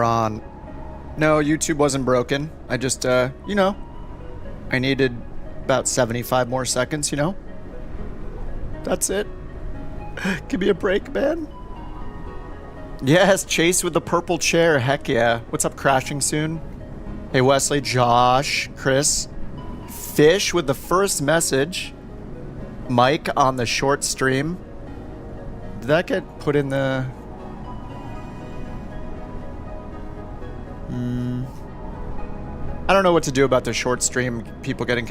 we're on. No, YouTube wasn't broken. I just, you know, I needed about 75 more seconds, you know? That's it. Give me a break, man. Yes, Chase with the purple chair. Heck yeah. What's up, Crashing Soon? Hey, Wesley, Josh, Chris. Fish with the first message. Mike on the short stream. Did that get put in the... I don't know what to do about the short stream. People getting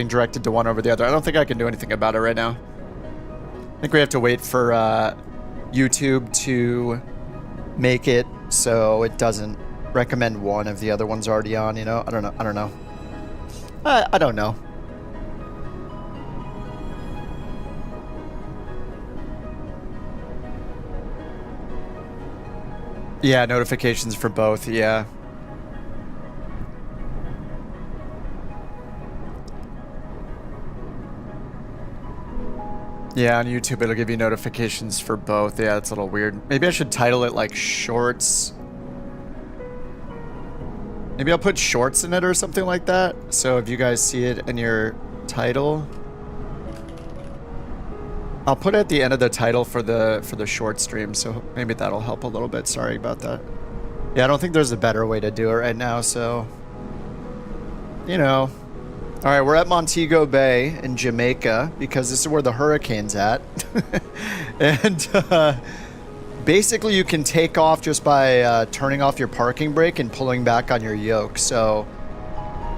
directed to one over the other. I don't think I can do anything about it right now. I think we have to wait for YouTube to make it so it doesn't recommend one if the other one's already on, you know? I don't know. I don't know. I don't know. Yeah, notifications for both, yeah. Yeah, on YouTube it'll give you notifications for both. Yeah, that's a little weird. Maybe I should title it like Shorts. Maybe I'll put Shorts in it or something like that. So if you guys see it in your title, I'll put it at the end of the title for the short stream. So maybe that'll help a little bit. Sorry about that. Yeah, I don't think there's a better way to do it right now. So, you know. All right, we're at Montego Bay in Jamaica because this is where the hurricane's at. And basically you can take off just by turning off your parking brake and pulling back on your yoke. So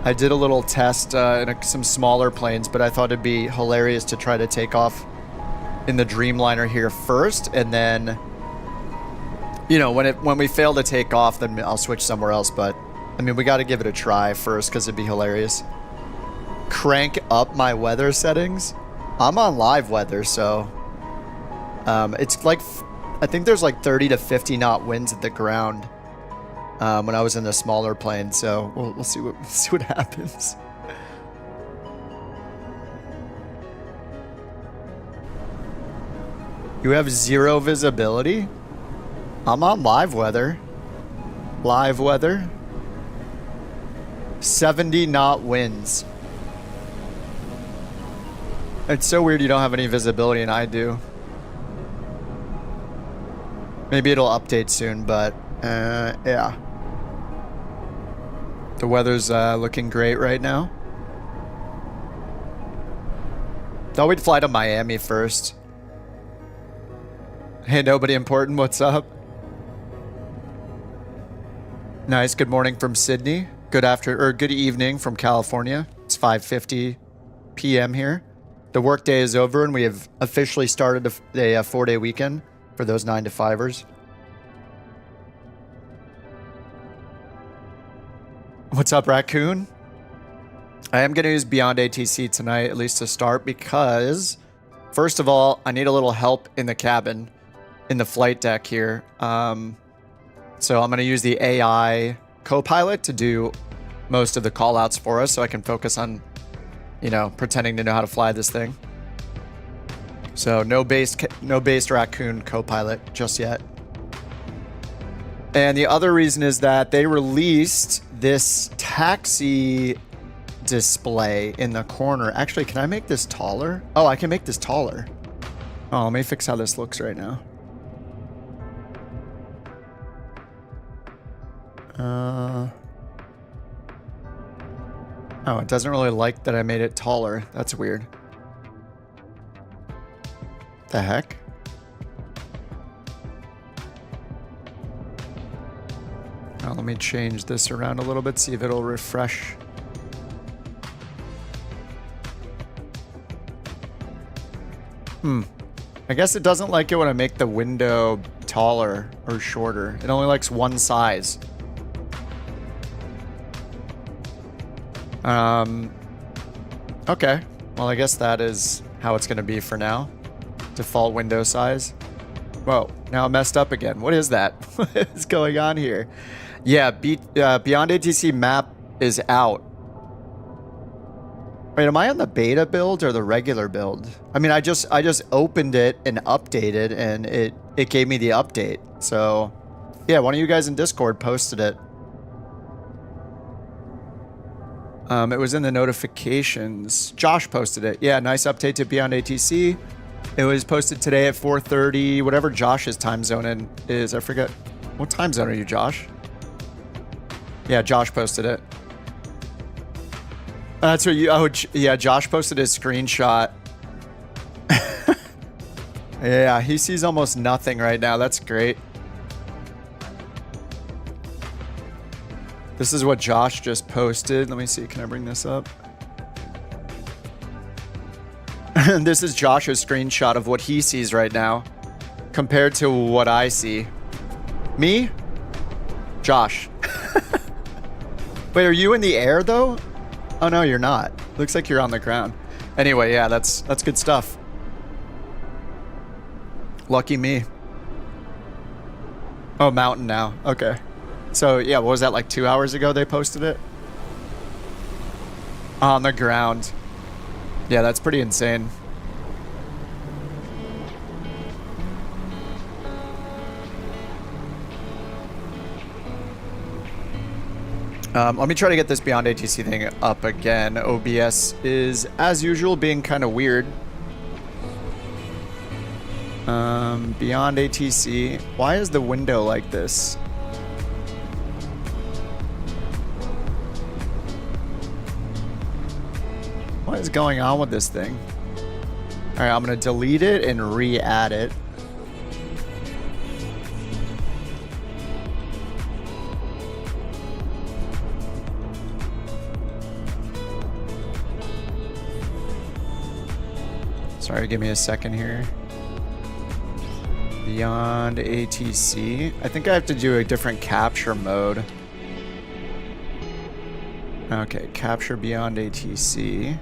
I did a little test in some smaller planes, but I thought it'd be hilarious to try to take off in the Dreamliner here first. And then, you know, when we fail to take off, then I'll switch somewhere else. But I mean, we got to give it a try first because it'd be hilarious. Crank up my weather settings. I'm on live weather, so it's like I think there's like 30 to 50 knot winds at the ground when I was in the smaller plane. So we'll see what happens. You have 0 visibility? I'm on live weather. Live weather. 70 knot winds. It's so weird you don't have any visibility and I do. Maybe it'll update soon, but yeah. The weather's looking great right now. Thought we'd fly to Miami first. Hey, nobody important, what's up? Nice, good morning from Sydney. Good evening from California. It's 5:50 p.m. here. The workday is over and we have officially started a 4-day weekend for those 9 to 5ers. What's up, Raccoon? I am going to use BeyondATC tonight, at least to start, because first of all, I need a little help in the cabin, in the flight deck here. So I'm going to use the AI co-pilot to do most of the call-outs for us so I can focus on, you know, pretending to know how to fly this thing. So no based Raccoon co-pilot just yet. And the other reason is that they released this taxi display in the corner. Actually, can I make this taller? Oh, I can make this taller. Oh, let me fix how this looks right now. Oh, it doesn't really like that I made it taller. That's weird. The heck? Now let me change this around a little bit, see if it'll refresh. I guess it doesn't like it when I make the window taller or shorter. It only likes one size. Okay. Well, I guess that is how it's going to be for now. Default window size. Whoa, now I'm messed up again. What is that? What is going on here? Yeah, BeyondATC map is out. Wait, am I on the beta build or the regular build? I mean, I just opened it and updated, and it gave me the update. So Yeah, one of you guys in Discord posted it. It was in the notifications. Josh posted it. Yeah, nice update to BeyondATC. It was posted today at 4:30, whatever Josh's time zone is. I forget. What time zone are you, Josh? Yeah, Josh posted it. That's what you... Oh, yeah, Josh posted his screenshot. Yeah, he sees almost nothing right now. That's great. This is what Josh just posted. Let me see. Can I bring this up? This is Josh's screenshot of what he sees right now compared to what I see. Me? Josh. Wait, are you in the air though? Oh no, you're not. Looks like you're on the ground. Anyway, yeah, that's good stuff. Lucky me. Oh, mountain now. Okay. So, yeah, what was that, like 2 hours ago they posted it? On the ground. Yeah, that's pretty insane. Let me try to get this BeyondATC thing up again. OBS is, as usual, being kind of weird. BeyondATC. Why is the window like this? What is going on with this thing? All right, I'm going to delete it and re-add it. Sorry, give me a second here. BeyondATC. I think I have to do a different capture mode. Okay, capture BeyondATC.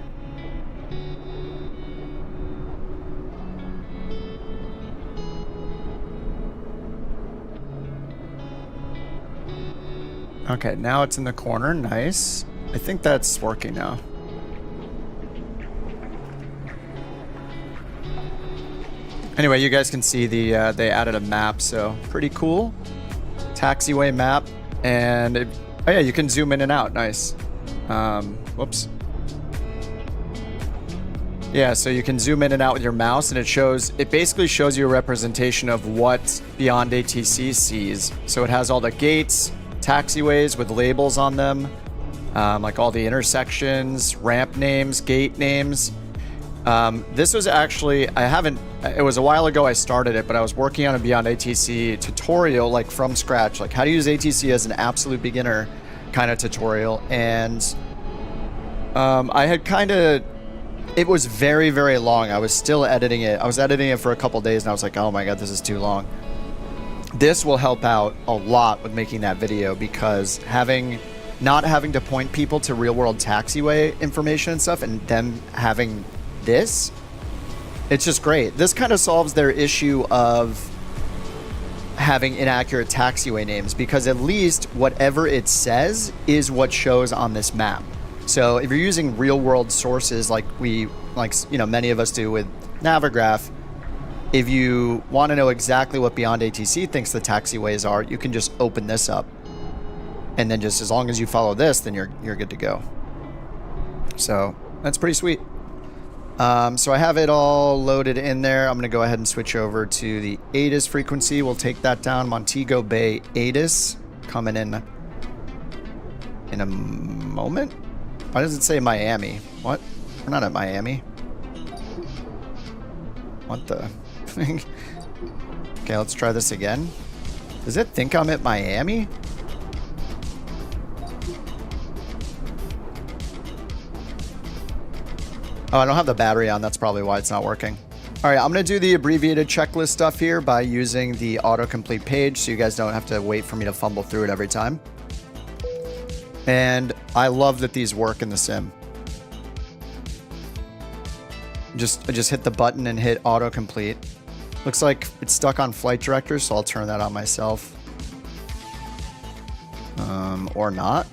Okay, now it's in the corner. Nice. I think that's working now. Anyway, you guys can see the they added a map, so pretty cool. Taxiway map, and oh yeah, you can zoom in and out. Nice. Whoops. Yeah, so you can zoom in and out with your mouse, and it basically shows you a representation of what BeyondATC sees. So it has all the gates, taxiways with labels on them, like all the intersections, ramp names, gate names. This was actually, it was a while ago I started it, but I was working on a BeyondATC tutorial, like from scratch, like how to use ATC as an absolute beginner kind of tutorial. And I had it was very, very long. I was still editing it. I was editing it for a couple days and I was like, oh my God, this is too long. This will help out a lot with making that video because not having to point people to real world taxiway information and stuff and them having this, it's just great. This kind of solves their issue of having inaccurate taxiway names because at least whatever it says is what shows on this map. So if you're using real world sources like many of us do with Navigraph, if you want to know exactly what BeyondATC thinks the taxiways are, you can just open this up. And then just as long as you follow this, then you're good to go. So that's pretty sweet. So I have it all loaded in there. I'm going to go ahead and switch over to the ATIS frequency. We'll take that down. Montego Bay ATIS coming in a moment. Why does it say Miami? What? We're not at Miami. What the? Okay, let's try this again. Does it think I'm at Miami? Oh, I don't have the battery on. That's probably why it's not working. All right, I'm going to do the abbreviated checklist stuff here by using the autocomplete page so you guys don't have to wait for me to fumble through it every time. And I love that these work in the sim. I just hit the button and hit autocomplete. Looks like it's stuck on flight director, so I'll turn that on myself. Or not.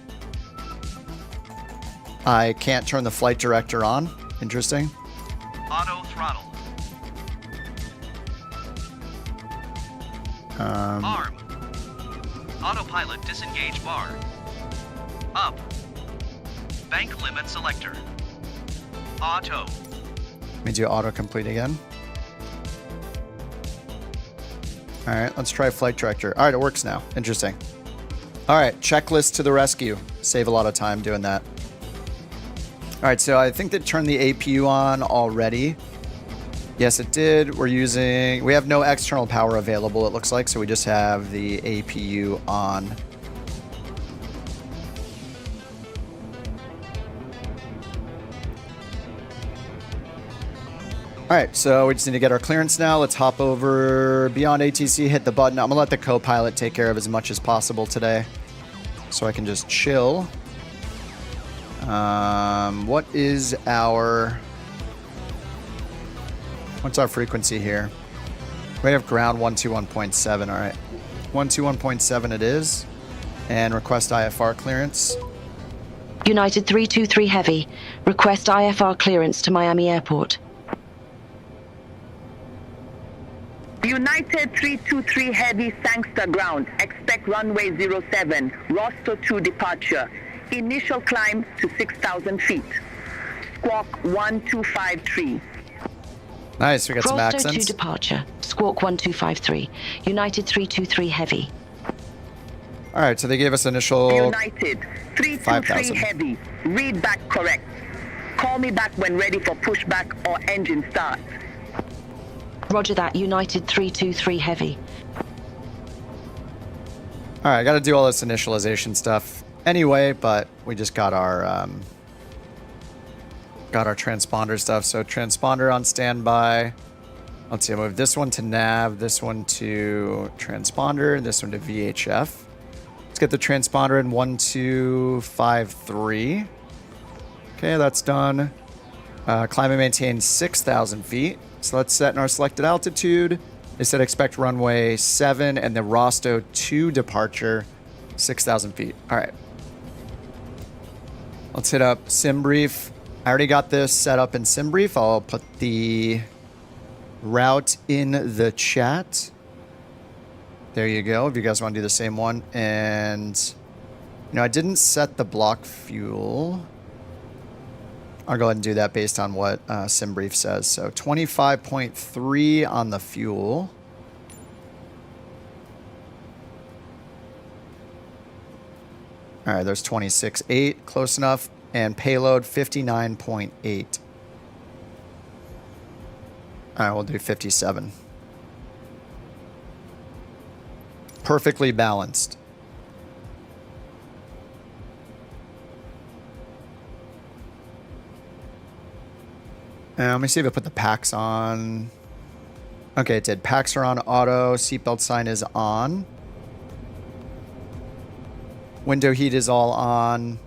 I can't turn the flight director on. Interesting. Auto throttle. Arm. Autopilot disengage bar. Up. Bank limit selector. Auto. Let me do autocomplete again. All right, let's try flight director. All right, it works now. Interesting. All right, checklist to the rescue. Save a lot of time doing that. All right, so I think that turned the APU on already. Yes, it did. We have no external power available, it looks like, so we just have the APU on. All right, so we just need to get our clearance now. Let's hop over BeyondATC, hit the button. I'm gonna let the co-pilot take care of as much as possible today, so I can just chill. What's our frequency here? We have ground 121.7. All right, 121.7 it is, and request IFR clearance. United 323 Heavy, request IFR clearance to Miami Airport. United 323 Heavy, Sangster ground. Expect runway 07, Rosto 2 departure. Initial climb to 6,000 feet. Squawk 1253. Nice, we got some Rosto 2 accents. departure. Squawk 1253. United 323 Heavy. All right, so they gave us initial United 323 5,000. Heavy. Read back correct. Call me back when ready for pushback or engine start. Roger that, United 323 Heavy. All right, I got to do all this initialization stuff anyway, but we just got our transponder stuff. So transponder on standby. Let's see, I'll move this one to nav, this one to transponder, this one to VHF. Let's get the transponder in 1253. Okay, that's done. Climb and maintain 6,000 feet. So let's set in our selected altitude. They said expect runway 7 and the Rosto 2 departure, 6,000 feet. All right. Let's hit up SimBrief. I already got this set up in SimBrief. I'll put the route in the chat. There you go, if you guys want to do the same one. And, I didn't set the block fuel. I'll go ahead and do that based on what SimBrief says. So 25.3 on the fuel. All right, there's 26.8, close enough. And payload 59.8. All right, we'll do 57. Perfectly balanced. And let me see if I put the packs on. Okay, it did. Packs are on auto. Seatbelt sign is on. Window heat is all on.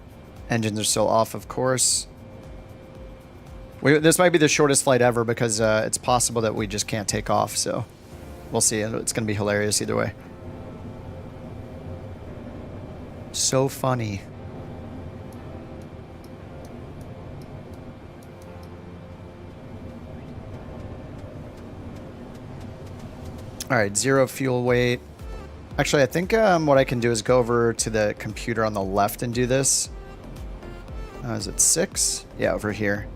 Engines are still off, of course. This might be the shortest flight ever because it's possible that we just can't take off. So we'll see. It's going to be hilarious either way. So funny. All right, 0 fuel weight. Actually, I think what I can do is go over to the computer on the left and do this. Is it 6? Yeah, over here.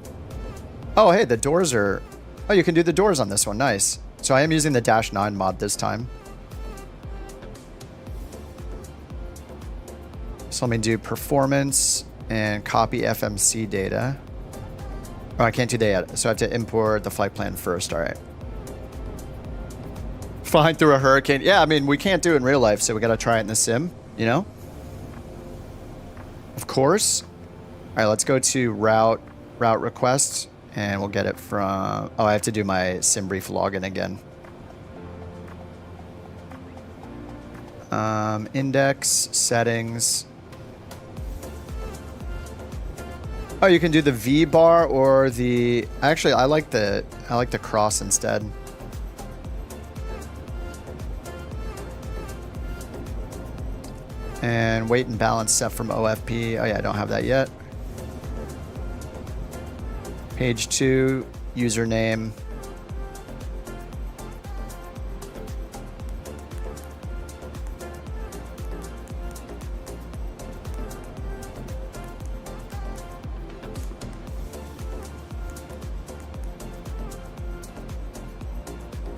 Oh, hey, the doors are... Oh, you can do the doors on this one. Nice. So I am using the -9 mod this time. So let me do performance and copy FMC data. Oh, I can't do that yet. So I have to import the flight plan first. All right. Flying through a hurricane. Yeah, I mean, we can't do it in real life, so we got to try it in the sim, Of course. All right, let's go to route requests, and we'll get it from... Oh, I have to do my SimBrief login again. Index, settings. Oh, you can do the V bar or the... Actually, I like the cross instead. And weight and balance set from OFP. Oh yeah, I don't have that yet. Page 2, username.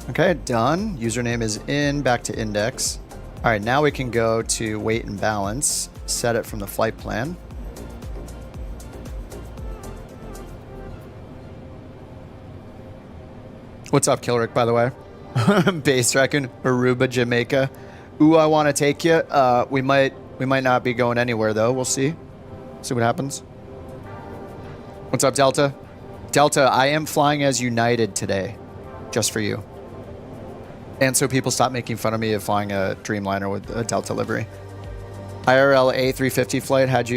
Okay, done. Username is in, back to index. All right, now we can go to weight and balance, set it from the flight plan. What's up, Kilrick, by the way? Base Raccoon, Aruba, Jamaica. Ooh, I want to take you. We might not be going anywhere, though. We'll see. See what happens. What's up, Delta? Delta, I am flying as United today, just for you. And so people stop making fun of me of flying a Dreamliner with a Delta livery. IRL A350 flight had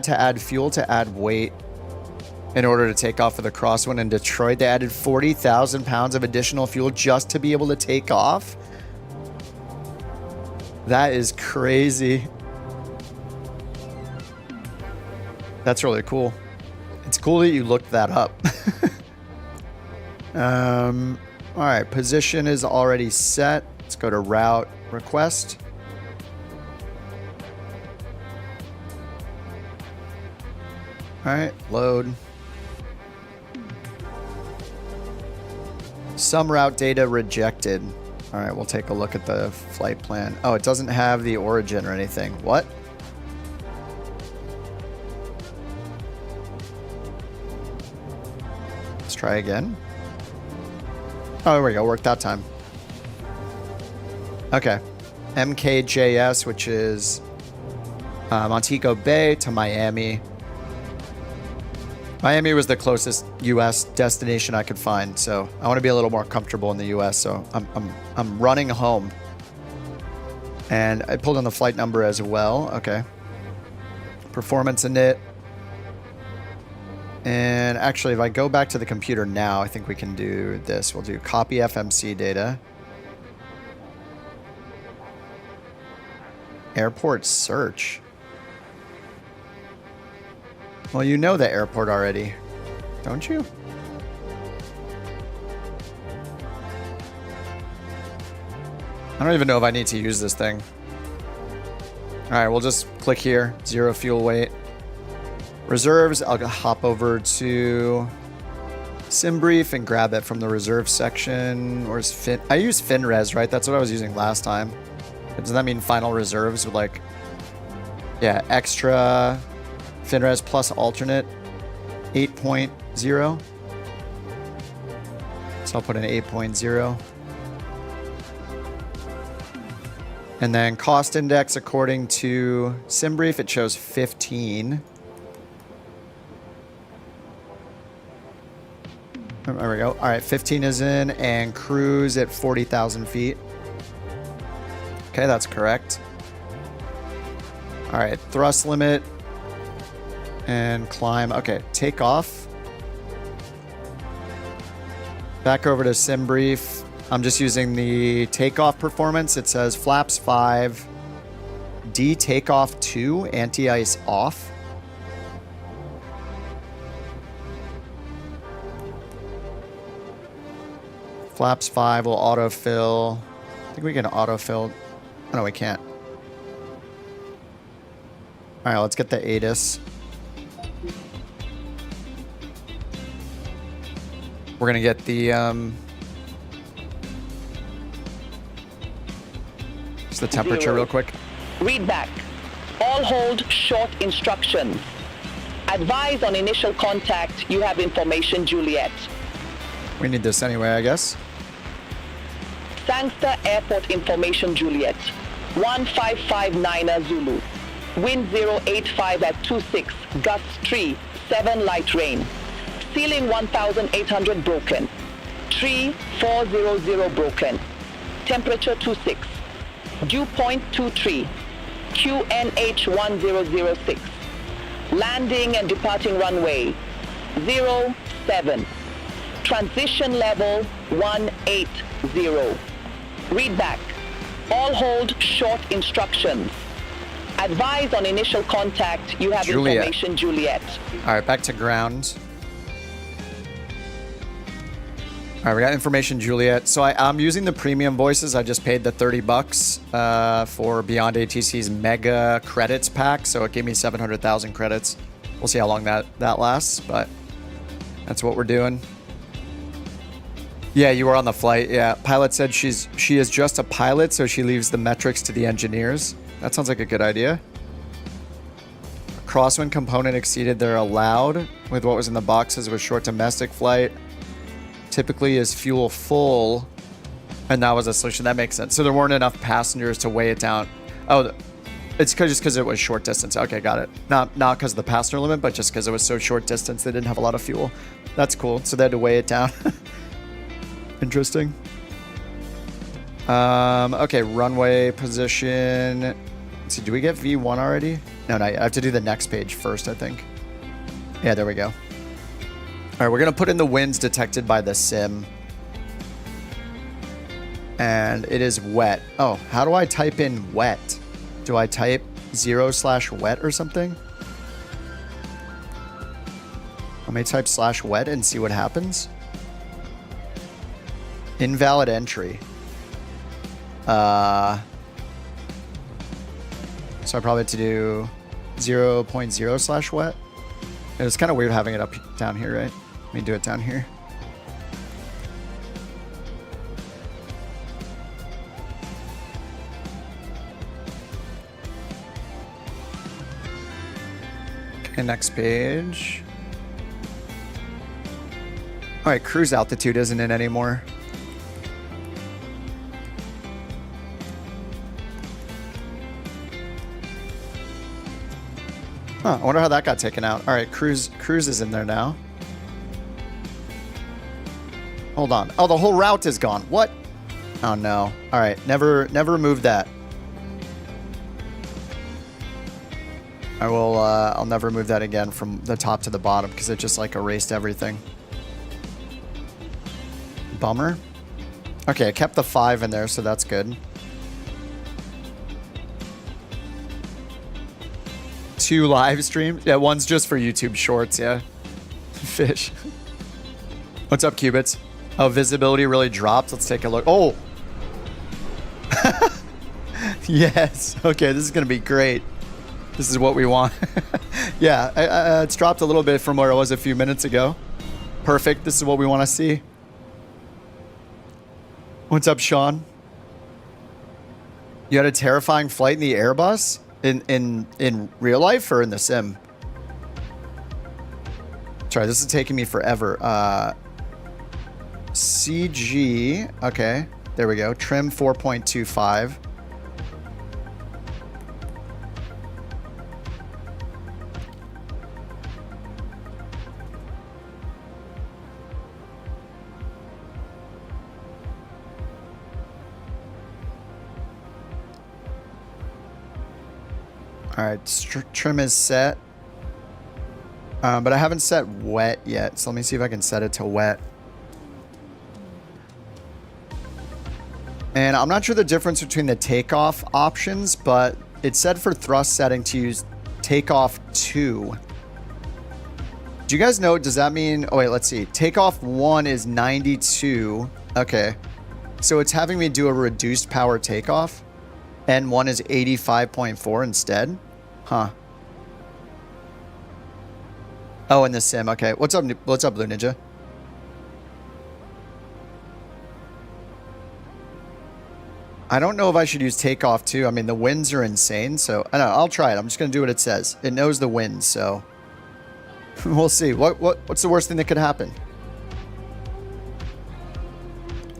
to add fuel to add weight in order to take off for the crosswind in Detroit. They added 40,000 pounds of additional fuel just to be able to take off. That is crazy. That's really cool. It's cool that you looked that up. All right, position is already set. Let's go to route request. All right, load. Some route data rejected. All right, we'll take a look at the flight plan. Oh, it doesn't have the origin or anything. What? Let's try again. Oh, there we go. Worked that time. Okay. MKJS, which is Montego Bay to Miami. Miami was the closest U.S. destination I could find, so I want to be a little more comfortable in the U.S., so I'm running home. And I pulled in the flight number as well. Okay. Performance init. And actually, if I go back to the computer now, I think we can do this. We'll do copy FMC data. Airport search. Well, you know the airport already, don't you? I don't even know if I need to use this thing. All right, we'll just click here. 0 fuel weight. Reserves, I'll hop over to SimBrief and grab it from the reserve section. Where's Fin? I use FinRes, right? That's what I was using last time. Does that mean final reserves with like, yeah, extra FinRes plus alternate 8.0. So I'll put in 8.0. And then cost index according to SimBrief, it shows 15. There we go. All right, 15 is in, and cruise at 40,000 feet. Okay, that's correct. All right, thrust limit and climb. Okay, take off. Back over to SimBrief. I'm just using the takeoff performance. It says flaps 5, D takeoff 2, anti-ice off. Flaps 5 will autofill. I think we can autofill. Oh, no, we can't. All right, let's get the ATIS. We're going to get the... just the temperature real quick. Read back. All hold short instructions. Advise on initial contact. You have information, Juliet. We need this anyway, I guess. Sangster Airport information, Juliet. 1559er Zulu. Wind 085 at 26, gust 3, 7 light rain. Ceiling 1800 broken. Tree 400 broken. Temperature 26. Dew point 23. QNH 1006. Landing and departing runway 07. Transition level 180. Read back. All hold short instructions. Advise on initial contact. You have information, Juliet. All right, back to ground. All right, we got information, Juliet. So I'm using the premium voices. I just paid the $30 for BeyondATC's mega credits pack. So it gave me 700,000 credits. We'll see how long that lasts, but that's what we're doing. Yeah, you were on the flight. Yeah, pilot said she is just a pilot, so she leaves the metrics to the engineers. That sounds like a good idea. Crosswind component exceeded their allowed with what was in the boxes with short domestic flight. Typically is fuel full, and that was a solution. That makes sense. So there weren't enough passengers to weigh it down. Oh, it's just because it was short distance. Okay, got it. Not because of the passenger limit, but just because it was so short distance, they didn't have a lot of fuel. That's cool. So they had to weigh it down. Interesting. Okay, runway position. Let's see, do we get V1 already? No, I have to do the next page first, I think. Yeah, there we go. All right, we're going to put in the winds detected by the sim. And it is wet. Oh, how do I type in wet? Do I type 0/wet or something? Let me type /wet and see what happens. Invalid entry. So I probably have to do 0.0/wet. It's kind of weird having it up down here, right? Let me do it down here. Okay, next page. All right, cruise altitude isn't in anymore. Huh, I wonder how that got taken out. All right, cruise is in there now. Hold on. Oh, the whole route is gone. What? Oh no. All right, never remove that. I'll never move that again from the top to the bottom because it just like erased everything. Bummer. Okay, I kept the 5 in there, so that's good. 2 live streams. Yeah, one's just for YouTube Shorts, yeah. Fish. What's up, Qubits? Oh, visibility really dropped. Let's take a look. Oh! Yes. Okay, this is going to be great. This is what we want. Yeah, it's dropped a little bit from where it was a few minutes ago. Perfect. This is what we want to see. What's up, Sean? You had a terrifying flight in the Airbus? In real life or in the sim? Sorry, this is taking me forever. CG. Okay, there we go. Trim 4.25. All right, trim is set. But I haven't set wet yet, so let me see if I can set it to wet. And I'm not sure the difference between the takeoff options, but it said for thrust setting to use takeoff 2. Do you guys know, does that mean, oh wait, let's see. Takeoff 1 is 92. Okay. So it's having me do a reduced power takeoff. And 1 is 85.4 instead. Huh. Oh, in the sim. Okay. What's up, Blue Ninja? I don't know if I should use takeoff too. I mean, the winds are insane, so I don't know. I'll try it. I'm just gonna do what it says. It knows the winds, so we'll see. What's the worst thing that could happen?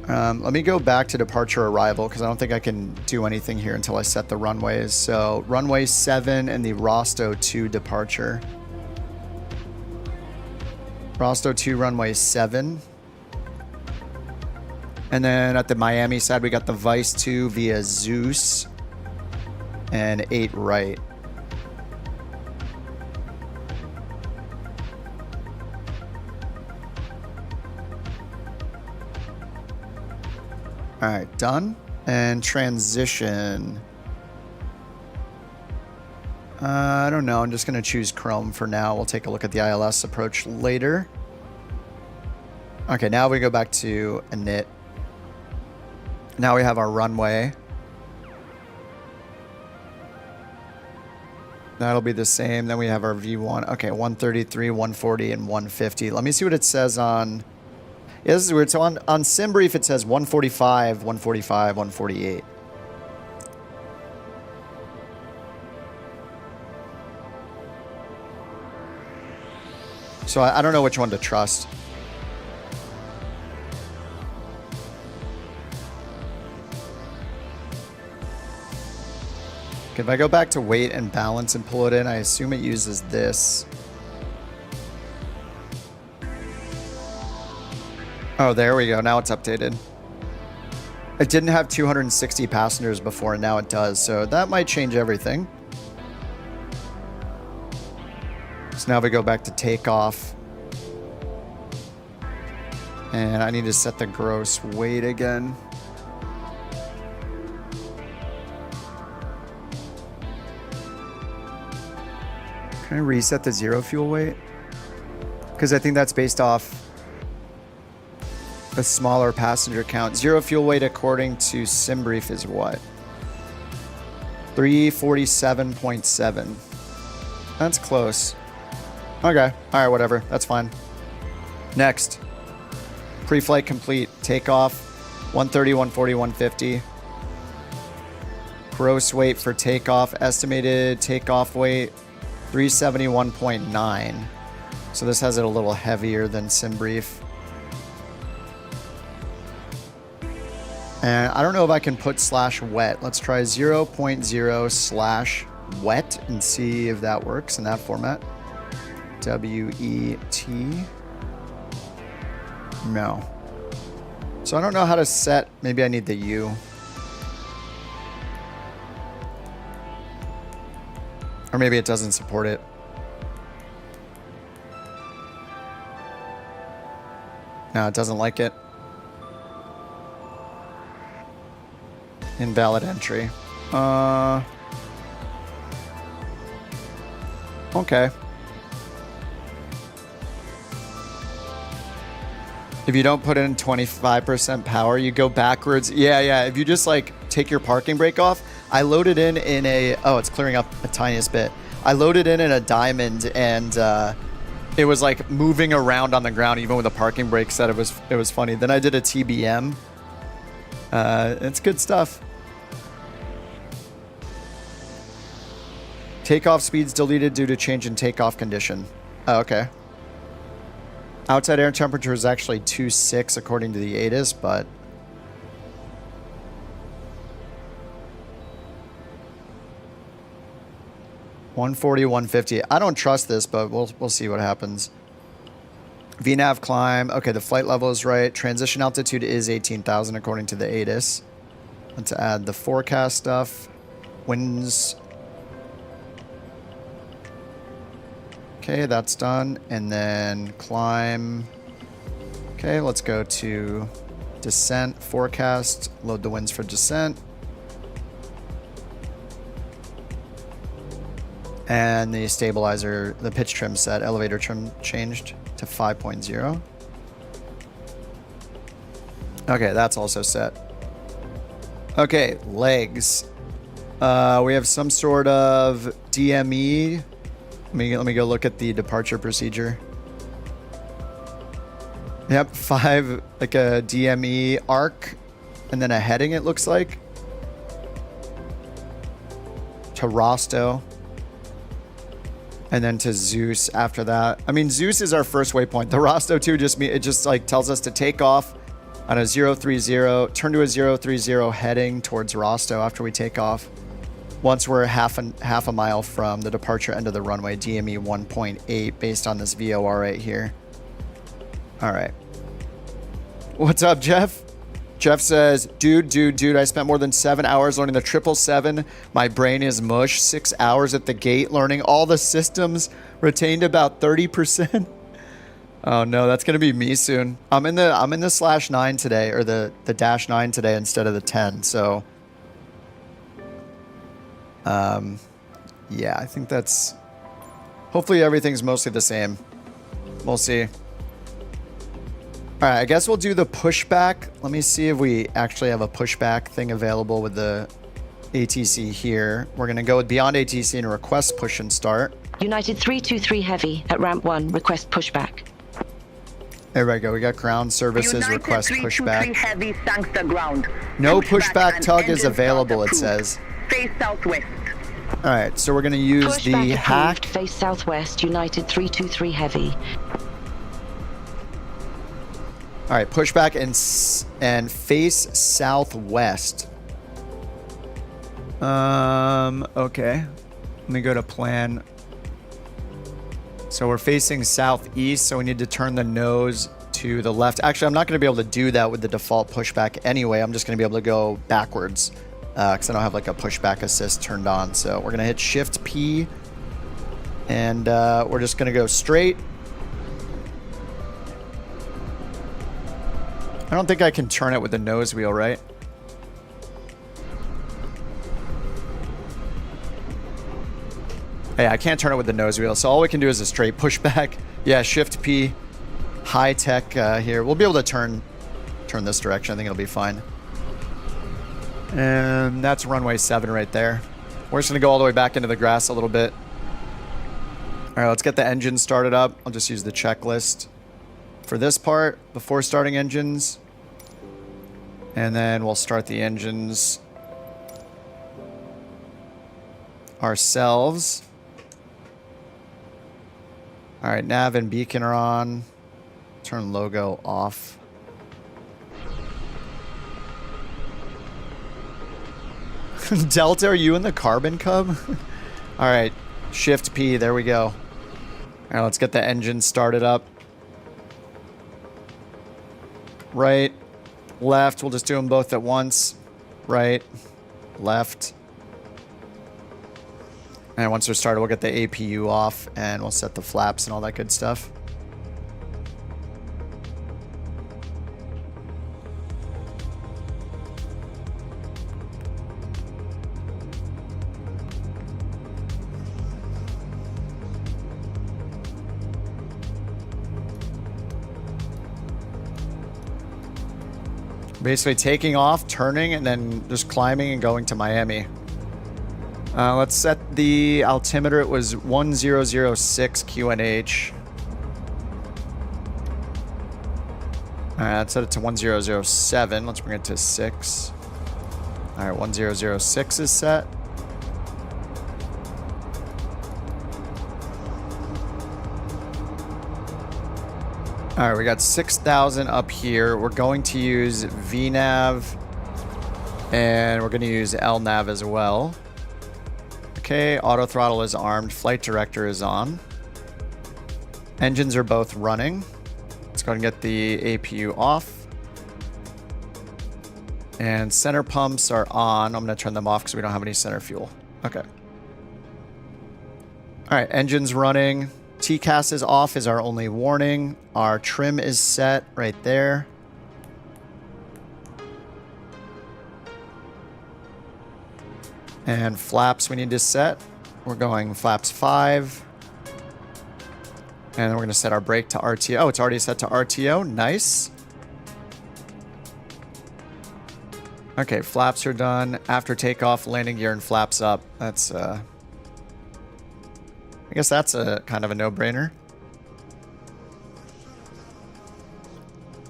Let me go back to departure arrival because I don't think I can do anything here until I set the runways. So runway 7 and the Rosto 2 departure. Rosto 2 runway 7. And then at the Miami side, we got the Vice 2 via Zeus and 8 right. All right, done. And transition. I don't know. I'm just going to choose Chrome for now. We'll take a look at the ILS approach later. Okay, now we go back to init. Now we have our runway. That'll be the same. Then we have our V1. Okay, 133, 140, and 150. Let me see what it says on... Yeah, this is weird. So on SimBrief, it says 145, 145, 148. So I don't know which one to trust. Okay, if I go back to weight and balance and pull it in, I assume it uses this. Oh, there we go. Now it's updated. It didn't have 260 passengers before, and now it does. So that might change everything. So now we go back to takeoff. And I need to set the gross weight again. Can I reset the zero fuel weight? Because I think that's based off a smaller passenger count. Zero fuel weight according to SimBrief is what? 347.7. That's close. Okay. All right, whatever. That's fine. Next. Pre-flight complete. Takeoff. 130, 140, 150. Gross weight for takeoff. Estimated takeoff weight. 371.9. So this has it a little heavier than SimBrief. And I don't know if I can put /wet. Let's try 0.0/wet and see if that works in that format. WET. No. So I don't know how to set. Maybe I need the U. Or maybe it doesn't support it. No, it doesn't like it. Invalid entry. Okay. If you don't put in 25% power, you go backwards. Yeah. If you just like take your parking brake off, I loaded in a, oh, it's clearing up a tiniest bit. I loaded in a diamond and it was like moving around on the ground even with a parking brake set. It was funny. Then I did a TBM. It's good stuff. Takeoff speeds deleted due to change in takeoff condition. Oh, okay. Outside air temperature is actually 2.6 according to the ATIS, but $140, $150. I don't trust this, but we'll see what happens. VNAV climb. Okay, the flight level is right. Transition altitude is 18,000 according to the ATIS. Let's add the forecast stuff. Winds. Okay, that's done. And then climb. Okay, let's go to descent forecast. Load the winds for descent. And the stabilizer, the pitch trim set, elevator trim changed to 5.0. Okay, that's also set. Okay, legs. We have some sort of DME. Let me go look at the departure procedure. Yep, 5, like a DME arc, and then a heading, it looks like. To Rosto. And then to Zeus after that. I mean, Zeus is our first waypoint. The Rosto 2 just like tells us to take off on a 030, turn to a 030 heading towards Rosto after we take off. Once we're half a mile from the departure end of the runway, DME 1.8 based on this VOR right here. All right. What's up, Jeff? Jeff says, dude, I spent more than 7 hours learning the 777. My brain is mush. 6 hours at the gate learning all the systems. Retained about 30%. Oh no, that's gonna be me soon. I'm in the /9 today, or the -9 today instead of the 10. So, yeah, I think that's. Hopefully everything's mostly the same. We'll see. All right, I guess we'll do the pushback. Let me see if we actually have a pushback thing available with the ATC here. We're going to go with BeyondATC and request push and start. United 323 Heavy at ramp 1, request pushback. There we go. We got ground services United request 323 pushback. Heavy thanks the ground. No pushback and tug is engine available, start it approved. says. Face southwest. All right, so we're going to use Pushback the approved. hack. Face southwest, United 323 Heavy. All right, pushback and face southwest. Okay. Let me go to plan. So we're facing southeast, so we need to turn the nose to the left. Actually, I'm not going to be able to do that with the default pushback anyway. I'm just going to be able to go backwards because I don't have like a pushback assist turned on. So we're going to hit Shift P and we're just going to go straight. I don't think I can turn it with the nose wheel, right? Hey, I can't turn it with the nose wheel, so all we can do is a straight pushback. Yeah, Shift P, high tech here. We'll be able to turn this direction. I think it'll be fine. And that's runway 7 right there. We're just gonna go all the way back into the grass a little bit. All right, let's get the engine started up. I'll just use the checklist for this part before starting engines. And then we'll start the engines ourselves. All right, nav and beacon are on. Turn logo off. Delta, are you in the carbon cub? All right, Shift P, there we go. All right, let's get the engine started up. Right, left, we'll just do them both at once. Right, left. And once they're started, we'll get the APU off and we'll set the flaps and all that good stuff. Basically taking off, turning, and then just climbing and going to Miami. Let's set the altimeter. It was 1006 QNH. Alright, let's set it to 1007. Let's bring it to 6. Alright, 1006 is set. Alright, we got 6,000 up here. We're going to use VNAV and we're going to use LNAV as well. Okay, auto throttle is armed. Flight director is on. Engines are both running. Let's go ahead and get the APU off. And center pumps are on. I'm going to turn them off because we don't have any center fuel. Okay. All right, engines running. TCAS is off is our only warning. Our trim is set right there. And flaps we need to set. We're going flaps 5. And then we're going to set our brake to RTO. Oh, it's already set to RTO. Nice. Okay, flaps are done. After takeoff, landing gear and flaps up. That's, I guess that's a kind of a no-brainer.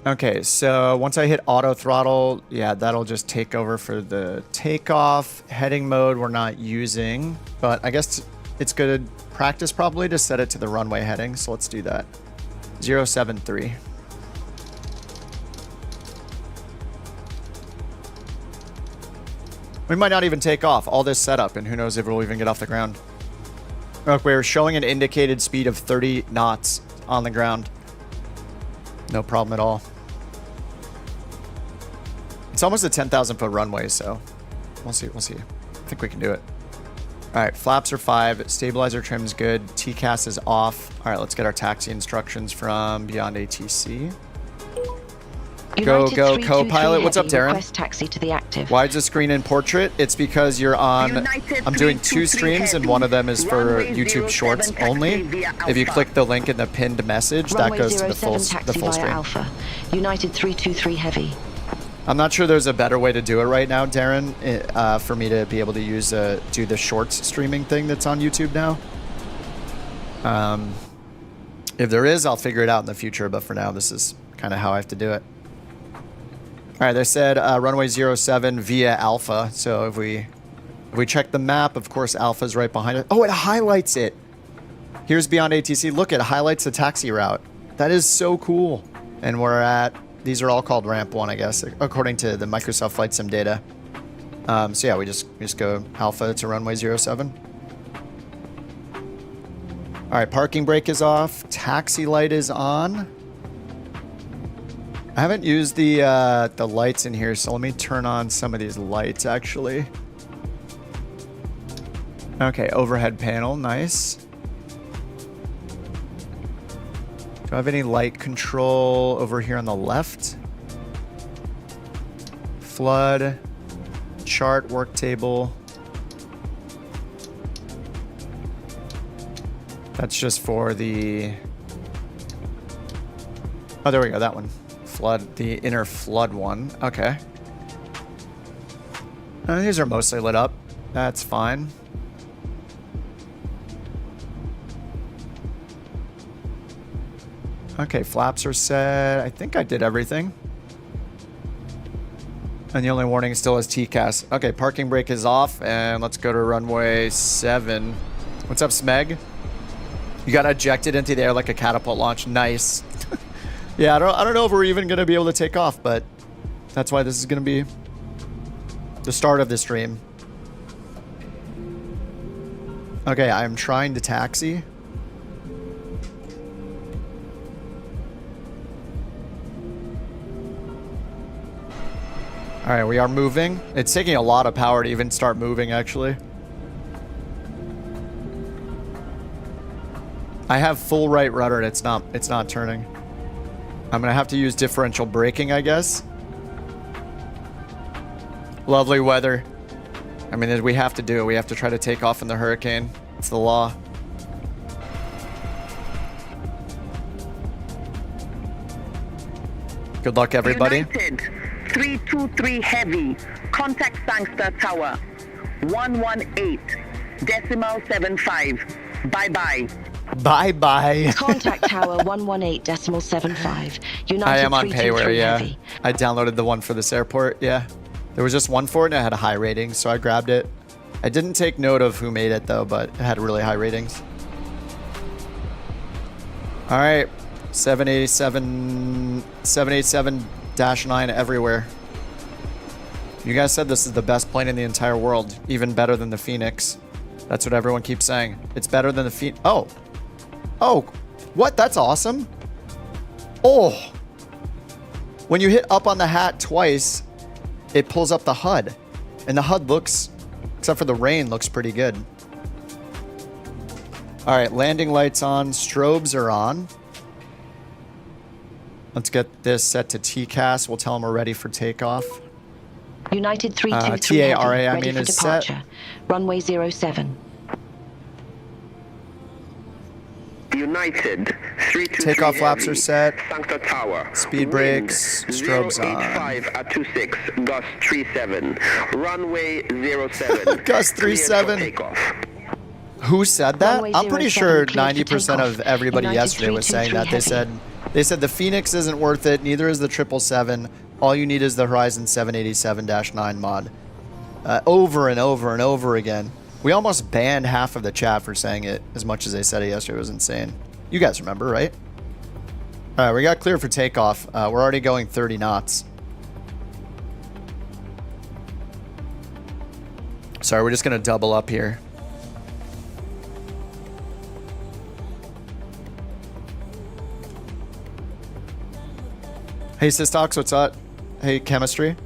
Okay, so once I hit auto throttle, yeah, that'll just take over for the takeoff. Heading mode we're not using, but I guess it's good practice probably to set it to the runway heading, so let's do that. 073. We might not even take off. All this setup, and who knows if we'll even get off the ground. Look, we're showing an indicated speed of 30 knots on the ground. No problem at all. It's almost a 10,000 foot runway, so we'll see. We'll see. I think we can do it. All right, flaps are 5. Stabilizer trim's good. TCAS is off. All right, let's get our taxi instructions from BeyondATC. Go, go, co-pilot. What's up, Darren? Request taxi to the active. Why is the screen in portrait? It's because you're on... I'm doing 2 streams, and one of them is for YouTube Shorts only. If you click the link in the pinned message, that goes to the full stream. Alpha. United 323 Heavy. I'm not sure there's a better way to do it right now, Darren, for me to be able to use do the Shorts streaming thing that's on YouTube now. If there is, I'll figure it out in the future, but for now, this is kind of how I have to do it. All right, they said runway 07 via Alpha. So if we check the map, of course, Alpha's right behind it. Oh, it highlights it. Here's BeyondATC. Look, it highlights the taxi route. That is so cool. And we're at, these are all called ramp 1, I guess, according to the Microsoft Flight Sim data. So yeah, we just go Alpha to runway 07. All right, parking brake is off. Taxi light is on. I haven't used the lights in here, so let me turn on some of these lights, actually. Okay, overhead panel, nice. Do I have any light control over here on the left? Flood, chart, work table. That's just for the... Oh, there we go, that one. Flood, the inner flood one. Okay. These are mostly lit up. That's fine. Okay, flaps are set. I think I did everything. And the only warning still is TCAS. Okay, parking brake is off, and let's go to runway 7. What's up, Smeg? You got ejected into the air like a catapult launch. Nice. Yeah, I don't know if we're even going to be able to take off, but that's why this is going to be the start of the stream. Okay, I'm trying to taxi. All right, we are moving. It's taking a lot of power to even start moving, actually. I have full right rudder and it's not turning. I'm gonna have to use differential braking, I guess. Lovely weather. I mean, we have to do it. We have to try to take off in the hurricane. It's the law. Good luck, everybody. United 323 Heavy. Contact Sangster Tower. 118.75. Bye-bye. Bye-bye. Contact Tower 118.75. United I am on 323 Payware, yeah. Heavy. I downloaded the one for this airport, yeah. There was just one for it and it had a high rating, so I grabbed it. I didn't take note of who made it, though, but it had really high ratings. All right. 787-9 everywhere. You guys said this is the best plane in the entire world, even better than the Phoenix. That's what everyone keeps saying. It's better than the Phoenix. Oh. Oh, what? That's awesome. Oh. When you hit up on the hat twice, it pulls up the HUD. And the HUD looks, except for the rain, looks pretty good. All right, landing lights on. Strobes are on. Let's get this set to TCAS. We'll tell them we're ready for takeoff. United 323 Heavy, TARA, I ready mean, for is departure. set. Runway 07. United 323 Takeoff flaps Heavy, are set. Sancta Tower. Speed brakes, strobes on. 085 at 26, Gus 37. Runway 07. Gus 37. Takeoff. Who said that? Runway I'm pretty 07 sure cleared for 90% of takeoff. everybody United yesterday was saying that. 323 They said the Phoenix isn't worth it. Neither is the 777. All you need is the Horizon 787-9 mod. Over and over and over again. We almost banned half of the chat for saying it as much as they said it yesterday. It was insane. You guys remember, right? All right, we got clear for takeoff. We're already going 30 knots. Sorry, we're just going to double up here. Hey, Systox, what's up? Hey, Chemistry.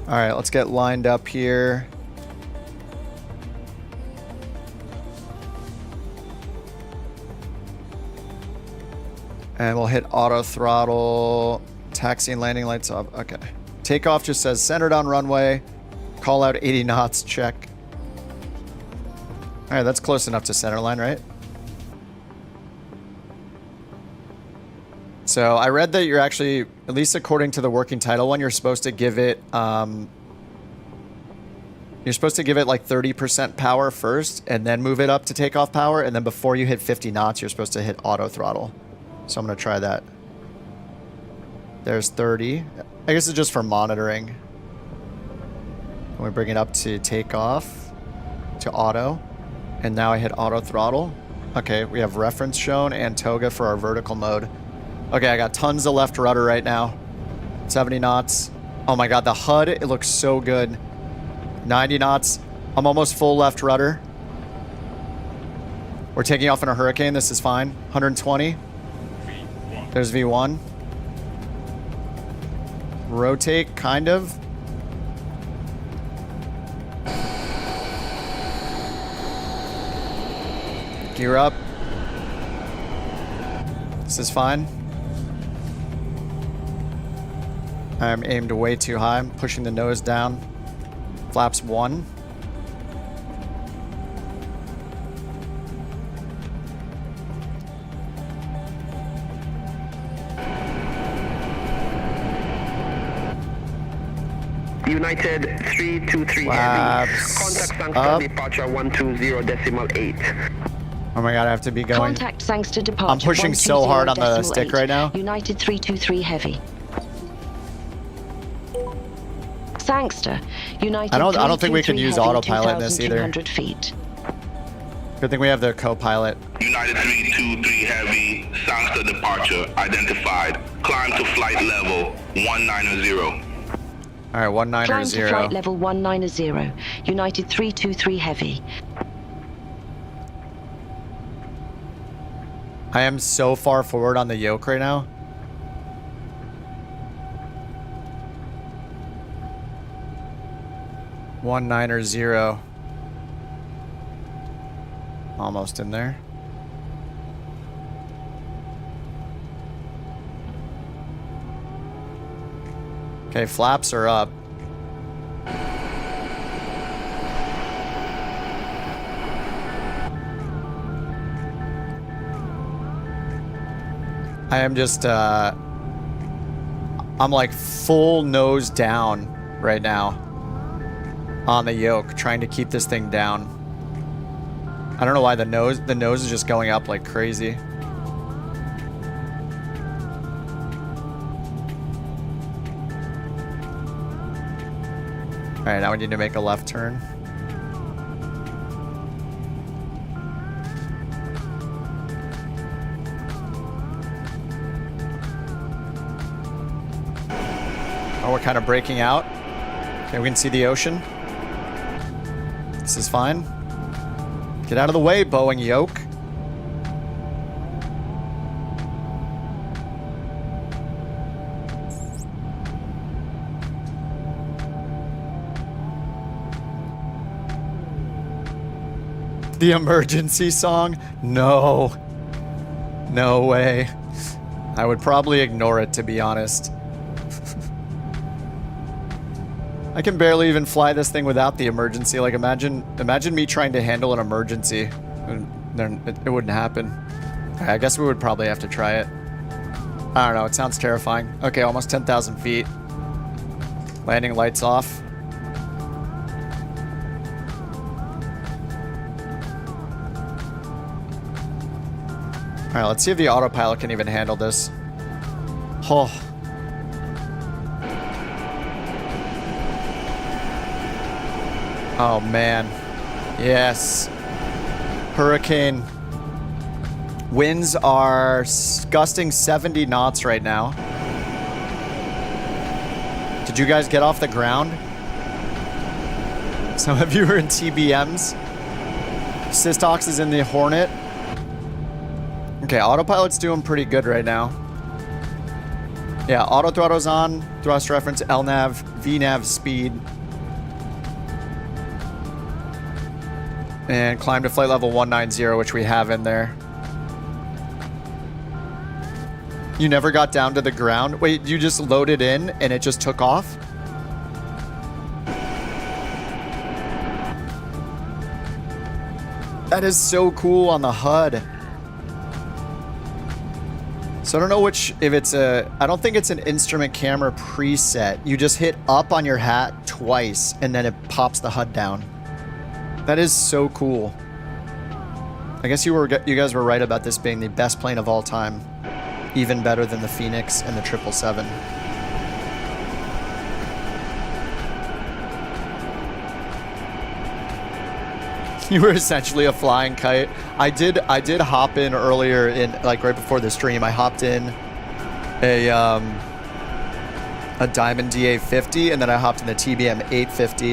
All right, let's get lined up here. And we'll hit auto throttle. Taxi and landing lights off. Okay. Takeoff just says centered on runway. Call out 80 knots. Check. All right, that's close enough to center line, right? So I read that you're actually, at least according to the working title one, you're supposed to give it You're supposed to give it like 30% power first and then move it up to takeoff power. And then before you hit 50 knots, you're supposed to hit auto throttle. So I'm going to try that. There's 30. I guess it's just for monitoring. And we bring it up to takeoff, to auto. And now I hit auto throttle. Okay, we have reference shown and toga for our vertical mode. Okay, I got tons of left rudder right now. 70 knots. Oh my god, the HUD, it looks so good. 90 knots. I'm almost full left rudder. We're taking off in a hurricane. This is fine. 120. There's V1. Rotate, kind of. Gear up. This is fine. I'm aimed way too high. I'm pushing the nose down. Flaps 1. United 323 Flaps Heavy. Contact Sangster up. departure 120.8. Oh my god, I have to be going. Contact Sangster departure. I'm pushing so hard on the 120.8. stick right now. United 323 Heavy. Sangster. United I don't think we can 323 use Heavy, autopilot in this either. 2,200 feet. Good thing we have the co-pilot. United 323 Heavy, Sangster departure identified. Climb to flight level 190. All right, 190. Climb to flight level 190. United 323 Heavy. I am so far forward on the yoke right now. One niner zero. Almost in there. Okay, flaps are up. I am just, I'm like full nose down right now on the yoke, trying to keep this thing down. I don't know why the nose is just going up like crazy. All right, now we need to make a left turn. Oh, we're kind of breaking out. Okay, we can see the ocean. This is fine. Get out of the way, Boeing yoke. The emergency song? No. No way. I would probably ignore it, to be honest. I can barely even fly this thing without the emergency. Like, imagine me trying to handle an emergency. It wouldn't happen. Okay, I guess we would probably have to try it. I don't know. It sounds terrifying. Okay, almost 10,000 feet. Landing lights off. All right, let's see if the autopilot can even handle this. Oh. Oh, man. Yes. Hurricane. Winds are gusting 70 knots right now. Did you guys get off the ground? Some of you are in TBMs. Systox is in the Hornet. Okay, autopilot's doing pretty good right now. Yeah, auto throttle's on. Thrust reference, LNAV, VNAV speed. And climb to flight level 190, which we have in there. You never got down to the ground? Wait, you just loaded in and it just took off? That is so cool on the HUD. So I don't know if it's I don't think it's an instrument camera preset. You just hit up on your hat twice and then it pops the HUD down. That is so cool. I guess you guys were right about this being the best plane of all time. Even better than the Phoenix and the 777. You were essentially a flying kite. I did hop in earlier in, like, right before the stream. I hopped in a Diamond DA50 and then I hopped in the TBM 850.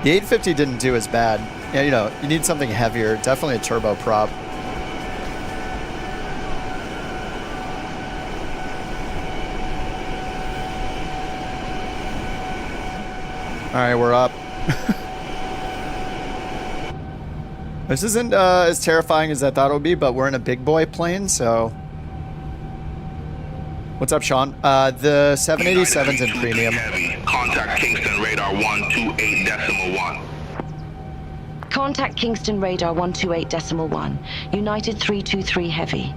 The 850 didn't do as bad. Yeah, you know, you need something heavier. Definitely a turbo prop. All right, we're up. This isn't as terrifying as I thought it would be, but we're in a big boy plane, so... What's up, Sean? The 787's in premium. Heavy. Contact Kingston radar 128.1. Contact Kingston radar 128.1. United 323 Heavy.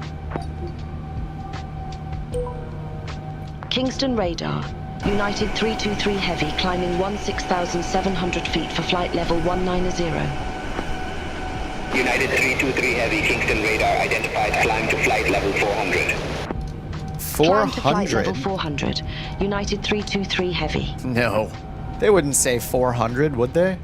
Kingston radar. United 323 Heavy climbing 16,700 feet for flight level 190. United 323 Heavy, Kingston radar identified, climb to flight level 400. Climb to flight 400? level 400. United 323 Heavy. No. They wouldn't say 400, would they?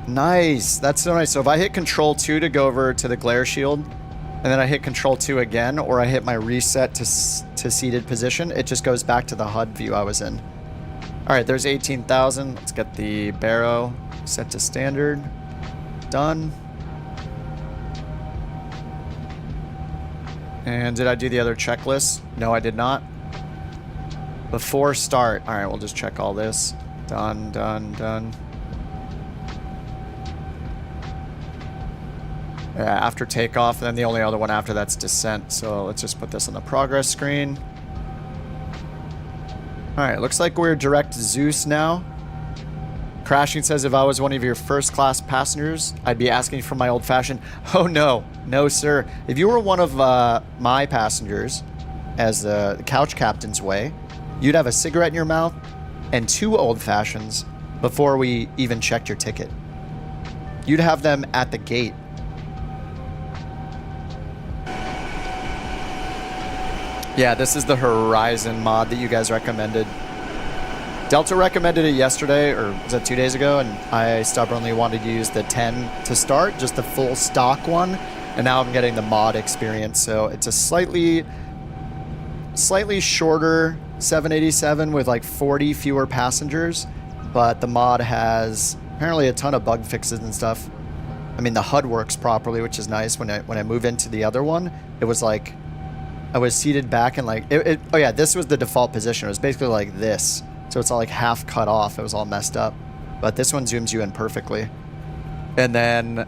Nice. That's so nice. So if I hit Control 2 to go over to the glare shield, and then I hit Control 2 again, or I hit my reset to seated position, it just goes back to the HUD view I was in. All right, there's 18,000. Let's get the Barrow set to standard. Done. And did I do the other checklist? No, I did not. Before start. All right, we'll just check all this. Done, done, done. Yeah, after takeoff, and then the only other one after that's descent. So let's just put this on the progress screen. All right, looks like we're direct Zeus now. Crashing says, if I was one of your first class passengers, I'd be asking for my old fashioned. Oh no, no sir. If you were one of my passengers, as the couch captain's way, you'd have a cigarette in your mouth and 2 old fashions before we even checked your ticket. You'd have them at the gate. Yeah, this is the Horizon mod that you guys recommended. Delta recommended it yesterday, or was that 2 days ago? And I stubbornly wanted to use the 10 to start, just the full stock one. And now I'm getting the mod experience. So it's a slightly shorter 787 with like 40 fewer passengers. But the mod has apparently a ton of bug fixes and stuff. I mean, the HUD works properly, which is nice. When I move into the other one, it was like I was seated back and like oh yeah, this was the default position. It was basically like this, so it's all like half cut off. It was all messed up, but this one zooms you in perfectly. And then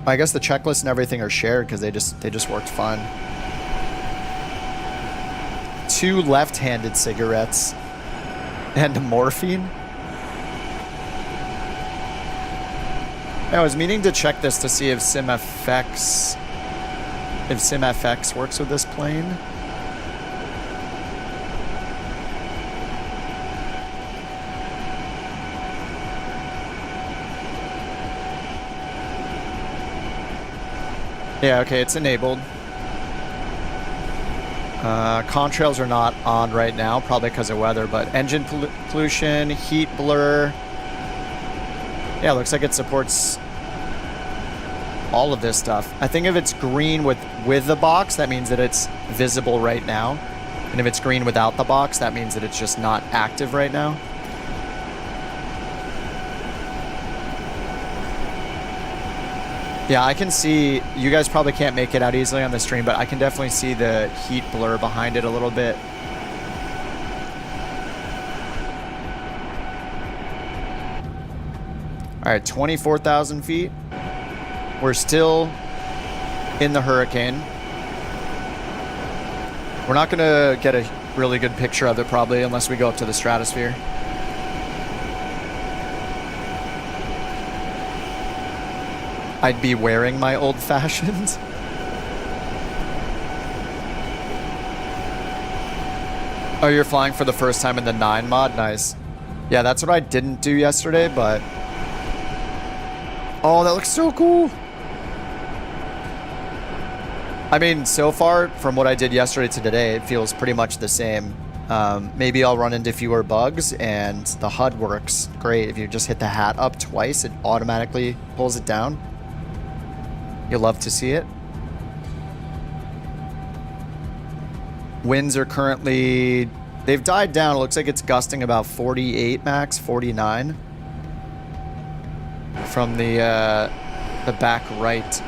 I guess the checklist and everything are shared because they just worked fine. 2 left-handed cigarettes and morphine. I was meaning to check this to see if SimFX works with this plane. Yeah, okay, it's enabled. Contrails are not on right now, probably because of weather, but engine pollution, heat blur. Yeah, looks like it supports all of this stuff. I think if it's green with the box, that means that it's visible right now. And if it's green without the box, that means that it's just not active right now. Yeah, I can see, you guys probably can't make it out easily on the stream, but I can definitely see the heat blur behind it a little bit. All right, 24,000 feet. We're still in the hurricane. We're not going to get a really good picture of it probably unless we go up to the stratosphere. I'd be wearing my old-fashioned. Oh, you're flying for the first time in the 9 mod? Nice. Yeah, that's what I didn't do yesterday, but... Oh, that looks so cool! I mean, so far, from what I did yesterday to today, it feels pretty much the same. Maybe I'll run into fewer bugs, and the HUD works great. If you just hit the hat up twice, it automatically pulls it down. You'll love to see it. Winds are currently... They've died down. It looks like it's gusting about 48 max, 49. From the back right.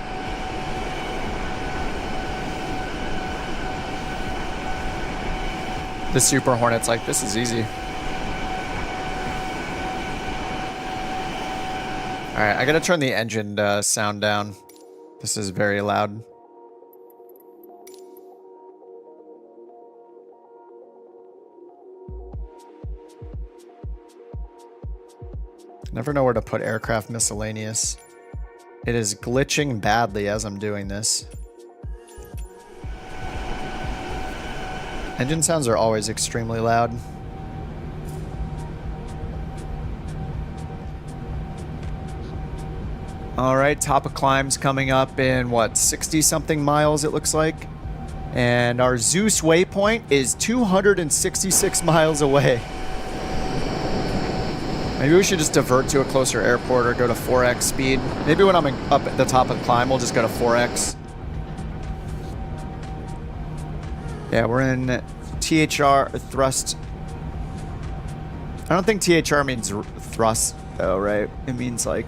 The Super Hornet's like, this is easy. Alright, I gotta turn the engine sound down. This is very loud. Never know where to put aircraft miscellaneous. It is glitching badly as I'm doing this. Engine sounds are always extremely loud. Alright, top of climb's coming up in, what, 60-something miles it looks like? And our Zeus waypoint is 266 miles away. Maybe we should just divert to a closer airport or go to 4x speed. Maybe when I'm up at the top of the climb, we'll just go to 4x. Yeah, we're in THR, thrust. I don't think THR means thrust, though, right? It means like,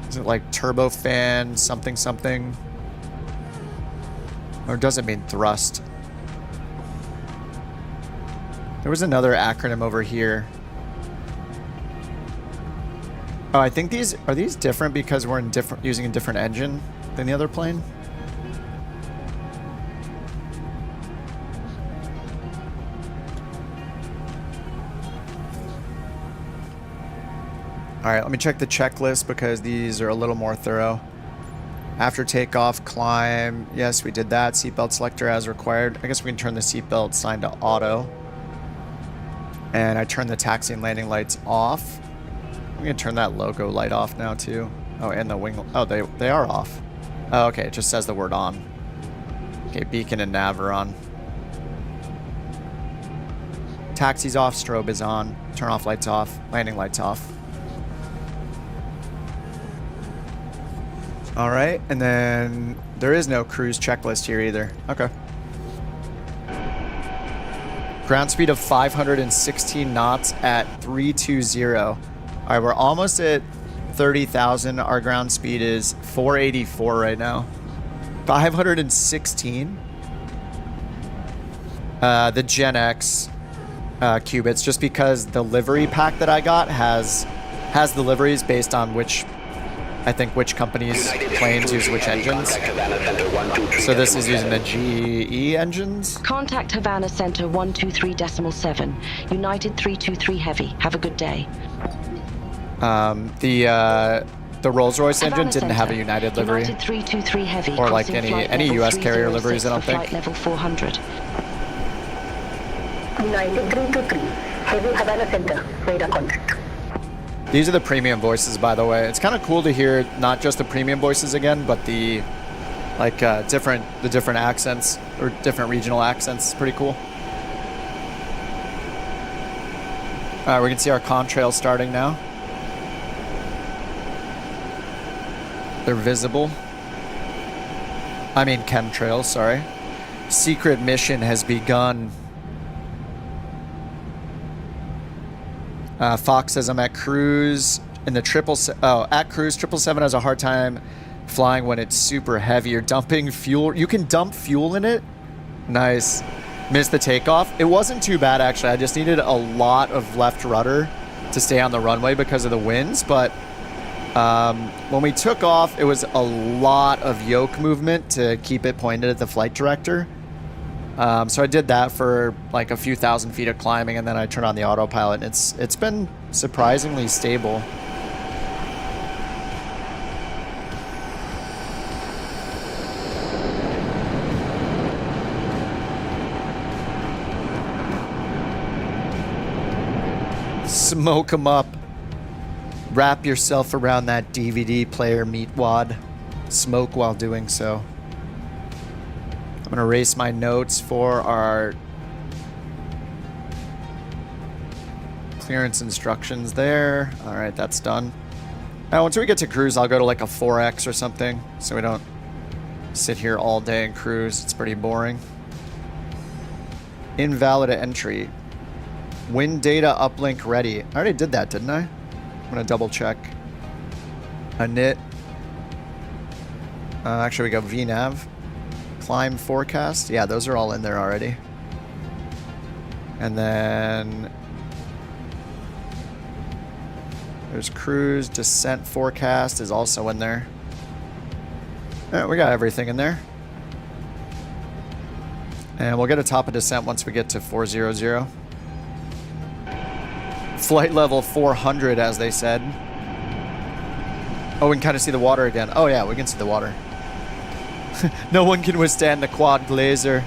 is it like turbofan, something, something? Or does it mean thrust? There was another acronym over here. Oh, I think these, are these different because we're in using a different engine than the other plane? Alright, let me check the checklist because these are a little more thorough. After takeoff, climb. Yes, we did that. Seatbelt selector as required. I guess we can turn the seatbelt sign to auto. And I turned the taxi and landing lights off. I'm going to turn that logo light off now too. Oh, and the wing. Oh, they are off. Oh, okay. It just says the word on. Okay, beacon and nav are on. Taxi's off. Strobe is on. Turn off lights off. Landing lights off. All right. And then there is no cruise checklist here either. Okay. Ground speed of 516 knots at 320. All right, we're almost at 30,000. Our ground speed is 484 right now. 516. The Gen X qubits, just because the livery pack that I got has the liveries based on which, I think, which company's planes use which engines. So this is using the GE engines. Contact Havana Center 123.7. United 323 Heavy. Have a good day. The Rolls-Royce engine didn't have a United livery. United 323 Heavy. Or like any US carrier liveries, I don't think. Flight level 400. United 323 Heavy Havana Center. Radar contact. These are the premium voices, by the way. It's kind of cool to hear not just the premium voices again, but the like different accents or different regional accents. It's pretty cool. All right, we can see our contrails starting now. They're visible. I mean chemtrails, sorry. Secret mission has begun. Fox says I'm at cruise in the at cruise 777 has a hard time flying when it's super heavy. You're dumping fuel. You can dump fuel in it. Nice. Missed the takeoff. It wasn't too bad actually. I just needed a lot of left rudder to stay on the runway because of the winds. But when we took off, it was a lot of yoke movement to keep it pointed at the flight director. So I did that for like a few thousand feet of climbing, and then I turned on the autopilot. And it's been surprisingly stable. Smoke 'em up. Wrap yourself around that DVD player, meatwad. Smoke while doing so. I'm going to erase my notes for our clearance instructions there. All right, that's done. Now, once we get to cruise, I'll go to like a 4X or something, so we don't sit here all day and cruise. It's pretty boring. Invalid entry. Wind data uplink ready. I already did that, didn't I? I'm going to double check. Init. Actually, we go VNav. Climb forecast. Yeah, those are all in there already. And then there's cruise. Descent forecast is also in there. All right, we got everything in there. And we'll get a top of descent once we get to 400. Flight level 400, as they said. Oh, we can kind of see the water again. Oh, yeah, we can see the water. No one can withstand the quad glazer.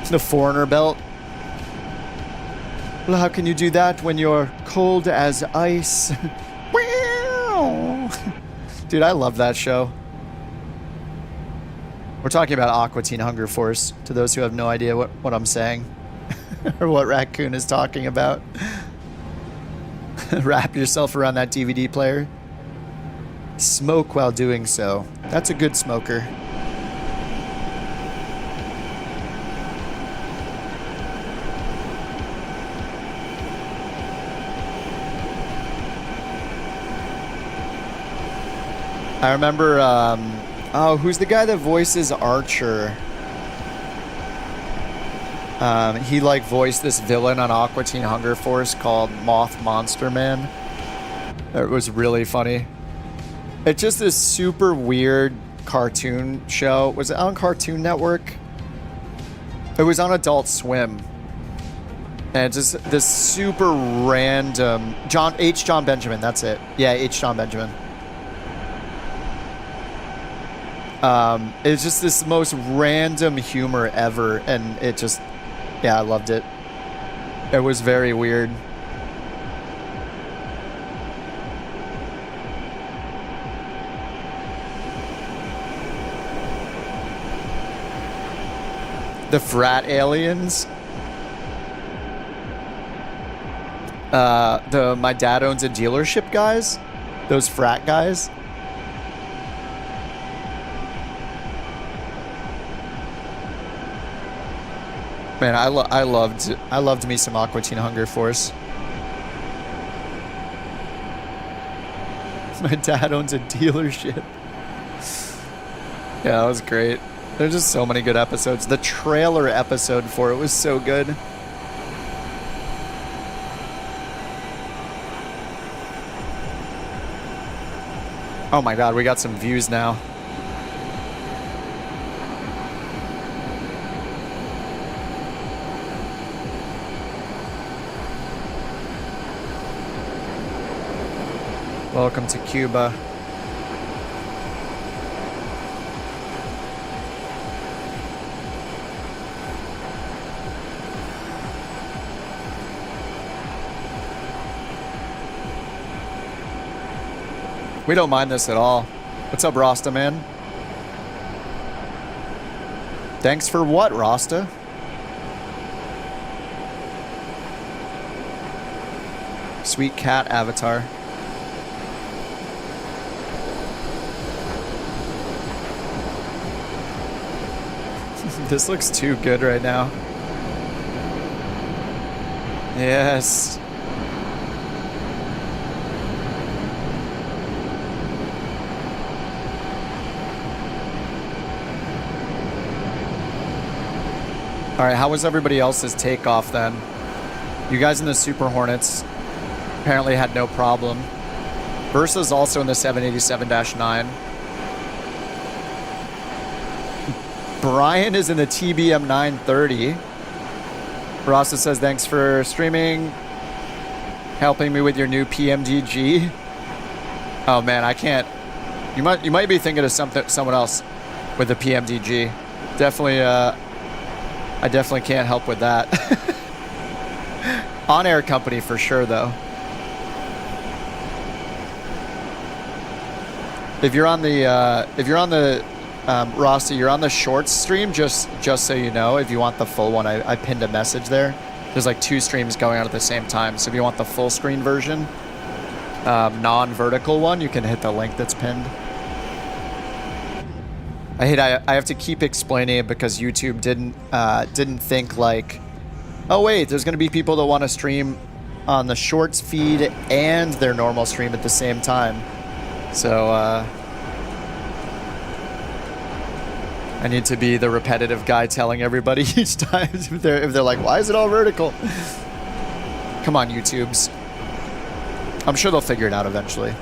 The foreigner belt. Well, how can you do that when you're cold as ice? Dude, I love that show. We're talking about Aqua Teen Hunger Force, to those who have no idea what I'm saying. Or what Raccoon is talking about. Wrap yourself around that DVD player. Smoke while doing so. That's a good smoker. I remember, oh, who's the guy that voices Archer? He like voiced this villain on Aqua Teen Hunger Force called Moth Monster Man. It was really funny. It's just this super weird cartoon show. Was it on Cartoon Network? It was on Adult Swim. And just this super random... John Benjamin, that's it. Yeah, H. John Benjamin. It's just this most random humor ever, and it just... Yeah, I loved it. It was very weird. The frat aliens. My dad owns a dealership guys. Those frat guys. Man, I loved me some Aqua Teen Hunger Force. My dad owns a dealership. Yeah, that was great. There's just so many good episodes. The trailer episode for it was so good. Oh my god, we got some views now. Welcome to Cuba. We don't mind this at all. What's up, Rasta, man? Thanks for what, Rasta? Sweet cat avatar. This looks too good right now. Yes. All right, how was everybody else's takeoff then? You guys in the Super Hornets apparently had no problem. Versa's also in the 787-9. Brian is in the TBM 930. Rasta says, thanks for streaming, helping me with your new PMDG. Oh man, I can't. You might be thinking of someone else with the PMDG. Definitely, I definitely can't help with that. On-air company for sure, though. If you're on the Rossi, you're on the shorts stream, just so you know, if you want the full one, I pinned a message there. There's like 2 streams going on at the same time. So if you want the full screen version, non-vertical one, you can hit the link that's pinned. I have to keep explaining it because YouTube didn't think like, oh wait, there's gonna be people that want to stream on the shorts feed and their normal stream at the same time. So I need to be the repetitive guy telling everybody each time if they're like, why is it all vertical? Come on, YouTubes. I'm sure they'll figure it out eventually.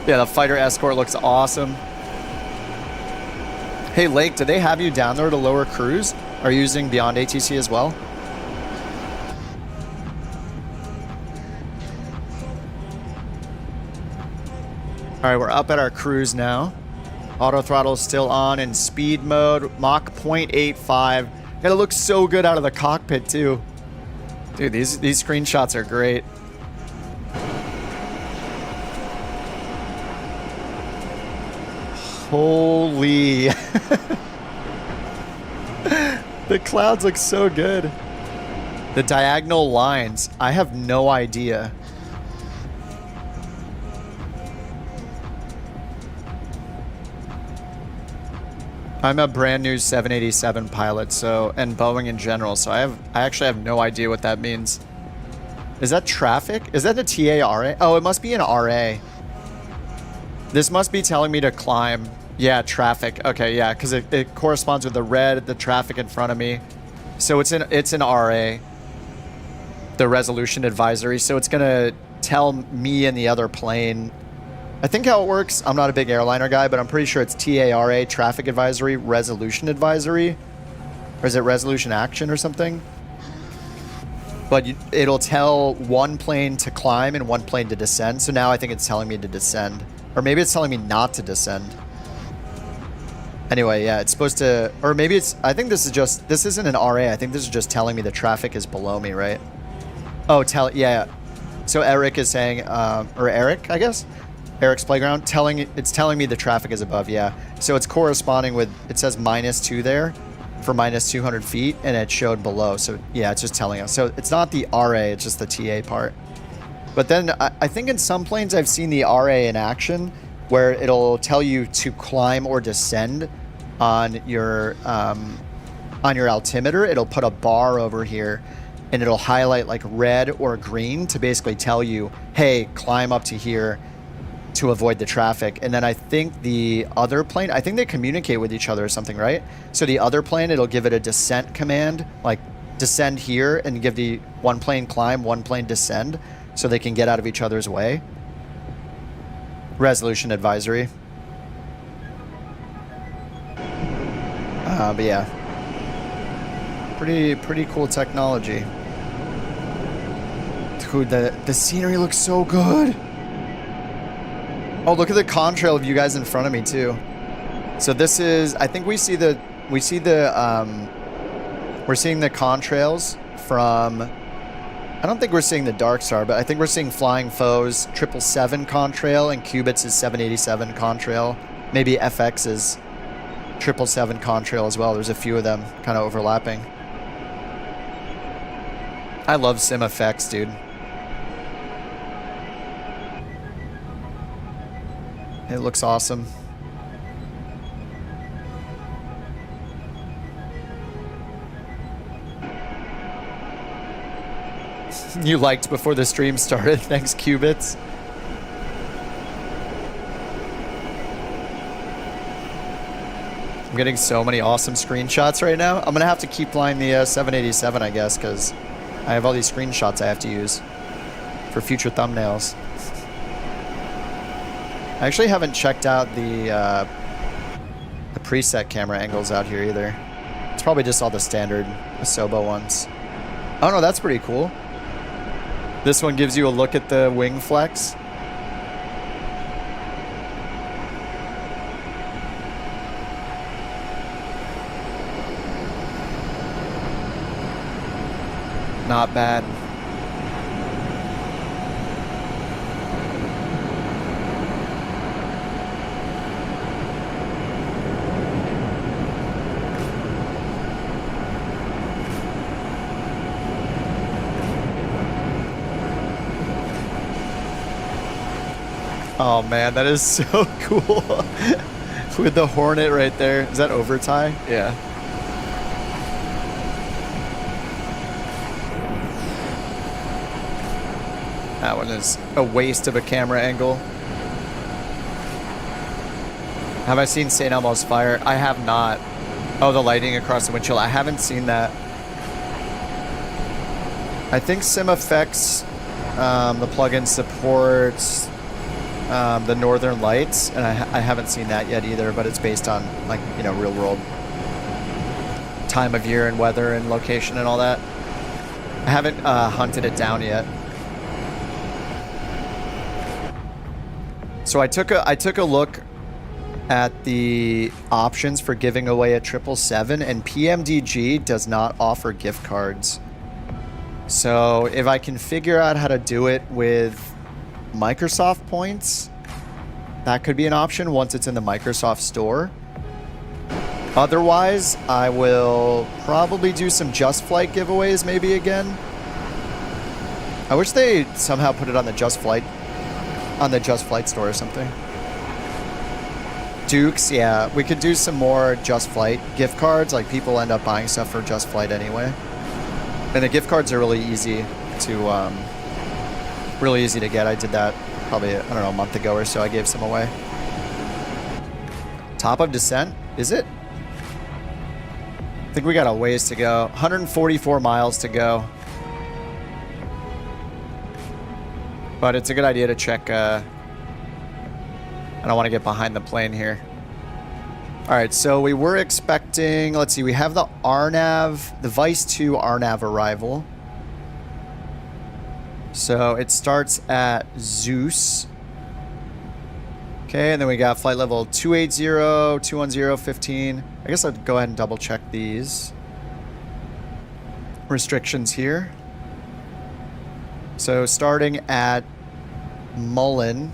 Yeah, the fighter escort looks awesome. Hey Lake, do they have you down there to lower cruise? Are you using BeyondATC as well? All right, we're up at our cruise now. Auto throttle is still on in speed mode. Mach 0.85. It looks so good out of the cockpit too. Dude, these screenshots are great. Holy. The clouds look so good. The diagonal lines, I have no idea. I'm a brand new 787 pilot, so, and Boeing in general, so I actually have no idea what that means. Is that traffic? Is that the TARA? Oh, it must be an RA. This must be telling me to climb. Yeah, traffic. Okay, yeah, because it corresponds with the red, the traffic in front of me. So it's an RA, the resolution advisory. So it's gonna tell me and the other plane. I think how it works, I'm not a big airliner guy, but I'm pretty sure it's TARA, traffic advisory, resolution advisory. Or is it resolution action or something? But it'll tell one plane to climb and one plane to descend. So now I think it's telling me to descend. Or maybe it's telling me not to descend. Anyway, yeah, it's supposed to, or maybe it's, I think this isn't an RA. I think this is just telling me the traffic is below me, right? Oh, yeah. So Eric is saying, or Eric, I guess? Eric's Playground, it's telling me the traffic is above, yeah. So it's corresponding with, it says -2 there for -200 feet, and it showed below. So yeah, it's just telling us. So it's not the RA, it's just the TA part. But then I think in some planes I've seen the RA in action where it'll tell you to climb or descend on your altimeter. It'll put a bar over here and it'll highlight like red or green to basically tell you, hey, climb up to here to avoid the traffic. And then I think the other plane, I think they communicate with each other or something, right? So the other plane, it'll give it a descent command, like descend here, and give the one plane climb, one plane descend, so they can get out of each other's way. Resolution advisory. But yeah, pretty cool technology. Dude, the scenery looks so good. Oh, look at the contrail of you guys in front of me too. So this is, I think we're seeing the contrails from, I don't think we're seeing the Dark Star, but I think we're seeing Flying Foes 777 contrail and Cubits' 787 contrail. Maybe FX's 777 contrail as well. There's a few of them kind of overlapping. I love sim effects, dude. It looks awesome. You liked before the stream started. Thanks, Cubits. I'm getting so many awesome screenshots right now. I'm gonna have to keep flying the 787, I guess, because I have all these screenshots I have to use for future thumbnails. I actually haven't checked out the the preset camera angles out here either. It's probably just all the standard Asobo ones. Oh no, that's pretty cool. This one gives you a look at the wing flex. Not bad. Oh man, that is so cool. With the Hornet right there. Is that overtie? Yeah. That one is a waste of a camera angle. Have I seen St. Elmo's Fire? I have not. Oh, the lighting across the windshield. I haven't seen that. I think SimFX, the plugin supports the Northern Lights, and I haven't seen that yet either, but it's based on, like, you know, real world time of year and weather and location and all that. I haven't hunted it down yet. So I took a look at the options for giving away a 777, and PMDG does not offer gift cards. So if I can figure out how to do it with Microsoft points, that could be an option once it's in the Microsoft store. Otherwise, I will probably do some Just Flight giveaways maybe again. I wish they somehow put it on the Just Flight store or something. Dukes, yeah, we could do some more Just Flight gift cards. Like, people end up buying stuff for Just Flight anyway, and the gift cards are really easy to get. I did that probably, I don't know, a month ago or so. I gave some away. Top of descent, is it? I think we got a ways to go. 144 miles to go. But it's a good idea to check. I don't want to get behind the plane here. All right, so we were expecting, let's see, we have the RNAV, the Vice 2 RNAV arrival. So it starts at Zeus. Okay, and then we got flight level 280, 210, 15. I guess I'd go ahead and double check these restrictions here. So starting at Mullen,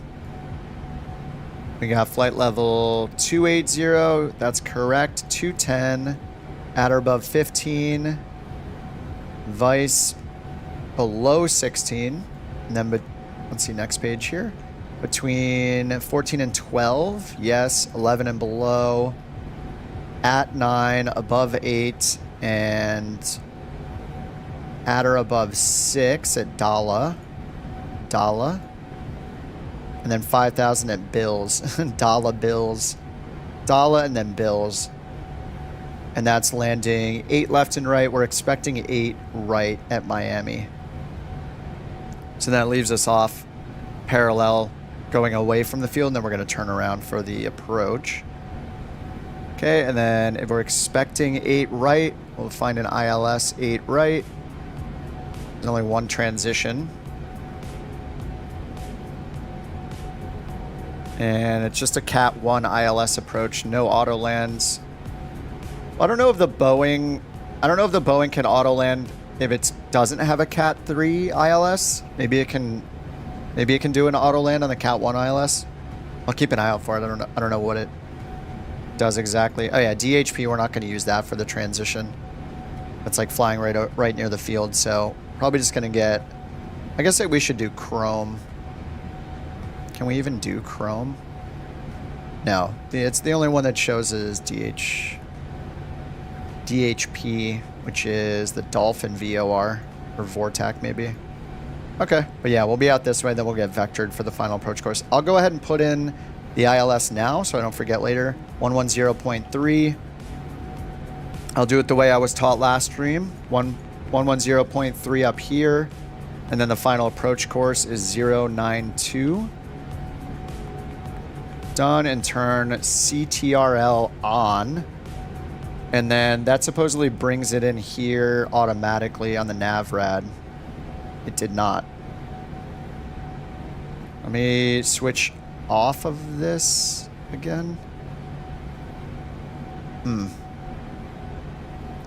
we got flight level 280, that's correct, 210, at or above 15, Vice below 16, and then, let's see, next page here, between 14 and 12, yes, 11 and below, at 9, above 8, and at or above 6 at Dala, and then 5,000 at Bills, Dala Bills, Dala and then Bills, and that's landing 8 left and right. We're expecting 8 right at Miami. So that leaves us off parallel going away from the field, and then we're going to turn around for the approach. Okay, and then if we're expecting 8 right, we'll find an ILS 8 right. There's only one transition. And it's just a Cat 1 ILS approach, no auto lands. I don't know if the Boeing can auto land if it doesn't have a Cat 3 ILS. Maybe it can do an auto land on the Cat 1 ILS. I'll keep an eye out for it. I don't know what it does exactly. Oh yeah, DHP, we're not going to use that for the transition. That's like flying right near the field, so probably just going to get, I guess we should do Chrome. Can we even do Chrome? No, it's the only one that shows is DHP, which is the Dolphin VOR, or Vortac maybe. Okay, but yeah, we'll be out this way, then we'll get vectored for the final approach course. I'll go ahead and put in the ILS now so I don't forget later. 110.3. I'll do it the way I was taught last stream. 110.3 up here, and then the final approach course is 092. done, and turn CTRL on. And then that supposedly brings it in here automatically on the nav rad. It did not. Let me switch off of this again.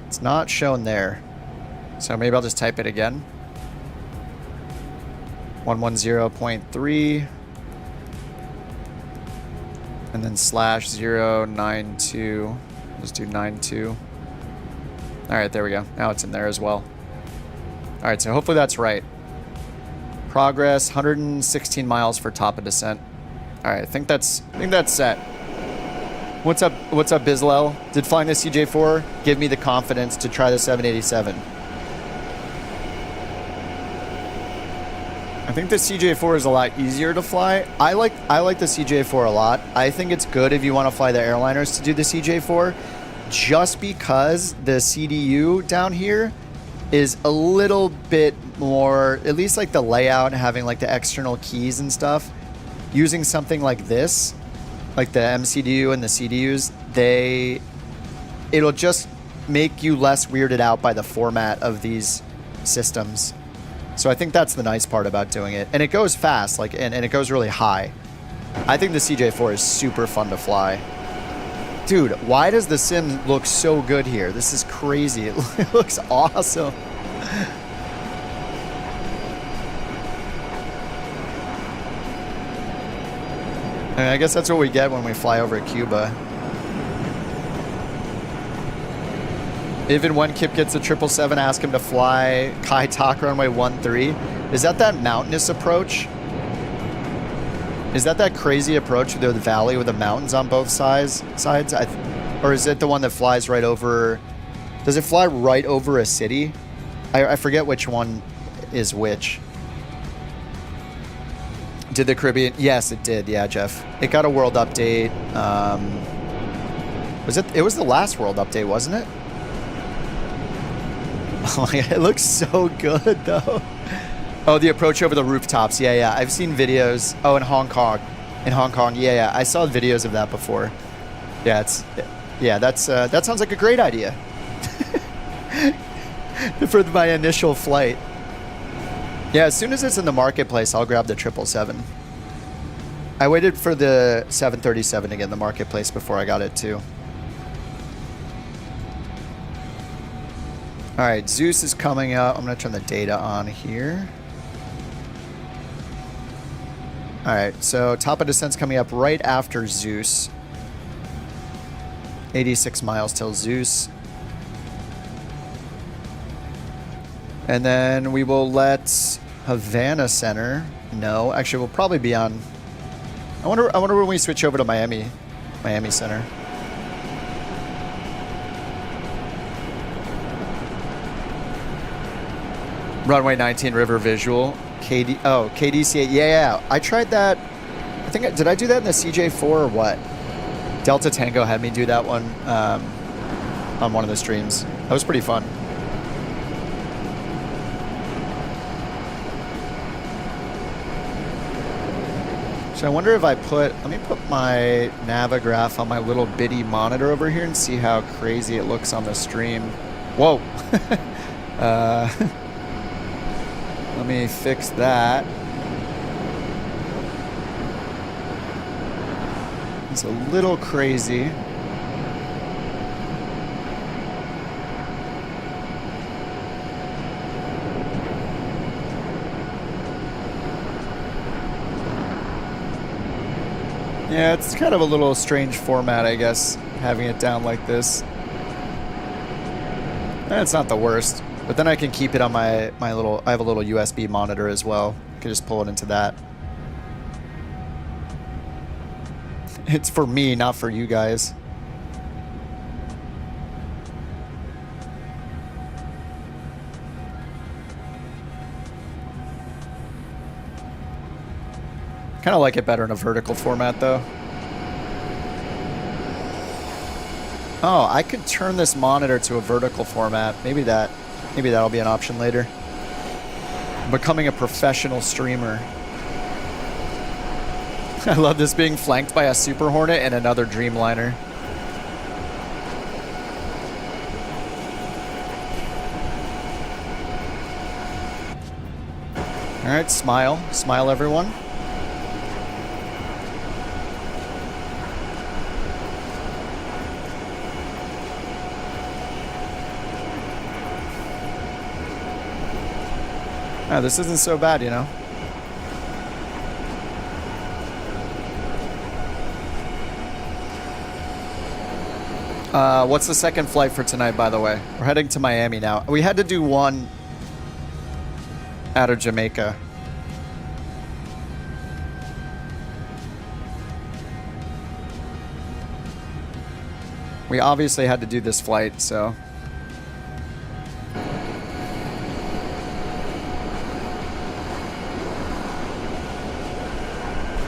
It's not shown there. So maybe I'll just type it again. 110.3. And then /092. Let's do 92. All right, there we go. Now it's in there as well. All right, so hopefully that's right. Progress, 116 miles for top of descent. All right, I think that's set. What's up, Bizlel? Did flying the CJ4 give me the confidence to try the 787? I think the CJ4 is a lot easier to fly. I like the CJ4 a lot. I think it's good if you want to fly the airliners to do the CJ4, just because the CDU down here is a little bit more, at least like the layout, having like the external keys and stuff. Using something like this, like the MCDU and the CDUs, it'll just make you less weirded out by the format of these systems. So I think that's the nice part about doing it. And it goes fast, like, and it goes really high. I think the CJ4 is super fun to fly. Dude, why does the sim look so good here? This is crazy. It looks awesome. I mean, I guess that's what we get when we fly over Cuba. Even when Kip gets a 777, ask him to fly Kai Tak runway 13. Is that mountainous approach? Is that crazy approach with the valley with the mountains on both sides? Or is it the one that flies right over? Does it fly right over a city? I forget which one is which. Did the Caribbean? Yes, it did. Yeah, Jeff. It got a world update. It was the last world update, wasn't it? Oh my God, it looks so good though. Oh, the approach over the rooftops. Yeah. I've seen videos. Oh, in Hong Kong. Yeah. I saw videos of that before. Yeah, that sounds like a great idea. For my initial flight. Yeah, as soon as it's in the marketplace, I'll grab the 777. I waited for the 737 to get in the marketplace before I got it too. All right, Zeus is coming up. I'm going to turn the data on here. All right, so top of descent's coming up right after Zeus. 86 miles till Zeus. And then we will let Havana Center know. Actually, we'll probably be on... I wonder when we switch over to Miami Center. Runway 19 River Visual. KDC8. Yeah. I tried that. Did I do that in the CJ4 or what? Delta Tango had me do that one on one of the streams. That was pretty fun. So I wonder if let me put my Navigraph on my little bitty monitor over here and see how crazy it looks on the stream. Whoa. Let me fix that. It's a little crazy. Yeah, it's kind of a little strange format, I guess, having it down like this. It's not the worst. But then I can keep it on my little... I have a little USB monitor as well. I can just pull it into that. It's for me, not for you guys. Kind of like it better in a vertical format, though. Oh, I could turn this monitor to a vertical format. Maybe that'll be an option later. I'm becoming a professional streamer. I love this being flanked by a Super Hornet and another Dreamliner. All right, smile. Smile, everyone. Oh, this isn't so bad, you know. What's the second flight for tonight, by the way? We're heading to Miami now. We had to do one out of Jamaica. We obviously had to do this flight, so...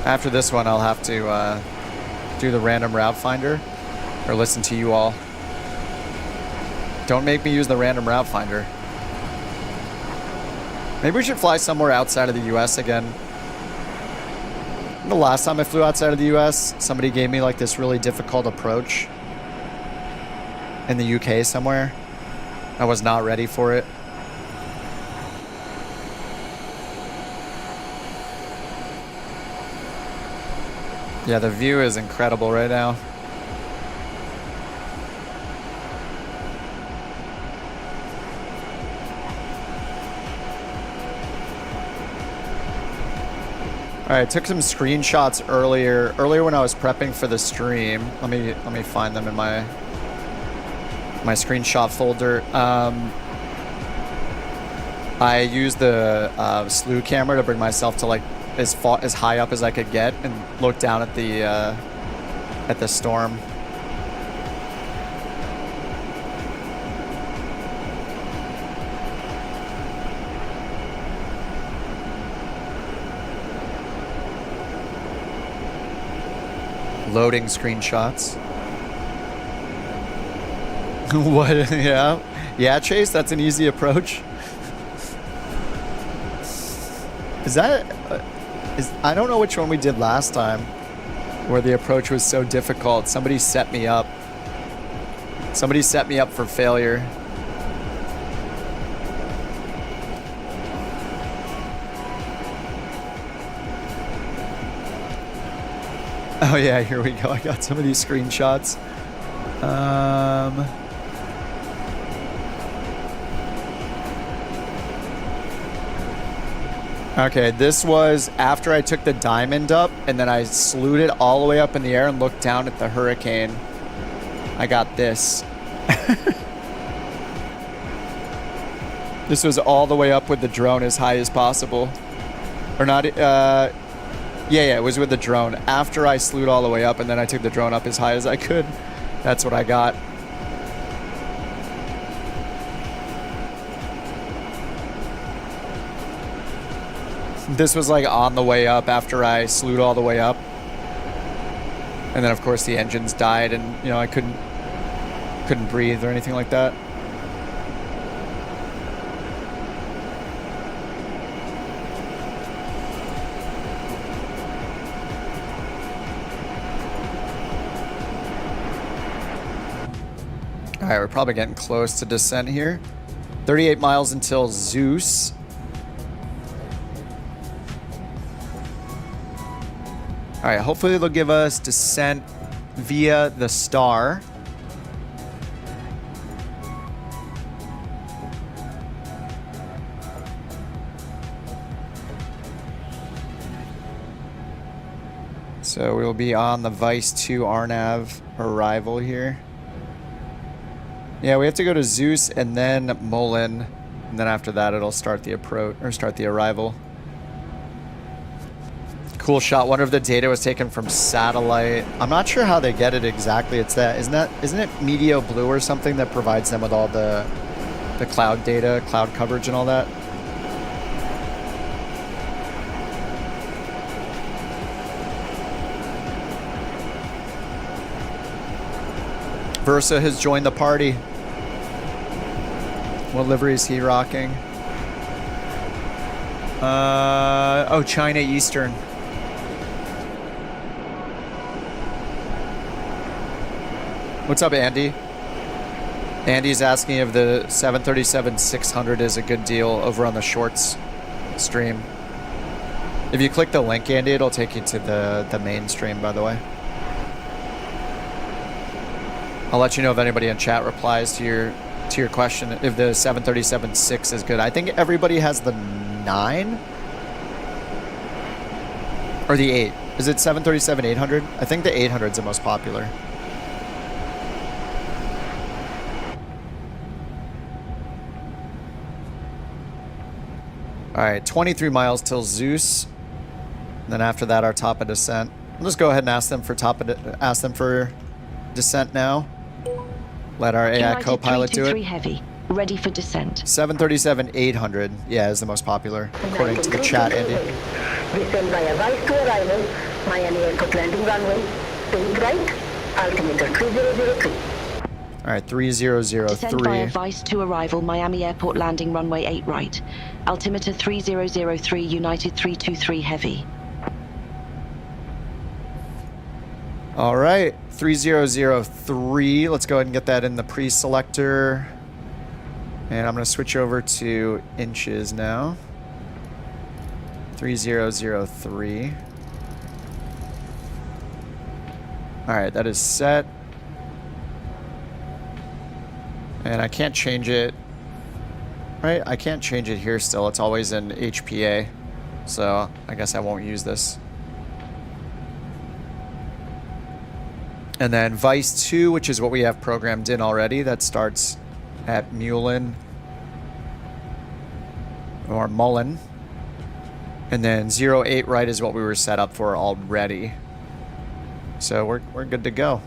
After this one, I'll have to do the random route finder or listen to you all. Don't make me use the random route finder. Maybe we should fly somewhere outside of the US again. The last time I flew outside of the US, somebody gave me like this really difficult approach in the UK somewhere. I was not ready for it. Yeah, the view is incredible right now. All right, took some screenshots earlier when I was prepping for the stream. Let me find them in my screenshot folder. I used the slew camera to bring myself to like as high up as I could get and look down at the storm. Loading screenshots. What? Yeah, Chase, that's an easy approach. I don't know which one we did last time where the approach was so difficult. Somebody set me up. Somebody set me up for failure. Oh yeah, here we go. I got some of these screenshots. Okay, this was after I took the Diamond up and then I slewed it all the way up in the air and looked down at the Hurricane. I got this. This was all the way up with the drone as high as possible. Or not, yeah, it was with the drone. After I slewed all the way up and then I took the drone up as high as I could. That's what I got. This was like on the way up after I slewed all the way up. And then of course the engines died and, you know, I couldn't breathe or anything like that. All right, we're probably getting close to descent here. 38 miles until Zeus. All right, hopefully they'll give us descent via the Star. So we will be on the Vice 2 RNAV arrival here. Yeah, we have to go to Zeus and then Mullen, and then after that it'll start the approach or start the arrival. Cool shot. Wonder if the data was taken from satellite. I'm not sure how they get it exactly. It's that isn't it Medio Blue or something that provides them with all the cloud data, cloud coverage and all that? Versa has joined the party. What livery is he rocking? Oh, China Eastern. What's up, Andy? Andy's asking if the 737-600 is a good deal over on the shorts stream. If you click the link, Andy, it'll take you to the main stream, by the way. I'll let you know if anybody in chat replies to your question if the 737-6 is good. I think everybody has the 9 or the 8. Is it 737-800? I think the 800 is the most popular. All right, 23 miles till Zeus. And then after that, our top of descent. I'll just go ahead and ask them for descent now. Let our AI co-pilot do it. Heavy, ready for descent. 737-800, yeah, is the most popular, according to the chat, Andy. Descend by advice to arrival, Miami Airport landing runway, 8 right, altimeter 3003. All right, 3003. Descend by advice to arrival, Miami Airport landing runway 8 right, altimeter 3003, United 323 Heavy. All right, 3003. Let's go ahead and get that in the pre-selector. And I'm going to switch over to inches now. 3003. All right, that is set. And I can't change it. Right, I can't change it here still. It's always in HPA. So I guess I won't use this. And then Vice 2, which is what we have programmed in already, that starts at Mullen or Mullen. And then 08 right is what we were set up for already. So we're good to go.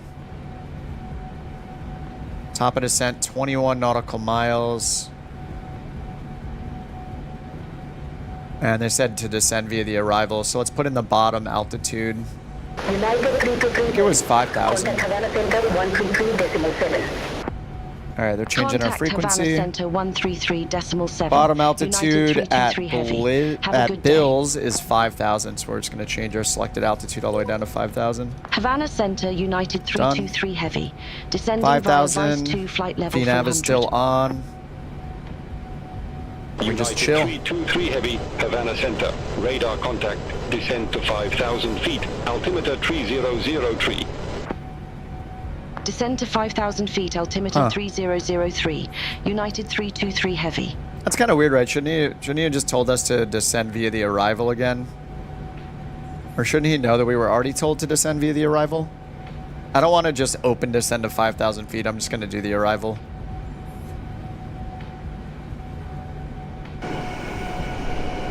Top of descent, 21 nautical miles. And they said to descend via the arrival. So let's put in the bottom altitude. United 323. I think it was 5,000. Contact Havana Center 133.7. All right, they're changing our frequency. Havana Center 133.7. Bottom altitude at Heavy. Bills is 5,000, so we're just going to change our selected altitude all the way down to 5,000. Havana Center United 323 Heavy. Descending 5,000. to flight level VNAV 400. is still on. We just chill. 323 Heavy, Havana Center. Radar contact. Descend to 5,000 feet. Altimeter 3003. Descend to 5,000 feet. Altimeter 3003. United 323 Heavy. That's kind of weird, right? Shouldn't he have just told us to descend via the arrival again? Or shouldn't he know that we were already told to descend via the arrival? I don't want to just open descend to 5,000 feet. I'm just going to do the arrival.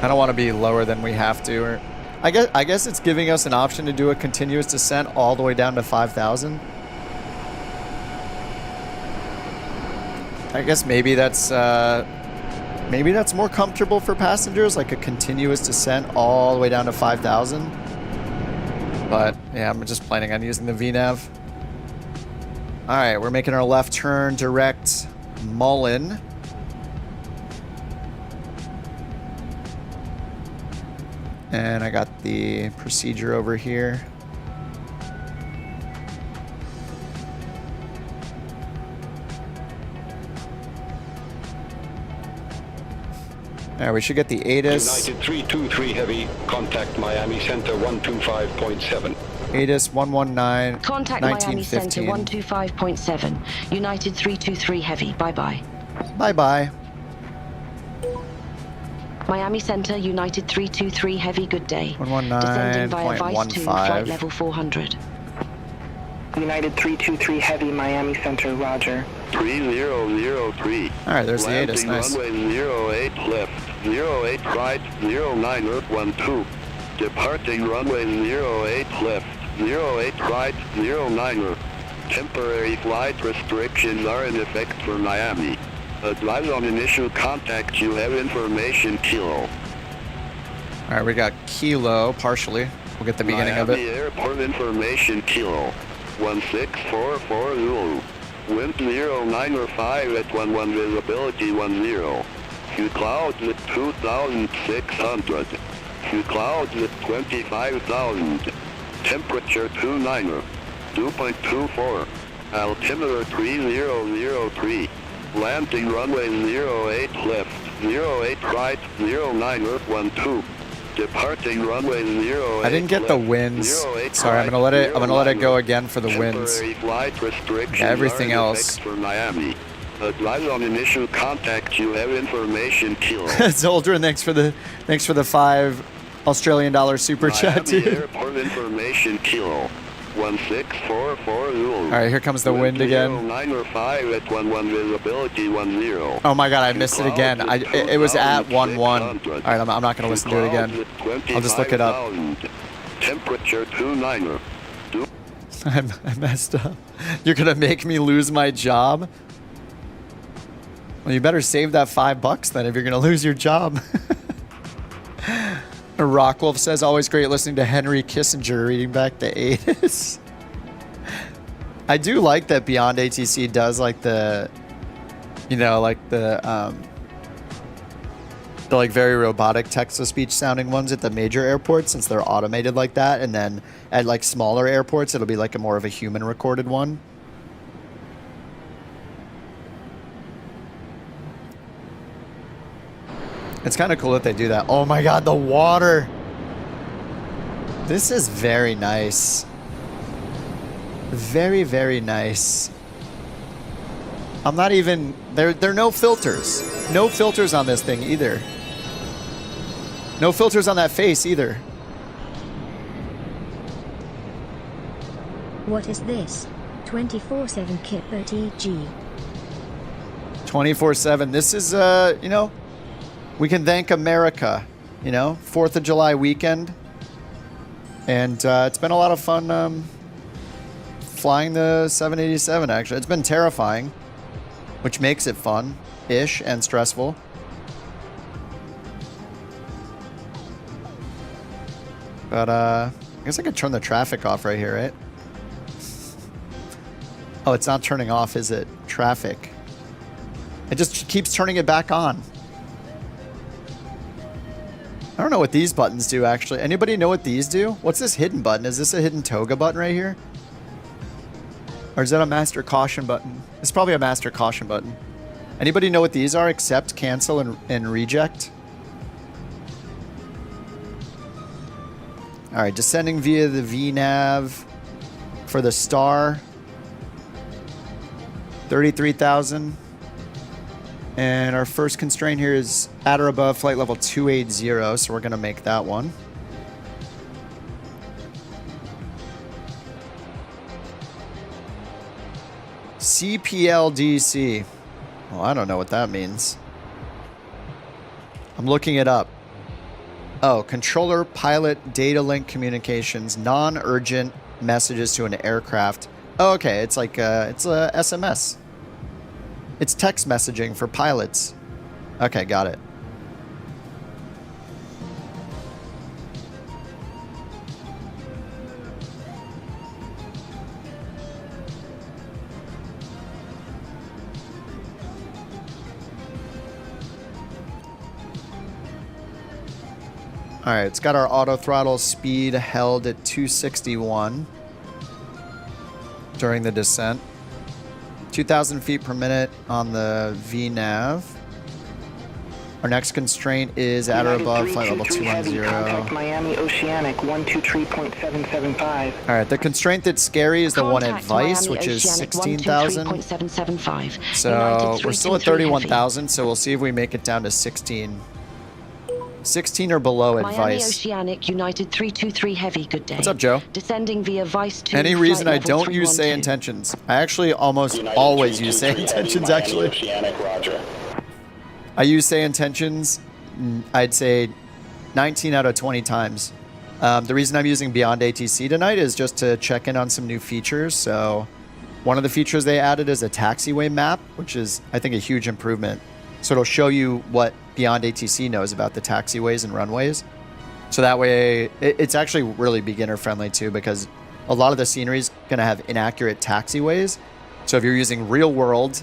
I don't want to be lower than we have to. Or I guess it's giving us an option to do a continuous descent all the way down to 5,000. I guess maybe that's more comfortable for passengers, like a continuous descent all the way down to 5,000. But yeah, I'm just planning on using the VNAV. All right, we're making our left turn direct Mullen. And I got the procedure over here. All right, we should get the ATIS. United 323 Heavy, contact Miami Center 125.7. ATIS 119. Contact 1915. Miami Center 125.7. United 323 Heavy. Bye-bye. Bye-bye. Miami Center, United 323 Heavy, good day. Descending via Vice 2, flight level 400. United 323 Heavy, Miami Center, roger. 3003. All right, there's the ATIS, nice. Runway 08 left, 08 right, 0912. Departing runway 08 left, 08 right, 09. Temporary flight restrictions are in effect for Miami. Advise on initial contact, you have information kilo. All right, we got kilo partially. We'll get the beginning of it. Miami Airport information kilo. 1644 Zulu. Wind 0905 at 11 visibility 10. Few clouds at 2,600. Few clouds at 25,000. Temperature 29. 2.24. Altimeter 3003. Landing runway 08 left, 08 right, 09 Departing runway 08. I didn't get the winds. Sorry, I'm gonna let it go again for the winds. Flight restrictions. Everything else. For Miami. Advise on initial contact. You have information. Kilo. Zoldrin, thanks for the $5 Australian super chat, Miami dude. Airport information. Kilo. 1644 Zulu. All right, here comes the wind again. 905 at 11 visibility 10. Oh my god, I missed it again. It was at 11. All right, I'm not gonna listen to it again. I'll just look it up. Temperature 29. I messed up. You're gonna make me lose my job? Well, you better save that $5 then if you're gonna lose your job. Rockwolf says, always great listening to Henry Kissinger reading back the 80s. I do like that BeyondATC does like the, you know, like the like very robotic text-to-speech sounding ones at the major airports, since they're automated like that, and then at like smaller airports it'll be like a more of a human recorded one. It's kind of cool that they do that. Oh my god, the water! This is very nice. Very, very nice. I'm not even... There are no filters. No filters on this thing either. No filters on that face either. What is this? 24/7 Kipper TG. 24/7. This is, you know... We can thank America, you know, 4th of July weekend. And it's been a lot of fun flying the 787, actually. It's been terrifying, which makes it fun-ish and stressful. But I guess I could turn the traffic off right here, right? Oh, it's not turning off, is it? Traffic. It just keeps turning it back on. I don't know what these buttons do, actually. Anybody know what these do? What's this hidden button? Is this a hidden toga button right here? Or is that a master caution button? It's probably a master caution button. Anybody know what these are? Accept, cancel, and reject? All right, descending via the VNAV for the star. 33,000. And our first constraint here is at or above flight level 280, so we're going to make that one. CPLDC. Well, I don't know what that means. I'm looking it up. Oh, controller pilot data link communications, non-urgent messages to an aircraft. Oh, okay, it's like it's a SMS. It's text messaging for pilots. Okay, got it. All right, it's got our auto throttle speed held at 261 during the descent. 2,000 feet per minute on the VNAV. Our next constraint is at or above flight level 210. Contact Miami Oceanic 123.775. All right, the constraint that's scary is the one at Contact Vice, Miami which is Oceanic 16,000. 123.775. So United we're still at 323 31,000, so we'll see if we make it down to 16. 16 or below at Miami Vice. Oceanic United 323 Heavy, good day. What's up, Joe? Descending via Vice 2. Any reason I flight don't level use say 312. intentions? I actually almost always use say intentions, actually. Oceanic, Roger. I use say intentions, I'd say 19 out of 20 times. The reason I'm using BeyondATC tonight is just to check in on some new features. So one of the features they added is a taxiway map, which is, I think, a huge improvement. So it'll show you what BeyondATC knows about the taxiways and runways. So that way, it's actually really beginner friendly too, because a lot of the scenery is going to have inaccurate taxiways. So if you're using real world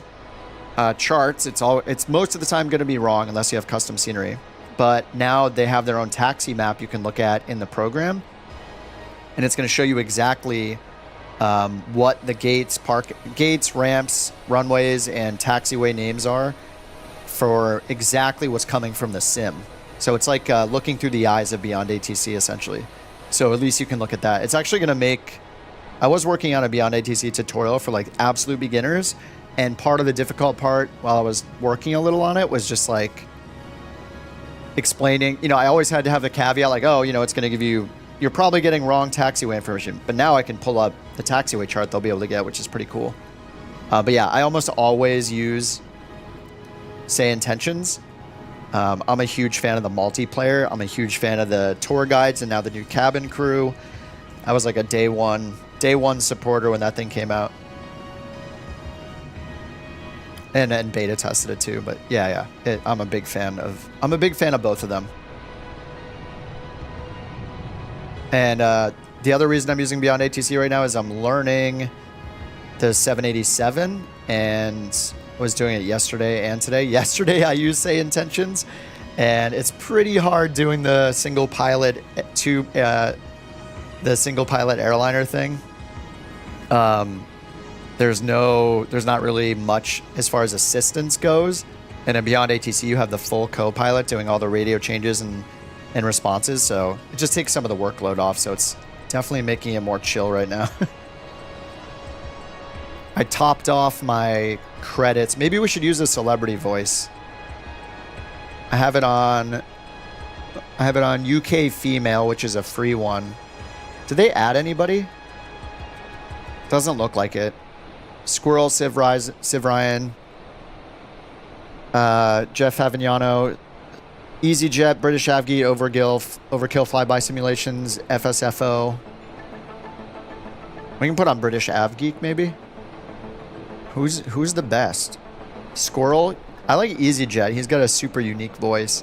charts, it's most of the time going to be wrong unless you have custom scenery. But now they have their own taxi map you can look at in the program, and it's going to show you exactly what the gates, ramps, runways, and taxiway names are for exactly what's coming from the sim. So it's like looking through the eyes of BeyondATC, essentially. So at least you can look at that. It's actually going to make... I was working on a BeyondATC tutorial for like absolute beginners, and part of the difficult part while I was working a little on it was just like explaining, you know, I always had to have the caveat like, oh, you know, it's going to give you, you're probably getting wrong taxiway information, but now I can pull up the taxiway chart they'll be able to get, which is pretty cool. But yeah, I almost always use say intentions. I'm a huge fan of the multiplayer. I'm a huge fan of the tour guides and now the new cabin crew. I was like a day one supporter when that thing came out. And beta tested it too, but yeah, I'm a big fan of both of them. And the other reason I'm using BeyondATC right now is I'm learning the 787, and was doing it yesterday and today. Yesterday I used say intentions, and it's pretty hard doing the single pilot airliner thing. There's not really much as far as assistance goes. And in BeyondATC, you have the full co-pilot doing all the radio changes and responses. So it just takes some of the workload off. So it's definitely making it more chill right now. I topped off my credits. Maybe we should use a celebrity voice. I have it on UK female, which is a free one. Did they add anybody? Doesn't look like it. Squirrel, Civ Ryan, Jeff Avignano, EasyJet, British Avgeek, Overkill Flyby Simulations, FSFO. We can put on British Avgeek maybe. Who's the best? Squirrel? I like EasyJet. He's got a super unique voice.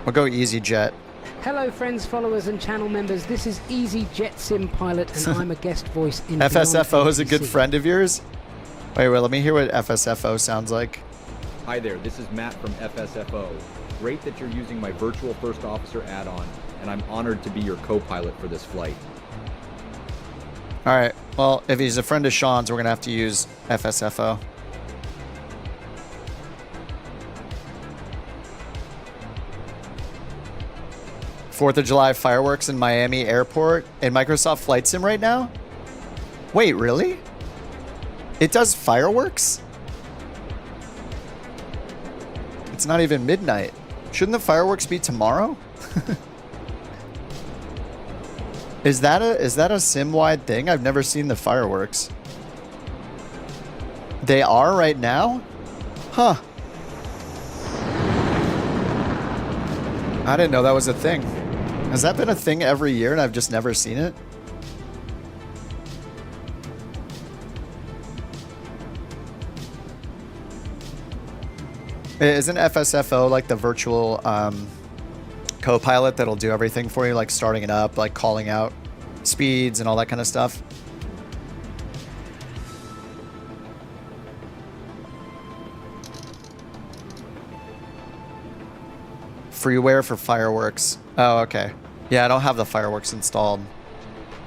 We'll go EasyJet. Hello friends, followers and channel members, this is EasyJet Sim Pilot and I'm a guest voice in FSFO is a BeyondATC. good friend of yours? Wait, let me hear what FSFO sounds like. Hi there, this is Matt from FSFO. Great that you're using my Virtual First Officer add-on, and I'm honored to be your co-pilot for this flight. Alright, well, if he's a friend of Sean's, we're going to have to use FSFO. Fourth of July fireworks in Miami Airport in Microsoft Flight Sim right now? Wait, really? It does fireworks? It's not even midnight. Shouldn't the fireworks be tomorrow? Is that a sim-wide thing? I've never seen the fireworks. They are right now? Huh. I didn't know that was a thing. Has that been a thing every year and I've just never seen it? Isn't FSFO like the virtual co-pilot that'll do everything for you, like starting it up, like calling out speeds and all that kind of stuff? Freeware for fireworks. Oh, okay. Yeah, I don't have the fireworks installed.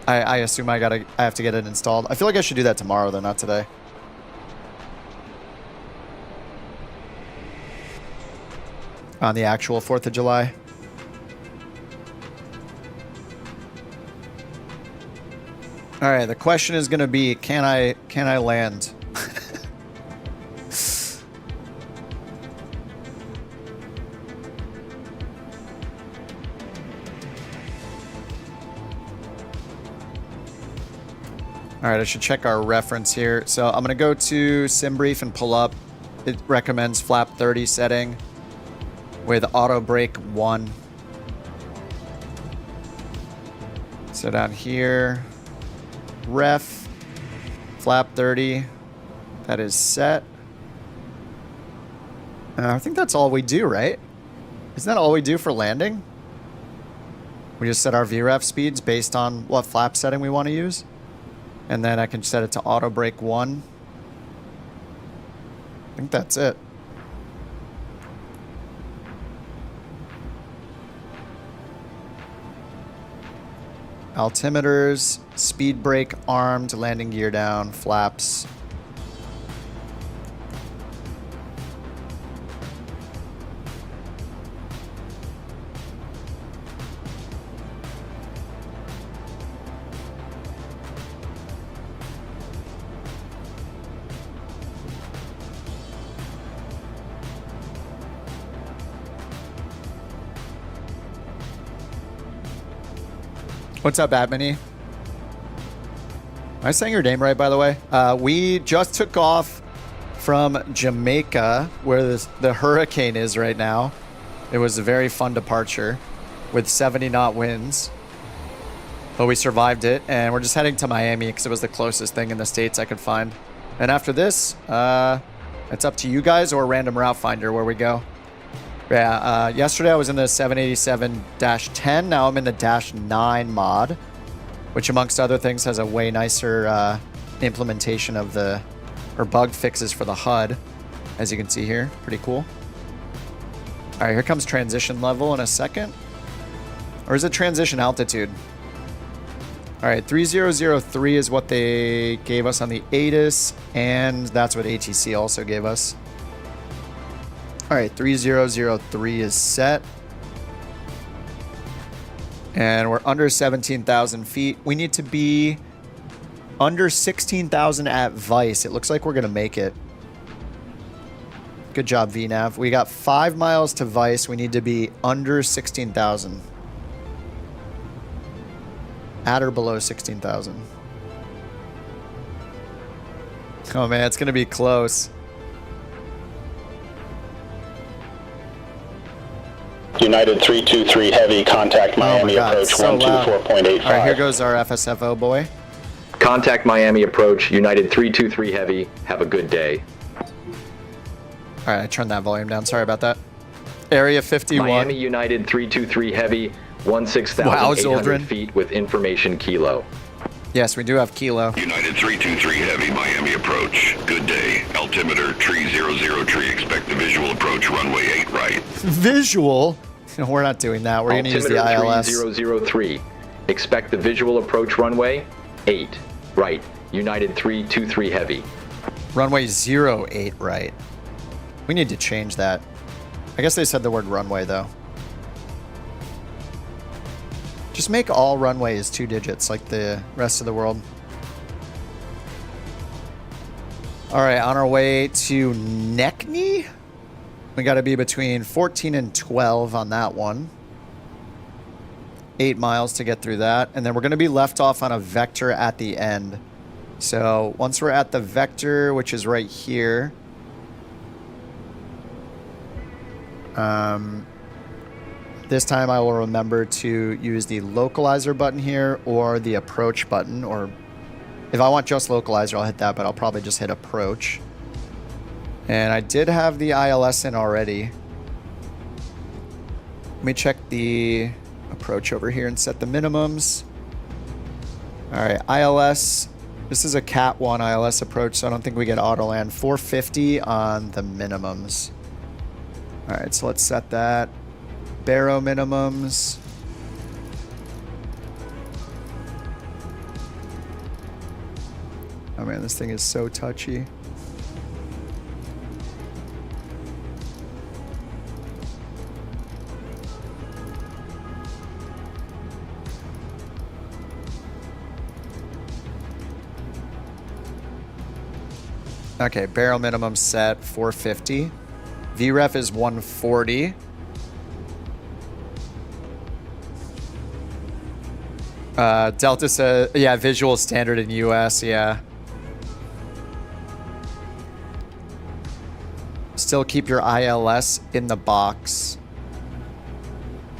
I assume I have to get it installed. I feel like I should do that tomorrow though, not today. On the actual 4th of July. All right, the question is going to be, can I land? All right, I should check our reference here. So I'm going to go to SimBrief and pull up. It recommends flap 30 setting with auto brake 1. So down here, ref, flap 30, that is set. I think that's all we do, right? Isn't that all we do for landing? We just set our VREF speeds based on what flap setting we want to use. And then I can set it to auto brake 1. I think that's it. Altimeters, speed brake armed, landing gear down, flaps. What's up, Batmany? Am I saying your name right, by the way? We just took off from Jamaica, where the hurricane is right now. It was a very fun departure with 70-knot winds. But we survived it, and we're just heading to Miami because it was the closest thing in the States I could find. And after this, it's up to you guys or random route finder where we go. Yeah, yesterday I was in the 787-10. Now I'm in the -9 mod, which amongst other things has a way nicer implementation of or bug fixes for the HUD, as you can see here. Pretty cool. All right, here comes transition level in a second. Or is it transition altitude? All right, 3003 is what they gave us on the ATIS, and that's what ATC also gave us. All right, 3003 is set. And we're under 17,000 feet. We need to be under 16,000 at Vice. It looks like we're going to make it. Good job, VNav. We got 5 miles to Vice. We need to be under 16,000. At or below 16,000. Oh, man, it's going to be close. United 323 Heavy, contact Miami approach so 124.85. All right, here goes our FSFO boy. Contact Miami approach, United 323 Heavy. Have a good day. All right, I turned that volume down. Sorry about that. Area 51. Miami United 323 Heavy, 16,800 feet with information kilo. Yes, we do have kilo. United 323 Heavy, Miami approach. Good day. Altimeter, tree 00 tree. Expect the visual approach, runway 8 right. Visual? No, we're not doing that. We're going to use the ILS. 3003. Expect the visual approach runway 8 right. United 323 Heavy. Runway 08 right. We need to change that. I guess they said the word runway, though. Just make all runways 2 digits like the rest of the world. All right, on our way to Neckney. We got to be between 14 and 12 on that one. 8 miles to get through that. And then we're going to be left off on a vector at the end. So once we're at the vector, which is right here. This time I will remember to use the localizer button here or the approach button. Or if I want just localizer, I'll hit that, but I'll probably just hit approach. And I did have the ILS in already. Let me check the approach over here and set the minimums. All right, ILS. This is a Cat 1 ILS approach, so I don't think we get auto land. 450 on the minimums. All right, so let's set that. Baro minimums. Oh man, this thing is so touchy. Okay, barrel minimum set 450. VREF is 140. Delta says, yeah, visual standard in US, yeah. Still keep your ILS in the box.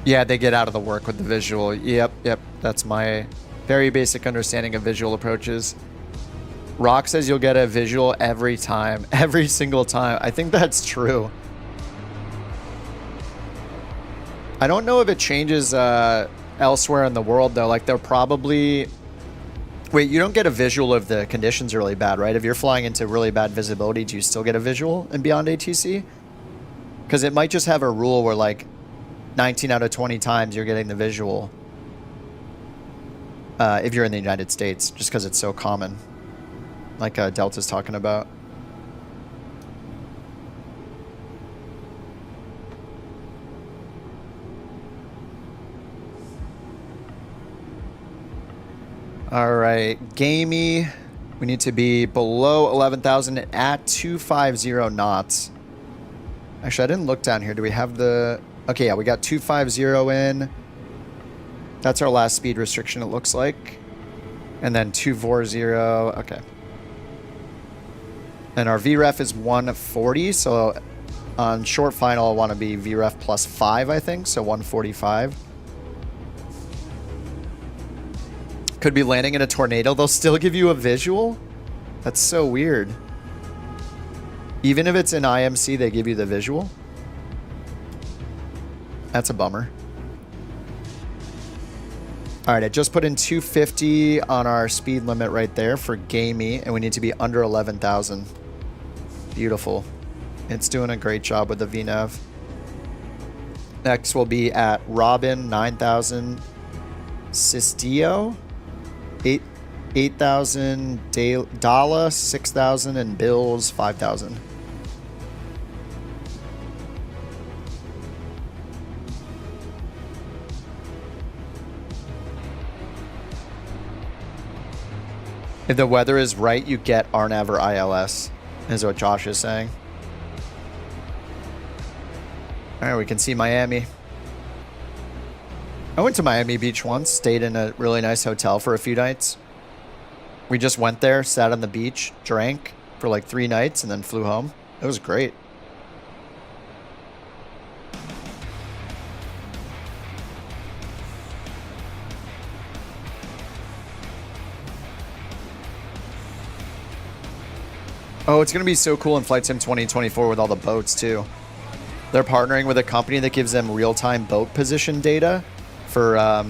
Yeah, they get out of the work with the visual. Yep. That's my very basic understanding of visual approaches. Rock says you'll get a visual every time. Every single time. I think that's true. I don't know if it changes elsewhere in the world, though. Like, they're probably... Wait, you don't get a visual if the conditions are really bad, right? If you're flying into really bad visibility, do you still get a visual in BeyondATC? Because it might just have a rule where, like, 19 out of 20 times you're getting the visual. if you're in the United States, just because it's so common, like Delta's talking about. All right, gamey. We need to be below 11,000 at 250 knots. Actually, I didn't look down here. Do we have the... Okay, yeah, we got 250 in. That's our last speed restriction, it looks like. And then 240. Okay. And our VREF is 140. So on short final, I want to be VREF plus 5, I think. So 145. Could be landing in a tornado. They'll still give you a visual? That's so weird. Even if it's in IMC, they give you the visual? That's a bummer. All right, I just put in 250 on our speed limit right there for gamey, and we need to be under 11,000. Beautiful. It's doing a great job with the VNAV. Next will be at Robin, 9,000. Sistio, 8,000. Dala, 6,000. And Bills, 5,000. If the weather is right, you get RNAV or ILS, is what Josh is saying. All right, we can see Miami. I went to Miami Beach once, stayed in a really nice hotel for a few nights. We just went there, sat on the beach, drank for like 3 nights, and then flew home. It was great. Oh, it's going to be so cool in Flight Sim 2024 with all the boats, too. They're partnering with a company that gives them real-time boat position data for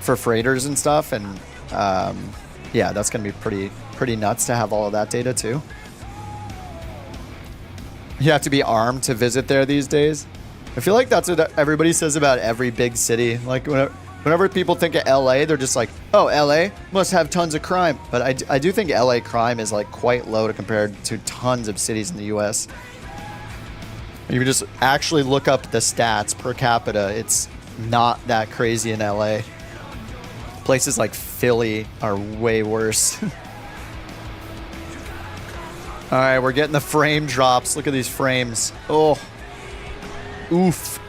freighters and stuff. And, yeah, that's going to be pretty nuts to have all of that data, too. You have to be armed to visit there these days. I feel like that's what everybody says about every big city. Like, whenever people think of LA, they're just like, oh, LA must have tons of crime. But I do think LA crime is like quite low compared to tons of cities in the US. You can just actually look up the stats per capita. It's not that crazy in LA. Places like Philly are way worse. All right, we're getting the frame drops. Look at these frames. Oh, oof.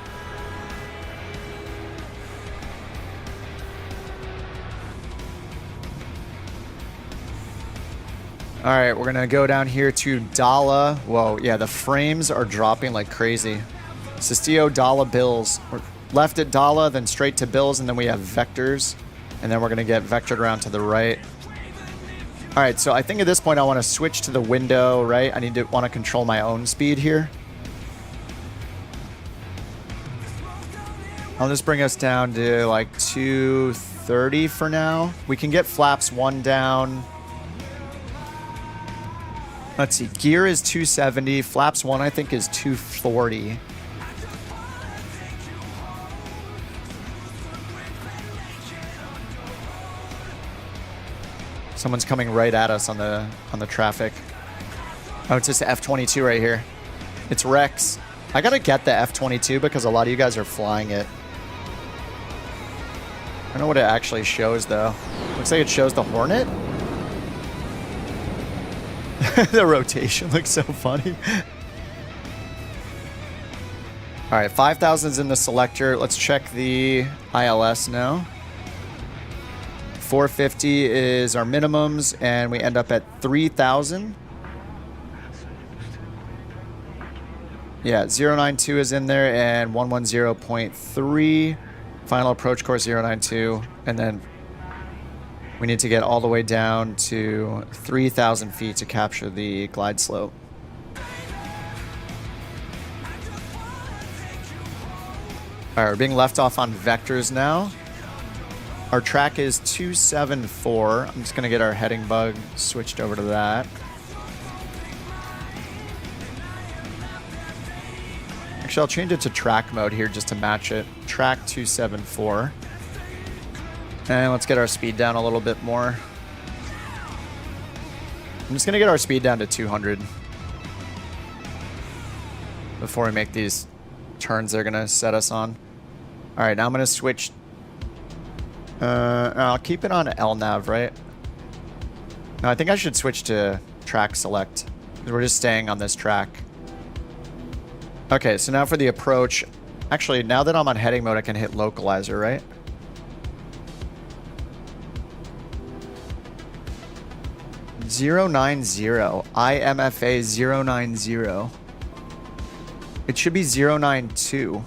All right, we're gonna go down here to Dala. Whoa, yeah, the frames are dropping like crazy. Sistio, Dala, Bills. We're left at Dala, then straight to Bills, and then we have vectors. And then we're gonna get vectored around to the right. All right, so I think at this point I wanna switch to the window, right? I wanna control my own speed here. I'll just bring us down to like 230 for now. We can get flaps 1 down. Let's see, gear is 270, flaps 1 I think is 240. Someone's coming right at us on the traffic. Oh, it's just the F-22 right here. It's Rex. I gotta get the F-22 because a lot of you guys are flying it. I don't know what it actually shows though. Looks like it shows the Hornet. The rotation looks so funny. All right, 5,000's in the selector. Let's check the ILS now. 450 is our minimums, and we end up at 3,000. Yeah, 092 is in there, and 110.3. Final approach course 092, and then we need to get all the way down to 3,000 feet to capture the glide slope. All right, we're being left off on vectors now. Our track is 274. I'm just gonna get our heading bug switched over to that. Actually, I'll change it to track mode here just to match it. Track 274. And let's get our speed down a little bit more. I'm just going to get our speed down to 200 before we make these turns they're going to set us on. All right, now I'm going to switch. I'll keep it on LNAV, right? No, I think I should switch to track select because we're just staying on this track. Okay, so now for the approach. Actually, now that I'm on heading mode, I can hit localizer, right? .090. IMFA 090. It should be 092.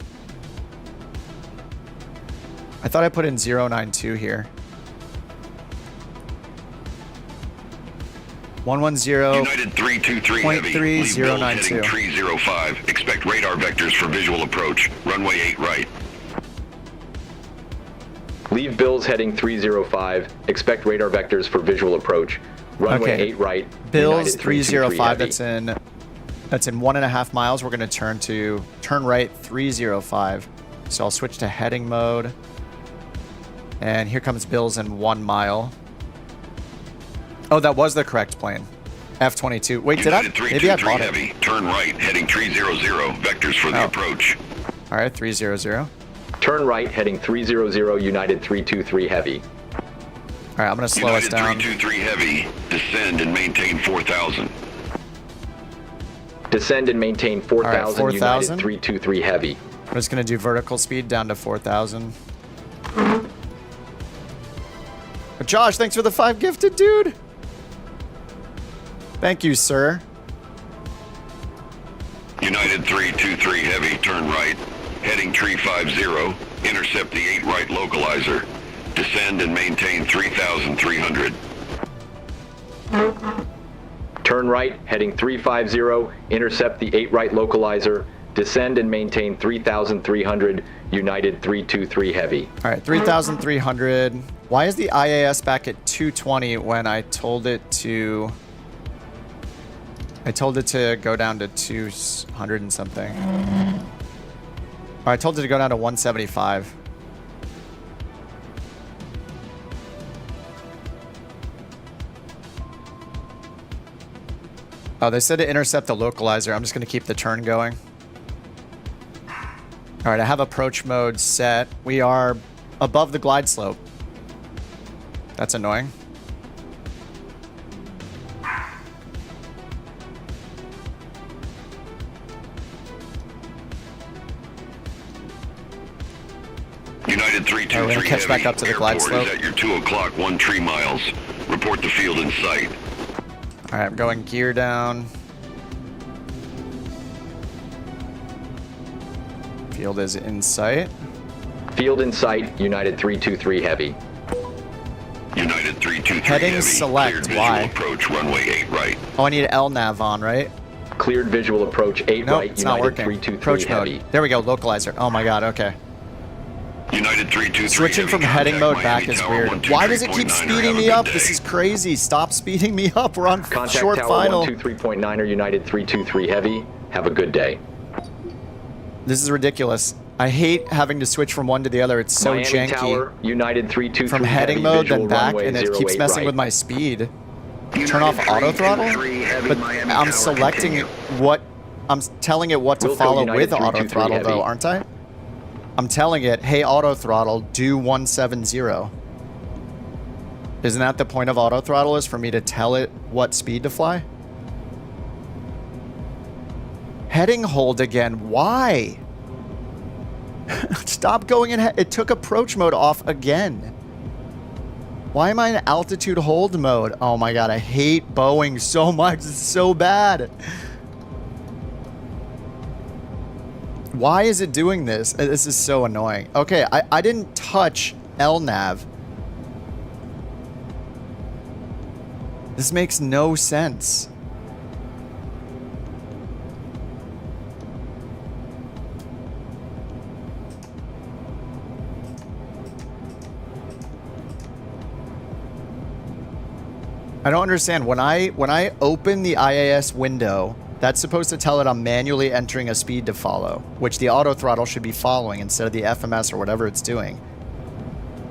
I thought I put in 092 here. 110. United 323 heavy. Leave Bills heading 305. Expect radar vectors for visual approach. Runway 8 right. Leave Bills heading 305. Expect radar vectors for visual approach. Runway 8 right. Bills 305. That's in 1.5 miles. We're going to turn right 305. So I'll switch to heading mode. And here comes Bills in 1 mile. Oh, that was the correct plane. F-22. Wait, did I? Maybe I bought it. Heavy. Turn right, heading 300. Vectors for the approach. All right, 300. Turn right, heading 300. United 323 heavy. All right, I'm going to slow us down. United 323 heavy. Descend and maintain 4,000. Descend and maintain 4,000. Right, 4,000. United 323 heavy. I'm just going to do vertical speed down to 4,000. Josh, thanks for the 5 gifted, dude. Thank you, sir. United 323 heavy, turn right, heading 350, intercept the 8 right localizer, descend and maintain 3,300. Turn right, heading 350, intercept the 8 right localizer, descend and maintain 3,300, United 323 heavy. All right, 3,300. Why is the IAS back at 220 when I told it to... I told it to go down to 200 and something. Or I told it to go down to 175. Oh, they said to intercept the localizer. I'm just going to keep the turn going. All right, I have approach mode set. We are above the glide slope. That's annoying. United 323 we're gonna catch back up to the glide slope. Is at your 2 o'clock, 13 miles. Report the field in sight. All right, I'm going gear down. Field is in sight. Field in sight, United 323 heavy. United 323 heading heavy. select. Why? Approach runway 8 right. Oh, I need LNAV on, right? Cleared visual approach 8 nope, right. It's United not working. 323 Approach heavy. mode. There we go. Localizer. Oh my god. Okay. United 323 switching from heading mode back is weird. Why does it keep speeding me up? This is crazy. Stop speeding me up. We're on Contact short tower final. 123.9er United 323 heavy. Have a good day. This is ridiculous. I hate having to switch from one to the other. It's so Miami janky. Tower, United 323 from heading heavy, mode then visual back, runway and it keeps 08 messing right. with my speed. Turn off auto throttle, but I'm selecting what I'm telling it what to Wilco follow United with auto 323 throttle heavy. though, aren't I? I'm telling it, hey, auto throttle, do 170. Isn't that the point of auto throttle, is for me to tell it what speed to fly? Heading hold again. Why? Stop going in. It took approach mode off again. Why am I in altitude hold mode? Oh my god, I hate Boeing so much. It's so bad. Why is it doing this? This is so annoying. Okay, I didn't touch LNAV. This makes no sense. I don't understand. When I open the IAS window, that's supposed to tell it I'm manually entering a speed to follow, which the auto throttle should be following instead of the FMS or whatever it's doing.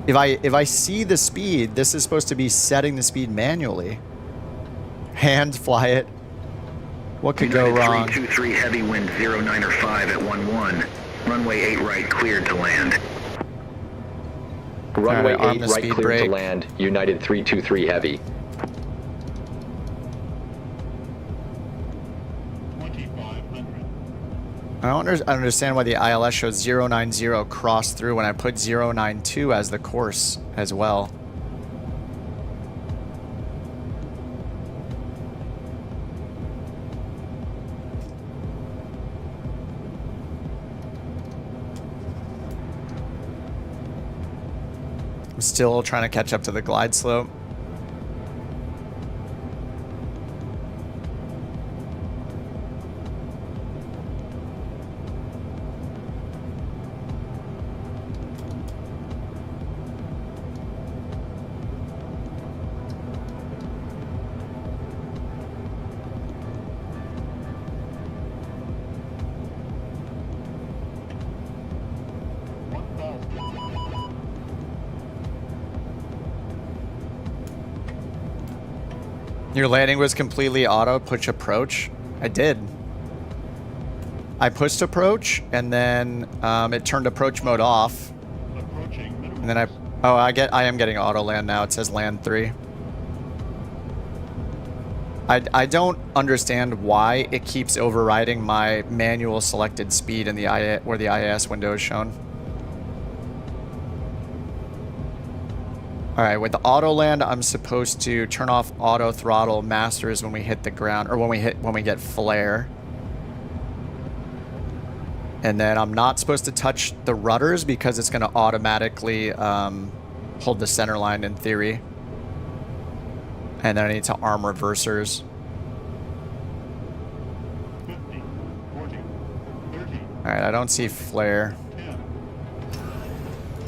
If I see the speed, this is supposed to be setting the speed manually. Hand fly it. What could go wrong? 323 heavy wind 09 or 5 at 11. Runway 8 right cleared to land. Runway Right, 8 right cleared to land. United 323 heavy. I don't understand why the ILS shows 090 cross through when I put 092 as the course as well. I'm still trying to catch up to the glide slope. Your landing was completely auto push approach? I did. I pushed approach and then it turned approach mode off. And then I am getting auto land now. It says land 3. I don't understand why it keeps overriding my manual selected speed in the where the IAS window is shown. All right, with the auto land, I'm supposed to turn off auto throttle masters when we hit the ground, or when we get flare. And then I'm not supposed to touch the rudders because it's going to automatically hold the center line in theory. And then I need to arm reversers. 50, 40, 30. All right, I don't see flare.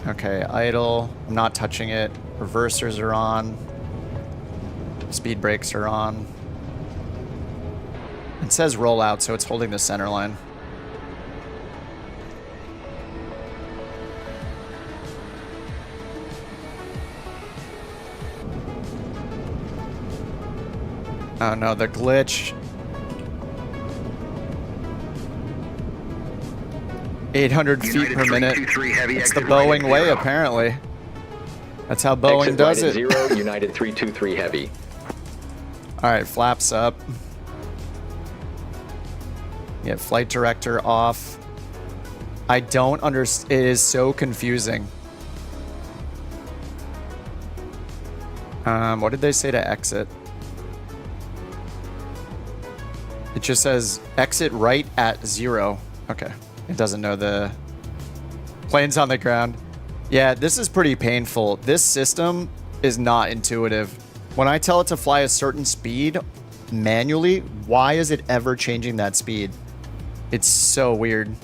Okay, idle. I'm not touching it. Reversers are on. Speed brakes are on. It says rollout, so it's holding the center line. Oh no, the glitch. 800 feet per minute. It's the Boeing way, apparently. That's how Boeing does it. 0, United 323 heavy. All right, flaps up. Get flight director off. I don't understand. It is so confusing. What did they say to exit? It just says exit right at 0. Okay. It doesn't know the plane's on the ground. Yeah, this is pretty painful. This system is not intuitive. When I tell it to fly a certain speed manually, why is it ever changing that speed? It's so weird.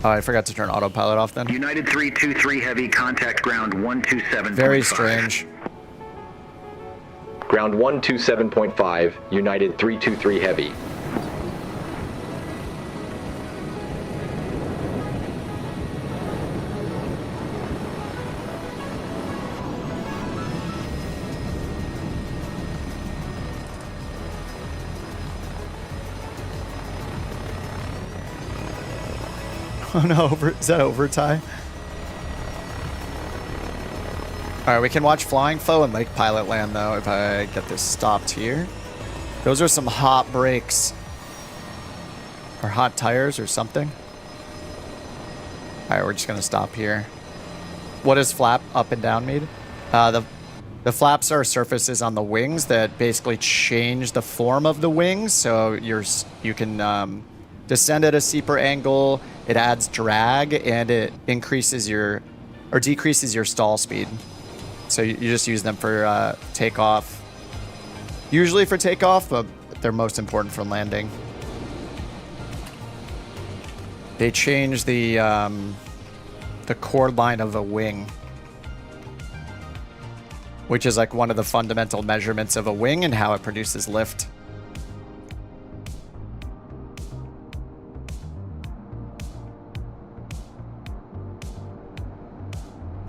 Oh, I forgot to turn autopilot off then. United 323 heavy, contact ground 127.5. Very strange. Ground 127.5, United 323 heavy. Oh no, is that overtime? Alright, we can watch Flying Foe and Lake Pilot land though if I get this stopped here. Those are some hot brakes. Or hot tires or something. Alright, we're just gonna stop here. What does flap up and down mean? The flaps are surfaces on the wings that basically change the form of the wings, so you can descend at a steeper angle. It adds drag and it increases or decreases your stall speed. So you just use them for takeoff. Usually for takeoff, but they're most important for landing. They change the chord line of a wing, which is like one of the fundamental measurements of a wing and how it produces lift.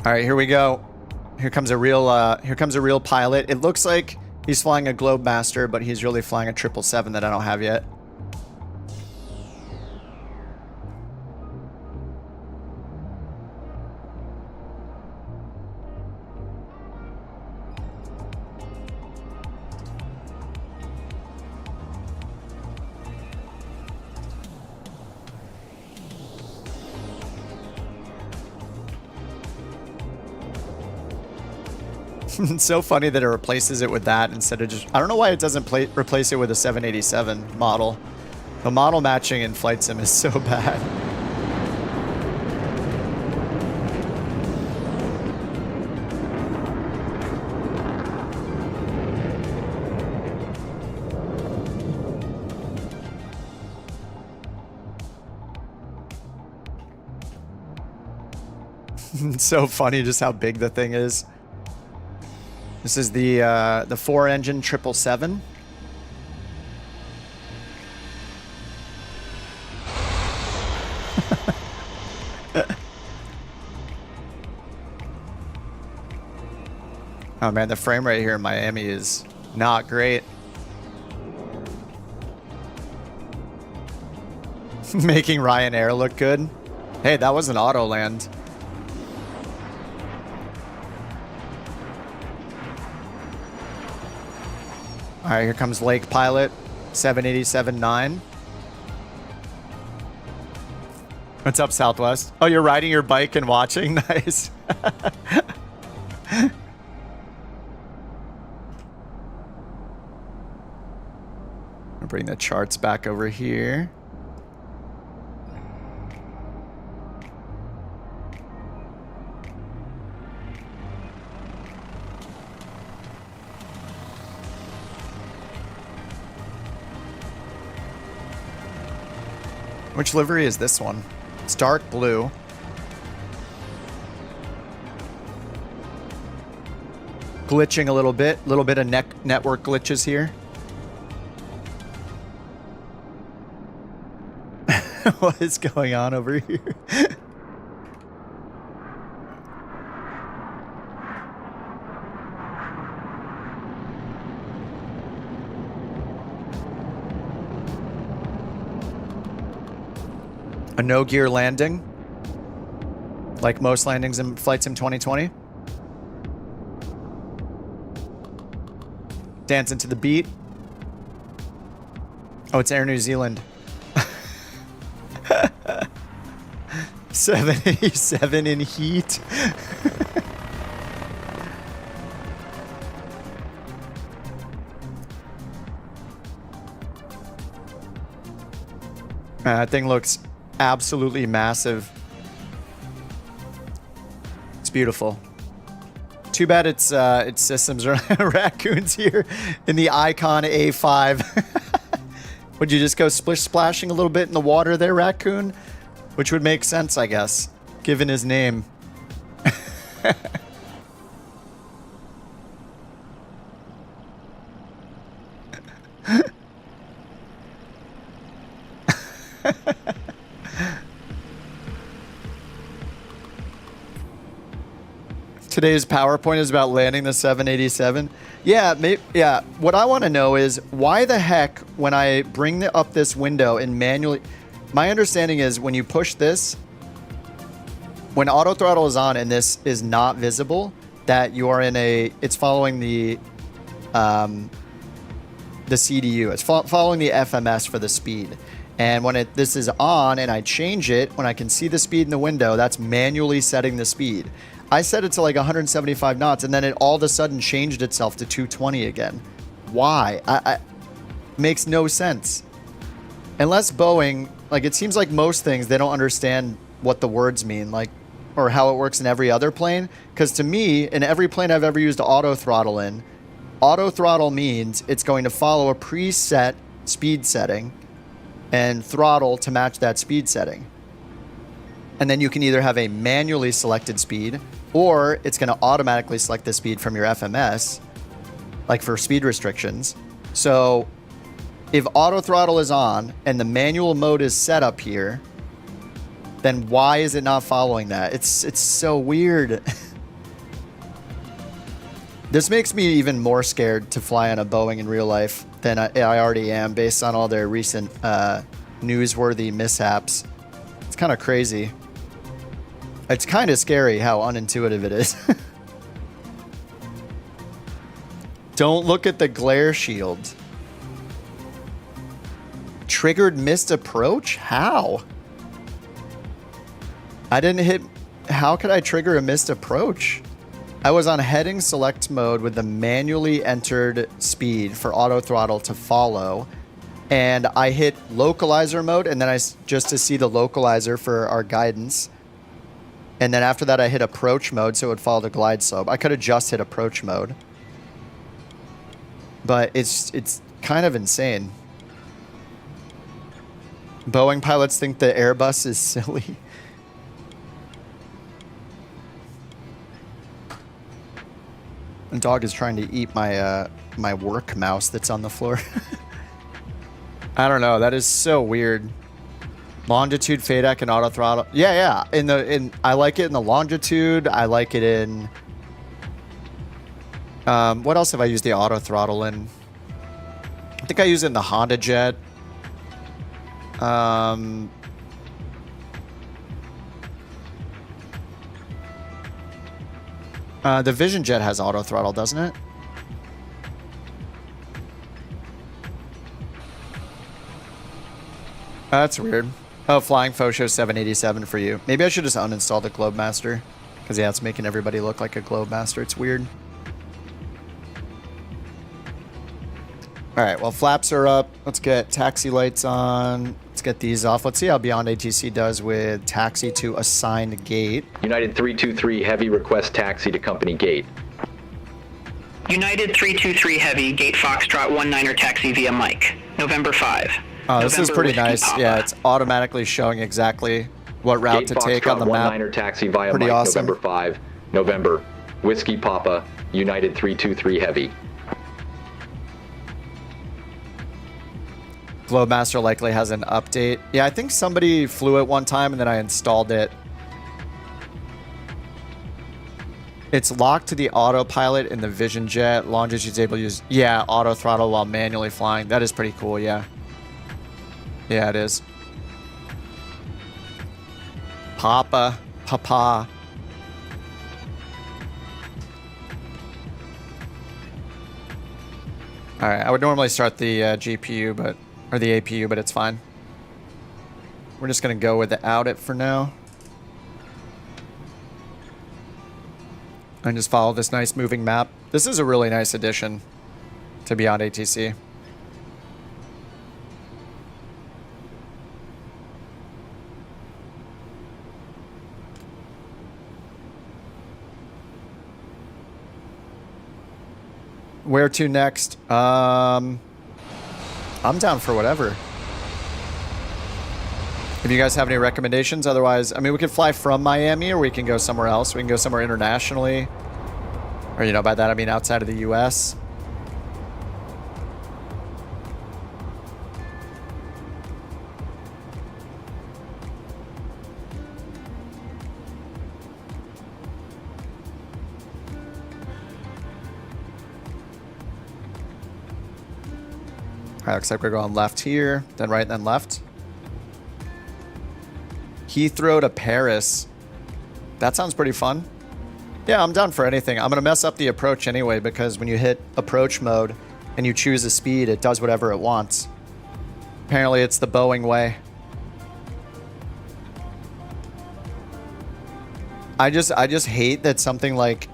All right, here we go. Here comes a real pilot. It looks like he's flying a Globemaster, but he's really flying a 777 that I don't have yet. It's so funny that it replaces it with that instead of just... I don't know why it doesn't replace it with a 787 model. The model matching in Flight Sim is so bad. It's so funny just how big the thing is. This is the 4-engine 777. Oh man, the frame rate here in Miami is not great. Making Ryanair look good. Hey, that was an auto land. All right, here comes Lake Pilot, 787-9. What's up, Southwest? Oh, you're riding your bike and watching? Nice. I'll bring the charts back over here. Which livery is this one? It's dark blue. Glitching a little bit of network glitches here. What is going on over here? A no-gear landing, like most landings in Flight Sim 2020. Dancing to the beat. Oh, it's Air New Zealand. 787 in heat. That thing looks absolutely massive. It's beautiful. Too bad its systems are raccoons here in the Icon A5. Would you just go splashing a little bit in the water there, raccoon? Which would make sense, I guess, given his name. Today's PowerPoint is about landing the 787. Yeah, yeah. What I want to know is why the heck, when I bring up this window and manually, my understanding is when you push this, when auto throttle is on and this is not visible, that you are in a, it's following the CDU. It's following the FMS for the speed. And when this is on and I change it, when I can see the speed in the window, that's manually setting the speed. I set it to like 175 knots and then it all of a sudden changed itself to 220 again. Why? Makes no sense. Unless Boeing, like it seems like most things, they don't understand what the words mean, like, or how it works in every other plane. Because to me, in every plane I've ever used auto throttle in, auto throttle means it's going to follow a preset speed setting and throttle to match that speed setting. And then you can either have a manually selected speed or it's going to automatically select the speed from your FMS, like for speed restrictions. So if auto throttle is on and the manual mode is set up here, then why is it not following that? It's so weird. This makes me even more scared to fly on a Boeing in real life than I already am based on all their recent newsworthy mishaps. It's kind of crazy. It's kind of scary how unintuitive it is. Don't look at the glare shield. Triggered missed approach? How? I didn't hit... How could I trigger a missed approach? I was on heading select mode with the manually entered speed for auto throttle to follow. And I hit localizer mode, and then just to see the localizer for our guidance. And then after that, I hit approach mode, so it would follow the glide slope. I could have just hit approach mode. But it's kind of insane. Boeing pilots think the Airbus is silly. The dog is trying to eat my my work mouse that's on the floor. I don't know. That is so weird. Longitude, FADEC, and auto throttle. Yeah. I like it in the longitude. I like it in. What else have I used the auto throttle in? I think I use it in the Honda Jet. The Vision Jet has auto throttle, doesn't it? That's weird. Oh, Flying Foe shows 787 for you. Maybe I should just uninstall the Globemaster. Because, yeah, it's making everybody look like a Globemaster. It's weird. Alright, well, flaps are up. Let's get taxi lights on. Let's get these off. Let's see how BeyondATC does with taxi to assigned gate. United 323 Heavy request taxi to company gate. United 323 Heavy, gate Foxtrot 19er taxi via Mike. November 5. Oh, this is pretty nice. Papa. Yeah, it's automatically showing exactly what route gate to take on the map. 19er taxi via pretty Mike, awesome. November 5. November. Whiskey Papa, United 323 Heavy. Globemaster likely has an update. Yeah, I think somebody flew it one time and then I installed it. It's locked to the autopilot in the Vision Jet. Longitude's able to use, yeah, auto throttle while manually flying. That is pretty cool, yeah. Yeah, it is. Papa. All right, I would normally start the GPU, but or the APU, but it's fine. We're just gonna go without it for now. And just follow this nice moving map. This is a really nice addition to BeyondATC. Where to next? I'm down for whatever. If you guys have any recommendations, otherwise, I mean, we can fly from Miami or we can go somewhere else. We can go somewhere internationally. Or, you know, by that I mean outside of the US. All right, looks like we're going left here, then right, then left. Heathrow to Paris. That sounds pretty fun. Yeah, I'm down for anything. I'm going to mess up the approach anyway, because when you hit approach mode and you choose a speed, it does whatever it wants. Apparently, it's the Boeing way. I just hate that something like...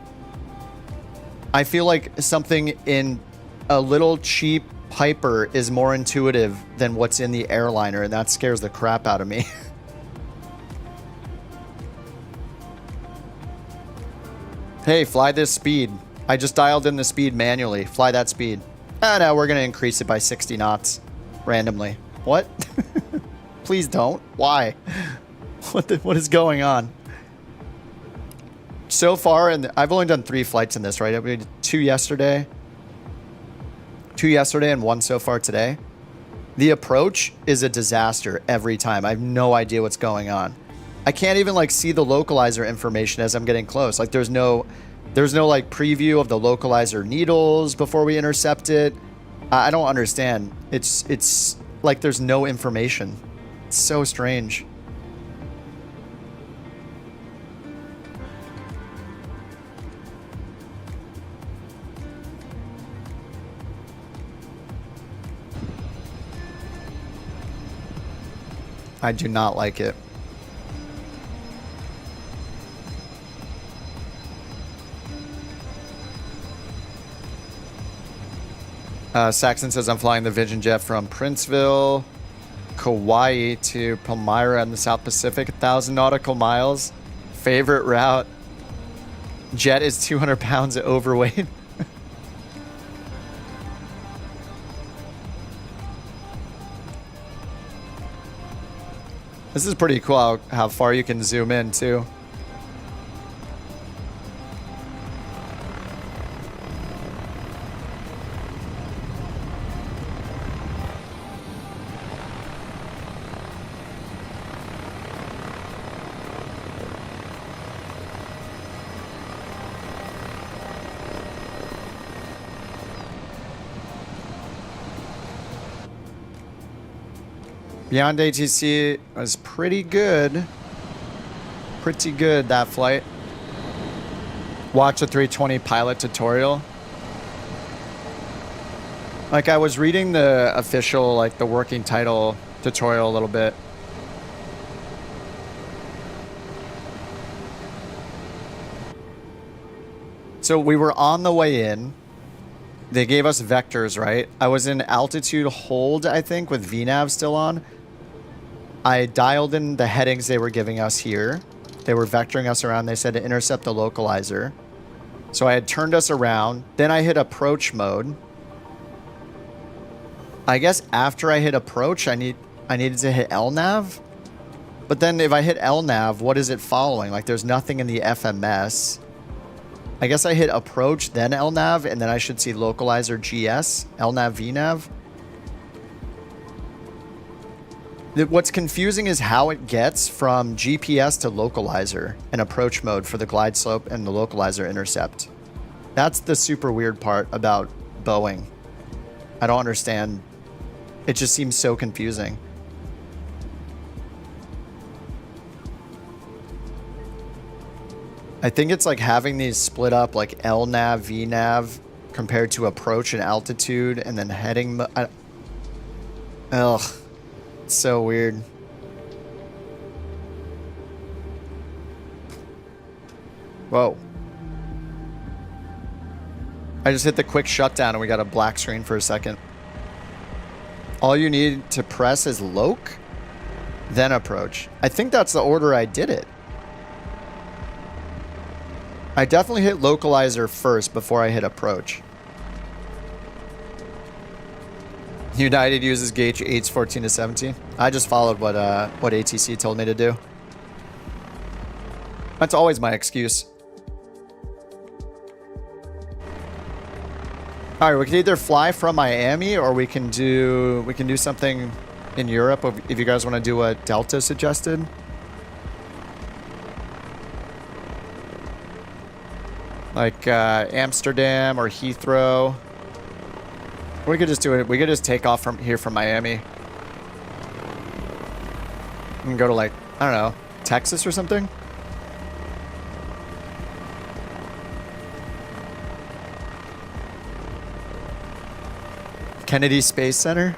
I feel like something in a little cheap Piper is more intuitive than what's in the airliner, and that scares the crap out of me. Hey, fly this speed. I just dialed in the speed manually. Fly that speed. Ah, no, we're going to increase it by 60 knots randomly. What? Please don't. Why? What is going on? So far, and I've only done 3 flights in this, right? We did 2 yesterday. 2 yesterday and 1 so far today. The approach is a disaster every time. I have no idea what's going on. I can't even like see the localizer information as I'm getting close. Like there's no There's no like preview of the localizer needles before we intercept it. I don't understand. It's like there's no information. It's so strange. I do not like it. Saxon says I'm flying the Vision Jet from Princeville, Kauai to Palmyra in the South Pacific, 1,000 nautical miles. Favorite route. Jet is 200 pounds overweight. This is pretty cool how far you can zoom in too. BeyondATC was pretty good. Pretty good, that flight. Watch a 320 pilot tutorial. Like, I was reading the official, like, the working title tutorial a little bit. So we were on the way in. They gave us vectors, right? I was in altitude hold, I think, with VNAV still on. I dialed in the headings they were giving us here. They were vectoring us around. They said to intercept the localizer. So I had turned us around. Then I hit approach mode. I guess after I hit approach, I needed to hit LNAV. But then if I hit LNAV, what is it following? Like, there's nothing in the FMS. I guess I hit approach, then LNAV, and then I should see localizer GS, LNAV, VNAV. What's confusing is how it gets from GPS to localizer and approach mode for the glide slope and the localizer intercept. That's the super weird part about Boeing. I don't understand. It just seems so confusing. I think it's like having these split up like LNAV, VNAV compared to approach and altitude and then heading. Ugh. It's so weird. Whoa. I just hit the quick shutdown and we got a black screen for a second. All you need to press is loc, then approach. I think that's the order I did it. I definitely hit localizer first before I hit approach. United uses gauge 8s 14 to 17. I just followed what ATC told me to do. That's always my excuse. All right, we can either fly from Miami or we can do something in Europe if you guys want to do what Delta suggested. Like Amsterdam or Heathrow. We could just do it. We could just take off from here from Miami. And go to like, I don't know, Texas or something. Kennedy Space Center.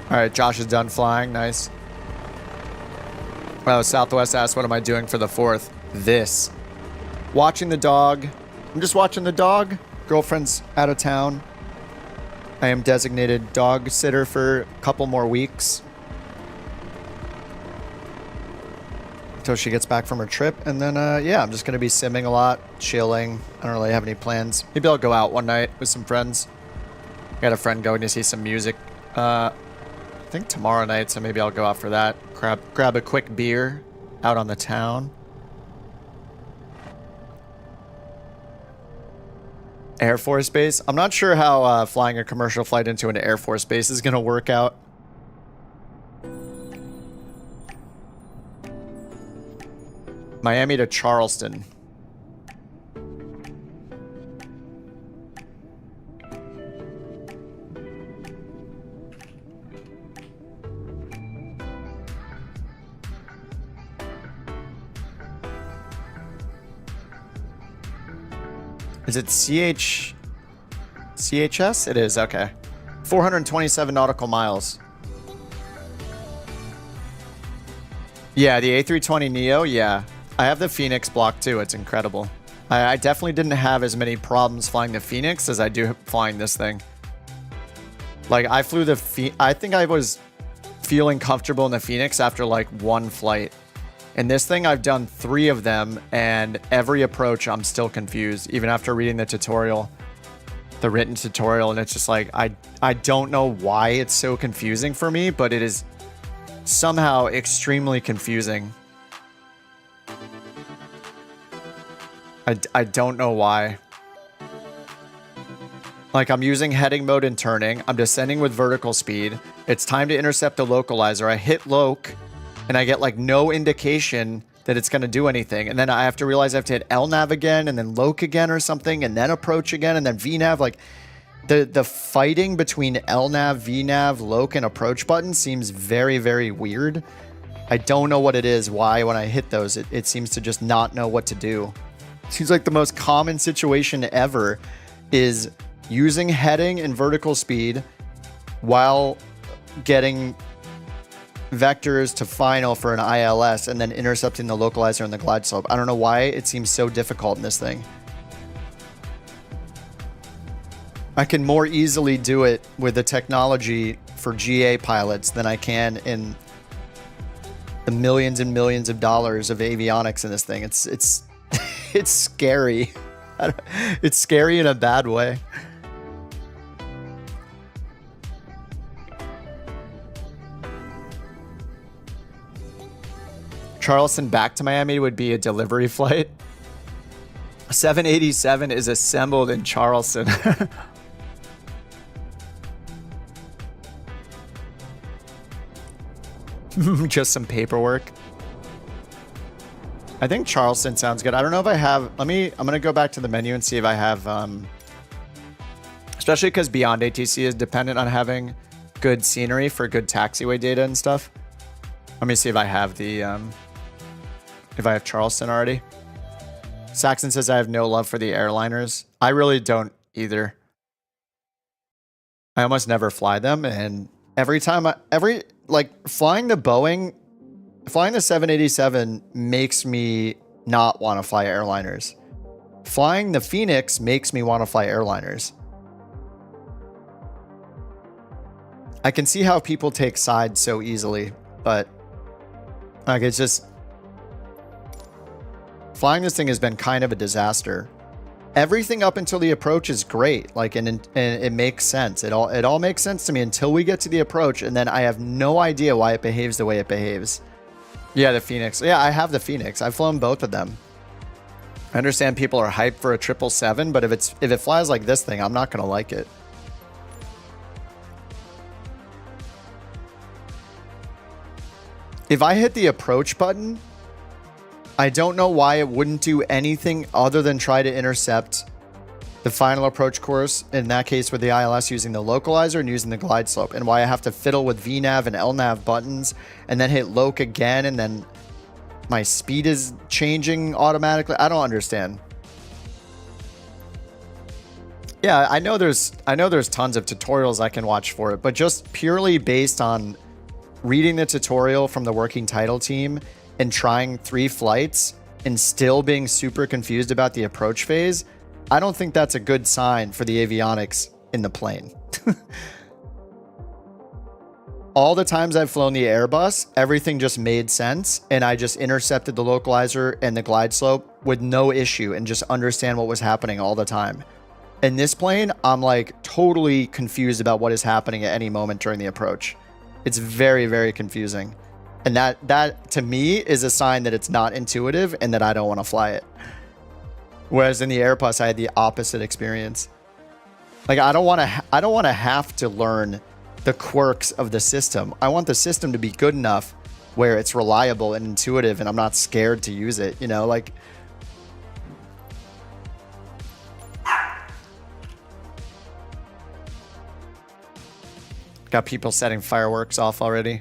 All right, Josh is done flying. Nice. Oh, Southwest asked, what am I doing for the 4th? This. Watching the dog. I'm just watching the dog. Girlfriend's out of town. I am designated dog sitter for a couple more weeks. Until she gets back from her trip. And then, yeah, I'm just going to be simming a lot. Chilling. I don't really have any plans. Maybe I'll go out one night with some friends. I got a friend going to see some music. I think tomorrow night, so maybe I'll go out for that. Grab a quick beer out on the town. Air Force Base. I'm not sure how flying a commercial flight into an Air Force Base is going to work out. Miami to Charleston. Is it CHS? It is, okay. 427 nautical miles. Yeah, the A320neo, yeah. I have the Phoenix block too, it's incredible. I definitely didn't have as many problems flying the Phoenix as I do flying this thing. Like, I flew the I think I was feeling comfortable in the Phoenix after like one flight. In this thing, I've done 3 of them, and every approach, I'm still confused, even after reading the tutorial, the written tutorial, and it's just like, I don't know why it's so confusing for me, but it is somehow extremely confusing. I don't know why. Like, I'm using heading mode and turning, I'm descending with vertical speed, it's time to intercept the localizer, I hit loc, and I get like no indication that it's going to do anything. And then I have to realize I have to hit LNAV again and then loc again or something and then approach again and then VNAV. Like the fighting between LNAV, VNAV, loc, and approach button seems very, very weird. I don't know what it is, why when I hit those, it seems to just not know what to do. Seems like the most common situation ever is using heading and vertical speed while getting vectors to final for an ILS and then intercepting the localizer and the glide slope. I don't know why it seems so difficult in this thing. I can more easily do it with the technology for GA pilots than I can in the millions and millions of dollars of avionics in this thing. It's it's scary. It's scary in a bad way. Charleston back to Miami would be a delivery flight. 787 is assembled in Charleston. Just some paperwork. I think Charleston sounds good. I don't know if I have... I'm going to go back to the menu and see if I have... especially because BeyondATC is dependent on having good scenery for good taxiway data and stuff. Let me see if I have the... if I have Charleston already. Saxon says I have no love for the airliners. I really don't either. I almost never fly them, and every time flying the Boeing, flying the 787 makes me not want to fly airliners. Flying the Phoenix makes me want to fly airliners. I can see how people take sides so easily, but like it's just... Flying this thing has been kind of a disaster. Everything up until the approach is great, like, and it makes sense. It all makes sense to me until we get to the approach, and then I have no idea why it behaves the way it behaves. Yeah, the Phoenix. Yeah, I have the Phoenix. I've flown both of them. I understand people are hyped for a 777, but if it flies like this thing, I'm not gonna like it. If I hit the approach button, I don't know why it wouldn't do anything other than try to intercept the final approach course, in that case with the ILS using the localizer and using the glide slope, and why I have to fiddle with VNAV and LNAV buttons and then hit loc again and then my speed is changing automatically. I don't understand. Yeah, I know there's tons of tutorials I can watch for it, but just purely based on reading the tutorial from the working title team and trying 3 flights and still being super confused about the approach phase, I don't think that's a good sign for the avionics in the plane. All the times I've flown the Airbus, everything just made sense, and I just intercepted the localizer and the glide slope with no issue and just understand what was happening all the time. In this plane, I'm like totally confused about what is happening at any moment during the approach. It's very, very confusing. And that to me is a sign that it's not intuitive and that I don't want to fly it. Whereas in the Airbus, I had the opposite experience. Like, I don't want to have to learn the quirks of the system. I want the system to be good enough where it's reliable and intuitive and I'm not scared to use it, you know, like. Got people setting fireworks off already.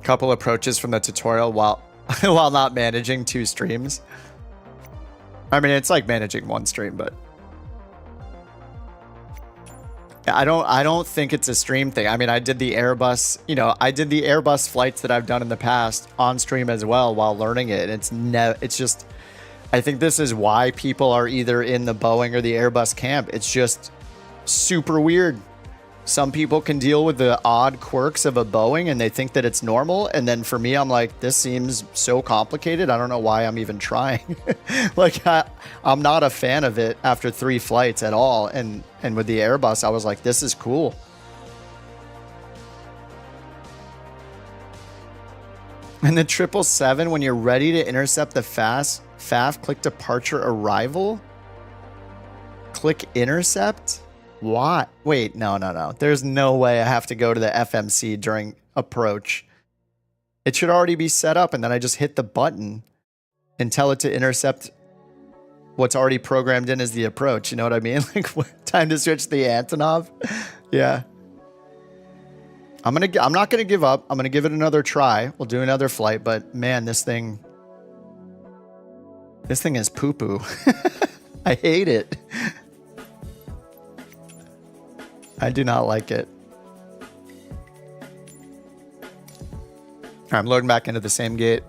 Couple approaches from the tutorial while while not managing 2 streams. I mean, it's like managing 1 stream, but I don't think it's a stream thing. I mean, I did the Airbus, you know, I did the Airbus flights that I've done in the past on stream as well while learning it. It's just, I think this is why people are either in the Boeing or the Airbus camp. It's just super weird. Some people can deal with the odd quirks of a Boeing and they think that it's normal. And then for me, I'm like, this seems so complicated. I don't know why I'm even trying. Like, I'm not a fan of it after 3 flights at all. And with the Airbus, I was like, this is cool. And the 777, when you're ready to intercept the FAF, click departure arrival. Click intercept. What? Wait, no. There's no way I have to go to the FMC during approach. It should already be set up, and then I just hit the button and tell it to intercept what's already programmed in as the approach. You know what I mean? Like, what, time to switch the Antonov? Yeah. I'm not gonna give up. I'm gonna give it another try. We'll do another flight, but man, this thing is poo-poo. I hate it. I do not like it. I'm loading back into the same gate.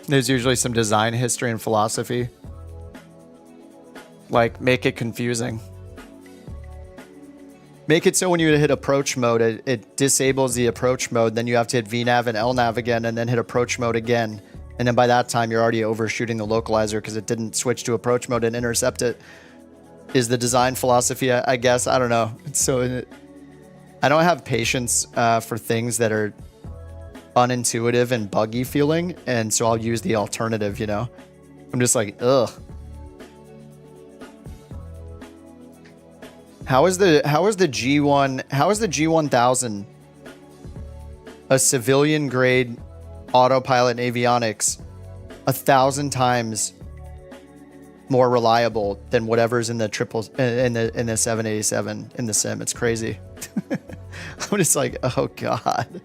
There's usually some design history and philosophy. Like, make it confusing. Make it so when you hit approach mode, it disables the approach mode. Then you have to hit VNAV and LNAV again, and then hit approach mode again. And then by that time, you're already overshooting the localizer because it didn't switch to approach mode and intercept it. Is the design philosophy, I guess. I don't know. I don't have patience for things that are unintuitive and buggy feeling. And so I'll use the alternative, you know. I'm just like, ugh. How is the G1000 a civilian grade autopilot and avionics 1,000 times more reliable than whatever's in the in the 787 in the sim? It's crazy. I'm just like, oh god.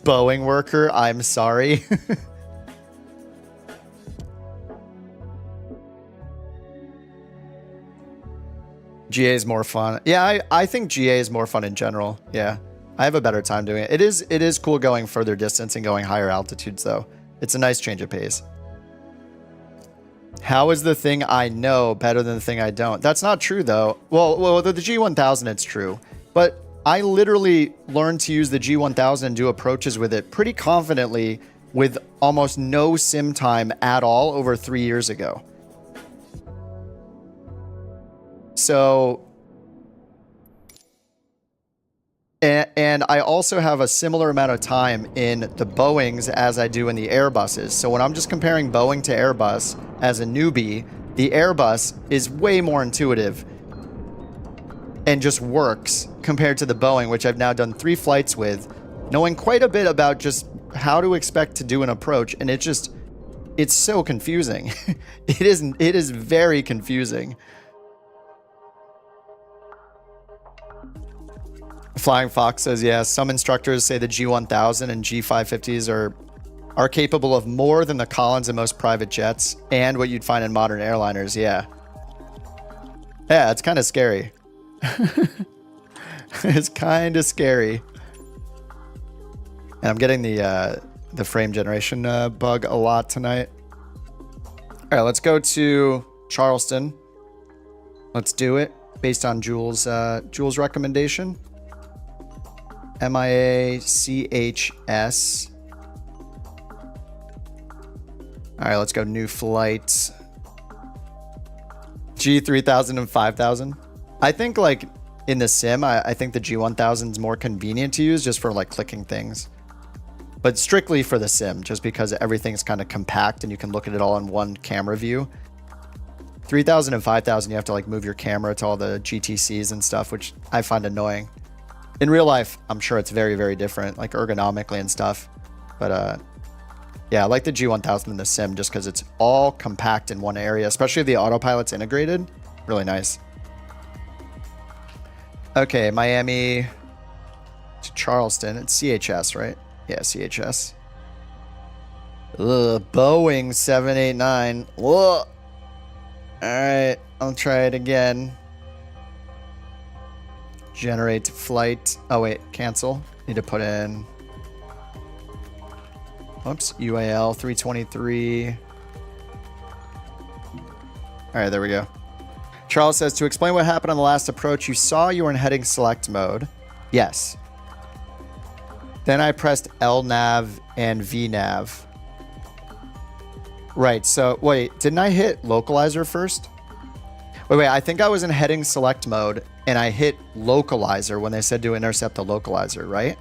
Boeing worker, I'm sorry. GA is more fun. Yeah, I think GA is more fun in general. Yeah. I have a better time doing it. It is cool going further distance and going higher altitudes, though. It's a nice change of pace. How is the thing I know better than the thing I don't? That's not true, though. Well, the G1000, it's true. But I literally learned to use the G1000 and do approaches with it pretty confidently with almost no sim time at all over 3 years ago. So... And I also have a similar amount of time in the Boeings as I do in the Airbuses. So when I'm just comparing Boeing to Airbus as a newbie, the Airbus is way more intuitive and just works compared to the Boeing, which I've now done 3 flights with, knowing quite a bit about just how to expect to do an approach. And it's so confusing. It is very confusing. Flying Fox says, yeah, some instructors say the G1000 and G550s are capable of more than the Collins and most private jets and what you'd find in modern airliners. Yeah. Yeah, it's kind of scary. It's kind of scary. And I'm getting the frame generation bug a lot tonight. All right, let's go to Charleston. Let's do it based on Jules' recommendation. MIACHS. All right, let's go new flight. G3000 and 5000. I think like in the sim, I think the G1000 is more convenient to use just for like clicking things. But strictly for the sim, just because everything's kind of compact and you can look at it all in one camera view. 3000 and 5000, you have to like move your camera to all the GTCs and stuff, which I find annoying. In real life, I'm sure it's very, very different, like ergonomically and stuff. But yeah, I like the G1000 in the sim just because it's all compact in one area, especially if the autopilot's integrated. Really nice. Okay, Miami to Charleston. It's CHS, right? Yeah, CHS. Ugh, Boeing 789. Whoa. All right, I'll try it again. Generate flight. Oh, wait, cancel. Need to put in. Oops, UAL 323. All right, there we go. Charles says, to explain what happened on the last approach, you saw you were in heading select mode. Yes. Then I pressed LNAV and VNAV. Right, so wait, didn't I hit localizer first? Wait, I think I was in heading select mode and I hit localizer when they said to intercept the localizer, right?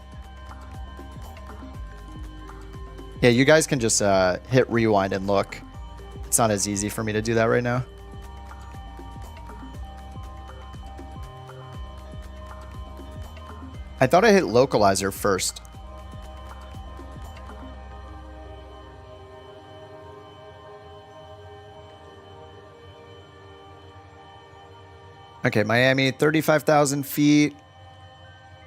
Yeah, you guys can just hit rewind and look. It's not as easy for me to do that right now. I thought I hit localizer first. Okay, Miami, 35,000 feet.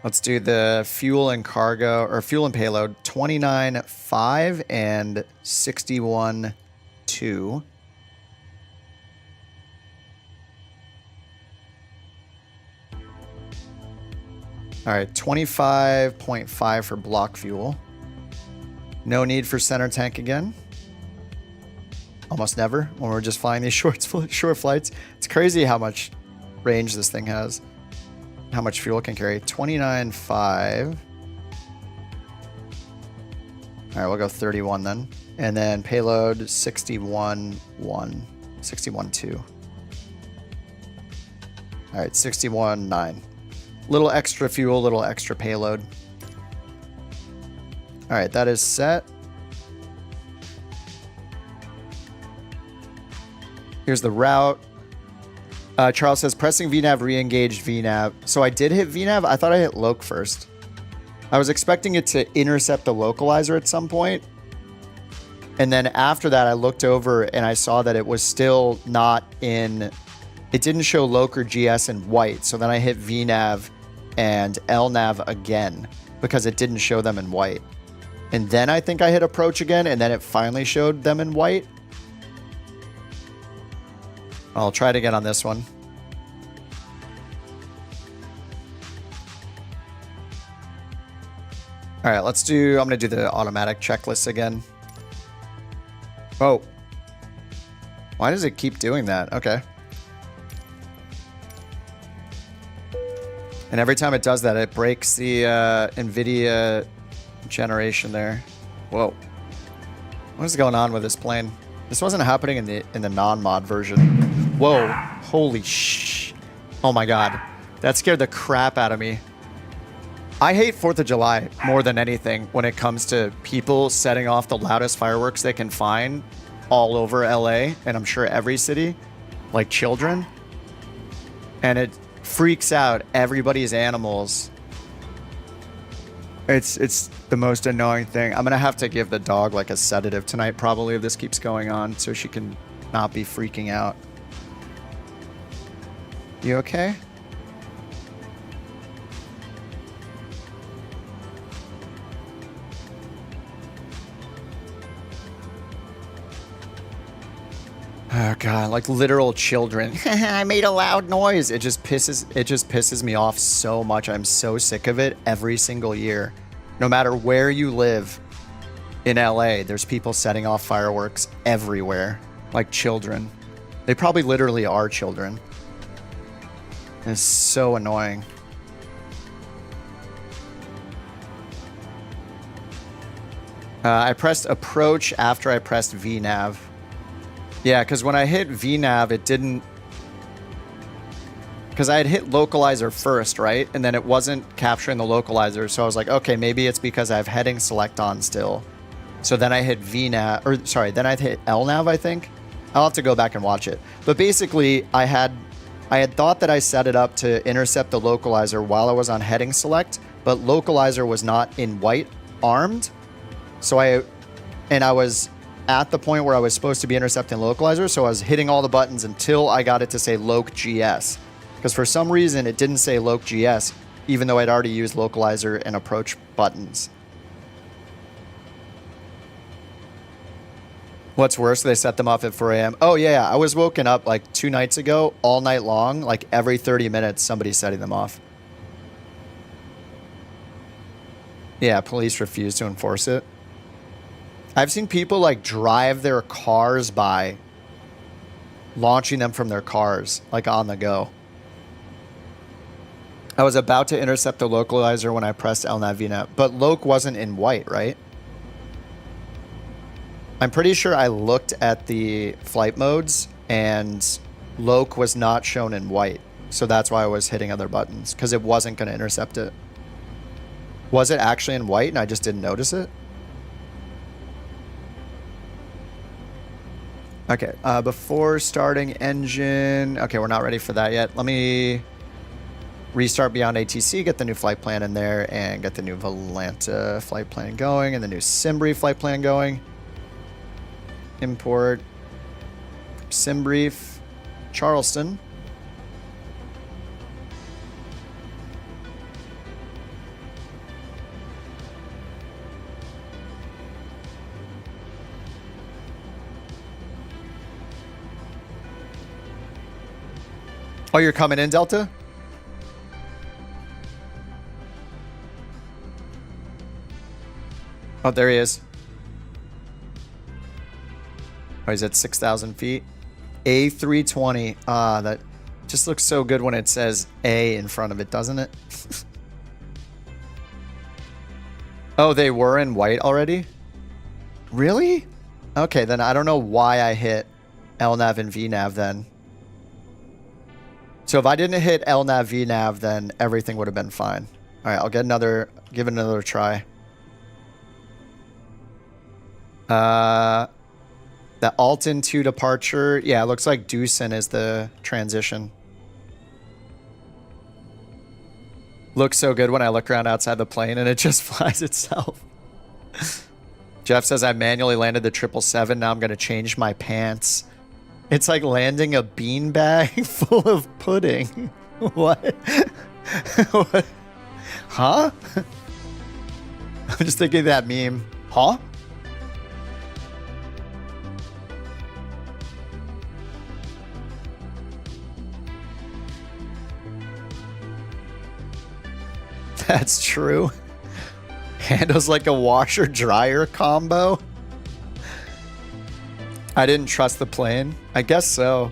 Let's do the fuel and cargo, or fuel and payload, 29.5 and 61.2. All right, 25.5 for block fuel. No need for center tank again. Almost never when we're just flying these short flights. It's crazy how much range this thing has. How much fuel it can carry. 29.5. All right, we'll go 31 then. And then payload 61.1. 61.2. All right, 61.9. Little extra fuel, little extra payload. All right, that is set. Here's the route. Charles says, pressing VNAV, re-engaged VNAV. So I did hit VNAV. I thought I hit loc first. I was expecting it to intercept the localizer at some point. And then after that, I looked over and I saw that it was still not in... It didn't show loc or GS in white. So then I hit VNAV and LNAV again because it didn't show them in white. And then I think I hit approach again and then it finally showed them in white. I'll try it again on this one. All right, I'm going to do the automatic checklist again. Oh. Why does it keep doing that? Okay. And every time it does that, it breaks the NVIDIA generation there. Whoa. What is going on with this plane? This wasn't happening in the non-mod version. Whoa. Holy sh... Oh my god. That scared the crap out of me. I hate 4th of July more than anything when it comes to people setting off the loudest fireworks they can find all over LA, and I'm sure every city, like children. And it freaks out everybody's animals. It's the most annoying thing. I'm gonna have to give the dog like a sedative tonight probably if this keeps going on so she can not be freaking out. You okay? Oh god, like literal children. I made a loud noise. It just pisses me off so much. I'm so sick of it every single year. No matter where you live in LA, there's people setting off fireworks everywhere. Like children. They probably literally are children. It's so annoying. I pressed approach after I pressed VNAV. Yeah, because when I hit VNAV, it didn't because I had hit localizer first, right? And then it wasn't capturing the localizer. So I was like, okay, maybe it's because I have heading select on still. So then I hit VNav, or sorry, then I hit LNav, I think. I'll have to go back and watch it. But basically, I had thought that I set it up to intercept the localizer while I was on heading select, but localizer was not in white armed. So I was at the point where I was supposed to be intercepting localizer, so I was hitting all the buttons until I got it to say loc GS. Because for some reason, it didn't say loc GS, even though I'd already used localizer and approach buttons. What's worse, they set them off at 4 a.m. Oh, yeah, I was woken up like 2 nights ago, all night long, like every 30 minutes, somebody's setting them off. Yeah, police refuse to enforce it. I've seen people like drive their cars by, launching them from their cars, like on the go. I was about to intercept the localizer when I pressed LNav VNav, but loc wasn't in white, right? I'm pretty sure I looked at the flight modes and loc was not shown in white. So that's why I was hitting other buttons, because it wasn't going to intercept it. Was it actually in white and I just didn't notice it? Okay, before starting engine. Okay, we're not ready for that yet. Let me restart BeyondATC, get the new flight plan in there, and get the new Volanta flight plan going, and the new Simbrief flight plan going. Import Simbrief, Charleston. Oh, you're coming in, Delta? Oh, there he is. Oh, he's at 6,000 feet. A320. Ah, that just looks so good when it says A in front of it, doesn't it? Oh, they were in white already? Really? Okay, then I don't know why I hit LNav and VNav then. So if I didn't hit LNav VNav, then everything would have been fine. All right, I'll give it another try. The Alton 2 departure. Yeah, it looks like Doosan is the transition. Looks so good when I look around outside the plane and it just flies itself. Jeff says I manually landed the 777. Now I'm going to change my pants. It's like landing a beanbag full of pudding. What? What? Huh? I'm just thinking of that meme. Huh? That's true. Handles like a washer dryer combo. I didn't trust the plane. I guess so.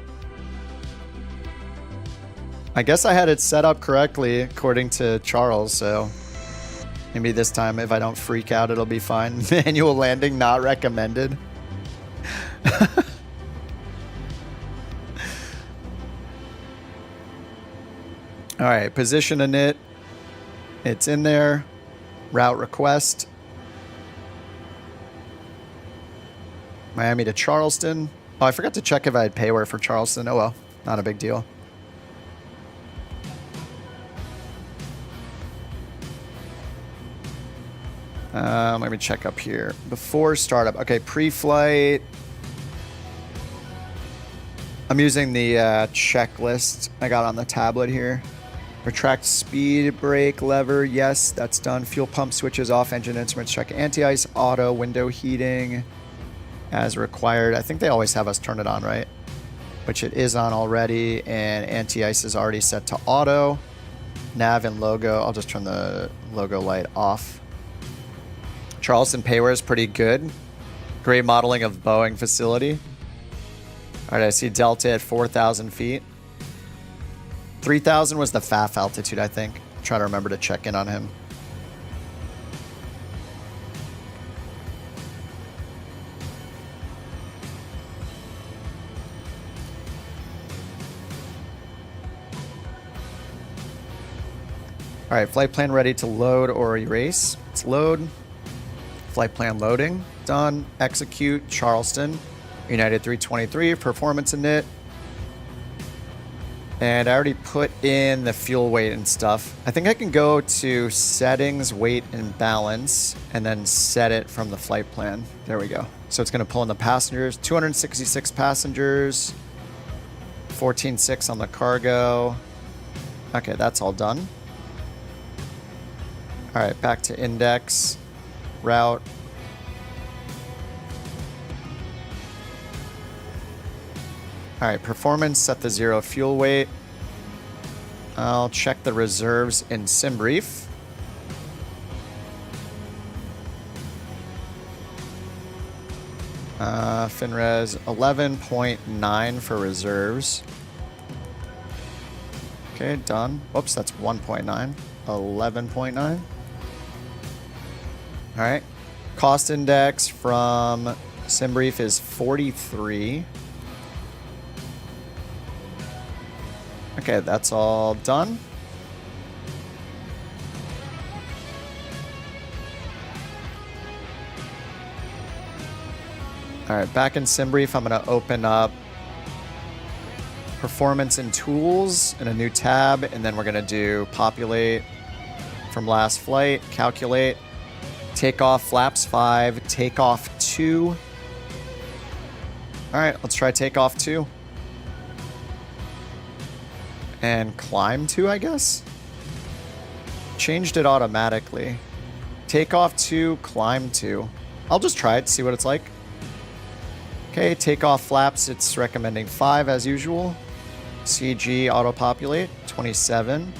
I guess I had it set up correctly according to Charles, so maybe this time if I don't freak out it'll be fine. Manual landing not recommended. All right, position init. It's in there. Route request. Miami to Charleston. Oh, I forgot to check if I had payware for Charleston. Oh well, not a big deal. Let me check up here. Before startup. Okay, pre-flight. I'm using the checklist I got on the tablet here. Retract speed brake lever. Yes, that's done. Fuel pump switches off. Engine instruments check. Anti-ice auto. Window heating as required. I think they always have us turn it on, right? Which it is on already. And anti-ice is already set to auto. Nav and logo. I'll just turn the logo light off. Charleston payware is pretty good. Great modeling of Boeing facility. All right, I see Delta at 4,000 feet. 3,000 was the FAF altitude, I think. Try to remember to check in on him. All right, flight plan ready to load or erase. Let's load. Flight plan loading. Done. Execute. Charleston. United 323. Performance init. And I already put in the fuel weight and stuff. I think I can go to settings, weight, and balance, and then set it from the flight plan. There we go. So it's going to pull in the passengers. 266 passengers. 14.6 on the cargo. Okay, that's all done. All right, back to index. Route. All right, performance, set the 0 fuel weight. I'll check the reserves in SimBrief. FinRes 11.9 for reserves. Okay, done. Whoops, that's 1.9. 11.9. All right. Cost index from SimBrief is 43. Okay, that's all done. All right, back in SimBrief, I'm going to open up Performance and Tools in a new tab, and then we're going to do Populate from last flight, Calculate, Takeoff flaps 5, Takeoff 2. All right, let's try Takeoff 2. And Climb 2, I guess? Changed it automatically. Takeoff 2, Climb 2. I'll just try it, see what it's like. Okay, takeoff flaps, it's recommending 5 as usual. CG auto-populate, 27.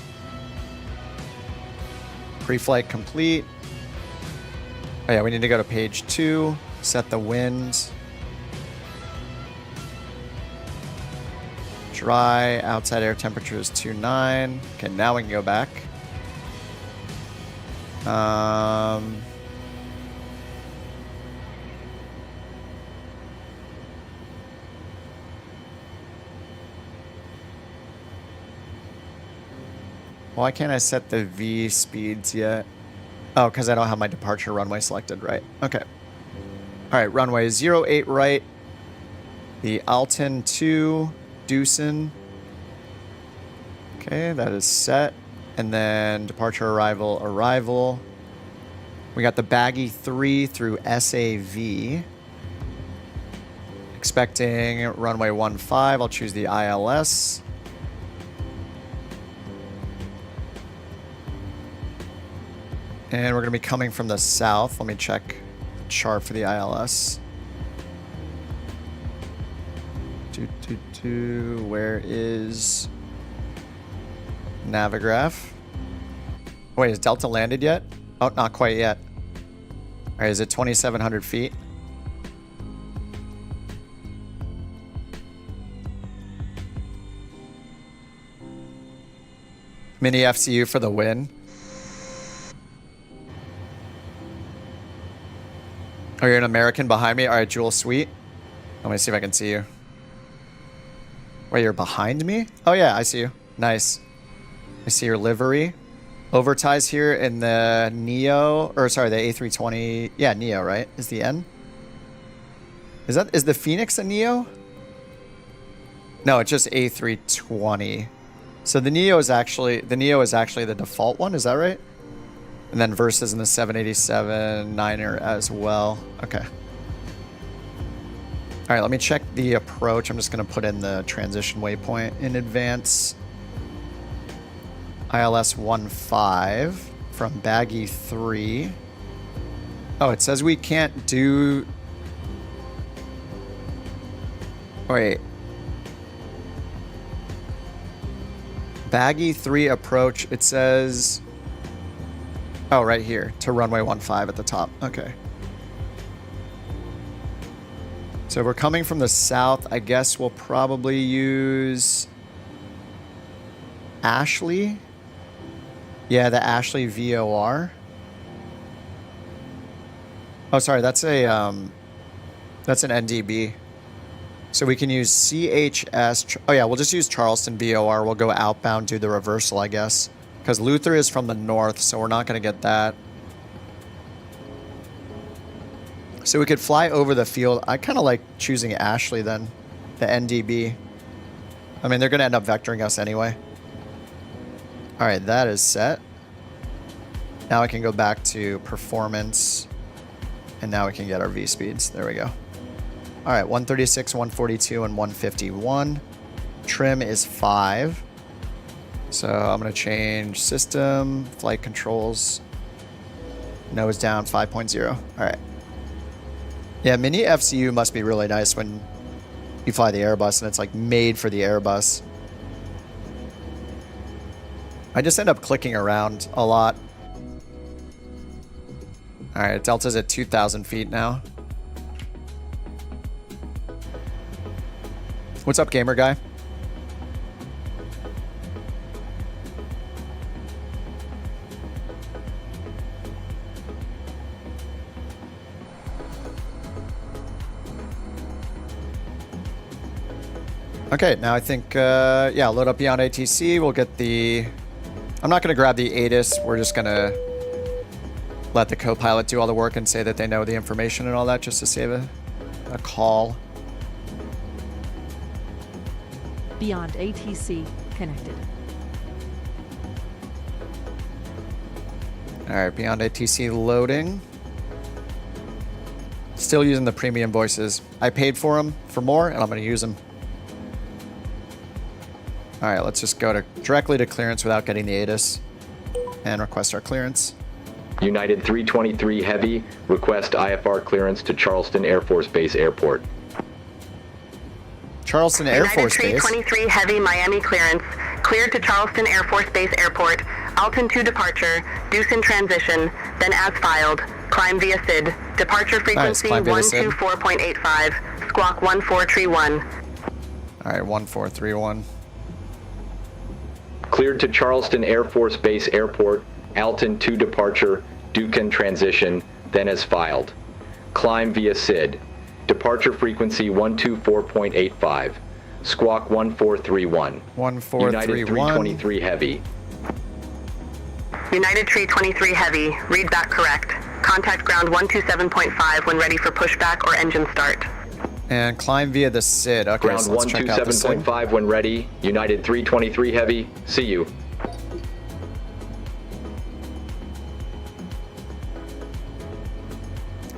Pre-flight complete. Oh yeah, we need to go to page 2. Set the wind. Dry, outside air temperature is 29. Okay, now we can go back. Why can't I set the V speeds yet? Oh, because I don't have my departure runway selected, right? Okay. All right, runway 08 right. The Alton 2, Deucin. Okay, that is set. And then departure arrival. We got the Baggy 3 through SAV. Expecting runway 15. I'll choose the ILS. And we're going to be coming from the south. Let me check the chart for the ILS. Where is Navigraph? Wait, is Delta landed yet? Oh, not quite yet. All right, is it 2,700 feet? Mini FCU for the win. Oh, you're an American behind me? All right, Jewel, sweet. Let me see if I can see you. Wait, you're behind me? Oh, yeah, I see you. Nice. I see your livery. Overties here in the Neo, or sorry, the A320. Yeah, Neo, right? Is the N? Is the Phoenix a Neo? No, it's just A320. So the Neo is actually the default one, is that right? And then Versus in the 787 Niner as well. Okay. All right, let me check the approach. I'm just going to put in the transition waypoint in advance. ILS 15 from Baggy 3. Oh, it says we can't do... Wait. Baggy 3 approach, it says... Oh, right here, to runway 15 at the top. Okay. So we're coming from the south. I guess we'll probably use Ashley. Yeah, the Ashley VOR. Oh, sorry, that's an NDB. So we can use CHS. Oh yeah, we'll just use Charleston VOR. We'll go outbound, do the reversal, I guess. Because Luther is from the north, so we're not going to get that. So we could fly over the field. I kind of like choosing Ashley then, the NDB. I mean, they're going to end up vectoring us anyway. All right, that is set. Now I can go back to performance, and now we can get our V speeds. There we go. All right, 136, 142, and 151. Trim is 5. So I'm going to change system, flight controls, nose down 5.0. All right. Yeah, mini FCU must be really nice when you fly the Airbus and it's like made for the Airbus. I just end up clicking around a lot. All right, Delta's at 2,000 feet now. What's up, gamer guy? Okay, now I think, yeah, load up BeyondATC. We'll get the... I'm not going to grab the ATIS. We're just going to let the co-pilot do all the work and say that they know the information and all that just to save a call. BeyondATC connected. All right, BeyondATC loading. Still using the premium voices. I paid for them for more, and I'm going to use them. All right, let's just go directly to clearance without getting the ATIS and request our clearance. United 323 Heavy, request IFR clearance to Charleston Air Force Base Airport. Charleston Air Force Base? United 323 Heavy, Miami clearance. Cleared to Charleston Air Force Base Airport. Alton 2 departure. Deuce in transition. Then as filed. Climb via SID. Departure frequency 124.85. Squawk 1431. All right, 1431. Cleared to Charleston Air Force Base Airport, Alton 2 departure, Dukin transition, then as filed. Climb via SID. Departure frequency 124.85. Squawk 1431. 1431. United 323 Heavy. United 323 Heavy. Read back correct. Contact ground 127.5 when ready for pushback or engine start. And climb via the SID. Okay, Ground so let's check out the SID. 127.5 when ready. United 323 Heavy. See you.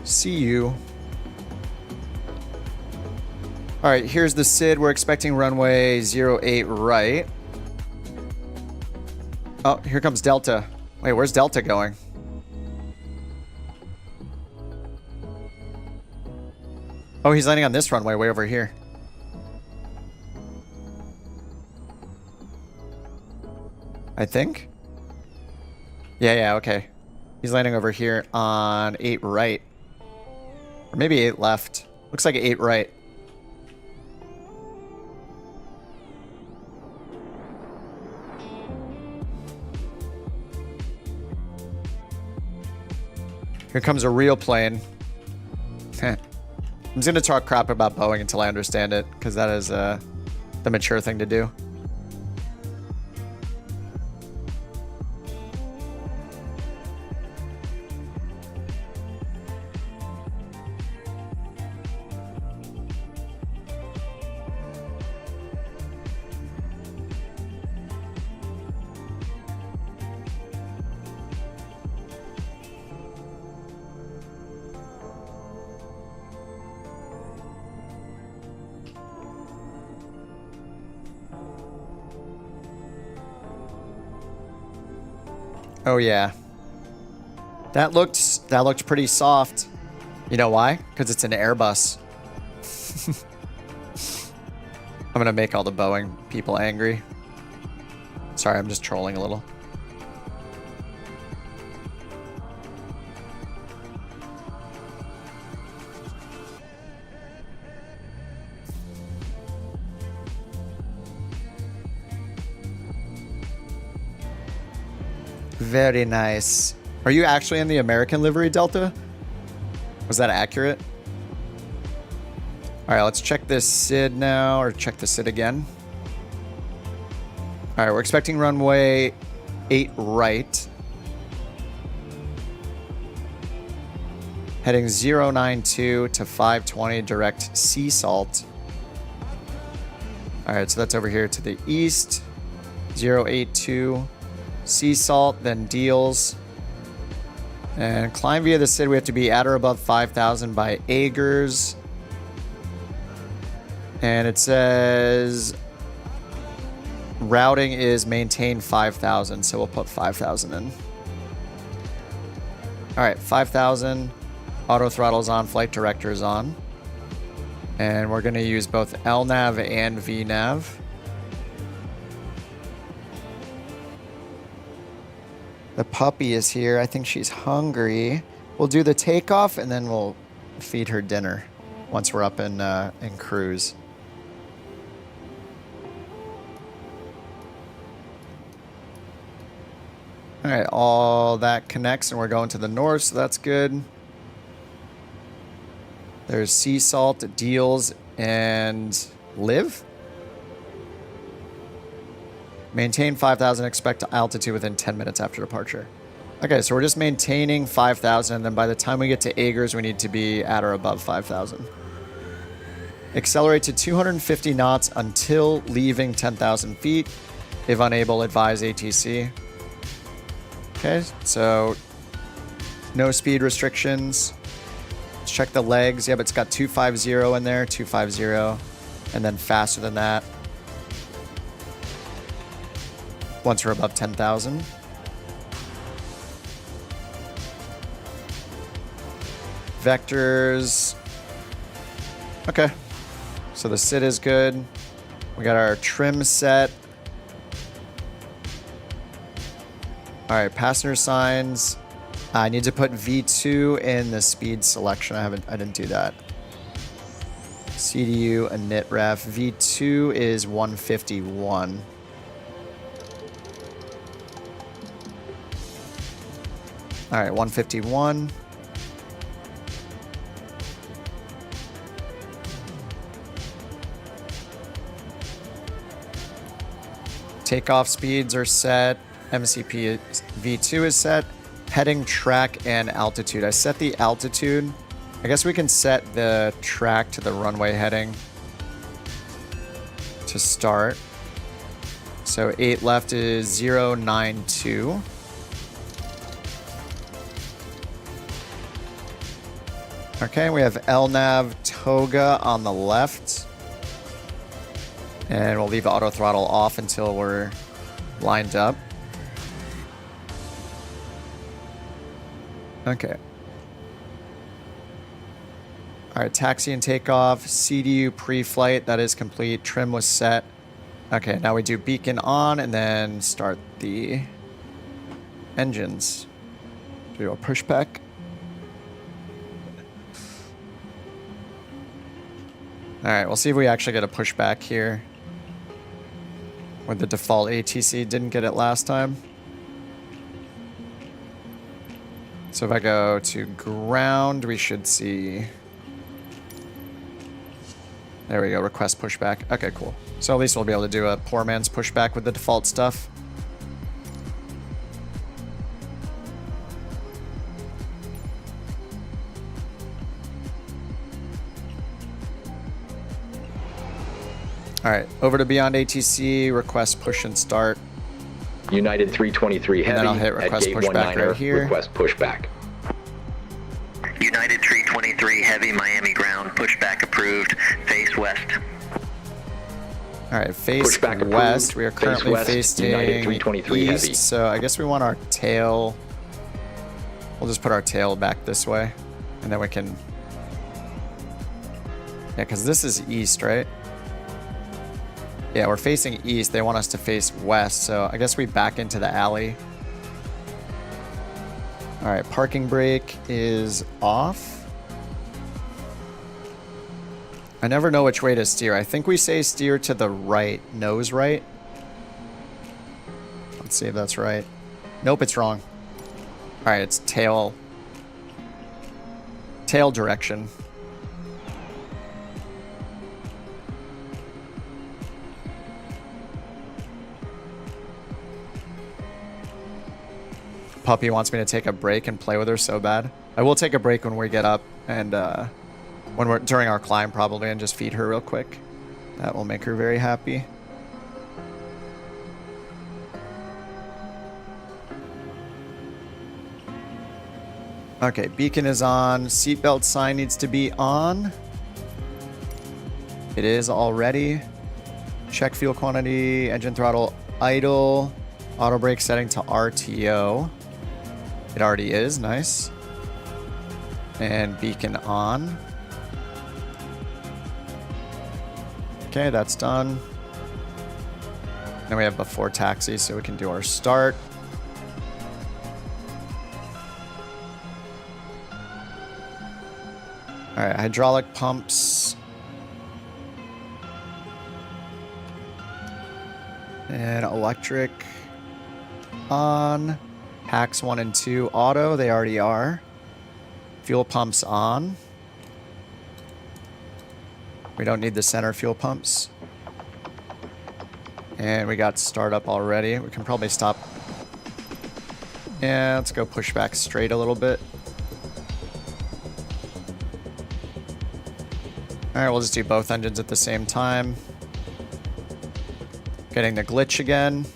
See you. All right, here's the SID. We're expecting runway 08 right. Oh, here comes Delta. Wait, where's Delta going? Oh, he's landing on this runway way over here. I think? Yeah, okay. He's landing over here on 8 right. Or maybe 8 left. Looks like 8 right. Here comes a real plane. I'm just going to talk crap about Boeing until I understand it, because that is the mature thing to do. Oh yeah. That looked pretty soft. You know why? Because it's an Airbus. I'm gonna make all the Boeing people angry. Sorry, I'm just trolling a little. Very nice. Are you actually in the American livery, Delta? Was that accurate? All right, let's check this SID now, or check the SID again. All right, we're expecting runway 8 right. Heading 092 to 520, direct sea salt. All right, so that's over here to the east. 082, sea salt, then deals. And climb via the SID, we have to be at or above 5,000 by Agers. And it says routing is maintain 5,000, so we'll put 5,000 in. All right, 5,000. Auto throttle's on, flight director's on. And we're going to use both LNAV and VNAV. The puppy is here. I think she's hungry. We'll do the takeoff and then we'll feed her dinner once we're up in cruise. All right, all that connects and we're going to the north, so that's good. There's sea salt, deals, and live. Maintain 5,000, expect altitude within 10 minutes after departure. Okay, so we're just maintaining 5,000, and then by the time we get to Agers, we need to be at or above 5,000. Accelerate to 250 knots until leaving 10,000 feet. If unable, advise ATC. Okay, so no speed restrictions. Let's check the legs. Yep, it's got 250 in there, 250, and then faster than that once we're above 10,000. Vectors. Okay, so the SID is good. We got our trim set. All right, passenger signs. I need to put V2 in the speed selection. I didn't do that. CDU, init ref. V2 is 151. All right, 151. Takeoff speeds are set. MCP V2 is set. Heading, track, and altitude. I set the altitude. I guess we can set the track to the runway heading to start. So 8 left is 092. Okay, we have LNAV Toga on the left. And we'll leave auto throttle off until we're lined up. Okay. All right, taxi and takeoff. CDU pre-flight, that is complete. Trim was set. Okay, now we do beacon on and then start the engines. Do a pushback. All right, we'll see if we actually get a pushback here. With the default ATC, didn't get it last time. So if I go to ground, we should see... There we go, request pushback. Okay, cool. So at least we'll be able to do a poor man's pushback with the default stuff. All right, over to BeyondATC, request push and start. United 323 Heavy, and then I'll hit request at gate pushback 19er, right here. request pushback. United 323 Heavy, Miami ground, pushback approved, face west. All right, face Pushback west. approved. We are Face currently west, facing United 323 east, Heavy. so I guess we want our tail. We'll just put our tail back this way, and then we can... Yeah, because this is east, right? Yeah, we're facing east. They want us to face west, so I guess we back into the alley. All right, parking brake is off. I never know which way to steer. I think we say steer to the right, nose right. Let's see if that's right. Nope, it's wrong. All right, it's tail direction. Puppy wants me to take a break and play with her so bad. I will take a break when we get up and when we're during our climb probably, and just feed her real quick. That will make her very happy. Okay, beacon is on. Seatbelt sign needs to be on. It is already. Check fuel quantity, engine throttle idle, auto brake setting to RTO. It already is, nice. And beacon on. Okay, that's done. Then we have before taxi, so we can do our start. All right, hydraulic pumps. And electric on. Packs 1 and 2 auto, they already are. Fuel pumps on. We don't need the center fuel pumps. And we got startup already. We can probably stop. Yeah, let's go push back straight a little bit. Alright, we'll just do both engines at the same time. Getting the glitch again.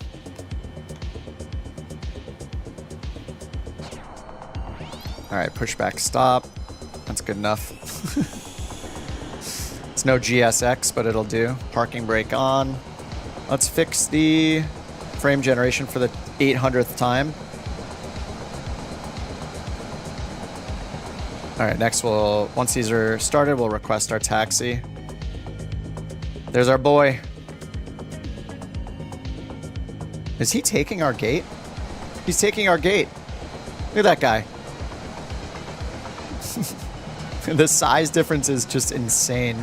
Alright, pushback stop. That's good enough. It's no GSX, but it'll do. Parking brake on. Let's fix the frame generation for the 800th time. Alright, next once these are started, we'll request our taxi. There's our boy. Is he taking our gate? He's taking our gate. Look at that guy. The size difference is just insane.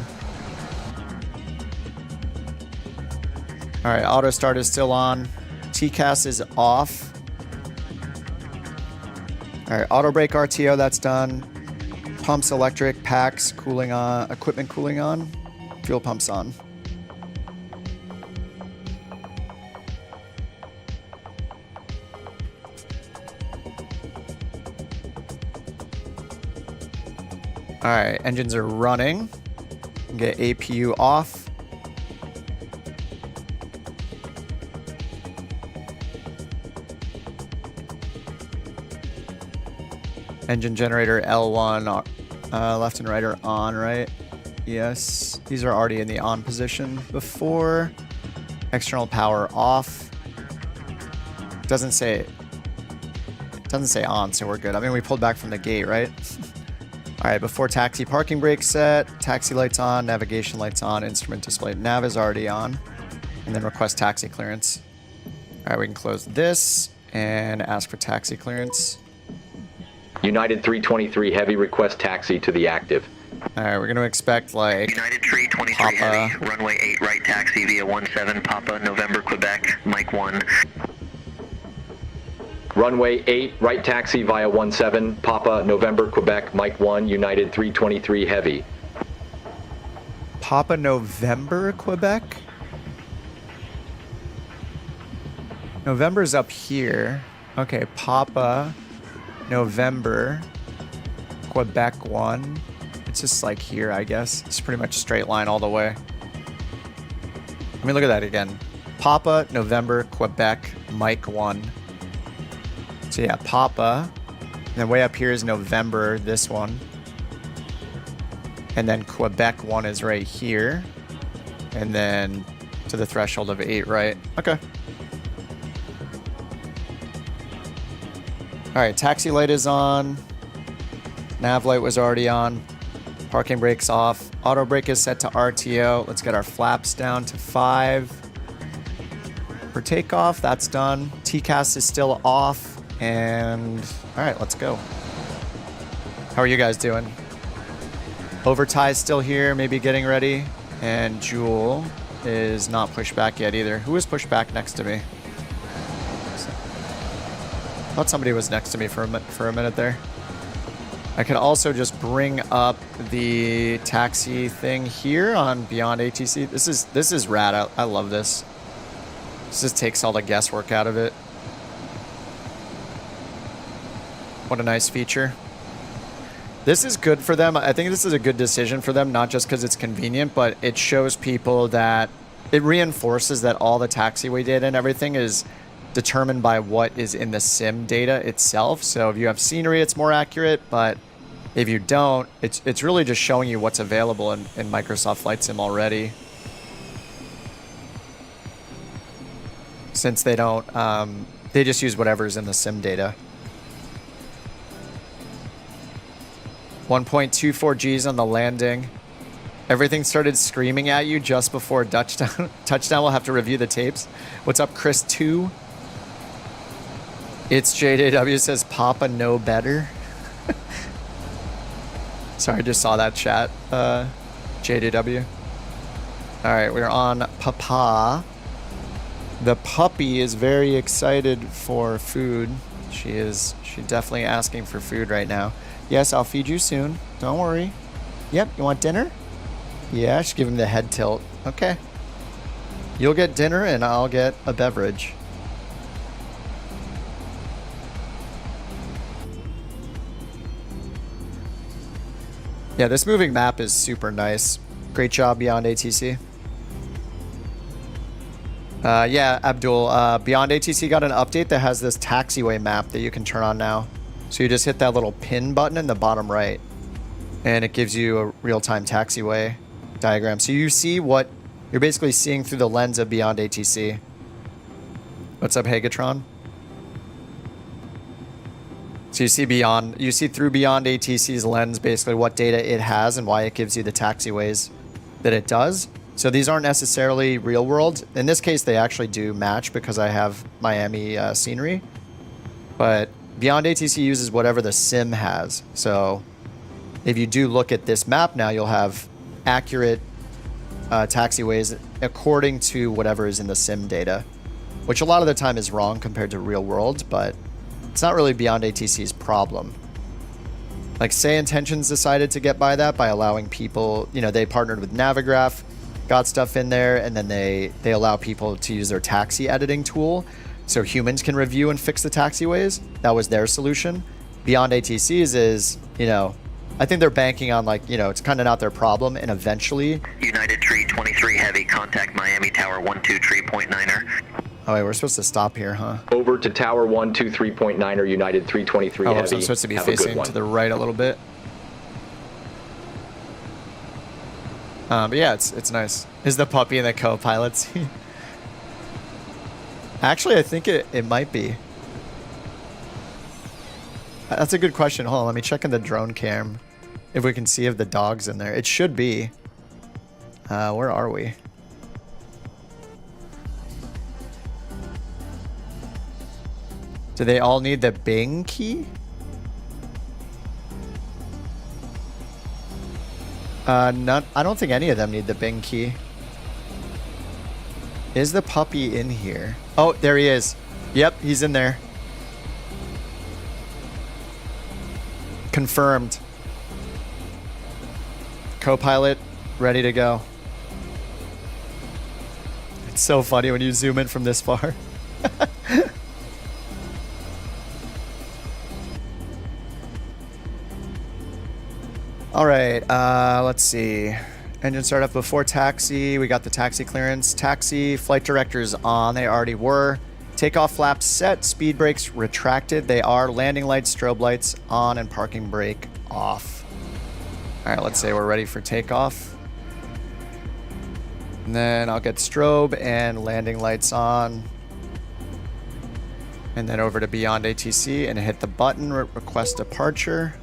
Alright, auto start is still on. TCAS is off. Alright, auto brake RTO, that's done. Pumps electric, packs cooling on, equipment cooling on. Fuel pumps on. Alright, engines are running. Get APU off. Engine generator L1, left and right are on, right? Yes, these are already in the on position before. External power off. Doesn't say on, so we're good. I mean, we pulled back from the gate, right? All right, before taxi, parking brake set, taxi lights on, navigation lights on, instrument display. Nav is already on. And then request taxi clearance. All right, we can close this and ask for taxi clearance. United 323 Heavy request taxi to the active. All right, we're going to expect like United 323 Papa. Heavy, runway 8 right taxi via 17 Papa, November, Quebec, Mike 1. Runway 8 right taxi via 17 Papa, November, Quebec, Mike 1, United 323 Heavy. Papa November, Quebec? November's up here. Okay, Papa November, Quebec 1. It's just like here, I guess. It's pretty much straight line all the way. Let me look at that again. Papa November, Quebec, Mike 1. So yeah, Papa. And then way up here is November, this one. And then Quebec 1 is right here. And then to the threshold of 8, right? Okay. Alright, taxi light is on. Nav light was already on. Parking brake's off. Auto brake is set to RTO. Let's get our flaps down to 5. For takeoff, that's done. TCAS is still off. And alright, let's go. How are you guys doing? Overtie's still here, maybe getting ready. And Jewel is not pushed back yet either. Who is pushed back next to me? I thought somebody was next to me for a minute there. I could also just bring up the taxi thing here on BeyondATC. This is rad. I love this. This just takes all the guesswork out of it. What a nice feature. This is good for them. I think this is a good decision for them, not just because it's convenient, but it shows people that it reinforces that all the taxiway data and everything is determined by what is in the sim data itself. So if you have scenery, it's more accurate, but if you don't, it's really just showing you what's available in Microsoft Flight Sim already. Since they don't, they just use whatever's in the sim data. 1.24 Gs on the landing. Everything started screaming at you just before touchdown. We'll have to review the tapes. What's up, Chris 2? It's JJW says Papa no better. Sorry, I just saw that chat. JJW. All right, we're on Papa. The puppy is very excited for food. She's definitely asking for food right now. Yes, I'll feed you soon. Don't worry. Yep, you want dinner? Yeah, she's giving the head tilt. Okay. You'll get dinner and I'll get a beverage. Yeah, this moving map is super nice. Great job, BeyondATC. Yeah, Abdul, BeyondATC got an update that has this taxiway map that you can turn on now. So you just hit that little pin button in the bottom right, and it gives you a real-time taxiway diagram. So you see what you're basically seeing through the lens of BeyondATC. What's up, Hagatron? So you see through BeyondATC's lens basically what data it has and why it gives you the taxiways that it does. So these aren't necessarily real world. In this case, they actually do match because I have Miami scenery. But BeyondATC uses whatever the sim has. So if you do look at this map now, you'll have accurate taxiways according to whatever is in the sim data, which a lot of the time is wrong compared to real world, but it's not really BeyondATC's problem. Like, Say Intentions decided to get by that by allowing people, you know, they partnered with Navigraph, got stuff in there, and then they allow people to use their taxi editing tool so humans can review and fix the taxiways. That was their solution. BeyondATC's is, you know, I think they're banking on, like, you know, it's kind of not their problem, and eventually... United Tree 23 Heavy, contact Miami Tower 123.9er. Oh, wait, we're supposed to stop here, huh? Over to Tower 123.9er, United 323 Heavy. Oh, so I'm supposed to be facing to the right a little bit. But yeah, it's nice. Is the puppy in the co-pilot seat? Actually, I think it might be. That's a good question. Hold on, let me check in the drone cam if we can see if the dog's in there. It should be. Where are we? Do they all need the Bing key? I don't think any of them need the Bing key. Is the puppy in here? Oh, there he is. Yep, he's in there. Confirmed. Co-pilot, ready to go. It's so funny when you zoom in from this far. All right, let's see. Engine startup before taxi. We got the taxi clearance. Taxi, flight directors on. They already were. Takeoff flaps set. Speed brakes retracted. They are. Landing lights, strobe lights on, and parking brake off. All right, let's say we're ready for takeoff. And then I'll get strobe and landing lights on. And then over to BeyondATC and hit the button, request departure.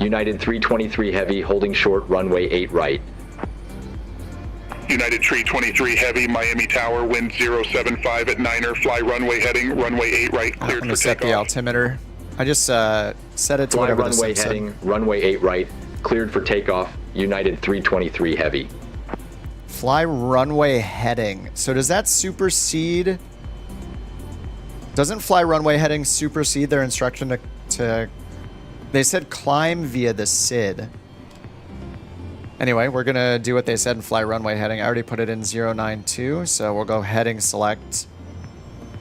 United 323 Heavy, holding short, runway 8 right. United Tree 23 Heavy, Miami Tower, wind 075 at 9er, fly runway heading, runway 8 right, cleared for takeoff. I'm going to set the altimeter. I just set it to fly whatever runway the heading, runway 8 right, cleared for takeoff, United 323 Heavy. Fly runway heading. So does that supersede... Doesn't fly runway heading supersede their instruction to... They said climb via the SID. Anyway, we're going to do what they said and fly runway heading. I already put it in 092, so we'll go heading select.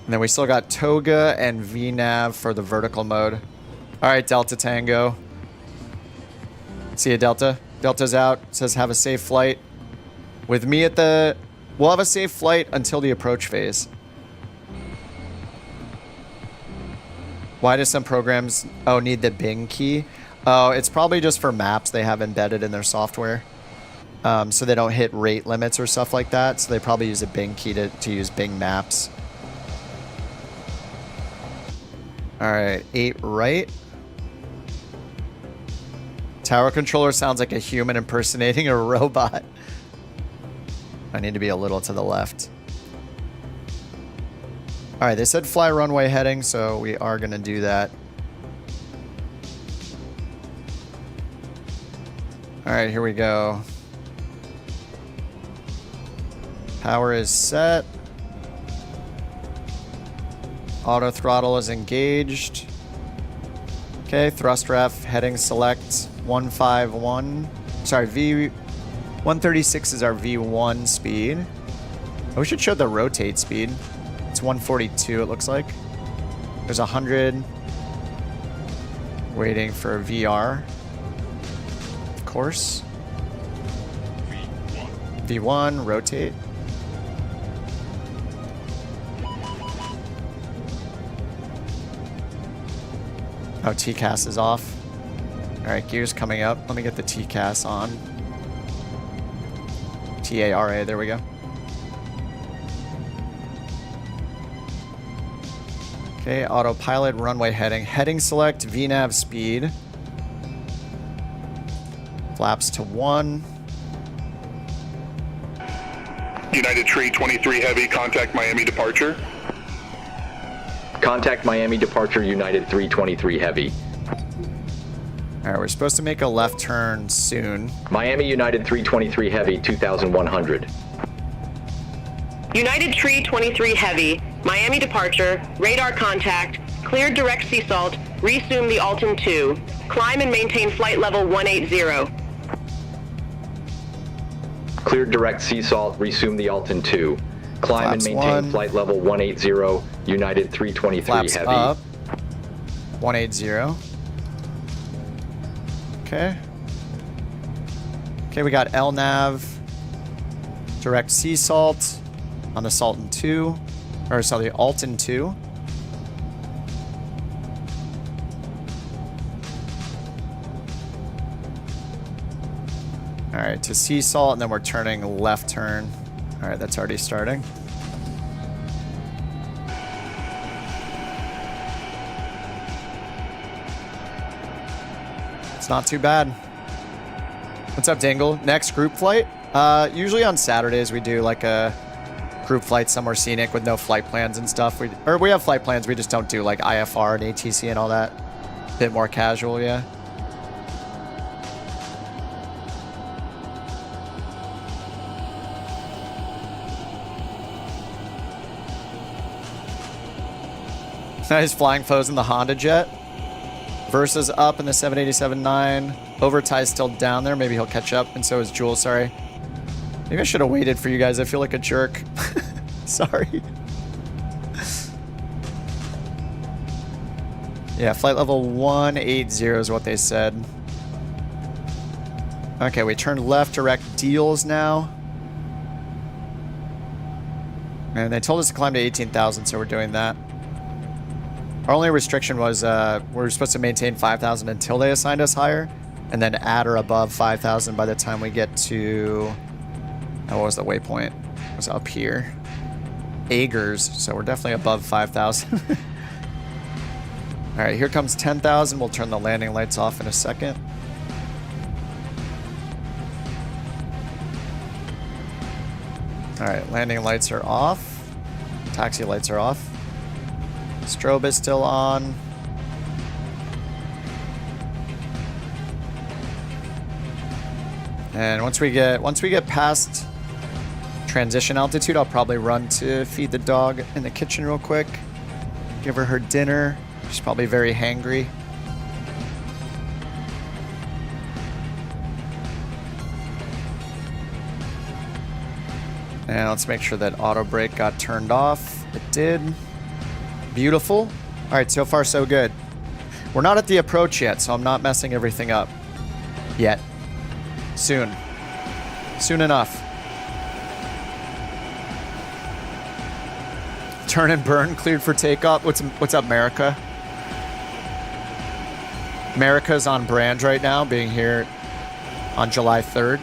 And then we still got Toga and VNav for the vertical mode. All right, Delta Tango. See ya, Delta. Delta's out. Says have a safe flight. With me at the... We'll have a safe flight until the approach phase. Why do some programs... Oh, need the Bing key? Oh, it's probably just for maps they have embedded in their software. So they don't hit rate limits or stuff like that. So they probably use a Bing key to use Bing Maps. All right, 8 right. Tower controller sounds like a human impersonating a robot. I need to be a little to the left. All right, they said fly runway heading, so we are going to do that. All right, here we go. Power is set. Auto throttle is engaged. Okay, thrust ref, heading select 151. Sorry, V136 is our V1 speed. Oh, we should show the rotate speed. It's 142, it looks like. There's 100. Waiting for VR. Of course. V1, rotate. Oh, TCAS is off. All right, gears coming up. Let me get the TCAS on. TARA, there we go. Okay, autopilot, runway heading. Heading select, VNAV speed. Flaps to 1. United Tree 23 Heavy, contact Miami departure. Contact Miami departure United 323 Heavy. All right, we're supposed to make a left turn soon. Miami United 323 Heavy, 2100. United Tree 23 Heavy, Miami departure, radar contact, cleared direct sea salt, resume the Alton 2. Climb and maintain flight level 180. Cleared direct sea salt, resume the Alton 2. Climb Flaps and maintain 1. flight level 180, United 323 Flaps Heavy. up. 180. Okay. Okay, we got LNAV. Direct sea salt on the Salton 2. Or sorry, the Alton 2. All right, to sea salt, and then we're turning left turn. All right, that's already starting. It's not too bad. What's up, Dingle? Next group flight? Usually on Saturdays we do like a group flight somewhere scenic with no flight plans and stuff. We have flight plans, we just don't do like IFR and ATC and all that. A bit more casual, yeah. Nice flying foes in the Honda Jet. Versus up in the 787-9. Overtie's still down there. Maybe he'll catch up, and so is Jules, sorry. Maybe I should have waited for you guys. I feel like a jerk. Sorry. Yeah, flight level 180 is what they said. Okay, we turned left, direct deals now. And they told us to climb to 18,000, so we're doing that. Our only restriction was we're supposed to maintain 5,000 until they assigned us higher, and then at or above 5,000 by the time we get to... Oh, what was the waypoint? It was up here. Agers, so we're definitely above 5,000. All right, here comes 10,000. We'll turn the landing lights off in a second. All right, landing lights are off. Taxi lights are off. Strobe is still on. And once we get past transition altitude, I'll probably run to feed the dog in the kitchen real quick. Give her dinner. She's probably very hangry. And let's make sure that auto brake got turned off. It did. Beautiful. All right, so far so good. We're not at the approach yet, so I'm not messing everything up. Yet. Soon. Soon enough. Turn and burn cleared for takeoff. What's up, America? America's on brand right now, being here on July 3rd.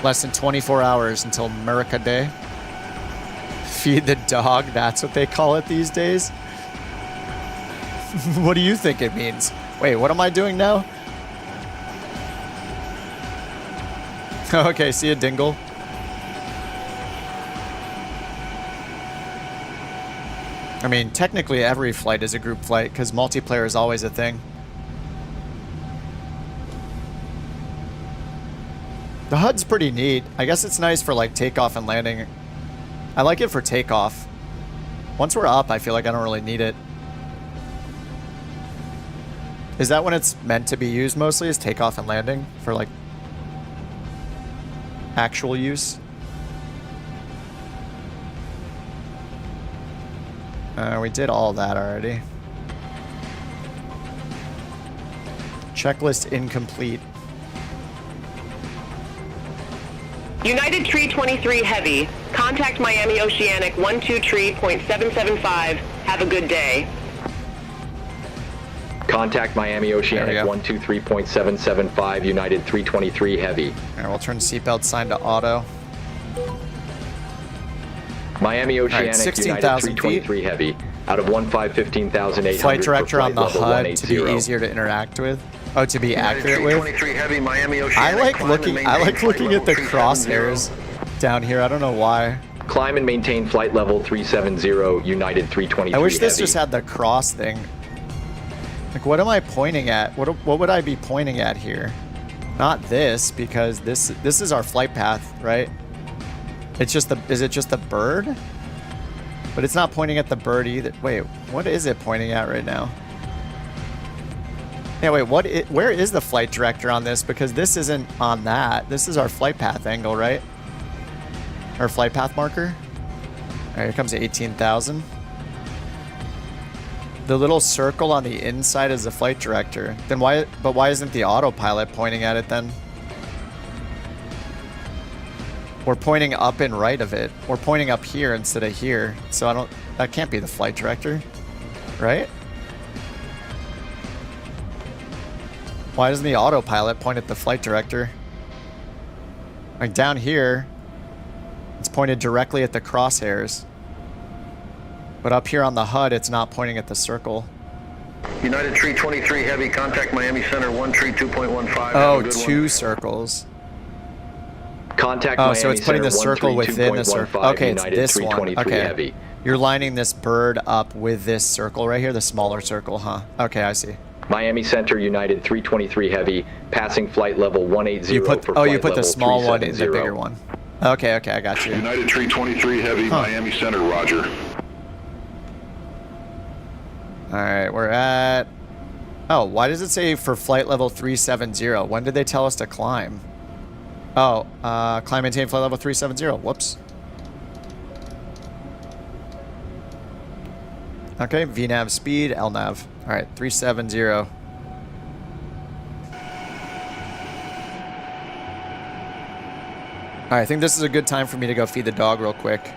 Less than 24 hours until America Day. Feed the dog, that's what they call it these days. What do you think it means? Wait, what am I doing now? Okay, see ya, Dingle. I mean, technically every flight is a group flight because multiplayer is always a thing. The HUD's pretty neat. I guess it's nice for like takeoff and landing. I like it for takeoff. Once we're up, I feel like I don't really need it. Is that when it's meant to be used mostly, is takeoff and landing for like actual use? We did all that already. Checklist incomplete. United Tree 23 Heavy. Contact Miami Oceanic 123.775. Have a good day. Contact Miami Oceanic 123.775, United 323 Heavy. Alright, we'll turn seatbelt sign to auto. Miami Oceanic, right, United 323 Heavy. Out of 15,800. Flight director on the HUD 180. to be easier to interact with. Oh, to be accurate with. 23 Heavy, Miami I Oceanic. like looking at the crosshairs down here. I don't know why. Climb and maintain flight level 370, United 323 I wish this Heavy. just had the cross thing. Like, what am I pointing at? What would I be pointing at here? Not this, because this is our flight path, right? It's just is it just the bird? But it's not pointing at the bird either. Wait, what is it pointing at right now? Yeah, wait, where is the flight director on this? Because this isn't on that. This is our flight path angle, right? Our flight path marker. All right, here comes 18,000. The little circle on the inside is the flight director. Then why isn't the autopilot pointing at it then? We're pointing up and right of it. We're pointing up here instead of here. So that can't be the flight director, right? Why doesn't the autopilot point at the flight director? Like down here, it's pointed directly at the crosshairs. But up here on the HUD, it's not pointing at the circle. United 323 Heavy, contact Miami Center 132.15. Oh, two circles. Contact Miami so it's putting the circle within the circle. Okay, it's United this one. Okay. Heavy. You're lining this bird up with this circle right here, the smaller circle, huh? Okay, I see. Miami Center, United 323 Heavy, passing flight level 180 you put, for oh, flight you put the small one in the 370. bigger one. Okay, I got you. United 323 Heavy, Miami Center, roger. Alright, we're at... Oh, why does it say for flight level 370? When did they tell us to climb? Oh, climb maintain flight level 370. Whoops. Okay, VNAV speed, LNAV. Alright, 370. Alright, I think this is a good time for me to go feed the dog real quick.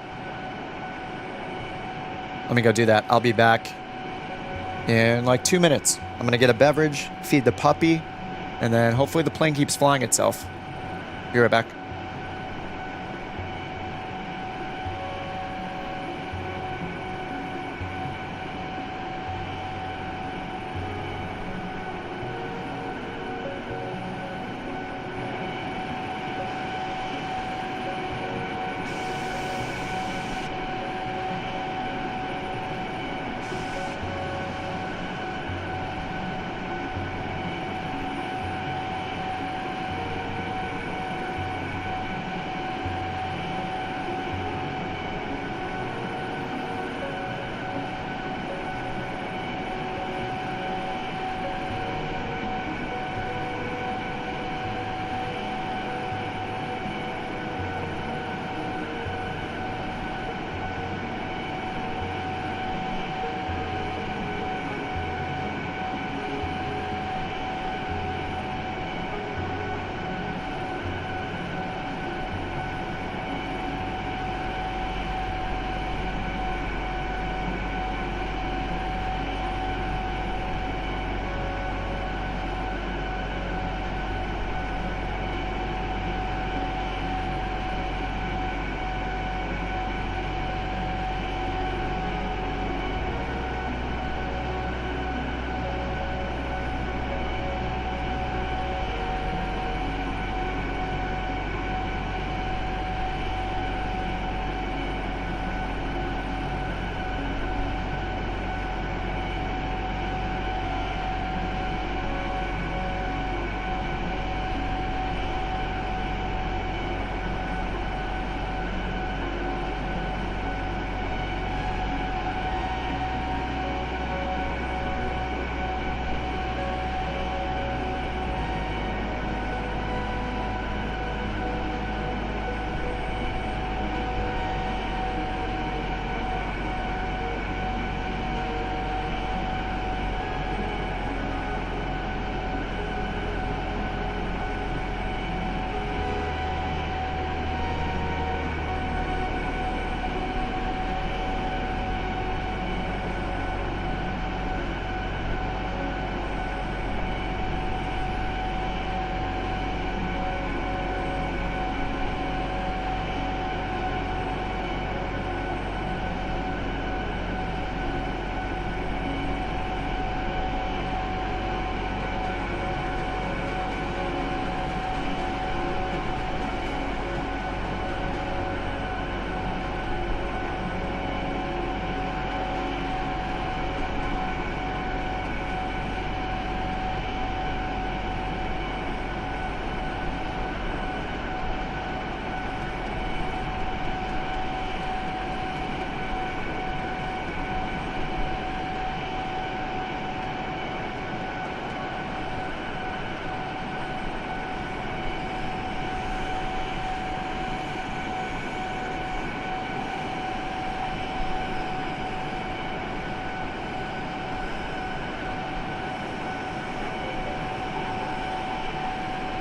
Let me go do that. I'll be back in like 2 minutes. I'm gonna get a beverage, feed the puppy, and then hopefully the plane keeps flying itself. Be right back.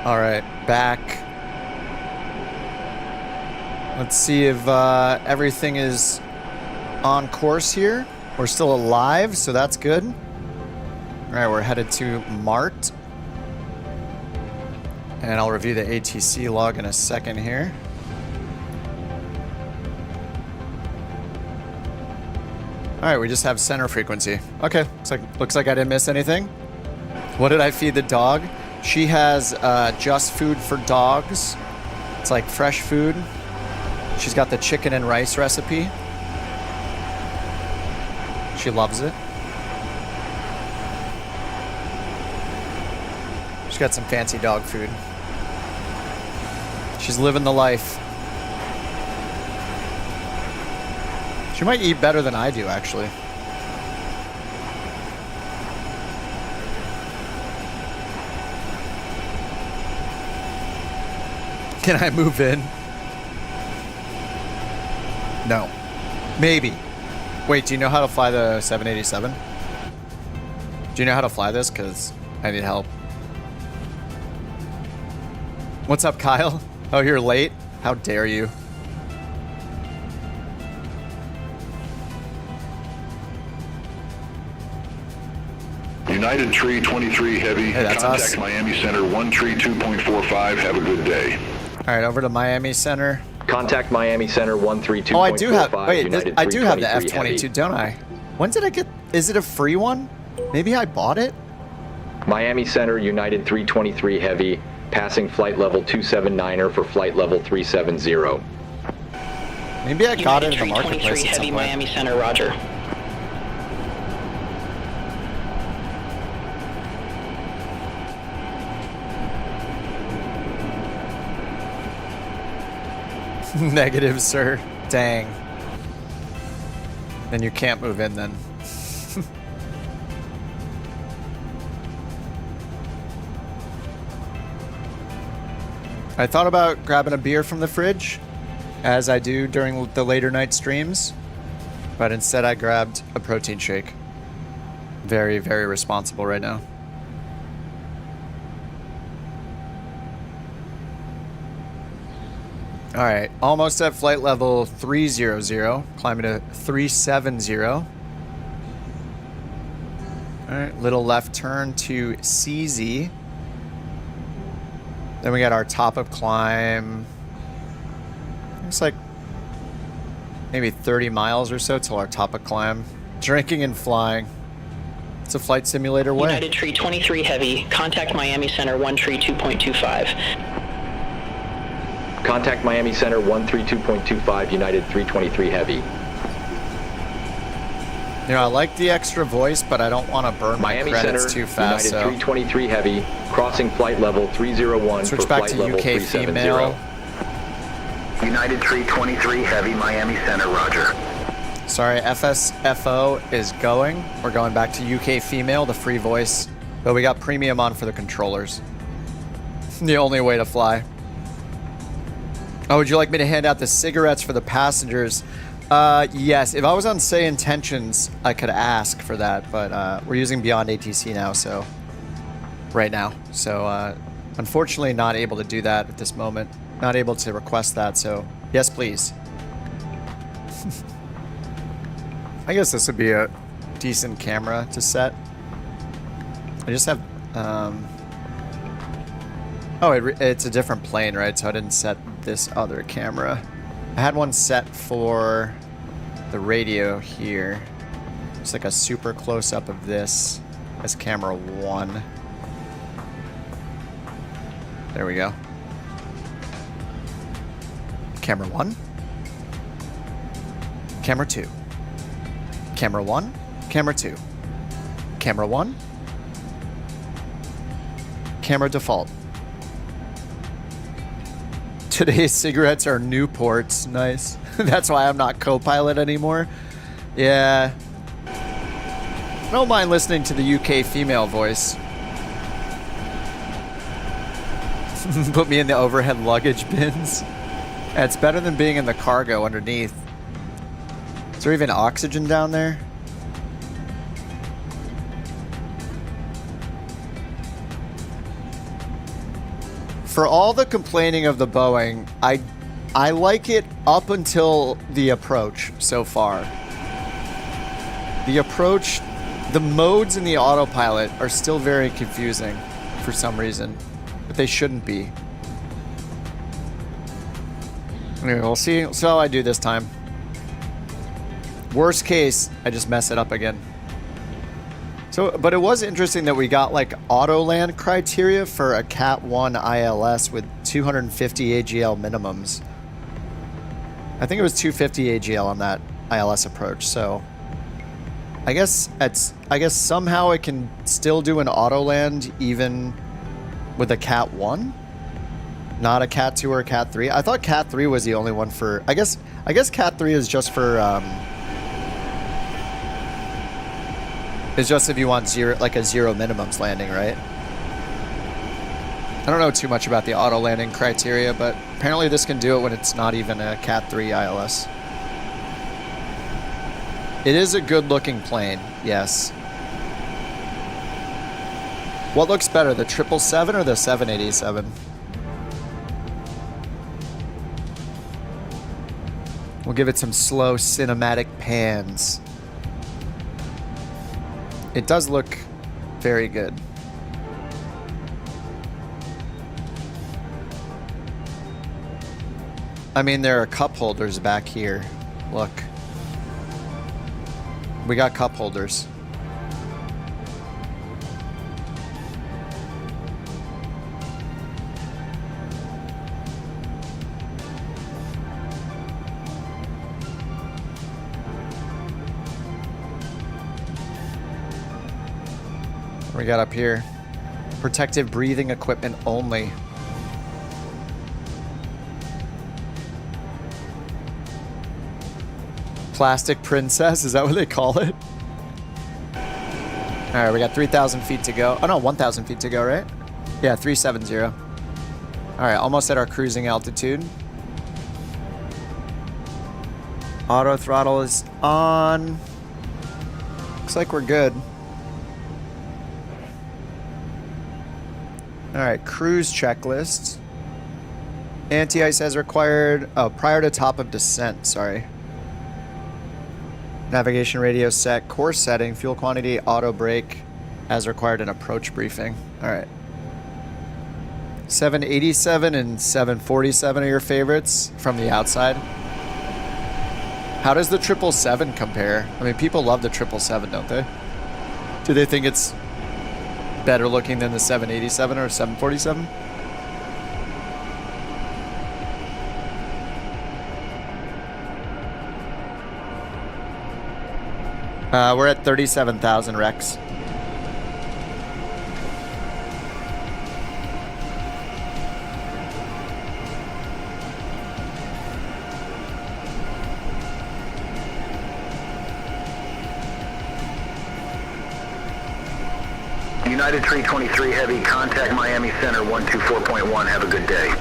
All right, back. Let's see if everything is on course here. We're still alive, so that's good. All right, we're headed to Mart. And I'll review the ATC log in a second here. All right, we just have center frequency. Okay, looks like I didn't miss anything. What did I feed the dog? She has just food for dogs. It's like fresh food. She's got the chicken and rice recipe. She loves it. She's got some fancy dog food. She's living the life. She might eat better than I do, actually. Can I move in? No. Maybe. Wait, do you know how to fly the 787? Do you know how to fly this? Because I need help. What's up, Kyle? Oh, you're late? How dare you? United Tree 23 Heavy. Hey, that's Contact us. Miami Center 132.45. Have a good day. All right, over to Miami Center. Contact Miami Center 132.45. Oh, I do have. Wait, United I do have the 323 F-22, Heavy. don't I? When did I get? Is it a free one? Maybe I bought it. Miami Center United 323 Heavy, passing flight level 279er for flight level 370. Maybe I got it in the United marketplace 323 at some Heavy, point. Miami Center, roger. Negative, sir. Dang. Then you can't move in then. I thought about grabbing a beer from the fridge, as I do during the later night streams, but instead I grabbed a protein shake. Very, very responsible right now. All right, almost at flight level 300, climbing to 370. All right, little left turn to CZ. Then we got our top-up climb. Looks like maybe 30 miles or so till our top-up climb. Drinking and flying. It's a flight simulator way. United Tree 23 Heavy, contact Miami Center 132.25. Contact Miami Center 132.25, United 323 Heavy. You know, I like the extra voice, but I don't want to burn Miami my credits Center, too fast. United 323 Heavy, crossing flight level 301 Switch for back flight to level UK 370. female. United 323 Heavy, Miami Center, roger. Sorry, FSFO is going. We're going back to UK female, the free voice. But we got premium on for the controllers. The only way to fly. Oh, would you like me to hand out the cigarettes for the passengers? Yes. If I was on Say Intentions, I could ask for that. But we're using BeyondATC now, so... Right now. So, unfortunately not able to do that at this moment. Not able to request that, so... Yes, please. I guess this would be a decent camera to set. I just have... Oh, it's a different plane, right? So I didn't set this other camera. I had one set for the radio here. It's like a super close-up of this as camera 1. There we go. Camera 1. Camera 2. Camera 1. Camera 2. Camera 1. Camera default. Today's cigarettes are Newports. Nice. That's why I'm not co-pilot anymore. Yeah. I don't mind listening to the UK female voice. Put me in the overhead luggage bins. It's better than being in the cargo underneath. Is there even oxygen down there? for all the complaining of the Boeing, I like it up until the approach so far. The approach, the modes in the autopilot are still very confusing for some reason, but they shouldn't be. Anyway, we'll see how I do this time. Worst case, I just mess it up again. So, but it was interesting that we got like auto land criteria for a Cat 1 ILS with 250 AGL minimums. I think it was 250 AGL on that ILS approach. So, I guess somehow it can still do an auto land even with a Cat 1, not a Cat 2 or a Cat 3. I thought Cat 3 was the only one for. I guess Cat 3 is just for. It's just if you want zero minimums landing, right? I don't know too much about the auto landing criteria, but apparently this can do it when it's not even a Cat 3 ILS. It is a good looking plane, yes. What looks better, the 777 or the 787? We'll give it some slow cinematic pans. It does look very good. I mean, there are cup holders back here. Look. We got cup holders. What we got up here? Protective breathing equipment only. Plastic princess, is that what they call it? All right, we got 3,000 feet to go. Oh no, 1,000 feet to go, right? Yeah, 370. All right, almost at our cruising altitude. Auto throttle is on. Looks like we're good. All right, cruise checklist. Anti-ice as required. Oh, prior to top of descent, sorry. Navigation radio set, course setting, fuel quantity, auto brake as required in approach briefing. All right. 787 and 747 are your favorites from the outside. How does the 777 compare? I mean, people love the 777, don't they? Do they think it's better looking than the 787 or 747? We're at 37,000 Rex. United 323 Heavy, contact Miami Center 124.1. Have a good day.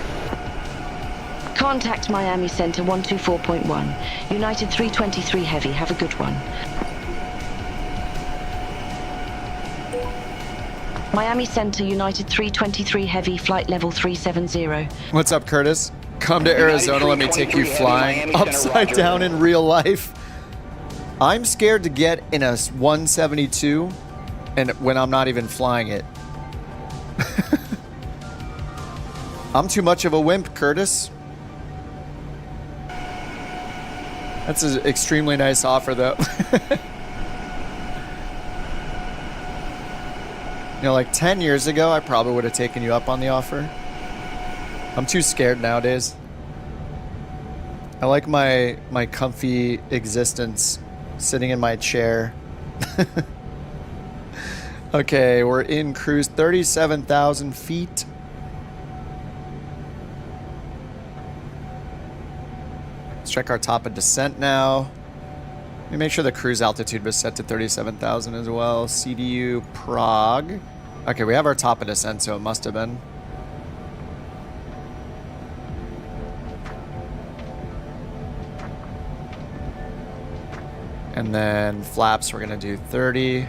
Contact Miami Center 124.1. United 323 Heavy, have a good one. Miami Center, United 323 Heavy, flight level 370. What's up, Curtis? Come to Arizona, let me take you flying upside down in real life. I'm scared to get in a 172 and when I'm not even flying it. I'm too much of a wimp, Curtis. That's an extremely nice offer, though. You know, like 10 years ago, I probably would have taken you up on the offer. I'm too scared nowadays. I like my comfy existence, sitting in my chair. Okay, we're in cruise 37,000 feet. Let's check our top of descent now. Let me make sure the cruise altitude was set to 37,000 as well. CDU Prague. Okay, we have our top of descent, so it must have been. And then flaps, we're gonna do 30.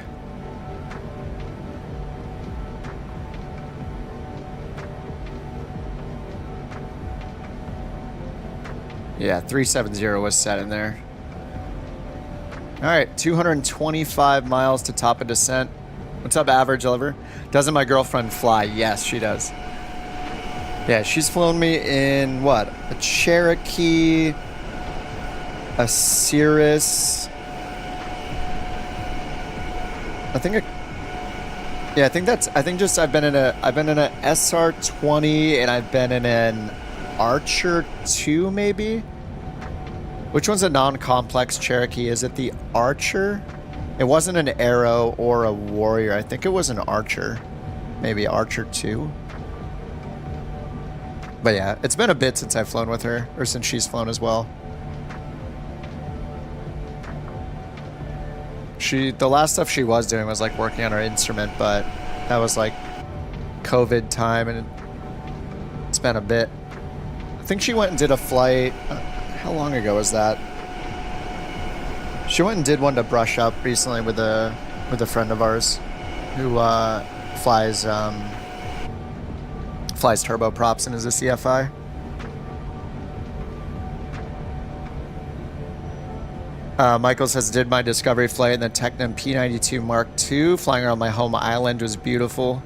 Yeah, 370 was set in there. All right, 225 miles to top of descent. What's up, average Oliver? Doesn't my girlfriend fly? Yes, she does. Yeah, she's flown me in, what? A Cherokee, a Cirrus. I've been in a SR-20 and I've been in an Archer 2 maybe? Which one's a non-complex Cherokee? Is it the Archer? It wasn't an Arrow or a Warrior. I think it was an Archer. Maybe Archer 2. But yeah, it's been a bit since I've flown with her, or since she's flown as well. The last stuff she was doing was like working on her instrument, but that was like COVID time and it's been a bit. I think she went and did a flight. How long ago was that? She went and did one to brush up recently with a friend of ours who flies turboprops and is a CFI. Michael says, did my discovery flight in the Tecnam P92 Mark II. Flying around my home island was beautiful.